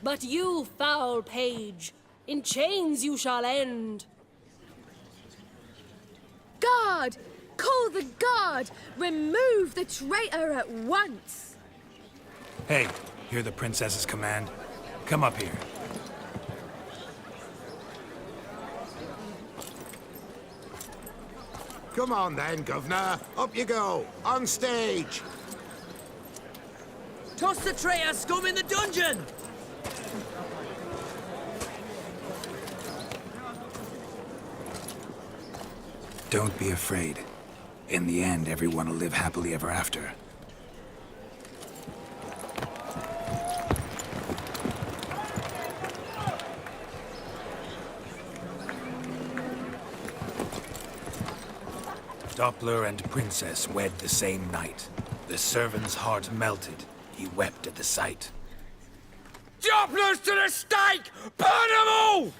But you, foul page, in chains you shall end. Guard! Call the guard! Remove the traitor at once! Hey, hear the princess's command? Come up here. Come on then, Governor. Up you go. On stage. Toss the traitor scum in the dungeon! Don't be afraid. In the end, everyone will live happily ever after. Doppler and Princess wed the same night. The servant's heart melted. He wept at the sight. Dopplers to the stake! Burn them all!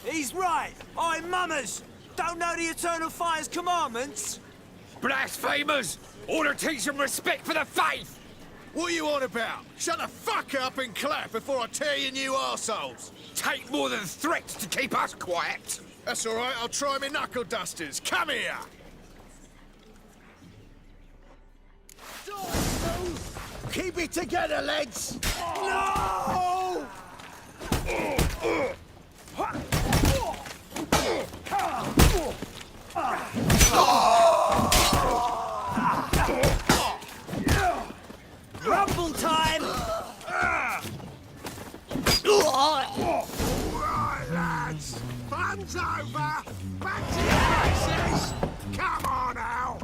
He's right. I'm mummers. Don't know the Eternal Fire's commandments? Blasphemers! Order teach them respect for the faith! What are you on about? Shut the fuck up and clap before I tear you new arseholes! Take more than threats to keep us quiet! That's all right, I'll try my knuckle dusters. Come here! Keep it together, lads! No! Rumble time! Right, lads! Fun's over! Back to your places! Come on now!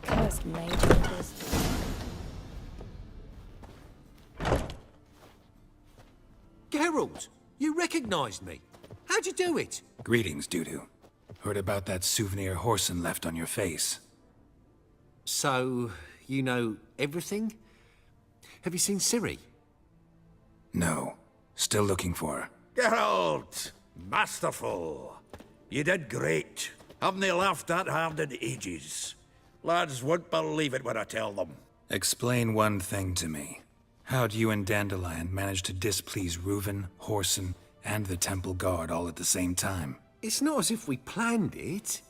Cursed mage hunters. Geralt, you recognized me. How'd you do it? Greetings, Dudu. Heard about that souvenir Horson left on your face. So, you know everything? Have you seen Ciri? No. Still looking for her. Geralt! Masterful. You did great. Haven't they laughed that hard in ages? Lads won't believe it when I tell them. Explain one thing to me. How'd you and Dandelion manage to displease Reuven, Horson, and the Temple Guard all at the same time? It's not as if we planned it.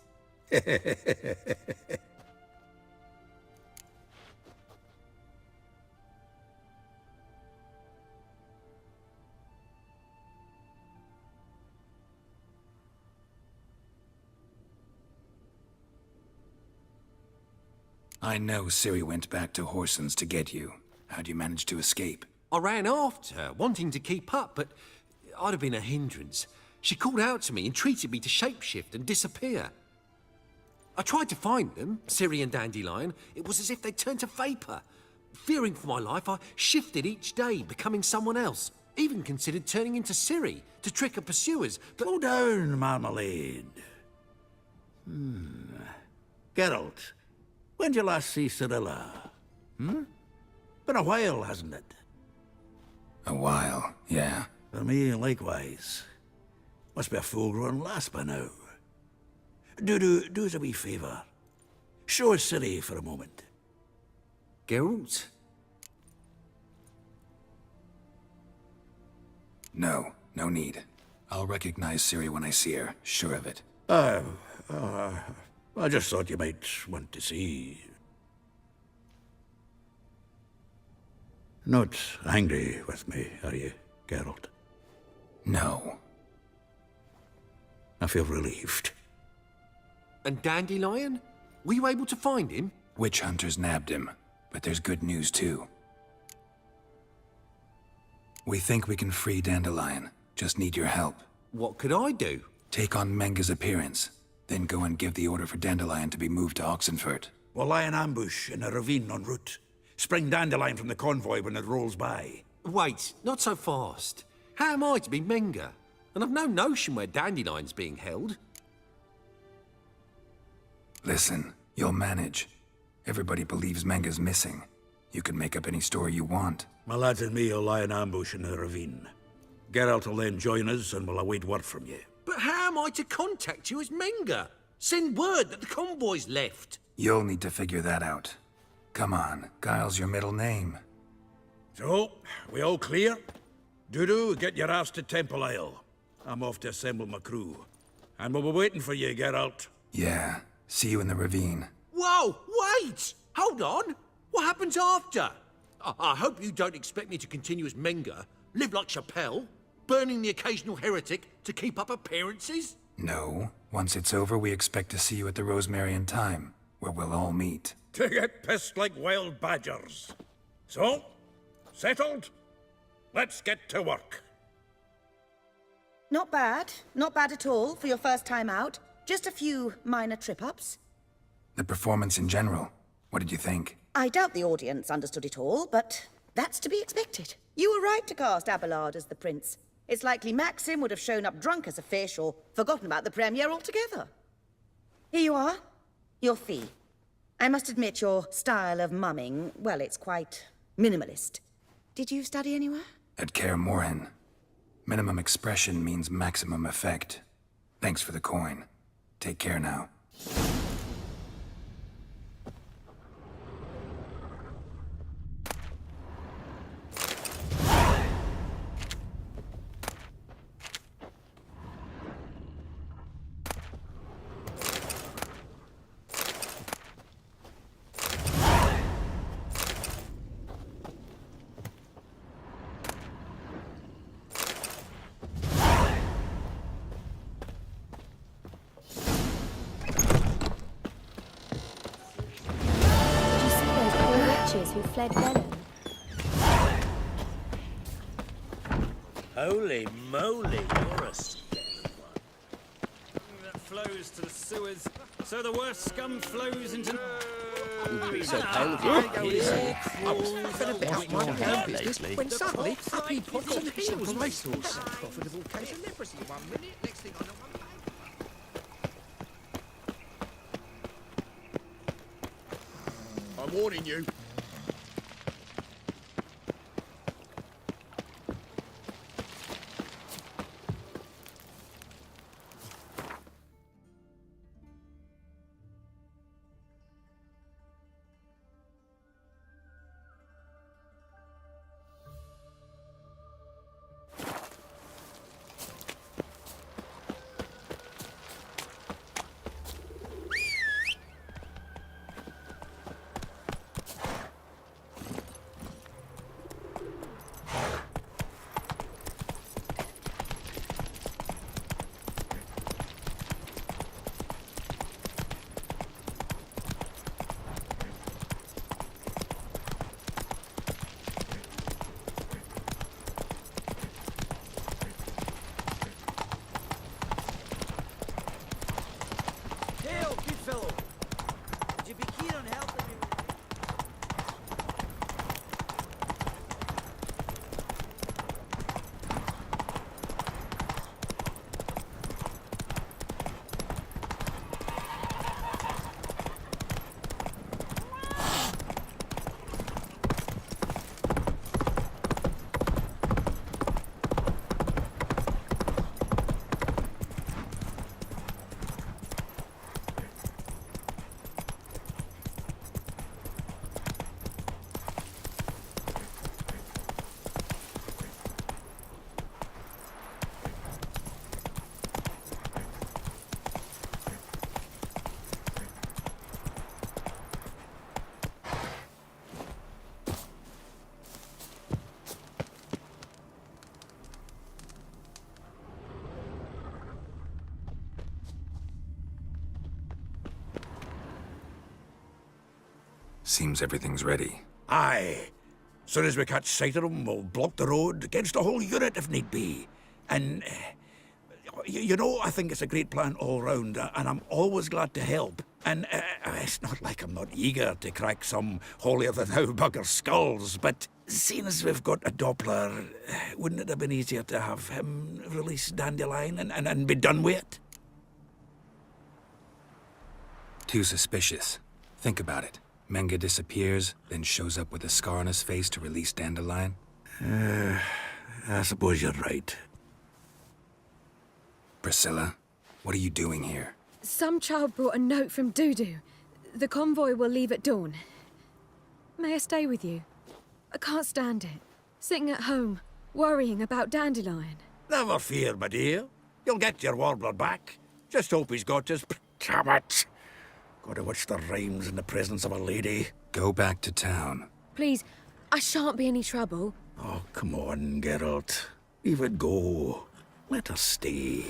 I know Ciri went back to Horson's to get you. How'd you manage to escape? I ran after her, wanting to keep up, but I'd have been a hindrance. She called out to me, entreated me to shapeshift and disappear. I tried to find them, Ciri and Dandelion. It was as if they'd turned to vapor. Fearing for my life, I shifted each day, becoming someone else. Even considered turning into Ciri to trick her pursuers, but... Slow down, Marmalade. Geralt, when'd you last see Cirilla? Been a while, hasn't it? A while, yeah. For me, likewise. Must be a full-grown lass by now. Do us a wee favour. Show us Ciri for a moment. Geralt? No, no need. I'll recognize Ciri when I see her, sure of it. I just thought you might want to see. Not angry with me, are you, Geralt? No. I feel relieved. And Dandelion? Were you able to find him? Witch hunters nabbed him, but there's good news too. We think we can free Dandelion. Just need your help. What could I do? Take on Menga's appearance, then go and give the order for Dandelion to be moved to Oxenfurt. We'll lie in ambush in a ravine en route. Spring Dandelion from the convoy when it rolls by. Wait, not so fast. How am I to be Menga? And I've no notion where Dandelion's being held. Listen, you'll manage. Everybody believes Menga's missing. You can make up any story you want. My lads and me will lie in ambush in the ravine. Geralt will then join us and we'll await word from you. But how am I to contact you as Menga? Send word that the convoy's left. You'll need to figure that out. Come on, Guile's your middle name. So, we all clear? Dudu, get your ass to Temple Isle. I'm off to assemble my crew. And we'll be waiting for you, Geralt. Yeah, see you in the ravine. Whoa, wait! Hold on! What happens after? I hope you don't expect me to continue as Menga, live like Chappelle, burning the occasional heretic to keep up appearances? No. Once it's over, we expect to see you at the Rosemary in Time, where we'll all meet. To get pissed like wild badgers. So, settled? Let's get to work. Not bad. Not bad at all for your first time out. Just a few minor trip-ups. The performance in general, what did you think? I doubt the audience understood it all, but that's to be expected. You were right to cast Abelard as the prince. It's likely Maxim would have shown up drunk as a fish or forgotten about the premiere altogether. Here you are. Your fee. I must admit your style of mumming, well, it's quite minimalist. Did you study anywhere? At Kaer Morhen. Minimum expression means maximum effect. Thanks for the coin. Take care now. Who fled Velen. Holy moly, you're a scary one. That flows to the sewers, so the worst scum flows into... Wouldn't be so pale if I was faffing about minding my own business when suddenly up he pops and heals racehorse. Profitable case of leprosy 1 minute, next thing I know I'm warning you. Seems everything's ready. Aye. Soon as we catch sight of them, we'll block the road against the whole unit if need be. And, you know, I think it's a great plan all round, and I'm always glad to help. And it's not like I'm not eager to crack some holier-than-thou bugger skulls, but seeing as we've got a Doppler, wouldn't it have been easier to have him release Dandelion and be done with it? Too suspicious. Think about it. Menga disappears, then shows up with a scar on his face to release Dandelion. I suppose you're right. Priscilla, what are you doing here? Some child brought a note from Dudu. The convoy will leave at dawn. May I stay with you? I can't stand it. Sitting at home, worrying about Dandelion. Never fear, my dear. You'll get your warbler back. Just hope he's got his... Damn it! Gotta watch the rhymes in the presence of a lady. Go back to town. Please, I shan't be any trouble. Oh, come on, Geralt. Leave it go. Let her stay.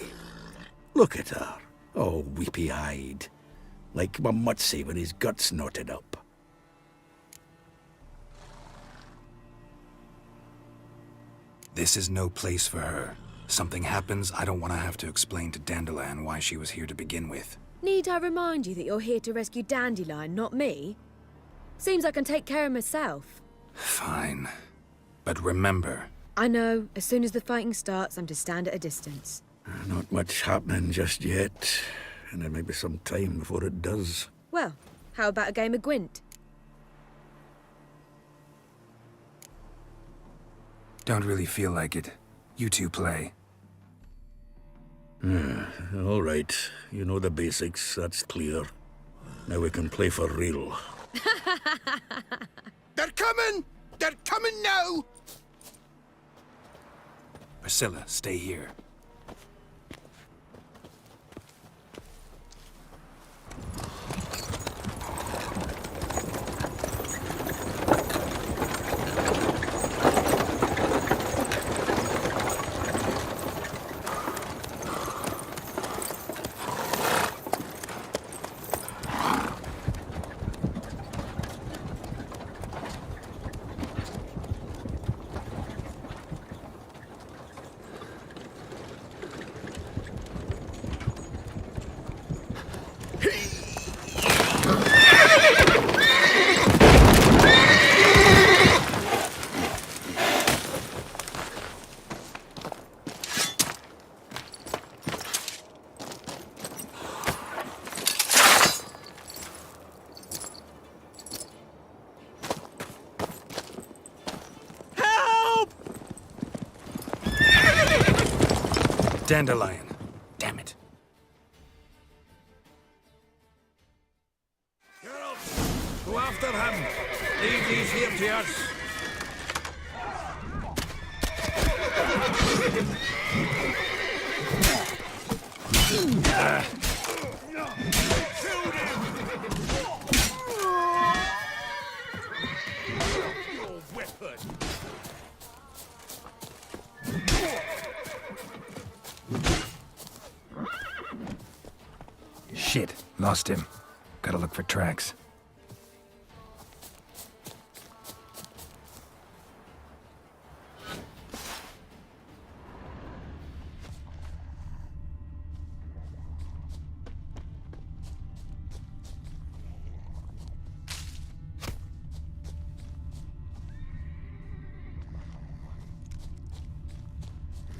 Look at her. Oh, weepy-eyed. Like my Mutsy when his guts knotted up. This is no place for her. Something happens, I don't want to have to explain to Dandelion why she was here to begin with. Need I remind you that you're here to rescue Dandelion, not me? Seems I can take care of myself. Fine. But remember... I know. As soon as the fighting starts, I'm to stand at a distance. Not much happening just yet. And there may be some time before it does. Well, how about a game of Gwent? Don't really feel like it. You two play. All right. You know the basics, that's clear. Now we can play for real. They're coming! They're coming now! Priscilla, stay here. Dandelion. Damn it. Geralt, go after him. Leave these here to us. Shit, lost him. Gotta look for tracks.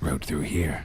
Road through here.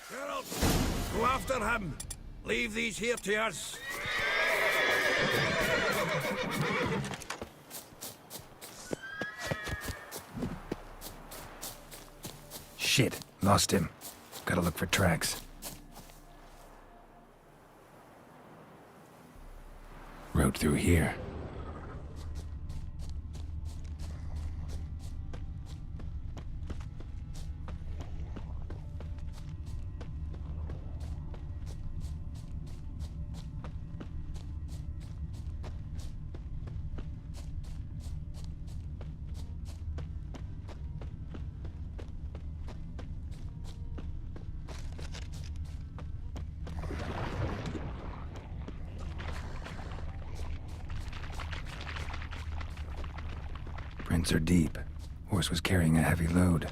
Geralt, go after him. Leave these here to us. Shit, lost him. Gotta look for tracks. Road through here. Prints are deep. Horse was carrying a heavy load.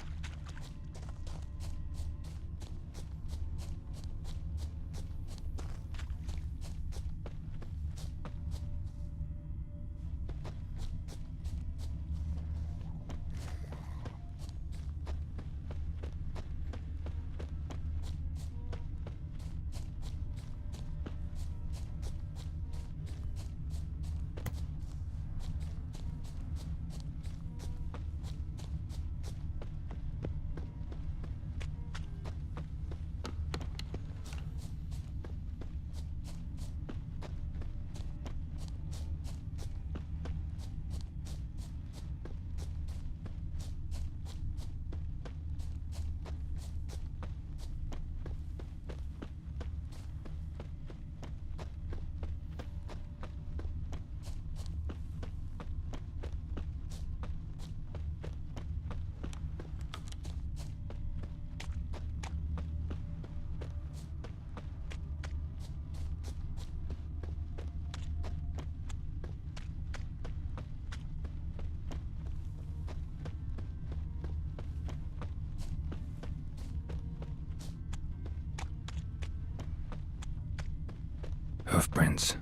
Hoofprints.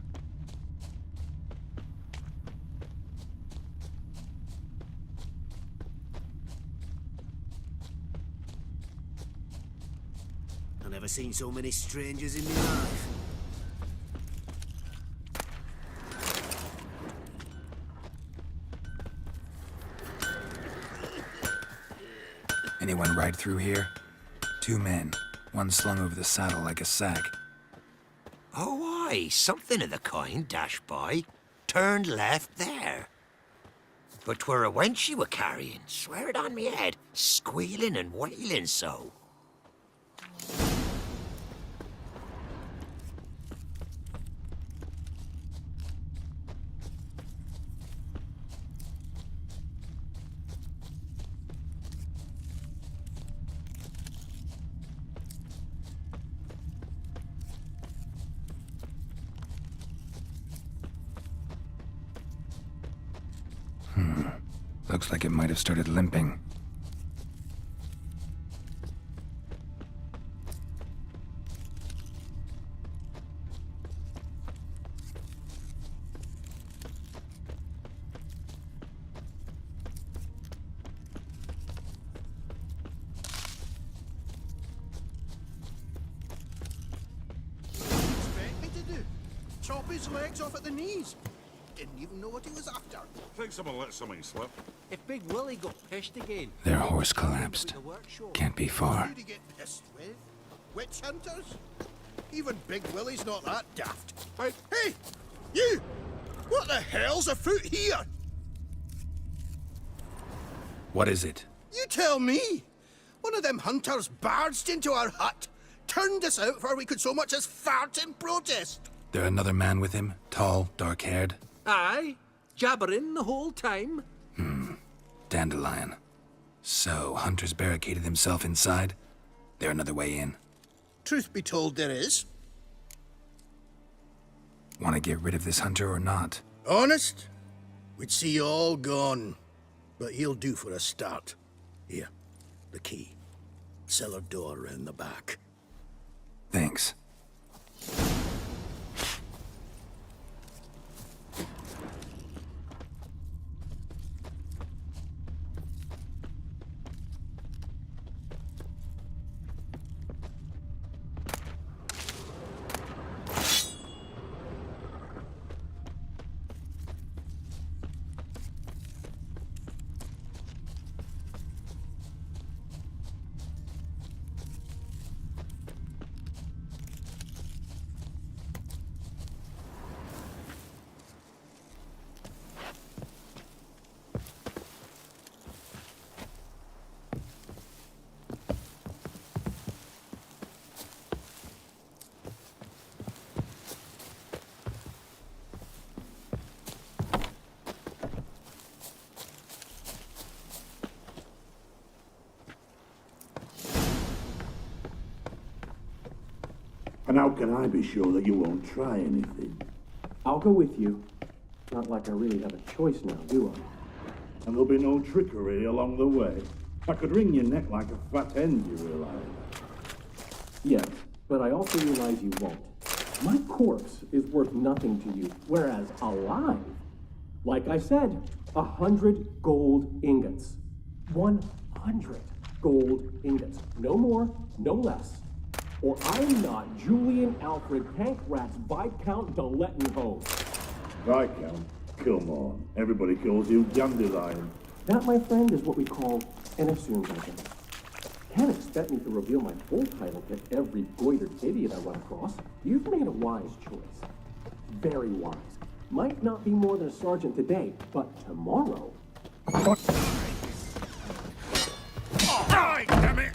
never seen so many strangers in my life. Anyone ride through here? 2 men, one slung over the saddle like a sack. Oh, aye, something of the kind dashed by. Turned left there. But 'twere a wench you were carrying, swear it on me head, squealing and wailing so. Looks like it might have started limping. Expect me to do? Chop his legs off at the knees. Didn't even know what he was after. Think someone let something slip. If Big Willie got pissed again... Their horse collapsed. Can't be far. Who to get pissed with? Witch hunters? Even Big Willie's not that daft. Hey! You! What the hell's afoot here? What is it? You tell me! One of them hunters barged into our hut, turned us out before we could so much as fart in protest. There another man with him? Tall, dark-haired? Aye, jabbering the whole time. Dandelion. So, Hunter's barricaded himself inside? There another way in? Truth be told, there is. Want to get rid of this hunter or not? Honest? We'd see you all gone. But he'll do for a start. Here, the key. Cellar door round the back. Thanks. And how can I be sure that you won't try anything? I'll go with you. Not like I really have a choice now, do I? And there'll be no trickery along the way. I could wring your neck like a fat hen, you realize? Yes, but I also realize you won't. My corpse is worth nothing to you, whereas alive, like I said, 100 gold ingots. 100 gold ingots. No more, no less. Or I'm not Julian Alfred Pancratz Viscount de Lettenhove. Viscount? Come on. Everybody calls you Dandelion. That, my friend, is what we call an assumed identity. Can't expect me to reveal my full title to every goitered idiot I run across. You've made a wise choice. Very wise. Might not be more than a sergeant today, but tomorrow... Die, damn it!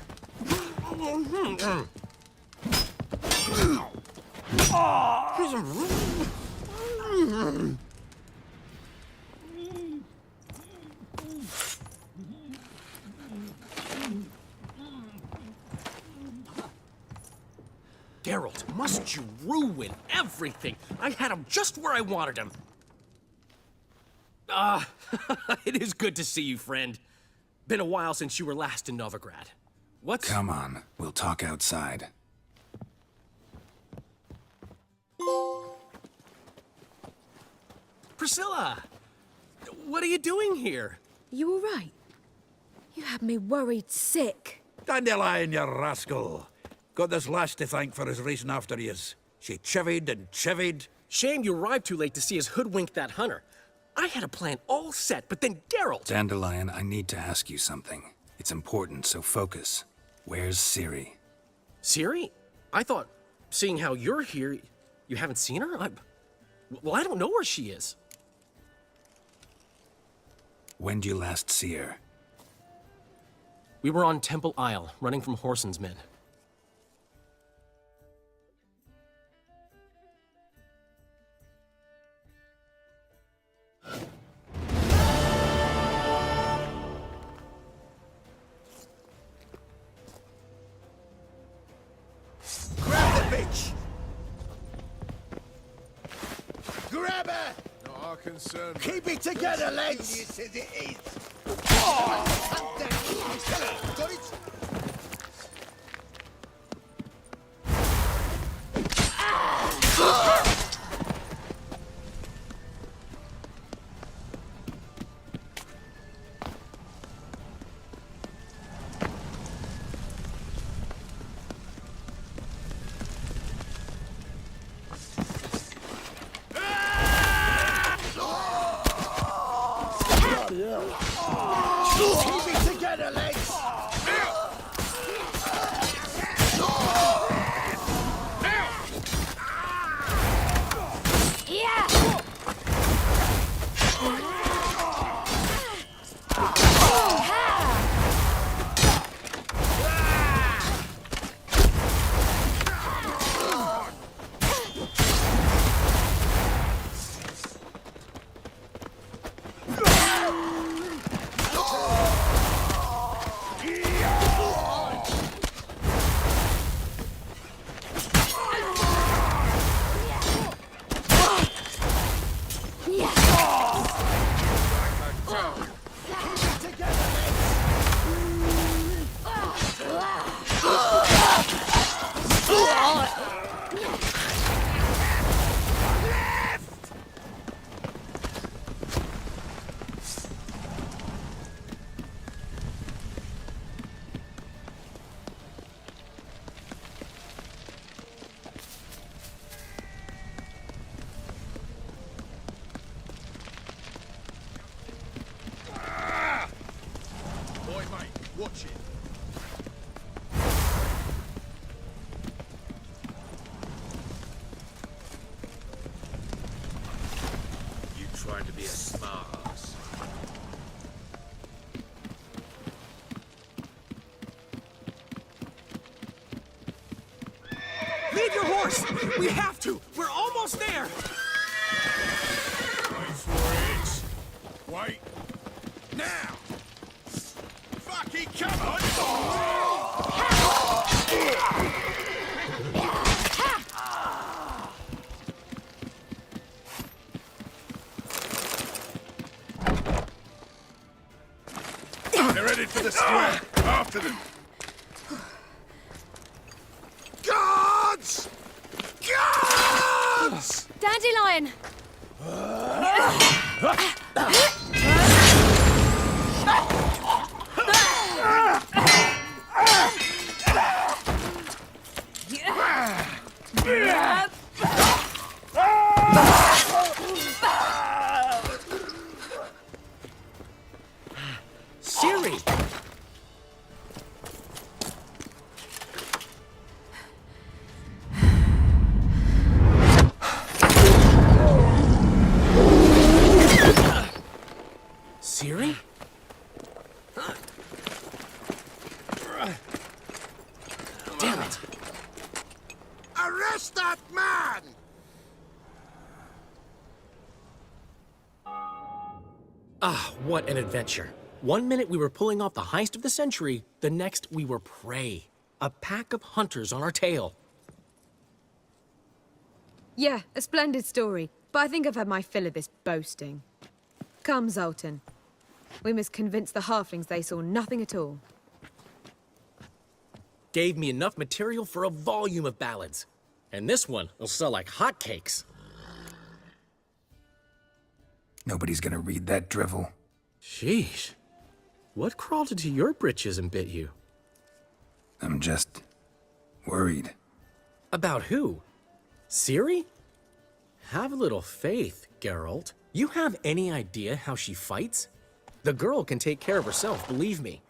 Geralt, must you ruin everything? I had him just where I wanted him. It is good to see you, friend. Been a while since you were last in Novigrad. What's... Come on, we'll talk outside. Priscilla! What are you doing here? You all right? You had me worried sick. Dandelion, you rascal. Got this lass to thank for his racing after yous. She chivied and chivied. Shame you arrived too late to see us hoodwink that hunter. I had a plan all set, but then Geralt... Dandelion, I need to ask you something. It's important, so focus. Where's Ciri? Ciri? I thought, seeing how you're here, you haven't seen her? Well, I don't know where she is. When did you last see her? We were on Temple Isle, running from Whoreson's men. Grab the bitch! Grab her! Not our concern. Keep it together, lads! As it is. Got it? Keep it together, lads! Boy, mate, watch it. You trying to be a smart ass? Leave your horse! We have to! We're almost there! Wait for it. Wait. Now! Fucking come on! They're headed for the square. After them. Guards! Guards! Dandelion! Ciri! Ciri? Damn it! Arrest that man! Ah, what an adventure. One minute we were pulling off the heist of the century, the next we were prey. A pack of hunters on our tail. Yeah, a splendid story, but I think I've had my fill of this boasting. Come, Zoltan. We must convince the halflings they saw nothing at all. Gave me enough material for a volume of ballads. And this one will sell like hotcakes. Nobody's gonna read that drivel. Sheesh. What crawled into your britches and bit you? I'm just Worried. About who? Ciri? Have a little faith, Geralt. You have any idea how she fights? The girl can take care of herself, believe me.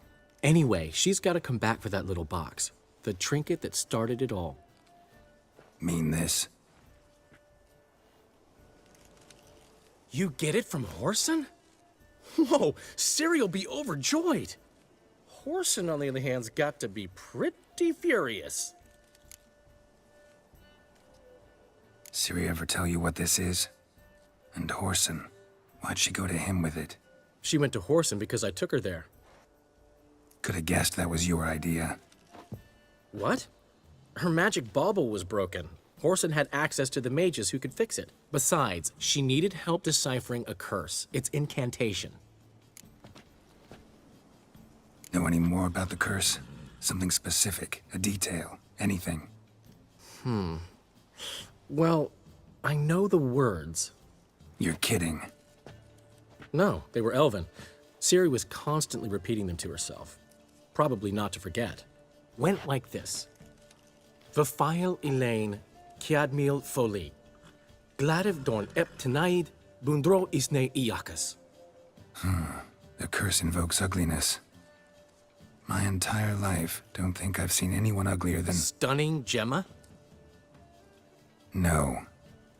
Anyway, she's got to come back for that little box. The trinket that started it all. Mean this? You get it from Whoreson? Whoa, Ciri'll be overjoyed. Whoreson, on the other hand's got to be pretty furious. Ciri ever tell you what this is? And Whoreson, why'd she go to him with it? She went to Whoreson because I took her there. Could have guessed that was your idea. What? Her magic bauble was broken. Whoreson had access to the mages who could fix it. Besides, she needed help deciphering a curse. It's incantation. Know any more about the curse? Something specific, a detail, anything? Well, I know the words. You're kidding. No, they were Elven. Ciri was constantly repeating them to herself. Probably not to forget. Went like this. Vafile Elaine, Kiadmil Foli. Gladiv Dorn Ep Tenaid, Bundro Isne Iakas. The curse invokes ugliness. My entire life, don't think I've seen anyone uglier than... Stunning Gemma? No.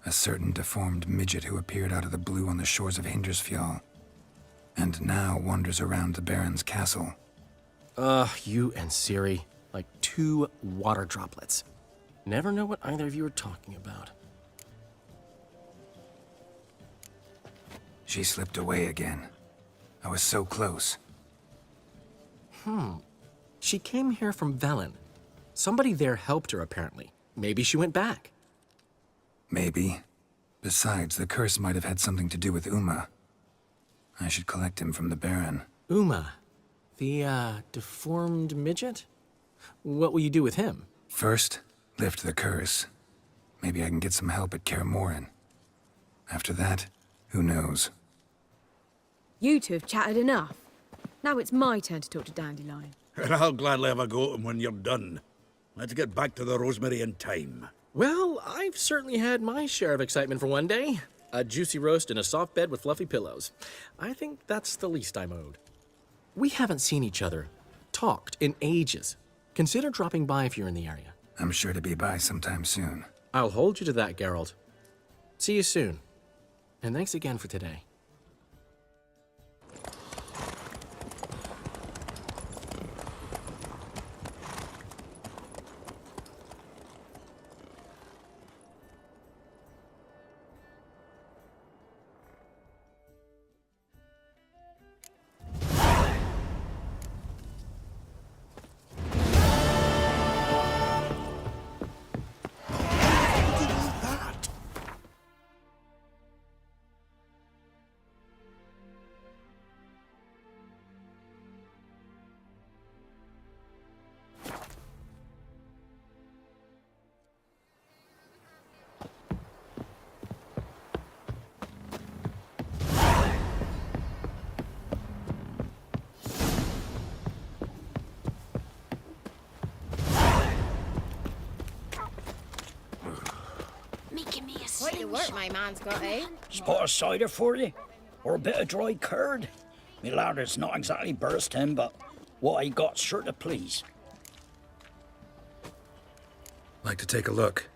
A certain deformed midget who appeared out of the blue on the shores of Hindersfjall. And now wanders around the Baron's castle. You and Ciri, like two water droplets. Never know what either of you are talking about. She slipped away again. I was so close. She came here from Velen. Somebody there helped her, apparently. Maybe she went back. Maybe. Besides, the curse might have had something to do with Uma. I should collect him from the Baron. Uma, the, deformed midget? What will you do with him? First, lift the curse. Maybe I can get some help at Kaer Morhen. After that, who knows? You two have chatted enough. Now it's my turn to talk to Dandelion. And I'll gladly have a go at him when you're done. Let's get back to the Rosemary in time. Well, I've certainly had my share of excitement for one day. A juicy roast in a soft bed with fluffy pillows. I think that's the least I'm owed. We haven't seen each other, talked in ages. Consider dropping by if you're in the area. I'm sure to be by sometime soon. I'll hold you to that, Geralt. See you soon. And thanks again for today. Quite the work my man's got, eh? Spot of cider for you? Or a bit of dry curd? Me lard's not exactly bursting, but what I got's sure to please. Like to take a look.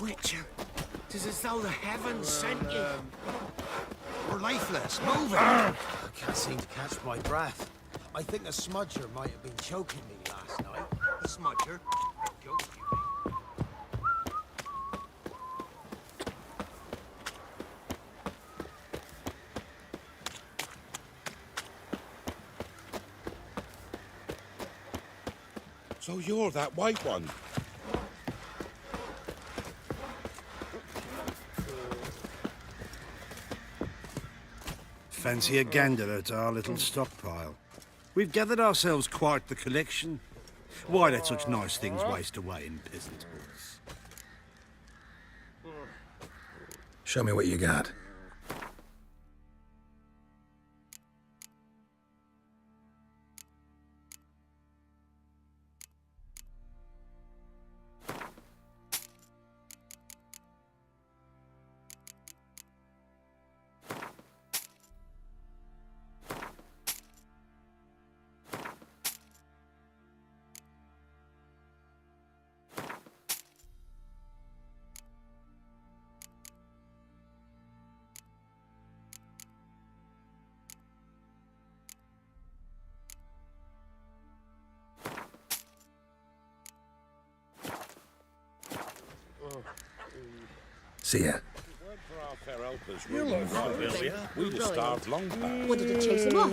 Witcher, it is as though the heavens sent you. We're lifeless. Move it. I can't seem to catch my breath. I think a smudger might have been choking me last night. A smudger? So you're that white one. Fancy a gander at our little stockpile. We've gathered ourselves quite the collection. Why let such nice things waste away in peasant halls? Show me what you got. See ya. You look familiar. We'd have starved long back. What, did it chase him off?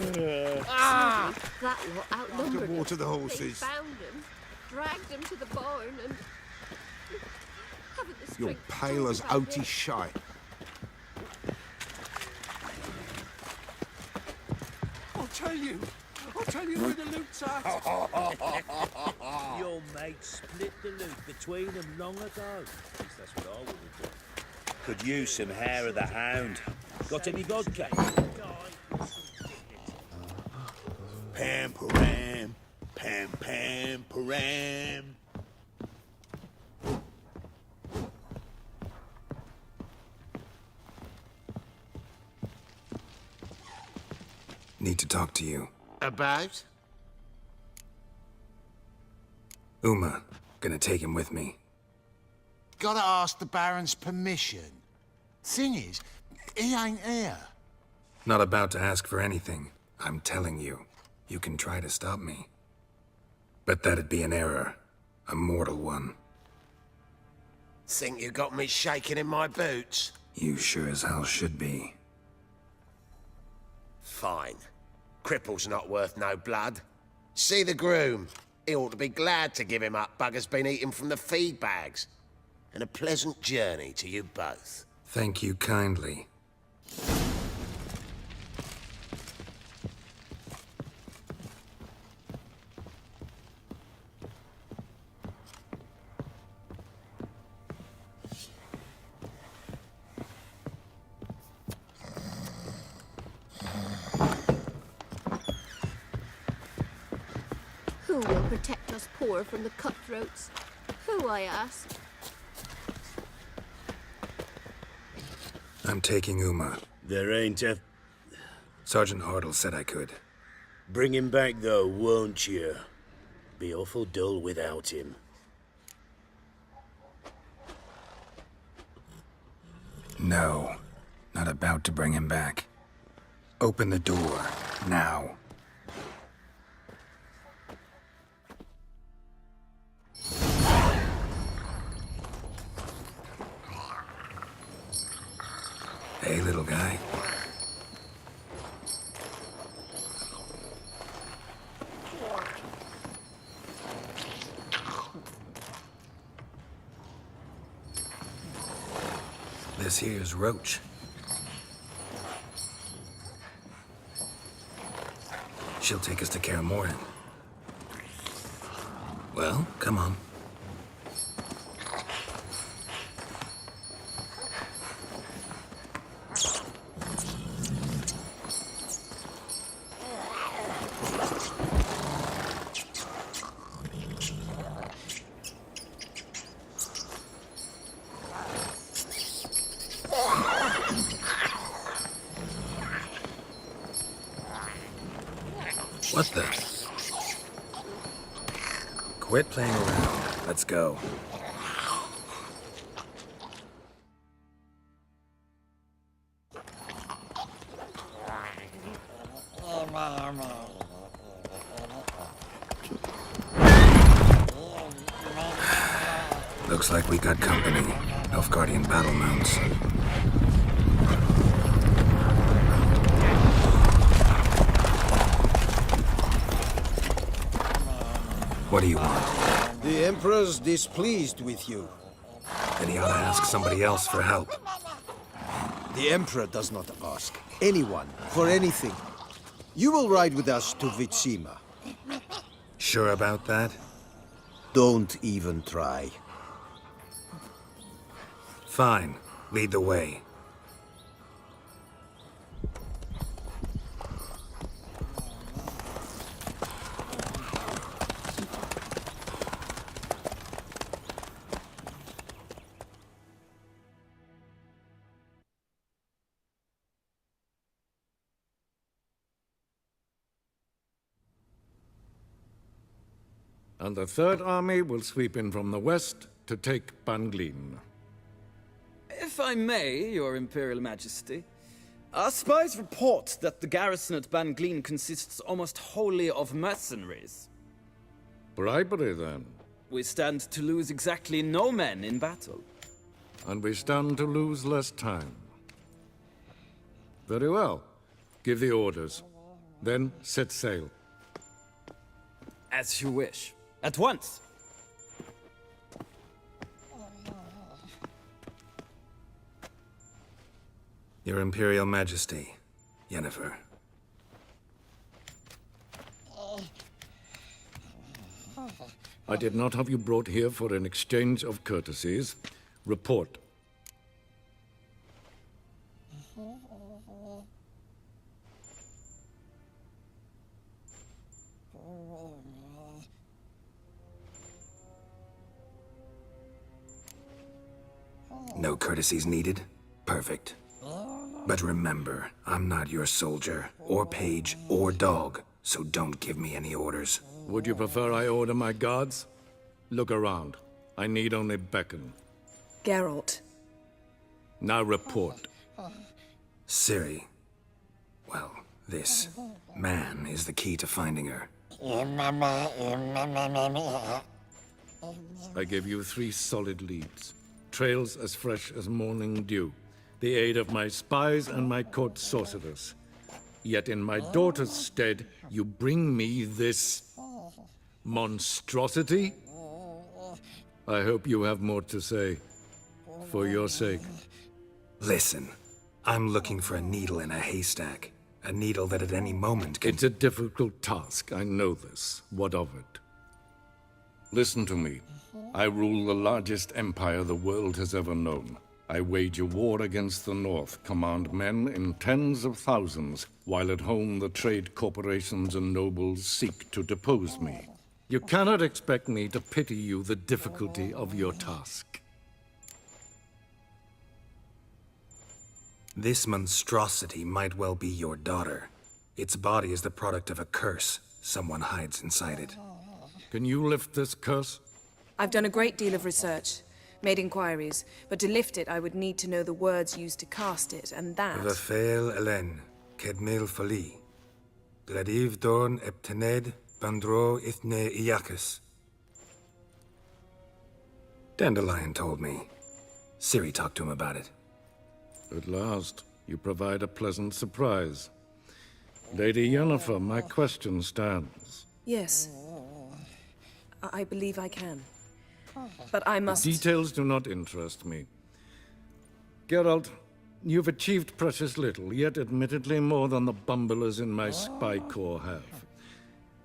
Ah! That lot outnumbered To water him. the horses. They found him, dragged him to the barn, and haven't the You're strength to pale talk as about oaty it. shite. I'll tell you where the loot's at. Your mate split the loot between them long ago. At least that's what I would have done. Could use some hair of the hound. Got any vodka? Pam param, pam pam param. Need to talk to you. About? Uma. Gonna take him with me. Gotta ask the Baron's permission. Thing is, he ain't here. Not about to ask for anything. I'm telling you. You can try to stop me. But that'd be an error. A mortal one. Think you got me shaking in my boots? You sure as hell should be. Fine. Cripple's not worth no blood. See the groom. He ought to be glad to give him up. Bugger's been eating from the feed bags. And a pleasant journey to you both. Thank you kindly. Who will protect us poor from the cutthroats? Who, I ask? I'm taking Uma. There ain't a... Sergeant Hartle said I could. Bring him back, though, won't you? Be awful dull without him. No. Not about to bring him back. Open the door. Now. Hey, little guy. This here's Roach. She'll take us to Kaer Morhen. Well, come on. What the? Quit playing around. Let's go. Looks like we got company. Nilfgaardian battle mounts. What do you want? The Emperor's displeased with you. Then he ought to ask somebody else for help. The Emperor does not ask anyone for anything. You will ride with us to Vitsima. Sure about that? Don't even try. Fine. Lead the way. And the Third Army will sweep in from the west to take Banglin. If I may, Your Imperial Majesty, our spies report that the garrison at Banglin consists almost wholly of mercenaries. Bribery, then. We stand to lose exactly no men in battle. And we stand to lose less time. Very well. Give the orders. Then set sail. As you wish. At once! Your Imperial Majesty, Yennefer. I did not have you brought here for an exchange of courtesies. Report. No courtesies needed? Perfect. But remember, I'm not your soldier, or page, or dog, so don't give me any orders. Would you prefer I order my guards? Look around. I need only beckon. Geralt. Now report. Ciri. Well, this man is the key to finding her. I give you 3 solid leads. Trails as fresh as morning dew. The aid of my spies and my court sorcerers. Yet in my daughter's stead, you bring me this monstrosity? I hope you have more to say. For your sake. Listen, I'm looking for a needle in a haystack. A needle that at any moment can... It's a difficult task, I know this. What of it? Listen to me. I rule the largest empire the world has ever known. I wage a war against the North, command men in tens of thousands, while at home the trade corporations and nobles seek to depose me. You cannot expect me to pity you the difficulty of your task. This monstrosity might well be your daughter. Its body is the product of a curse. Someone hides inside it. Can you lift this curse? I've done a great deal of research, made inquiries, but to lift it I would need to know the words used to cast it, and that... Velen, Kedmil Fali. Gladiv Dorn Eptened Bandro Ithne Iacus. Dandelion told me. Ciri talked to him about it. At last, you provide a pleasant surprise. Lady Yennefer, my question stands. Yes. I believe I can. But I must... The details do not interest me. Geralt, you've achieved precious little, yet admittedly more than the bumblers in my spy corps have.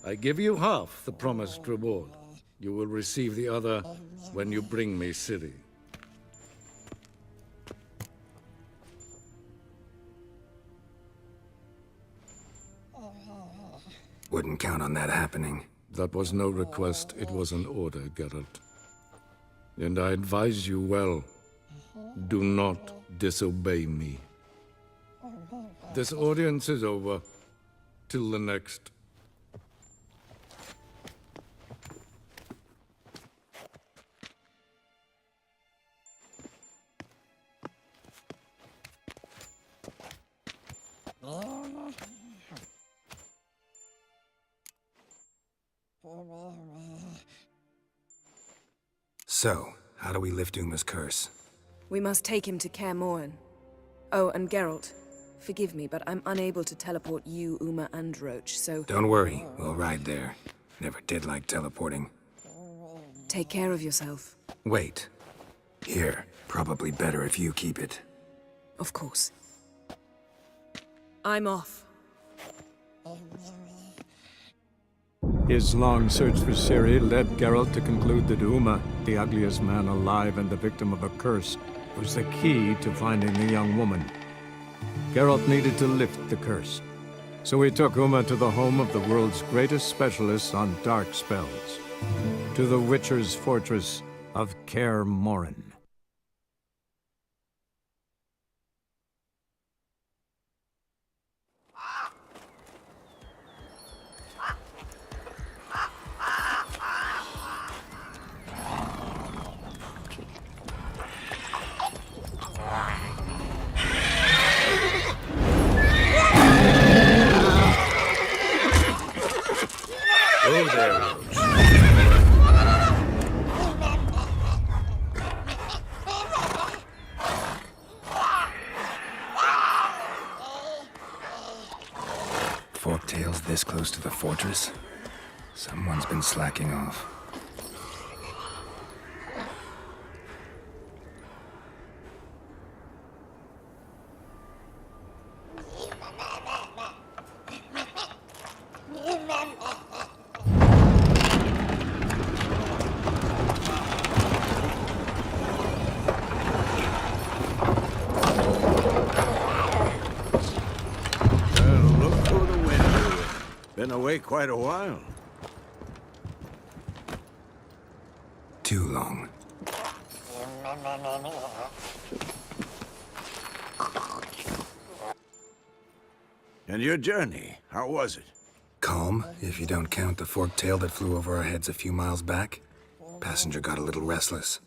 I give you half the promised reward. You will receive the other when you bring me Ciri. Wouldn't count on that happening. That was no request, it was an order, Geralt. And I advise you well. Do not disobey me. This audience is over. Till the next. So, How do we lift Uma's curse? We must take him to Kaer Morhen. Oh, and Geralt, forgive me, but I'm unable to teleport you, Uma, and Roach, so... Don't worry, we'll ride there. Never did like teleporting. Take care of yourself. Wait. Here, probably better if you keep it. Of course. I'm off. His long search for Ciri led Geralt to conclude that Uma, the ugliest man alive and the victim of a curse, was the key to finding the young woman. Geralt needed to lift the curse, so he took Uma to the home of the world's greatest specialist on dark spells, to the Witcher's fortress of Kaer Morhen. Oh, there, Roach. Forktail's this close to the fortress? Someone's been slacking off. Been away quite a while. Too long. And your journey, how was it? Calm, if you don't count the forktail that flew over our heads a few miles back. Passenger got a little restless.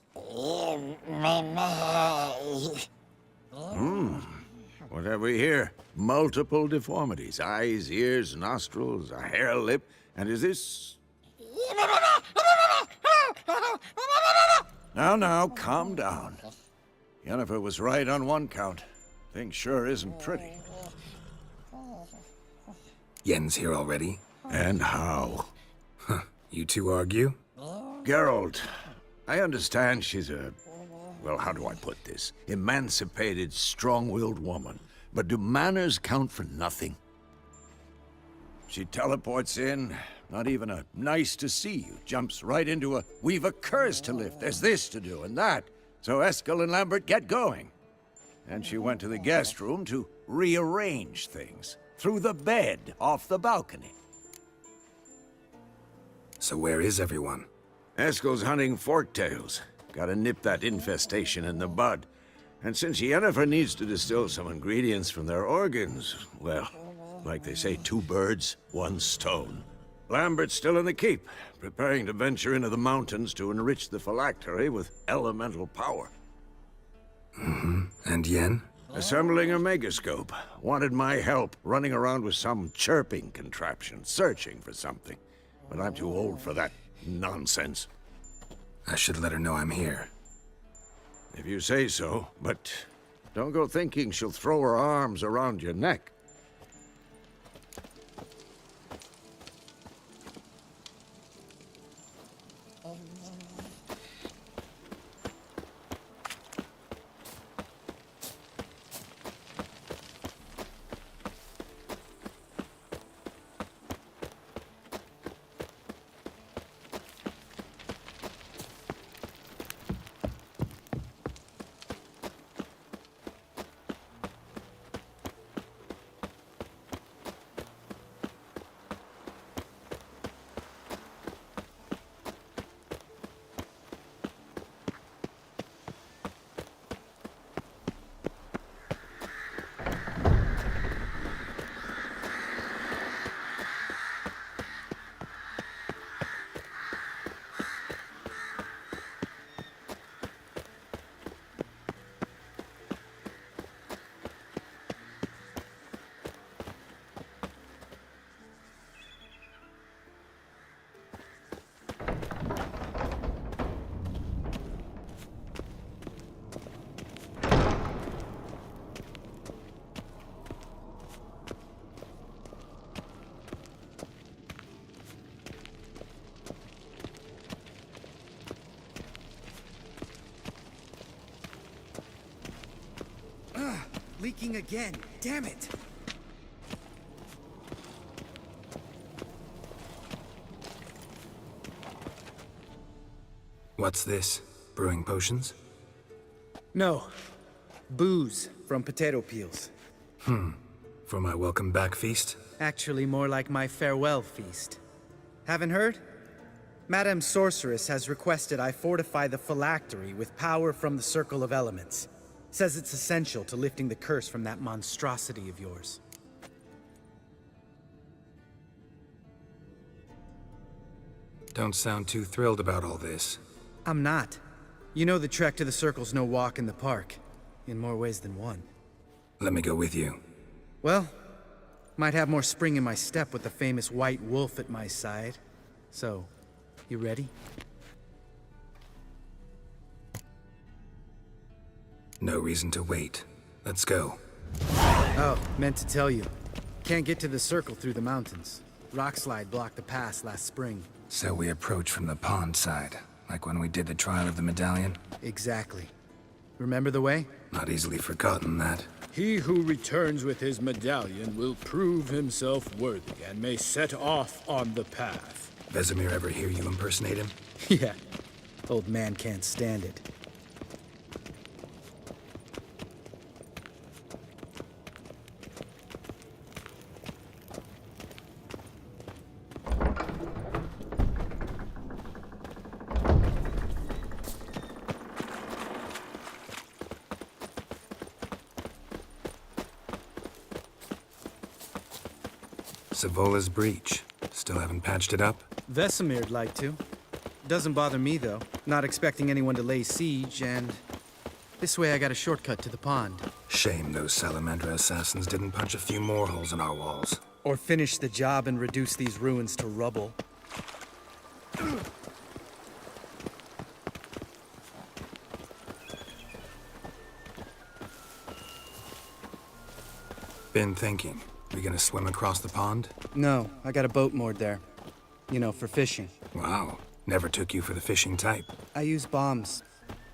What have we here? Multiple deformities. Eyes, ears, nostrils, a hair lip. And is this... Now, calm down. Yennefer was right on one count. Thing sure isn't pretty. Yen's here already? And how? Huh. You two argue? Geralt, I understand she's a... Well, how do I put this? Emancipated, strong-willed woman. But do manners count for nothing? She teleports in, not even a nice to see you, jumps right into a, we've a curse to lift, there's this to do and that. So Eskel and Lambert get going. And she went to the guest room to rearrange things. Through the bed, off the balcony. So where is everyone? Eskel's hunting forktails. Gotta nip that infestation in the bud. And since Yennefer needs to distill some ingredients from their organs, well, like they say, 2 birds, 1 stone. Lambert's still in the keep, preparing to venture into the mountains to enrich the phylactery with elemental power. And Yen? Assembling a megascope. Wanted my help running around with some chirping contraption, searching for something. But I'm too old for that nonsense. I should let her know I'm here. If you say so, but don't go thinking she'll throw her arms around your neck. Leaking again. Damn it! What's this? Brewing potions? No. Booze from potato peels. For my welcome back feast? Actually, more like my farewell feast. Haven't heard? Madame Sorceress has requested I fortify the phylactery with power from the Circle of Elements. Says it's essential to lifting the curse from that monstrosity of yours. Don't sound too thrilled about all this. I'm not. You know the trek to the Circle's no walk in the park. In more ways than one. Let me go with you. Well, might have more spring in my step with the famous White Wolf at my side. So, you ready? No reason to wait. Let's go. Oh, meant to tell you. Can't get to the Circle through the mountains. Rockslide blocked the pass last spring. So we approach from the pond side, like when we did the trial of the medallion? Exactly. Remember the way? Not easily forgotten, that. He who returns with his medallion will prove himself worthy and may set off on the path. Vesemir ever hear you impersonate him? Yeah. Old man can't stand it. Savola's breach. Still haven't patched it up? Vesemir'd like to. Doesn't bother me, though. Not expecting anyone to lay siege, and... this way I got a shortcut to the pond. Shame those Salamandra assassins didn't punch a few more holes in our walls. Or finish the job and reduce these ruins to rubble. Been thinking. We gonna swim across the pond? No, I got a boat moored there. You know, for fishing. Wow. Never took you for the fishing type. I use bombs.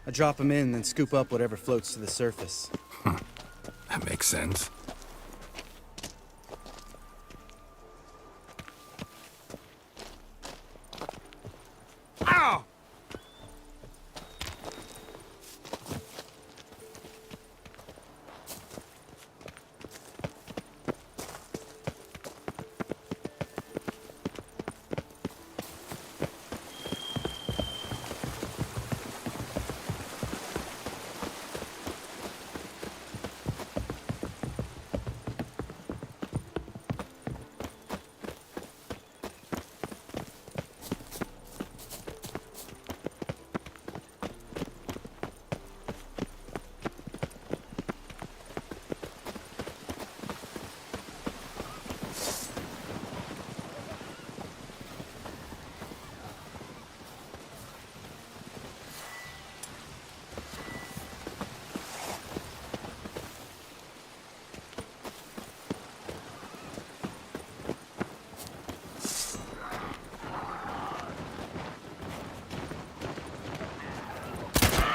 I drop them in, then scoop up whatever floats to the surface. That makes sense. Ow!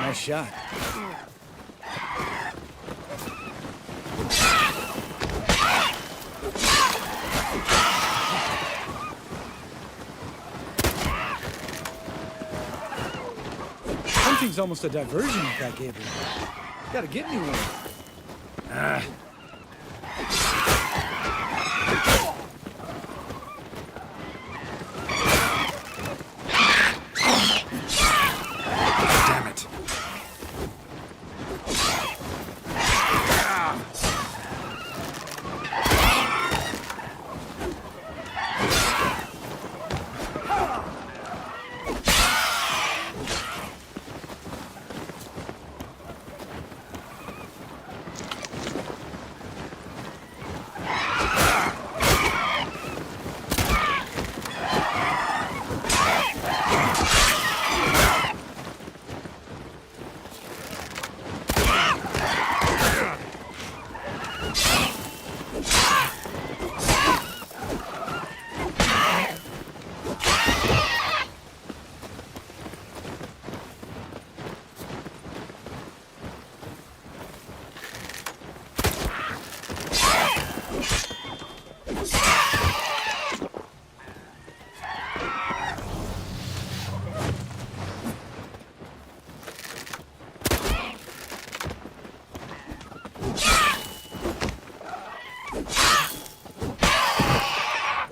Nice shot. Hunting's almost a diversion with that Gabriel. Gotta get me one. Damn it.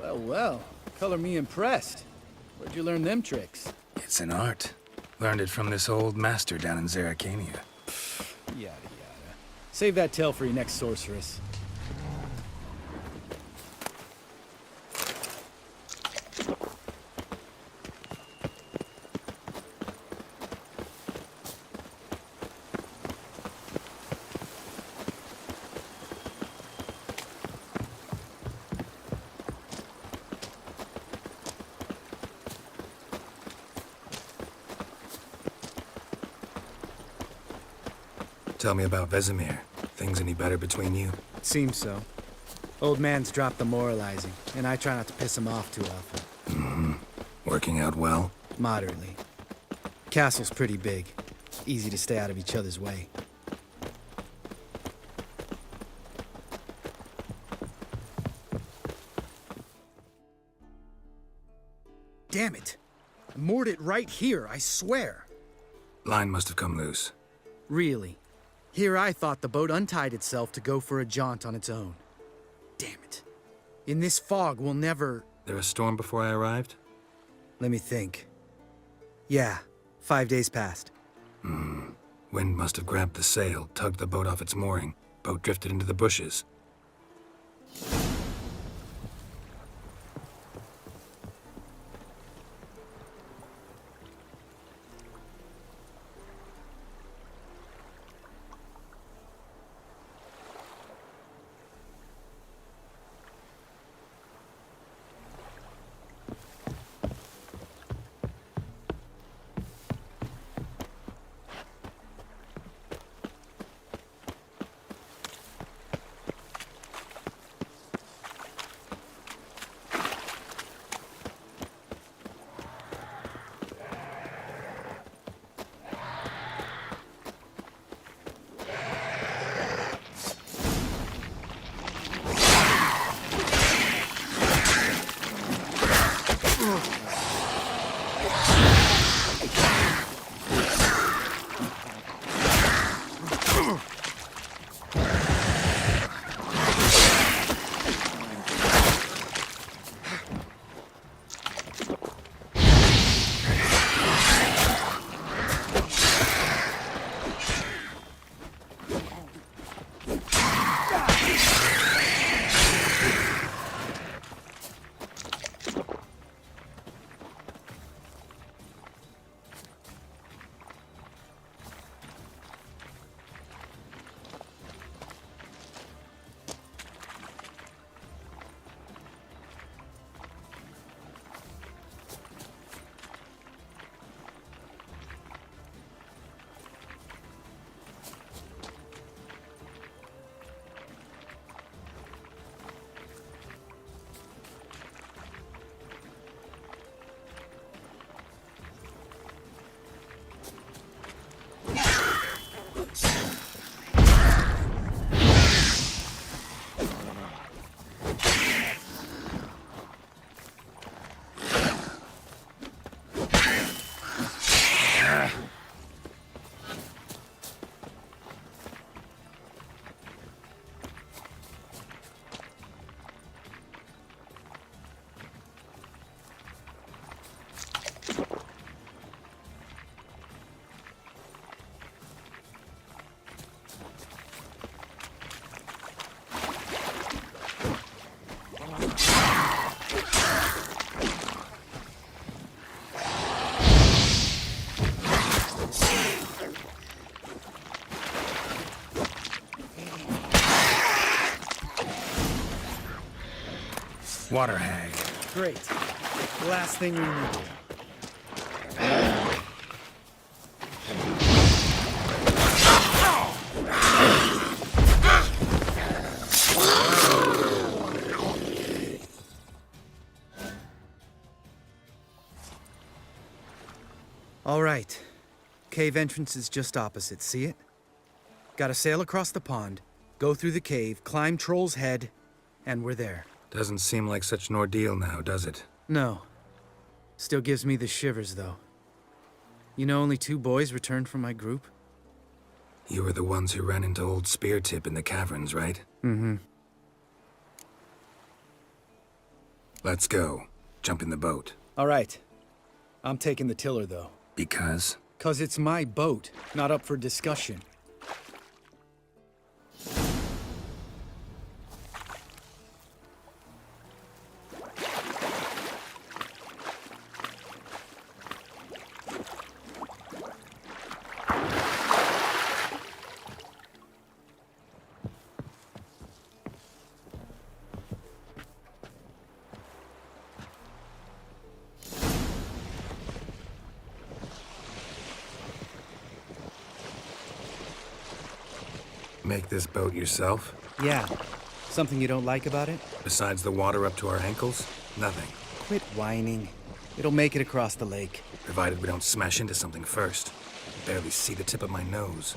Well, well. Color me impressed. Where'd you learn them tricks? It's an art. Learned it from this old master down in Zerrikania. Yada yada. Save that tale for your next sorceress. Tell me about Vesemir. Things any better between you? Seems so. Old man's dropped the moralizing, and I try not to piss him off too often. Mm-hmm. Working out well? Moderately. Castle's pretty big. Easy to stay out of each other's way. Damn it! I moored it right here, I swear. Line must have come loose. Really? Here I thought the boat untied itself to go for a jaunt on its own. Damn it. In this fog, we'll never... There a storm before I arrived? Let me think. Yeah, 5 days passed. Wind must have grabbed the sail, tugged the boat off its mooring. Boat drifted into the bushes. Water hag. Great. Last thing we need. All right. Cave entrance is just opposite, see it? Gotta sail across the pond, go through the cave, climb Troll's Head, and we're there. Doesn't seem like such an ordeal now, does it? No. Still gives me the shivers, though. You know only 2 boys returned from my group? You were the ones who ran into old Speartip in the caverns, right? Mm-hmm. Let's go. Jump in the boat. All right. I'm taking the tiller, though. Because? 'Cause it's my boat, not up for discussion. Make this boat yourself? Yeah. Something you don't like about it? Besides the water up to our ankles? Nothing. Quit whining. It'll make it across the lake. Provided we don't smash into something first. Barely see the tip of my nose.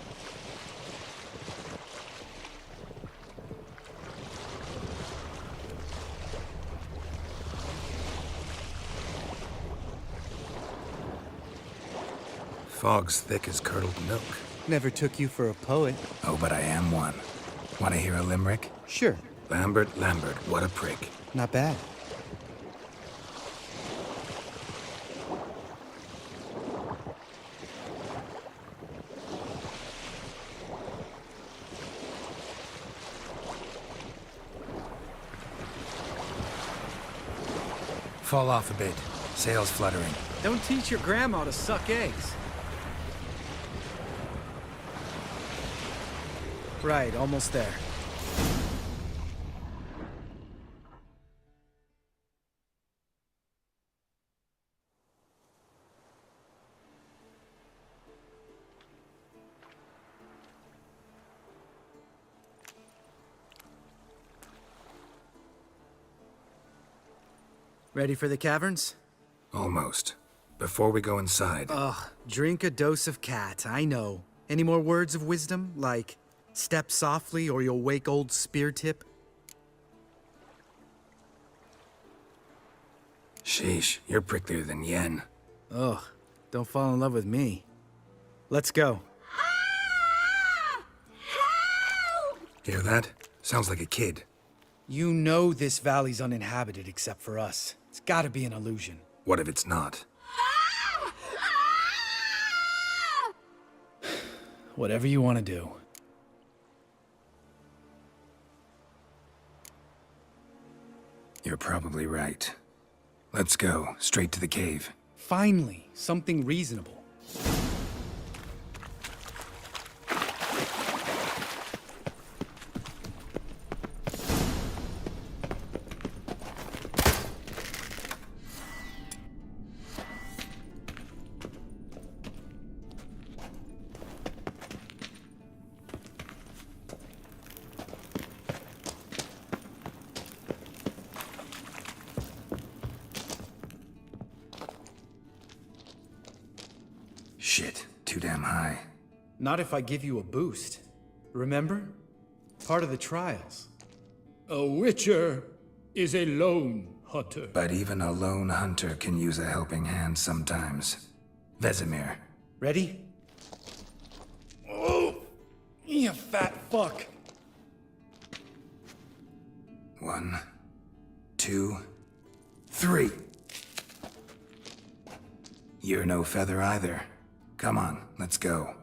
Fog's thick as curdled milk. Never took you for a poet. Oh, but I am one. Want to hear a limerick? Sure. Lambert, what a prick. Not bad. Fall off a bit. Sails fluttering. Don't teach your grandma to suck eggs. Right, almost there. Ready for the caverns? Almost. Before we go inside... Ugh, drink a dose of cat, I know. Any more words of wisdom, like... Step softly or you'll wake old Speartip? Sheesh, you're pricklier than Yen. Ugh, don't fall in love with me. Let's go. Hear that? Sounds like a kid. You know this valley's uninhabited except for us. It's gotta be an illusion. What if it's not? Whatever you want to do. You're probably right. Let's go, straight to the cave. Finally, something reasonable. Shit, too damn high. Not if I give you a boost. Remember? Part of the trials. A witcher is a lone hunter. But even a lone hunter can use a helping hand sometimes. Vesemir. Ready? Oh! You fat fuck! 1, 2, 3. You're no feather either. Come on, let's go.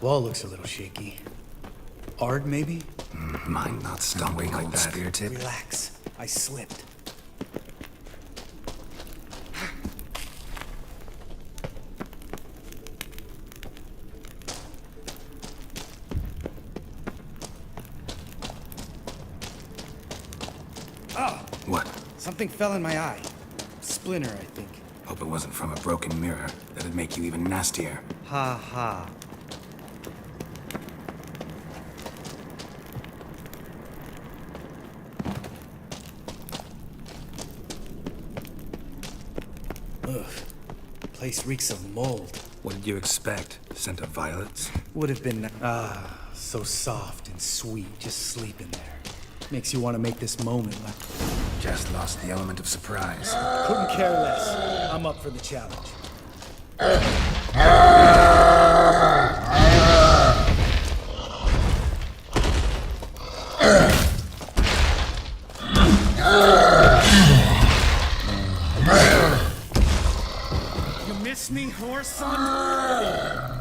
Wall looks a little shaky. Ard, maybe? Mind not stumbling like that. Speartip. Relax. I slipped. Ah! What? Something fell in my eye. Splinter, I think. Hope it wasn't from a broken mirror. That'd make you even nastier. Ha ha. Ugh. Place reeks of mold. What did you expect? Scent of violets? Would have been, so soft and sweet, just sleeping there. Makes you want to make this moment like... Just lost the element of surprise. Couldn't care less. I'm up for the challenge. You miss me, horse son?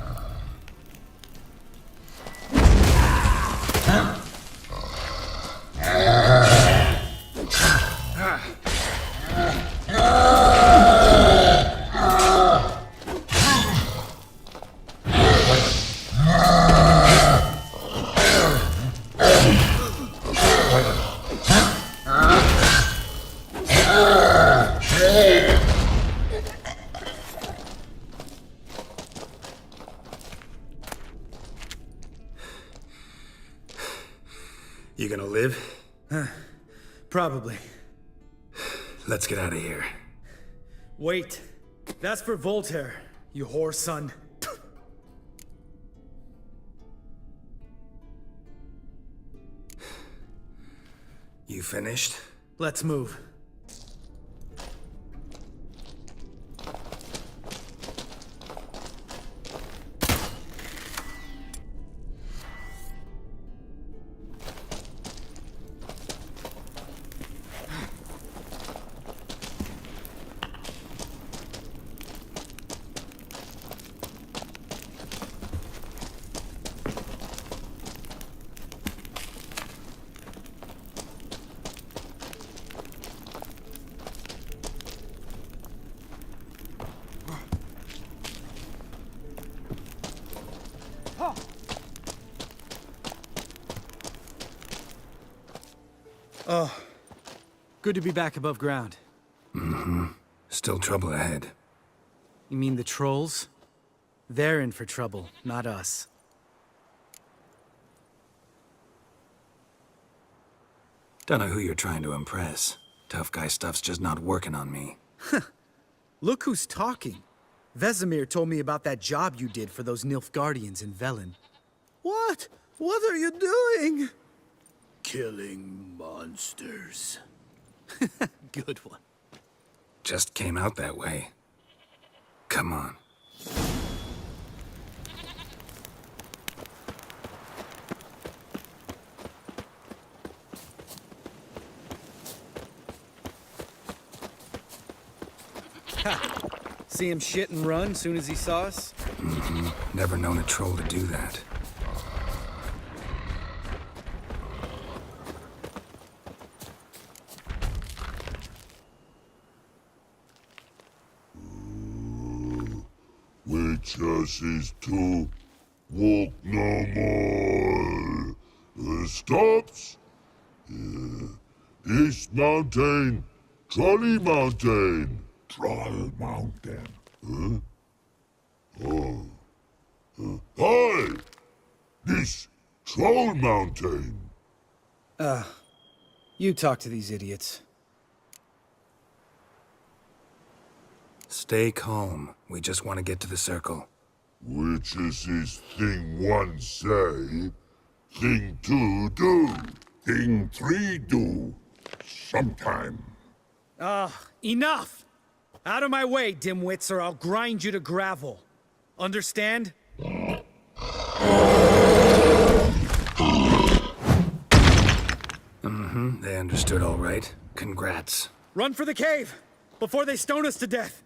You gonna live? Probably. Let's get out of here. Wait. That's for Voltaire, you whore son. You finished? Let's move. Oh, good to be back above ground. Mm-hmm. Still trouble ahead. You mean the trolls? They're in for trouble, not us. Don't know who you're trying to impress. Tough guy stuff's just not working on me. Look who's talking. Vesemir told me about that job you did for those Nilfgaardians in Velen. What? What are you doing? Killing monsters. Good one. Just came out that way. Come on. See him shit and run soon as he saw us? Mm-hmm. Never known a troll to do that. Witches is to walk no more. Stops. East Mountain, Trolley Mountain. Troll Mountain. Huh? Oh. Hi! This Troll Mountain. You talk to these idiots. Stay calm. We just want to get to the circle. Witches is thing one say, thing two do, thing three do. Sometime. Enough! Out of my way, dimwits, or I'll grind you to gravel. Understand? Mm-hmm. They understood all right. Congrats. Run for the cave! Before they stone us to death!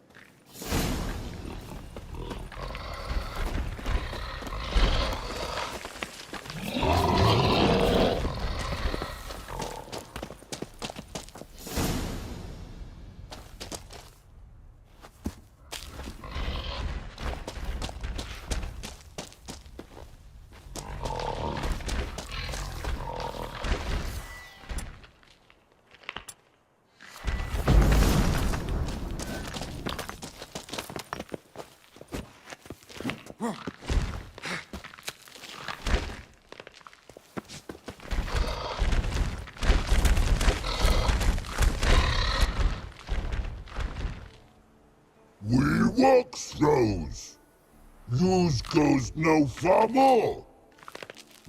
work throws. Yous goes no far more.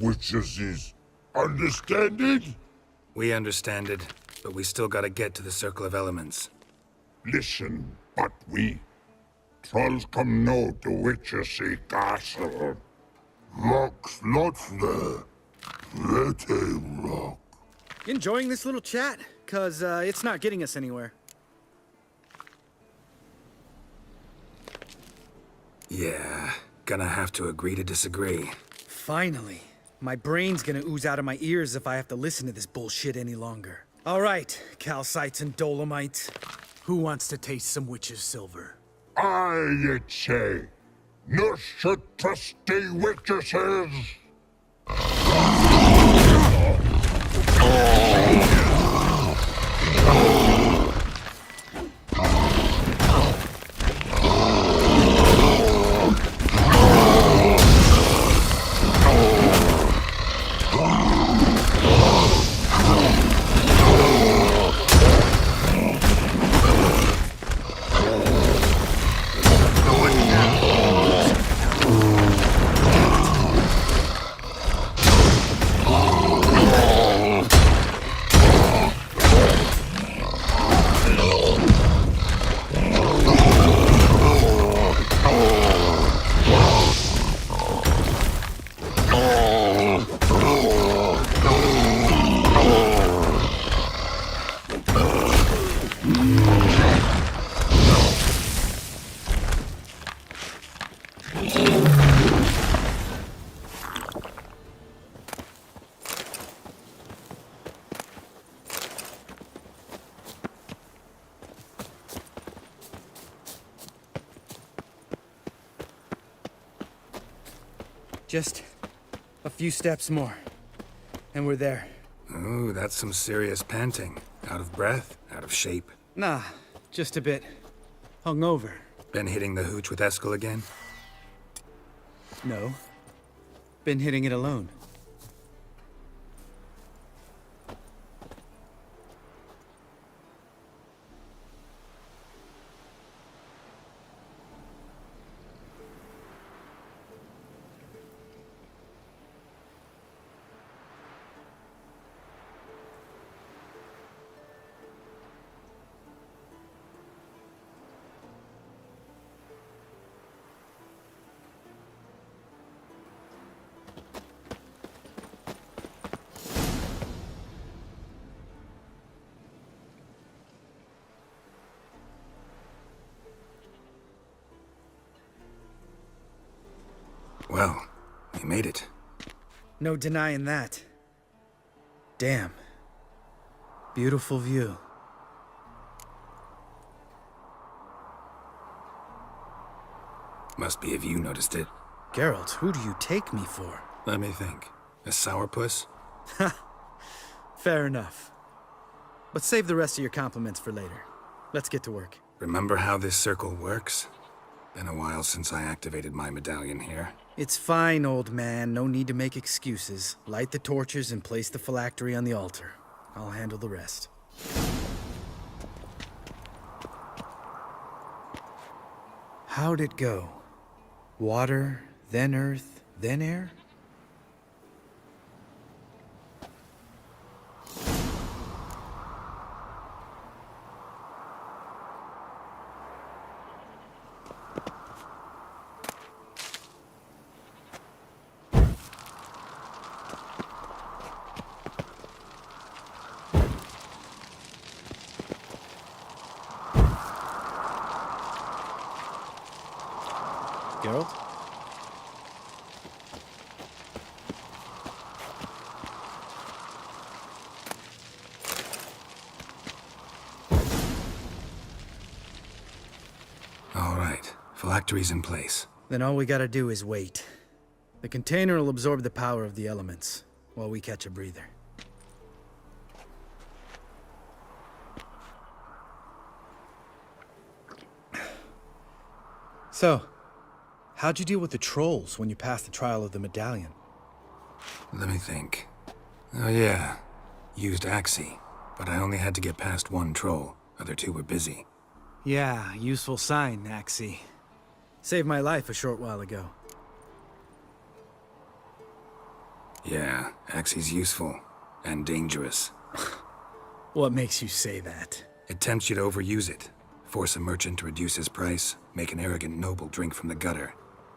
Witches is understand it? We understand it, but we still gotta get to the Circle of Elements. Listen, but we trolls come no to Witches castle. Rock's not there. Pretty rock. Enjoying this little chat? Cause it's not getting us anywhere. Yeah, gonna have to agree to disagree. Finally. My brain's gonna ooze out of my ears if I have to listen to this bullshit any longer. All right, calcites and dolomites. Who wants to taste some witch's silver? I'd say, no such trusty witches. Just a few steps more, and we're there. Ooh, that's some serious panting. Out of breath? Out of shape? Nah, just a bit hungover. Been hitting the hooch with Eskel again? No. Been hitting it alone. Well, we made it. No denying that. Damn. Beautiful view. Must be if you noticed it. Geralt, who do you take me for? Let me think. A sourpuss? Fair enough. But save the rest of your compliments for later. Let's get to work. Remember how this circle works? Been a while since I activated my medallion here. It's fine, old man. No need to make excuses. Light the torches and place the phylactery on the altar. I'll handle the rest. How'd it go? Water, then earth, then air? Geralt? All right, phylactery's in place. Then all we gotta do is wait. The container will absorb the power of the elements, while we catch a breather. So, how'd you deal with the trolls when you passed the trial of the medallion? Let me think. Oh yeah, used Axie, but I only had to get past one troll. Other two were busy. Yeah, useful sign, Axie. Saved my life a short while ago. Yeah, Axie's useful. And dangerous. What makes you say that? It tempts you to overuse it. Force a merchant to reduce his price. Make an arrogant noble drink from the gutter.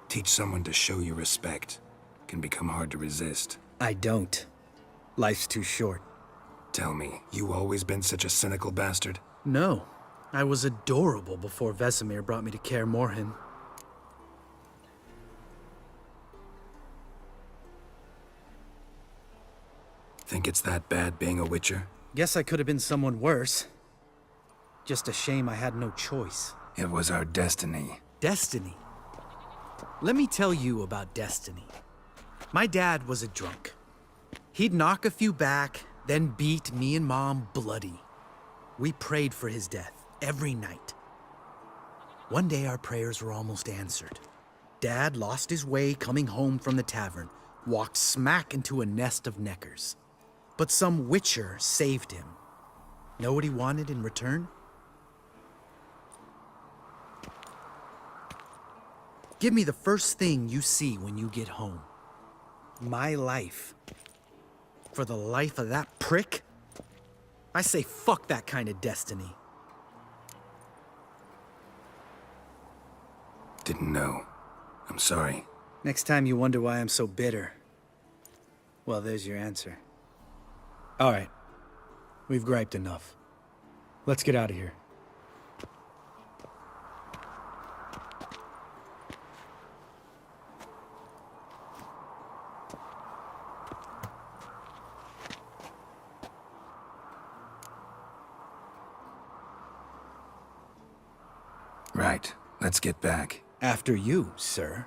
Teach someone to show you respect. Can become hard to resist. I don't. Life's too short. Tell me, you always been such a cynical bastard? No. I was adorable before Vesemir brought me to Kaer Morhen. Think it's that bad being a witcher? Guess I could have been someone worse. Just a shame I had no choice. It was our destiny. Destiny? Let me tell you about destiny. My dad was a drunk. He'd knock a few back, then beat me and Mom bloody. We prayed for his death every night. One day our prayers were almost answered. Dad lost his way coming home from the tavern, walked smack into a nest of neckers. But some witcher saved him. Know what he wanted in return? Give me the first thing you see when you get home. My life. For the life of that prick? I say fuck that kind of destiny. Didn't know. I'm sorry. Next time you wonder why I'm so bitter, well, there's your answer. All right. We've griped enough. Let's get out of here. Right. Let's get back. After you, sir.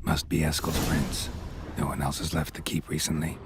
Must be Eskel's prince. No one else has left the keep recently.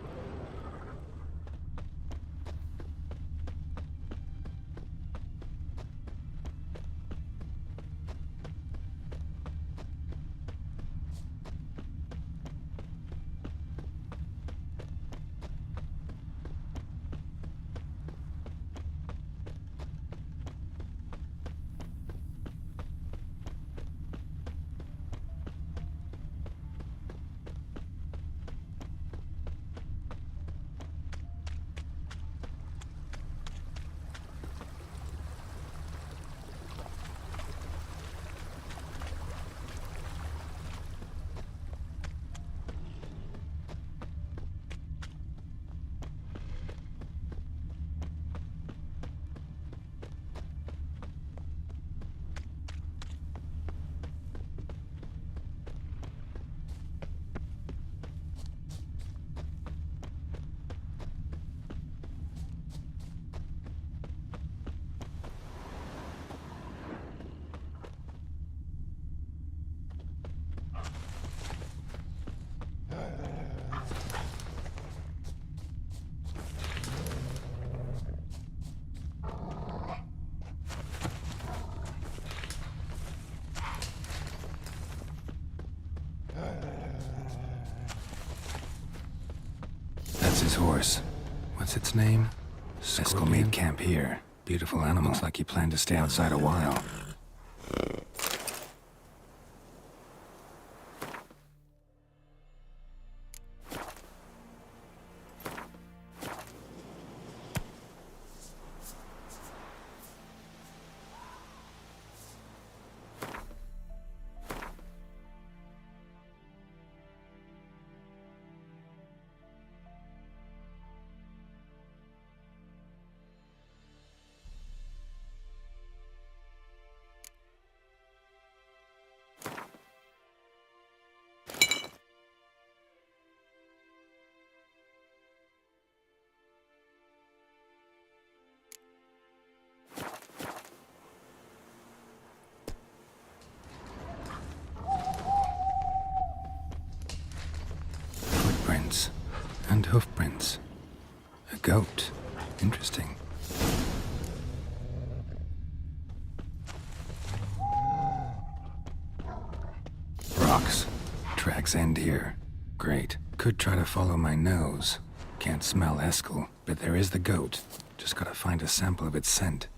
That's his horse. What's its name? Eskel made camp here. Beautiful animal. Looks like he planned to stay outside a while. And hoofprints. A goat. Interesting. Rocks. Tracks end here. Great. Could try to follow my nose. Can't smell Eskel, but there is the goat. Just gotta find a sample of its scent.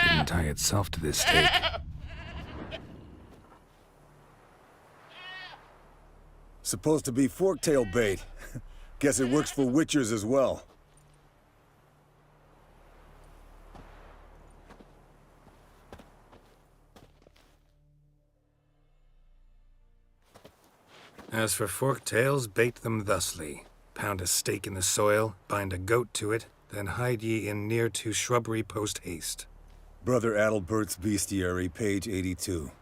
Didn't tie itself to this stake. Supposed to be forktail bait. Guess it works for witchers as well. As for forktails, bait them thusly. Pound a stake in the soil, bind a goat to it, then hide ye in near to shrubbery post haste. Brother Adalbert's Bestiary, page 82.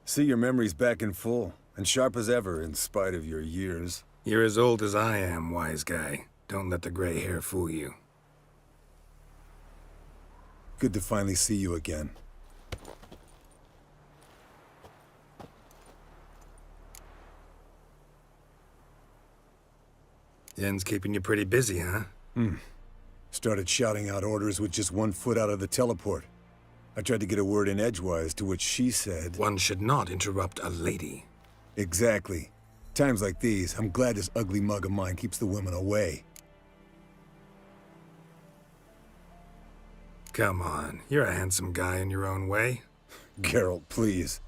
See, your memory's back in full, and sharp as ever, in spite of your years. You're as old as I am, wise guy. Don't let the gray hair fool you. Good to finally see you again. Yen's keeping you pretty busy, huh? Started shouting out orders with just 1 foot out of the teleport. I tried to get a word in edgewise, to which she said... One should not interrupt a lady. Exactly. Times like these, I'm glad this ugly mug of mine keeps the women away. Come on, you're a handsome guy in your own way. Geralt, please.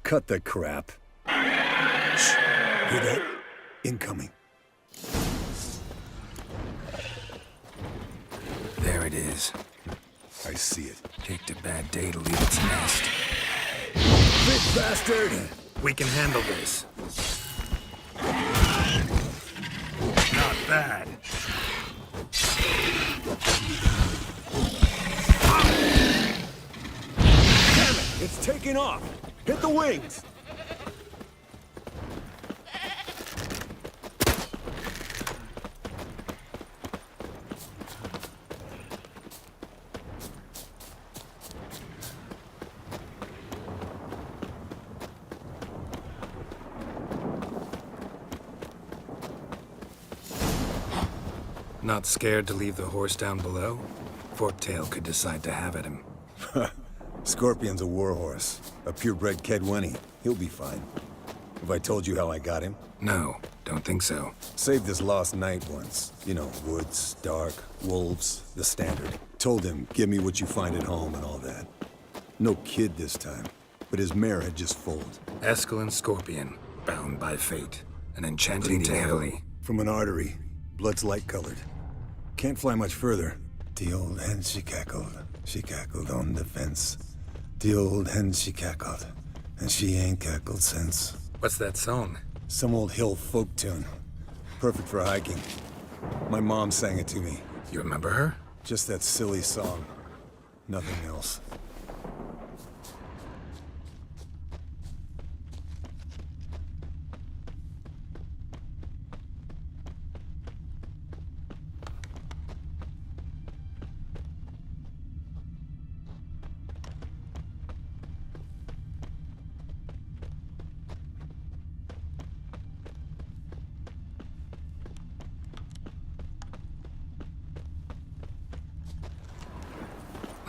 Cut the crap. Shh. Hear that? Incoming. There it is. I see it. Picked a bad day to leave its nest. Big bastard! We can handle this. Not bad. Damn it! It's taking off! Hit the wings! Not scared to leave the horse down below? Forktail could decide to have at him. Scorpion's a warhorse. A purebred Kedwenny. He'll be fine. Have I told you how I got him? No, don't think so. Saved this lost knight once. You know, woods, dark, wolves, the standard. Told him, give me what you find at home and all that. No kid this time, but his mare had just foaled. Eskel and Scorpion, bound by fate. An enchanting tale. From an artery. Blood's light-colored. Can't fly much further. The old hen she cackled on the fence. The old hen she cackled, and she ain't cackled since. What's that song? Some old hill folk tune. Perfect for hiking. My mom sang it to me. You remember her? Just that silly song. Nothing else.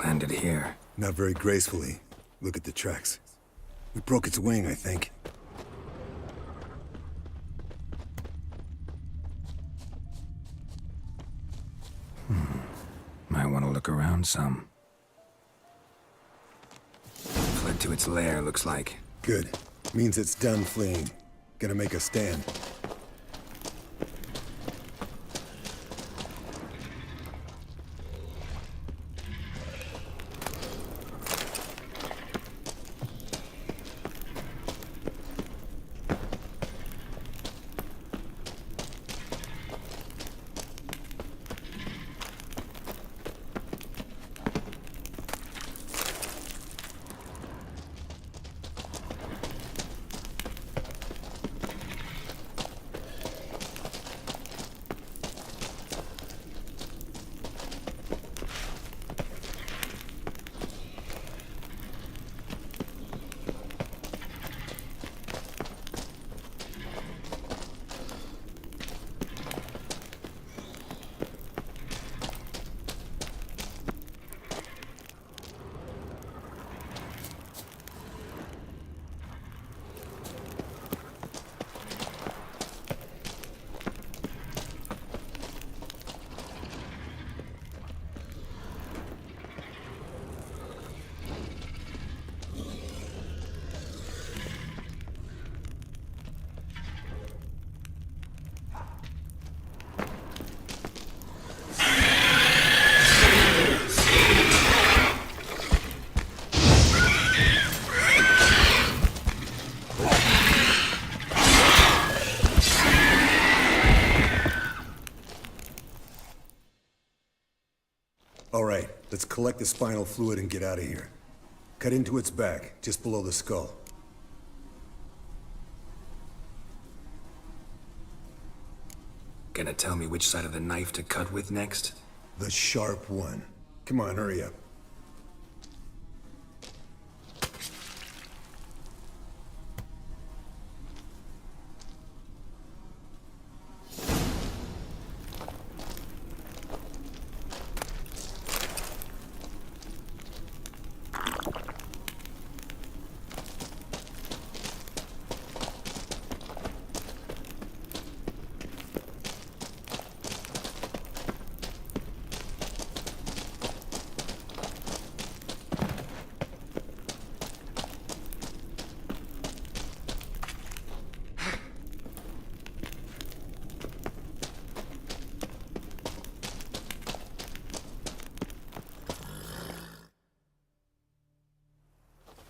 Landed here. Not very gracefully. Look at the tracks. We broke its wing, I think. Might want to look around some. Fled to its lair, looks like. Good. Means it's done fleeing. Gonna make a stand. All right, let's collect the spinal fluid and get out of here. Cut into its back, just below the skull. Gonna tell me which side of the knife to cut with next? The sharp one. Come on, hurry up.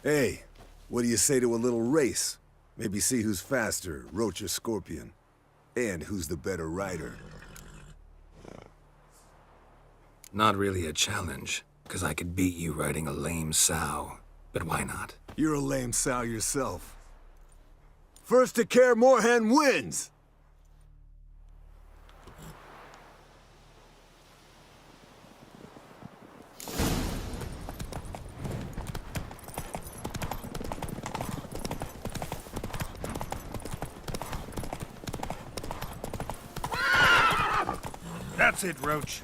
Hey, what do you say to a little race? Maybe see who's faster, Roach or Scorpion. And who's the better rider. Not really a challenge, because I could beat you riding a lame sow. But why not? You're a lame sow yourself. First to Kaer Morhen wins! That's it, Roach.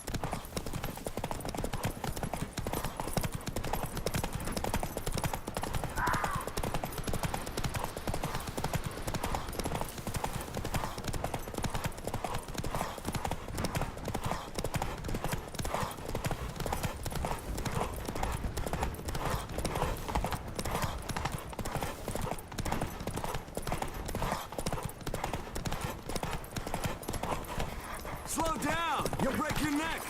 Slow down! You'll break your neck!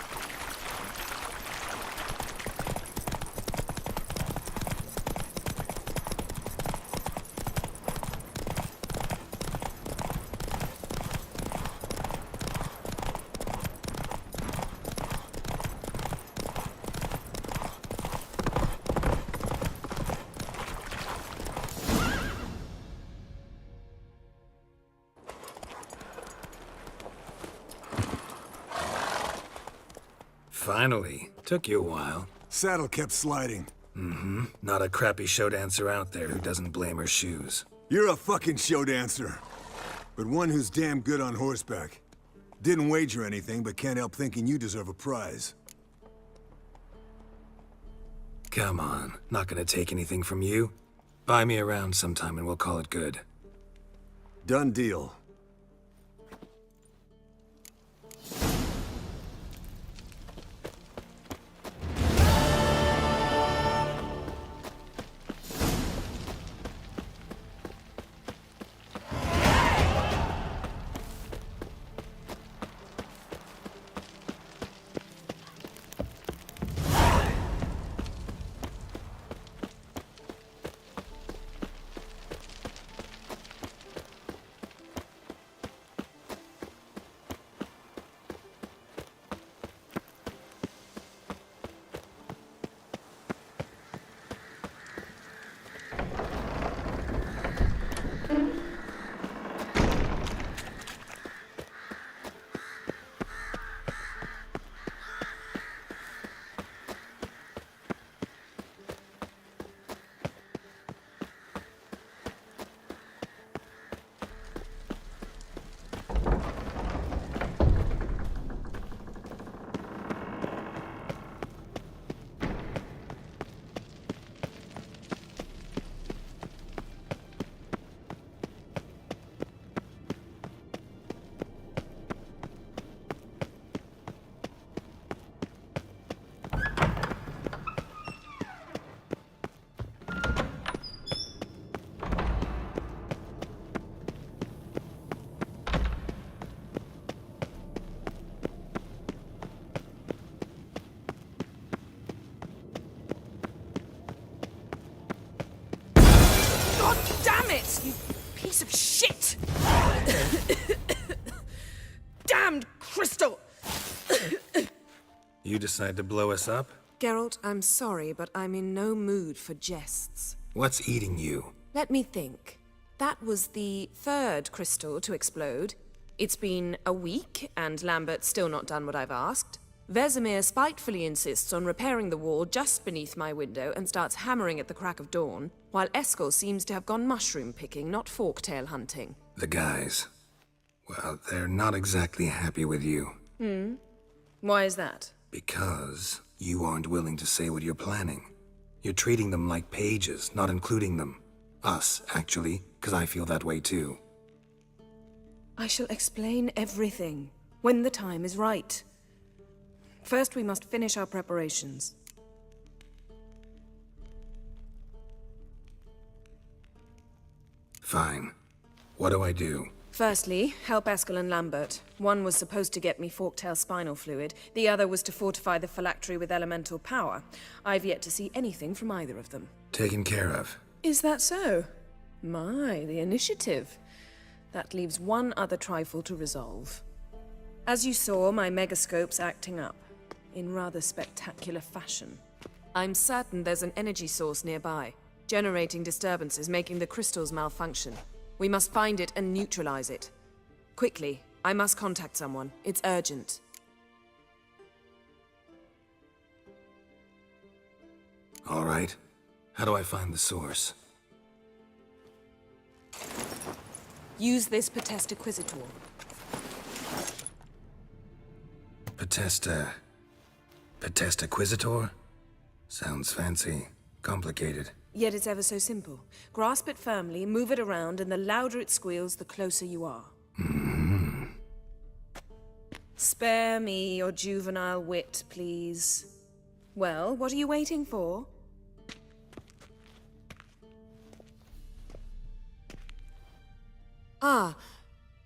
Finally. Took you a while. Saddle kept sliding. Mm-hmm. Not a crappy show dancer out there who doesn't blame her shoes. You're a fucking show dancer. But one who's damn good on horseback. Didn't wager anything, but can't help thinking you deserve a prize. Come on, not gonna take anything from you. Buy me around sometime and we'll call it good. Done deal. Damn it, you piece of shit! Damned crystal! You decide to blow us up? Geralt, I'm sorry, but I'm in no mood for jests. What's eating you? Let me think. That was the third crystal to explode. It's been a week, and Lambert's still not done what I've asked. Vesemir spitefully insists on repairing the wall just beneath my window and starts hammering at the crack of dawn, while Eskel seems to have gone mushroom picking, not forktail hunting. The guys. Well, they're not exactly happy with you. Why is that? Because you aren't willing to say what you're planning. You're treating them like pages, not including them. Us, actually, because I feel that way too. I shall explain everything, when the time is right. First, we must finish our preparations. Fine. What do I do? Firstly, help Eskel and Lambert. One was supposed to get me forktail spinal fluid, the other was to fortify the phylactery with elemental power. I've yet to see anything from either of them. Taken care of. Is that so? My, the initiative. That leaves one other trifle to resolve. As you saw, my megascope's acting up, in rather spectacular fashion. I'm certain there's an energy source nearby, generating disturbances, making the crystals malfunction. We must find it and neutralize it. Quickly, I must contact someone. It's urgent. All right. How do I find the source? Use this Potestaquisitor. Potestaquisitor? Sounds fancy. Complicated. Yet it's ever so simple. Grasp it firmly, move it around, and the louder it squeals, the closer you are. Spare me your juvenile wit, please. Well, what are you waiting for? Ah,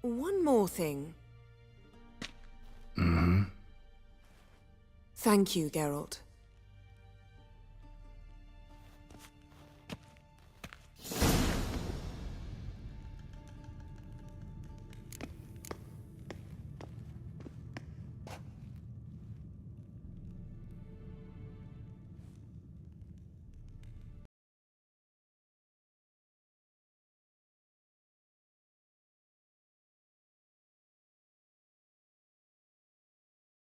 one more thing. Thank you, Geralt.